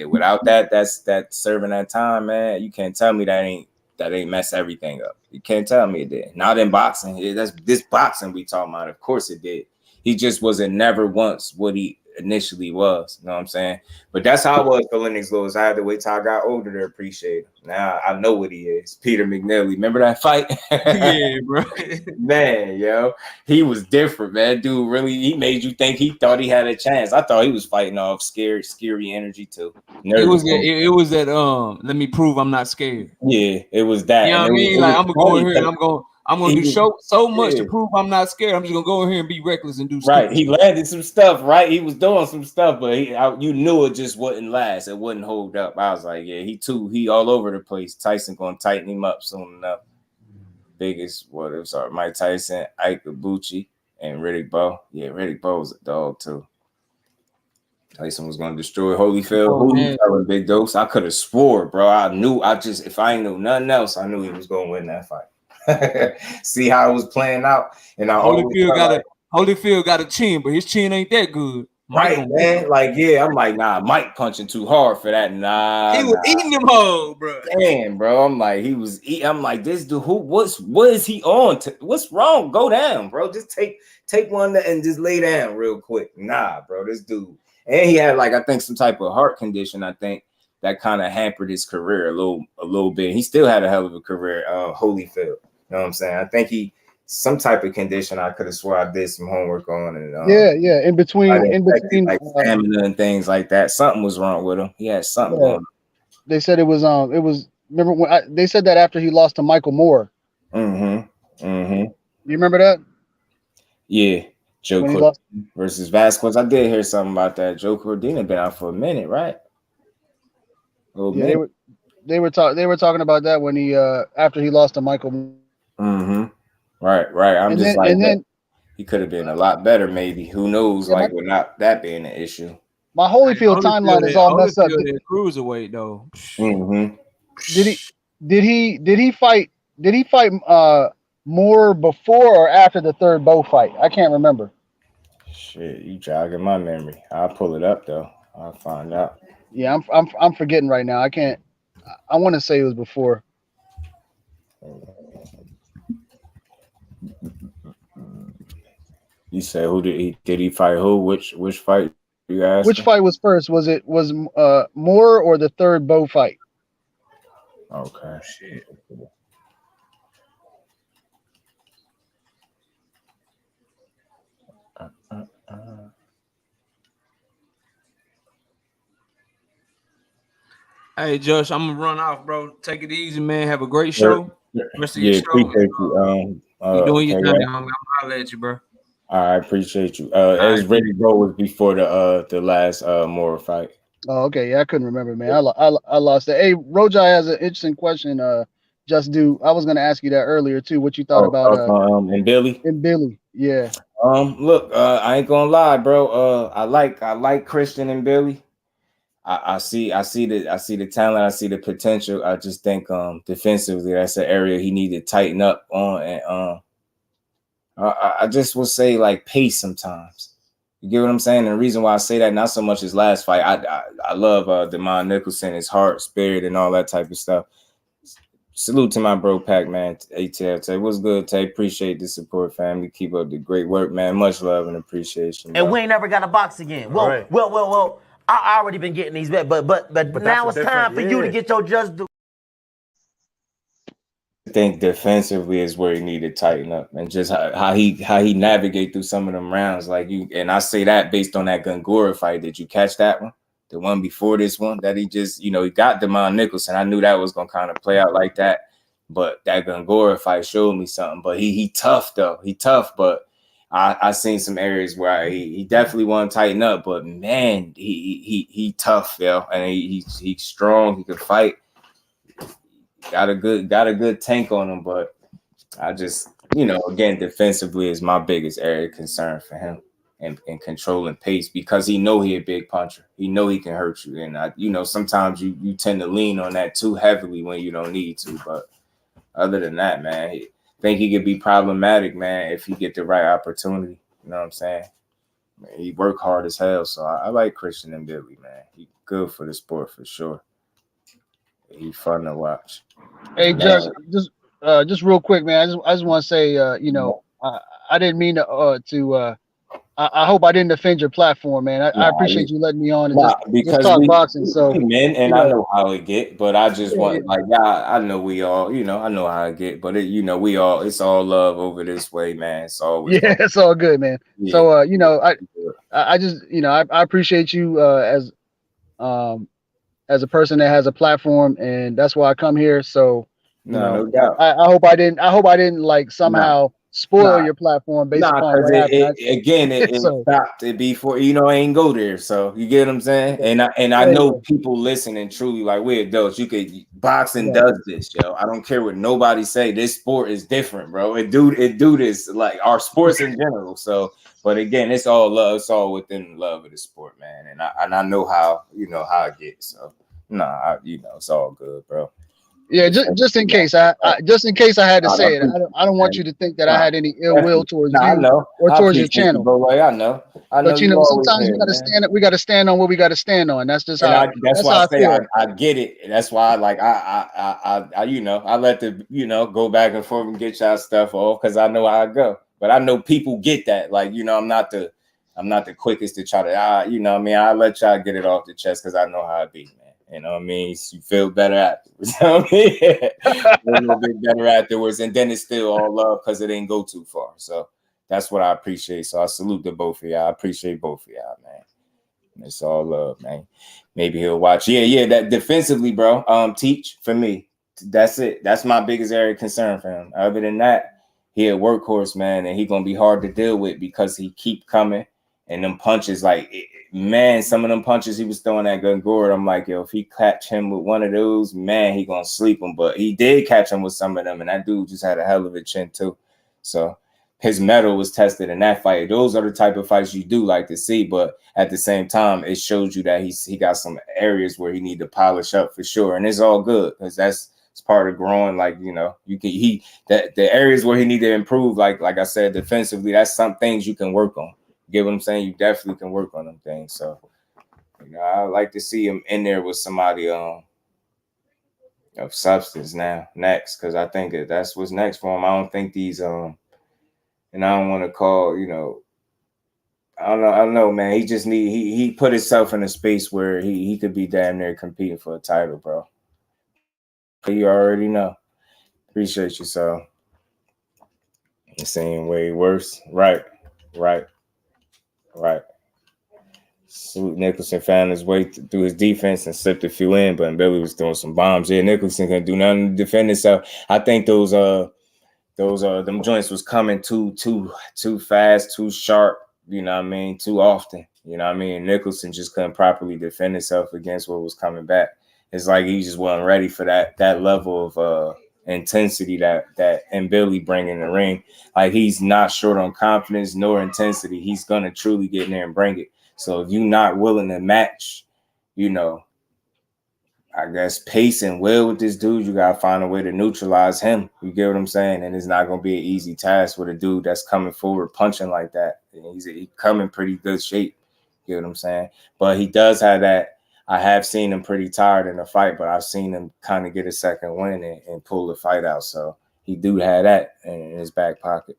[SPEAKER 3] without that serving that time, man, you can't tell me that ain't mess everything up. You can't tell me it did. Not in boxing. That's this boxing we talking about. Of course it did. He just wasn't never once what he initially was. You know what I'm saying? But that's how it was for Lennox Lewis. I had to wait till I got older to appreciate him. Now I know what he is. Peter McNeely. Remember that fight?
[SPEAKER 15] Yeah, bro.
[SPEAKER 3] Man, yo, he was different, man. Dude, really, he made you think he thought he had a chance. I thought he was fighting off scary energy too.
[SPEAKER 15] It was that let me prove I'm not scared.
[SPEAKER 3] Yeah, it was that.
[SPEAKER 15] You know what I mean? Like I'm gonna go in here and I'm gonna do so much to prove I'm not scared. I'm just gonna go in here and be reckless and do stuff.
[SPEAKER 3] Right. He landed some stuff, right? He was doing some stuff, but you knew it just wouldn't last. It wouldn't hold up. I was like, yeah, he all over the place. Tyson gonna tighten him up soon enough. Biggest Mike Tyson, Ike Ibuchi, and Riddick Bowe. Yeah, Riddick Bowe was a dog too. Tyson was gonna destroy Holyfield. Big Dose. I could have swore, bro. If I ain't know nothing else, I knew he was gonna win that fight. See how it was playing out, and
[SPEAKER 15] Holyfield got a chin, but his chin ain't that good.
[SPEAKER 3] Right, man. Like, yeah, I'm like, nah, Mike punching too hard for that. Nah,
[SPEAKER 15] he was eating them hoes, bro.
[SPEAKER 3] Damn, bro. I'm like, he was eating. I'm like, this dude, what is he on? What's wrong? Go down, bro. Just take one and just lay down real quick. Nah, bro, this dude. And he had like, I think some type of heart condition, I think, that kind of hampered his career a little bit. He still had a hell of a career, Holyfield. You know what I'm saying? I think some type of condition I could have swore I did some homework on. And
[SPEAKER 17] yeah. In between
[SPEAKER 3] like stamina and things like that. Something was wrong with him. He had something going on.
[SPEAKER 17] They said it was remember when they said that after he lost to Michael Moore. You remember that?
[SPEAKER 3] Yeah. Joe Cordina versus Vasquez. I did hear something about that. Joe Cordina been out for a minute, right?
[SPEAKER 17] They were talking about that when he after he lost to Michael.
[SPEAKER 3] Right. I'm just he could have been a lot better, maybe. Who knows?
[SPEAKER 17] Yeah,
[SPEAKER 3] like, without that being an issue.
[SPEAKER 17] My Holyfield timeline is all messed up.
[SPEAKER 15] Cruiserweight though.
[SPEAKER 3] Mm-hmm.
[SPEAKER 17] Did he fight more before or after the third Bo fight? I can't remember.
[SPEAKER 3] Shit, you jogging my memory. I'll pull it up though. I'll find out.
[SPEAKER 17] Yeah, I'm forgetting right now. I can't. I want to say it was before.
[SPEAKER 3] You said who did he fight? Who? Which fight? You asked.
[SPEAKER 17] Which fight was first? Was Moore or the third Bo fight?
[SPEAKER 3] Okay. Shit.
[SPEAKER 15] Hey, Josh, I'm gonna run off, bro. Take it easy, man. Have a great show. Rest of your show.
[SPEAKER 3] Appreciate you.
[SPEAKER 15] You doing your thing. I'm gonna let you, bro.
[SPEAKER 3] I appreciate you. As Ready Bro was before the last Moore fight.
[SPEAKER 17] Oh, okay. Yeah, I couldn't remember, man. I lost it. Hey, Rojai has an interesting question. Just do. I was gonna ask you that earlier too. What you thought about
[SPEAKER 3] and Billy?
[SPEAKER 17] And Billy, yeah.
[SPEAKER 3] Look, I ain't gonna lie, bro. I like Christian and Billy. I see the talent. I see the potential. I just think defensively, that's an area he need to tighten up on. And I just will say like pace sometimes. You get what I'm saying? And the reason why I say that, not so much his last fight. I love Demond Nicholson, his heart, spirit, and all that type of stuff. Salute to my bro Pac, man. ATL. What's good, Tay? Appreciate the support, family. Keep up the great work, man. Much love and appreciation.
[SPEAKER 1] And we ain't never got to box again. Well. I already been getting these back, but now it's time for you to get your just do.
[SPEAKER 3] I think defensively is where he need to tighten up, and just how he navigate through some of them rounds. Like you, and I say that based on that Gongora fight. Did you catch that one? The one before this one that he just, he got Demond Nicholson. I knew that was gonna kind of play out like that, but that Gongora fight showed me something. But he tough though. He tough, but I seen some areas where he definitely want to tighten up, but man, he tough, yo, and he's strong. He can fight. Got a good tank on him, but I just, again, defensively is my biggest area of concern for him, and controlling pace, because he know he a big puncher. He know he can hurt you, and sometimes you tend to lean on that too heavily when you don't need to. But other than that, man, think he could be problematic, man, if he get the right opportunity. You know what I'm saying? Man, he work hard as hell, so I like Christian and Billy, man. He good for the sport for sure. He fun to watch.
[SPEAKER 17] Hey, just real quick, man. I just want to say, I didn't mean to. I hope I didn't offend your platform, man. I appreciate you letting me on and just talk boxing. So,
[SPEAKER 3] men, and I know how it get, but I just want I know we all, I know how it get, but it's all love over this way, man. It's always
[SPEAKER 17] it's all good, man. Yeah. So, I just, I appreciate you as a person that has a platform, and that's why I come here. So,
[SPEAKER 3] no doubt.
[SPEAKER 17] I hope I didn't like somehow spoil your platform based upon what happened.
[SPEAKER 3] It stopped it before, I ain't go there. So you get what I'm saying? And I know people listening truly like, we're adults. Boxing does this, yo. I don't care what nobody say. This sport is different, bro. It do this, like our sports in general. So, but again, it's all love. It's all within the love of the sport, man. And I know how, how it gets. So it's all good, bro.
[SPEAKER 17] Yeah, just in case I had to say it. I don't want you to think that I had any ill will towards you or towards your channel.
[SPEAKER 3] I know.
[SPEAKER 17] But sometimes we gotta stand. We gotta stand on what we gotta stand on. That's just how.
[SPEAKER 3] That's why I say I get it. That's why I let the go back and forth and get y'all stuff off, because I know how I go. But I know people get that. Like, I'm not the quickest to try to I let y'all get it off the chest because I know how it be, man. You know what I mean? You feel better afterwards. You know what I mean? A little bit better afterwards. And then it's still all love because it didn't go too far. So that's what I appreciate. So I salute to both of y'all. I appreciate both of y'all, man. It's all love, man. Maybe he'll watch. Yeah, that defensively, bro. Teach for me. That's it. That's my biggest area of concern for him. Other than that, he a workhorse, man, and he gonna be hard to deal with because he keep coming. And them punches, some of them punches he was throwing at Gongora, I'm like, yo, if he catch him with one of those, man, he gonna sleep him. But he did catch him with some of them, and that dude just had a hell of a chin too. So his mettle was tested in that fight. Those are the type of fights you do like to see, but at the same time, it shows you that he got some areas where he need to polish up for sure, and it's all good because it's part of growing. Like, you know, the areas where he need to improve, like I said, defensively, that's some things you can work on. You get what I'm saying? You definitely can work on them things. So, you know, I like to see him in there with somebody of substance next, because I think that's what's next for him. I don't think these and I don't want to call, you know, I don't know, man. He just he put himself in a space where he could be damn near competing for a title, bro. You already know. Appreciate you, so. It's saying way worse. Right. Salute Nicholson found his way through his defense and slipped a few in, but Billy was throwing some bombs. Yeah, Nicholson couldn't do nothing to defend himself. I think those them joints was coming too fast, too sharp, you know what I mean, too often. You know what I mean? Nicholson just couldn't properly defend himself against what was coming back. It's like he just wasn't ready for that level of intensity that and Billy bring in the ring. Like, he's not short on confidence nor intensity. He's gonna truly get in there and bring it. So if you're not willing to match, you know, I guess pace and will with this dude, you gotta find a way to neutralize him. You get what I'm saying? And it's not gonna be an easy task with a dude that's coming forward punching like that. He's coming pretty good shape. You get what I'm saying? But he does have that. I have seen him pretty tired in the fight, but I've seen him kind of get a second win and pull the fight out. So he do have that in his back pocket.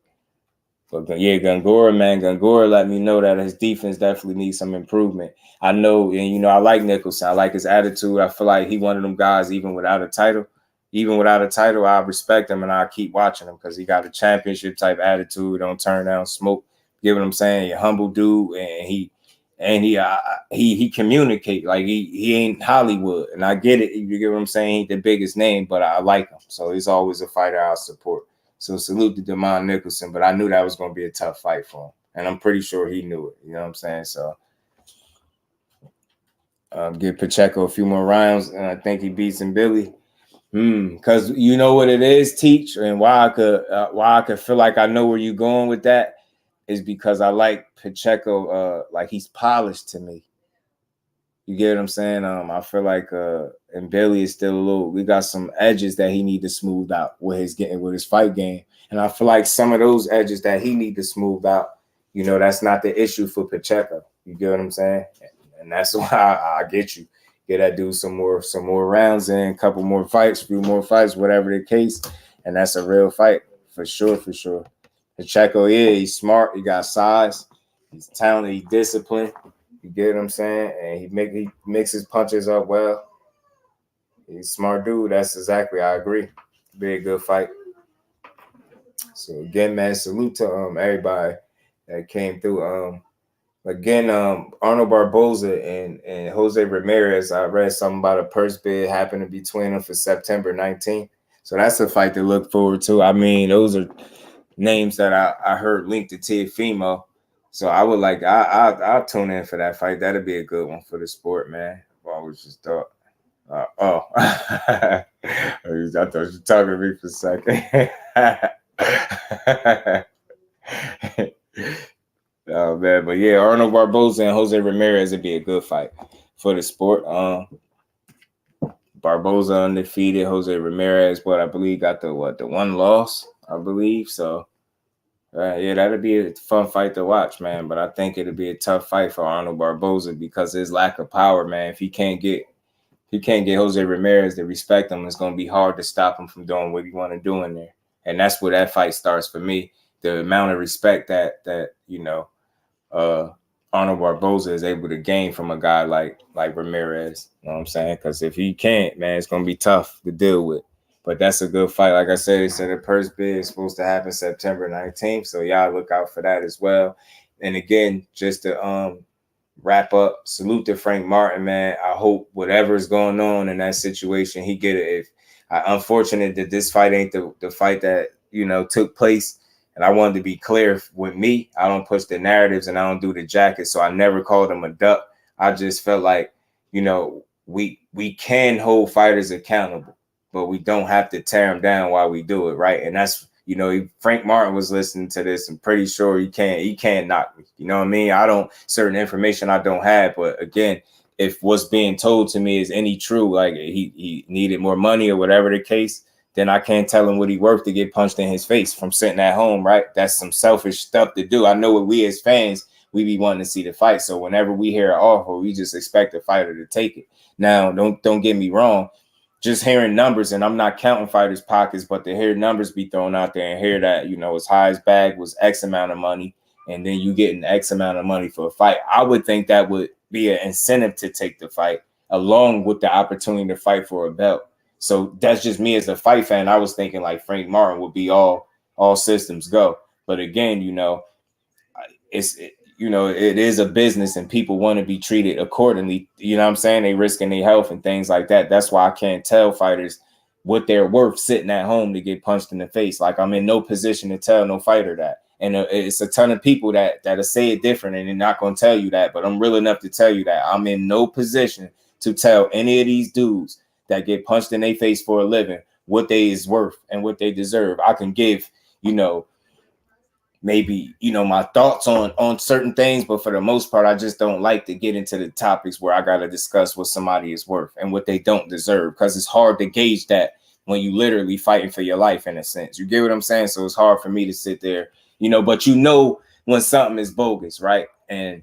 [SPEAKER 3] But yeah, Gongora let me know that his defense definitely needs some improvement. I know, and you know, I like Nicholson. I like his attitude. I feel like he one of them guys, even without a title, I respect him and I keep watching him because he got a championship type attitude. Don't turn down smoke. You get what I'm saying? He's a humble dude, and he communicate like he ain't Hollywood, and I get it. You get what I'm saying? He ain't the biggest name, but I like him. So he's always a fighter I support. So salute to Demond Nicholson, but I knew that was going to be a tough fight for him, and I'm pretty sure he knew it. You know what I'm saying? So give Pacheco a few more rounds, and I think he beats him, Billy. Because you know what it is, Teach, and why I could feel like I know where you're going with that is because I like Pacheco, like he's polished to me. You get what I'm saying? I feel like and Billy is still a little. We got some edges that he need to smooth out with his fight game, and I feel like some of those edges that he need to smooth out. You know, that's not the issue for Pacheco. You get what I'm saying? And that's why I get you. Get that dude some more rounds in, a couple more fights, few more fights, whatever the case, and that's a real fight for sure. Pacheco, yeah, he's smart. He got size. He's talented. He's disciplined. You get what I'm saying? And he mixes punches up well. He's a smart dude. That's exactly. I agree. Be a good fight. So again, man, salute to everybody that came through. Again, Arnold Barboza and Jose Ramirez. I read something about a purse bid happening between them for September 19th. So that's a fight to look forward to. I mean, those are names that I heard linked to Teofimo. So I would like I'll tune in for that fight. That'd be a good one for the sport, man. I was just thought. I thought you were talking to me for a second. Oh man, but yeah, Arnold Barboza and Jose Ramirez would be a good fight for the sport. Barboza undefeated, Jose Ramirez, but I believe got the one loss, I believe. So yeah, that'd be a fun fight to watch, man. But I think it'd be a tough fight for Arnold Barboza because his lack of power, man. If he can't get Jose Ramirez to respect him, it's gonna be hard to stop him from doing what he want to do in there. And that's where that fight starts for me. The amount of respect that you know Arnold Barboza is able to gain from a guy like Ramirez. You know what I'm saying? Because if he can't, man, it's gonna be tough to deal with. But that's a good fight. Like I said, they said the purse bid is supposed to happen September 19th. So y'all look out for that as well. And again, just to wrap up, salute to Frank Martin, man. I hope whatever's going on in that situation, he get it. If unfortunate that this fight ain't the fight that, you know, took place. And I wanted to be clear with me. I don't push the narratives and I don't do the jacket. So I never called him a duck. I just felt like, you know, we can hold fighters accountable, but we don't have to tear them down while we do it, right? And that's you know, Frank Martin was listening to this. I'm pretty sure he can't knock me. You know what I mean? Certain information I don't have, but again, if what's being told to me is any true, like he needed more money or whatever the case, then I can't tell him what he worth to get punched in his face from sitting at home, right? That's some selfish stuff to do. I know what we as fans, we be wanting to see the fight. So whenever we hear an offer, we just expect the fighter to take it. Now, don't get me wrong. Just hearing numbers, and I'm not counting fighters' pockets, but to hear numbers be thrown out there and hear that, you know, his highest bag was X amount of money, and then you getting X amount of money for a fight, I would think that would be an incentive to take the fight along with the opportunity to fight for a belt. So that's just me as a fight fan. I was thinking like Frank Martin would be all systems go. But again, you know, it is a business and people want to be treated accordingly. You know what I'm saying? They risking their health and things like that. That's why I can't tell fighters what they're worth sitting at home to get punched in the face. Like I'm in no position to tell no fighter that. And it's a ton of people that'll say it different and they're not going to tell you that. But I'm real enough to tell you that I'm in no position to tell any of these dudes that get punched in their face for a living what they is worth and what they deserve. I can give, you know, maybe, you know, my thoughts on certain things, but for the most part, I just don't like to get into the topics where I got to discuss what somebody is worth and what they don't deserve, because it's hard to gauge that when you literally fighting for your life in a sense. You get what I'm saying? So it's hard for me to sit there, you know, but you know when something is bogus, right? And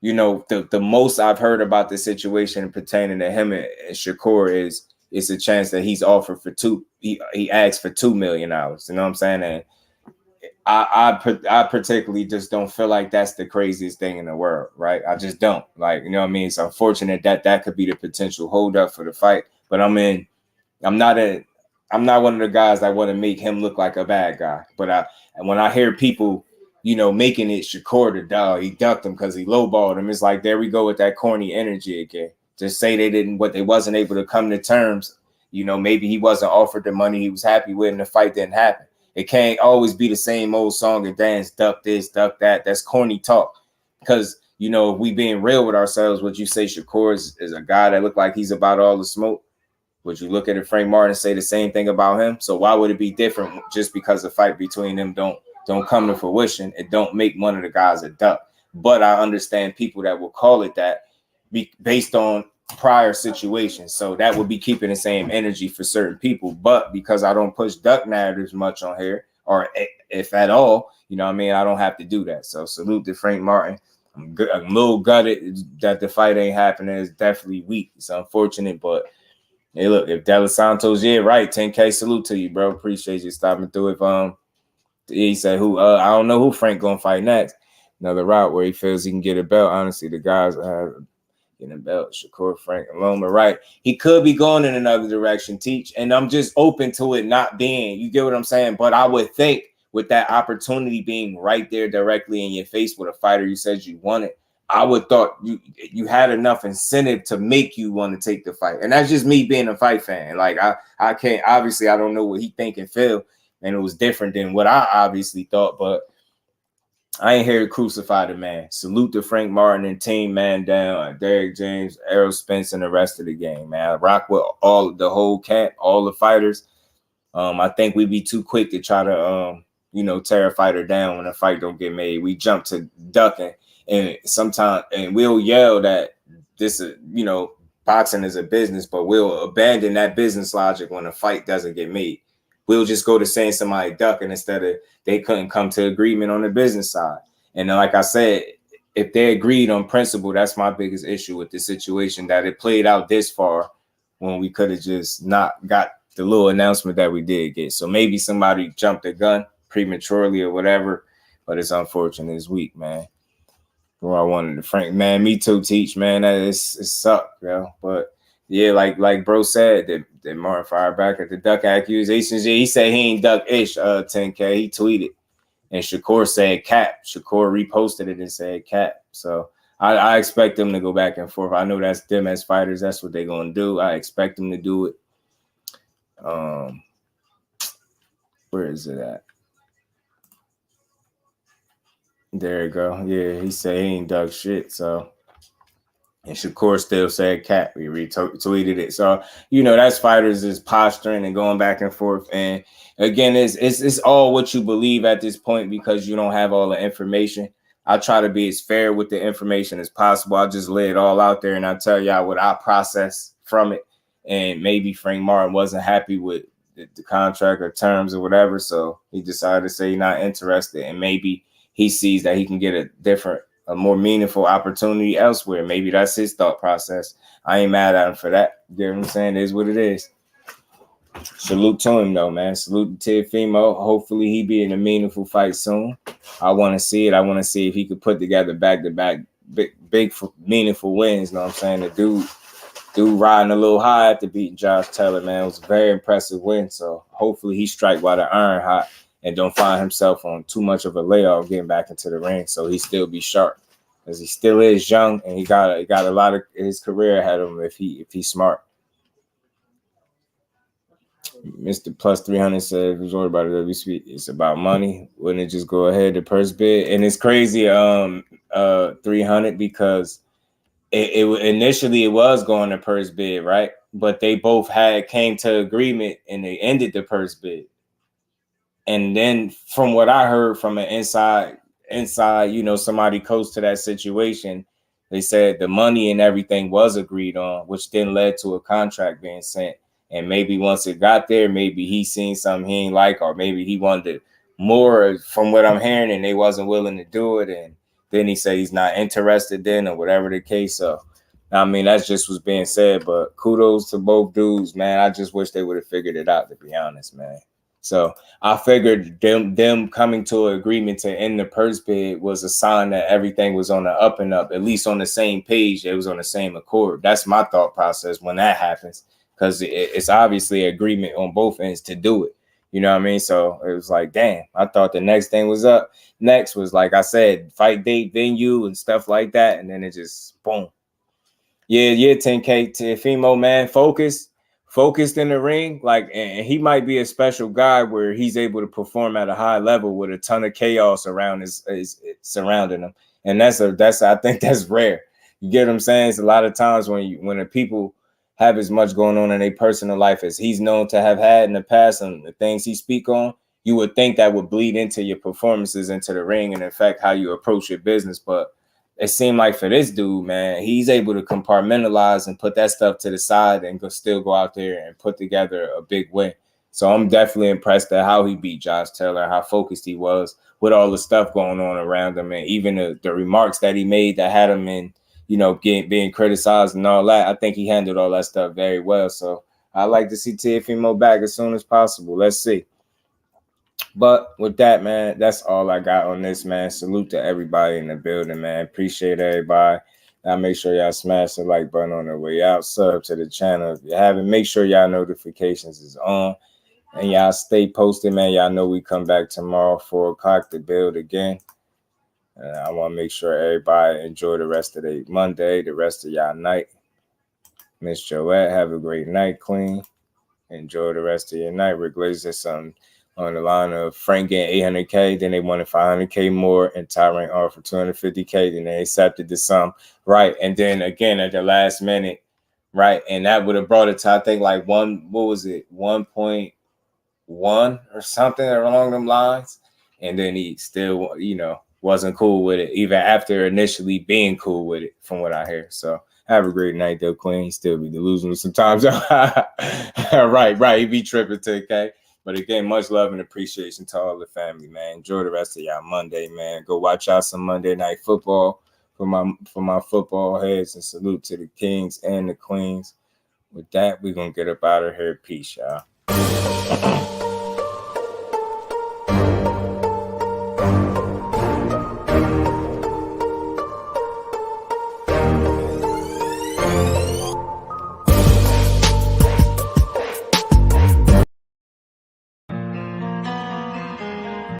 [SPEAKER 3] you know, the most I've heard about the situation pertaining to him and Shakur is it's a chance that he's offered for he asked for $2 million. You know what I'm saying? And I particularly just don't feel like that's the craziest thing in the world, right? I just don't. Like, you know what I mean? It's unfortunate that could be the potential holdup for the fight. But I'm not one of the guys that want to make him look like a bad guy. But when I hear people, you know, making it Shakur the dog, he ducked him because he lowballed him. It's like, there we go with that corny energy again. Just say they wasn't able to come to terms. You know, maybe he wasn't offered the money he was happy with and the fight didn't happen. It can't always be the same old song and dance, duck this, duck that. That's corny talk. Because, you know, if we being real with ourselves, would you say Shakur is a guy that look like he's about all the smoke? Would you look at Frank Martin and say the same thing about him? So why would it be different just because the fight between them don't come to fruition? It don't make one of the guys a duck. But I understand people that will call it that based on prior situations. So that would be keeping the same energy for certain people. But because I don't push duck narratives much on here, or if at all, you know what I mean, I don't have to do that. So salute to Frank Martin. I'm a little gutted that the fight ain't happening. It's definitely weak. It's unfortunate, but hey, look, if that was SANTOS, yeah, right. 10K salute to you, bro. Appreciate you stopping through. If he said I don't know who Frank gonna fight next. Another route where he feels he can get a belt. Honestly, the guys getting a belt, Shakur, Frank, alone, but right. He could be going in another direction, Teach. And I'm just open to it not being, you get what I'm saying? But I would think with that opportunity being right there directly in your face with a fighter you said you wanted, I would thought you had enough incentive to make you want to take the fight. And that's just me being a fight fan. Like I can't, obviously I don't know what he think and feel, and it was different than what I obviously thought, but I ain't here to crucify the man. Salute to Frank Martin and team, man down, Derek James, Errol Spence, and the rest of the game, man. I rock with the whole camp, all the fighters. I think we'd be too quick to try to you know, tear a fighter down when a fight don't get made. We jump to ducking. And sometimes, and we'll yell that this is, you know, boxing is a business, but we'll abandon that business logic when a fight doesn't get made. We'll just go to saying somebody ducking instead of they couldn't come to agreement on the business side. And like I said, if they agreed on principle, that's my biggest issue with this situation, that it played out this far when we could have just not got the little announcement that we did get. So maybe somebody jumped the gun prematurely or whatever, but it's unfortunate. It's weak, man. Who I wanted to Frank, man, me too, Teach, man. It sucked, yo. But yeah, like bro said, that Martin fired back at the duck accusations. Yeah, he said he ain't duck-ish, 10K. He tweeted. And Shakur said cap. Shakur reposted it and said cap. So I expect them to go back and forth. I know that's them as fighters. That's what they're going to do. I expect them to do it. Where is it at? There you go. Yeah, he said he ain't dug shit. So And Shakur still said cat. We retweeted it. So, you know, that's fighters is posturing and going back and forth. And again, it's all what you believe at this point because you don't have all the information. I try to be as fair with the information as possible. I just lay it all out there and I tell y'all what I process from it. And maybe Frank Martin wasn't happy with the contract or terms or whatever. So he decided to say he's not interested. And maybe he sees that he can get a more meaningful opportunity elsewhere. Maybe that's his thought process. I ain't mad at him for that. You know what I'm saying? It is what it is. Salute to him, though, man. Salute to Teofimo. Hopefully he be in a meaningful fight soon. I want to see it. I want to see if he could put together back-to-back big meaningful wins. You know what I'm saying? The dude riding a little high after beating Josh Taylor, man. It was a very impressive win. So hopefully he strike while the iron hot and don't find himself on too much of a layoff getting back into the ring. So he still be sharp because he still is young and he got a lot of his career ahead of him if he's smart. Mr. Plus 300 said, "Who's worried about it? It's about money. Wouldn't it just go ahead the purse bid?" And it's crazy, 300 because it initially it was going to purse bid, right? But they both came to agreement and they ended the purse bid. And then from what I heard from an inside, you know, somebody close to that situation, they said the money and everything was agreed on, which then led to a contract being sent. And maybe once it got there, maybe he seen something he ain't like, or maybe he wanted more from what I'm hearing and they wasn't willing to do it. And then he said he's not interested then or whatever the case. So, I mean, that's just what's being said. But kudos to both dudes, man. I just wish they would have figured it out, to be honest, man. So I figured them coming to an agreement to end the purse bid was a sign that everything was on the up and up, at least on the same page. It was on the same accord. That's my thought process when that happens. Because it's obviously agreement on both ends to do it. You know what I mean? So it was like, damn, I thought the next thing was up. Next was, like I said, fight date, venue, and stuff like that. And then it just, boom. Yeah, 10K Teofimo, man, focused in the ring. Like, and he might be a special guy where he's able to perform at a high level with a ton of chaos around his surrounding him. And I think that's rare. You get what I'm saying? It's a lot of times when the people have as much going on in their personal life as he's known to have had in the past and the things he speak on, you would think that would bleed into your performances into the ring and affect how you approach your business. But it seemed like for this dude, man, he's able to compartmentalize and put that stuff to the side and still go out there and put together a big win. So I'm definitely impressed at how he beat Josh Taylor, how focused he was with all the stuff going on around him. And even the remarks that he made that had him in, you know, being criticized and all that. I think he handled all that stuff very well. So I like to see Teofimo back as soon as possible. Let's see. But with that, man, that's all I got on this, man. Salute to everybody in the building, man. Appreciate everybody. Now make sure y'all smash the like button on the way out. Sub to the channel if you haven't. Make sure y'all notifications is on. And y'all stay posted, man. Y'all know we come back tomorrow, 4 o'clock to build again. I want to make sure everybody enjoy the rest of their Monday, the rest of y'all night. Miss Joette, have a great night, Queen. Enjoy the rest of your night. Rick Glazer said something on the line of Frank getting 800K, then they wanted 500K more, and Tyrant offered 250K, then they accepted the sum. Right, and then again at the last minute, right, and that would have brought it to, I think, like 1.1 or something along them lines, and then he still, you know, wasn't cool with it, even after initially being cool with it, from what I hear. So have a great night, though, Queen. He still be delusional sometimes. right. He be tripping to okay. But again, much love and appreciation to all the family, man. Enjoy the rest of y'all Monday, man. Go watch out some Monday Night Football for my football heads, and salute to the Kings and the Queens. With that, we're gonna get up out of here. Peace, y'all.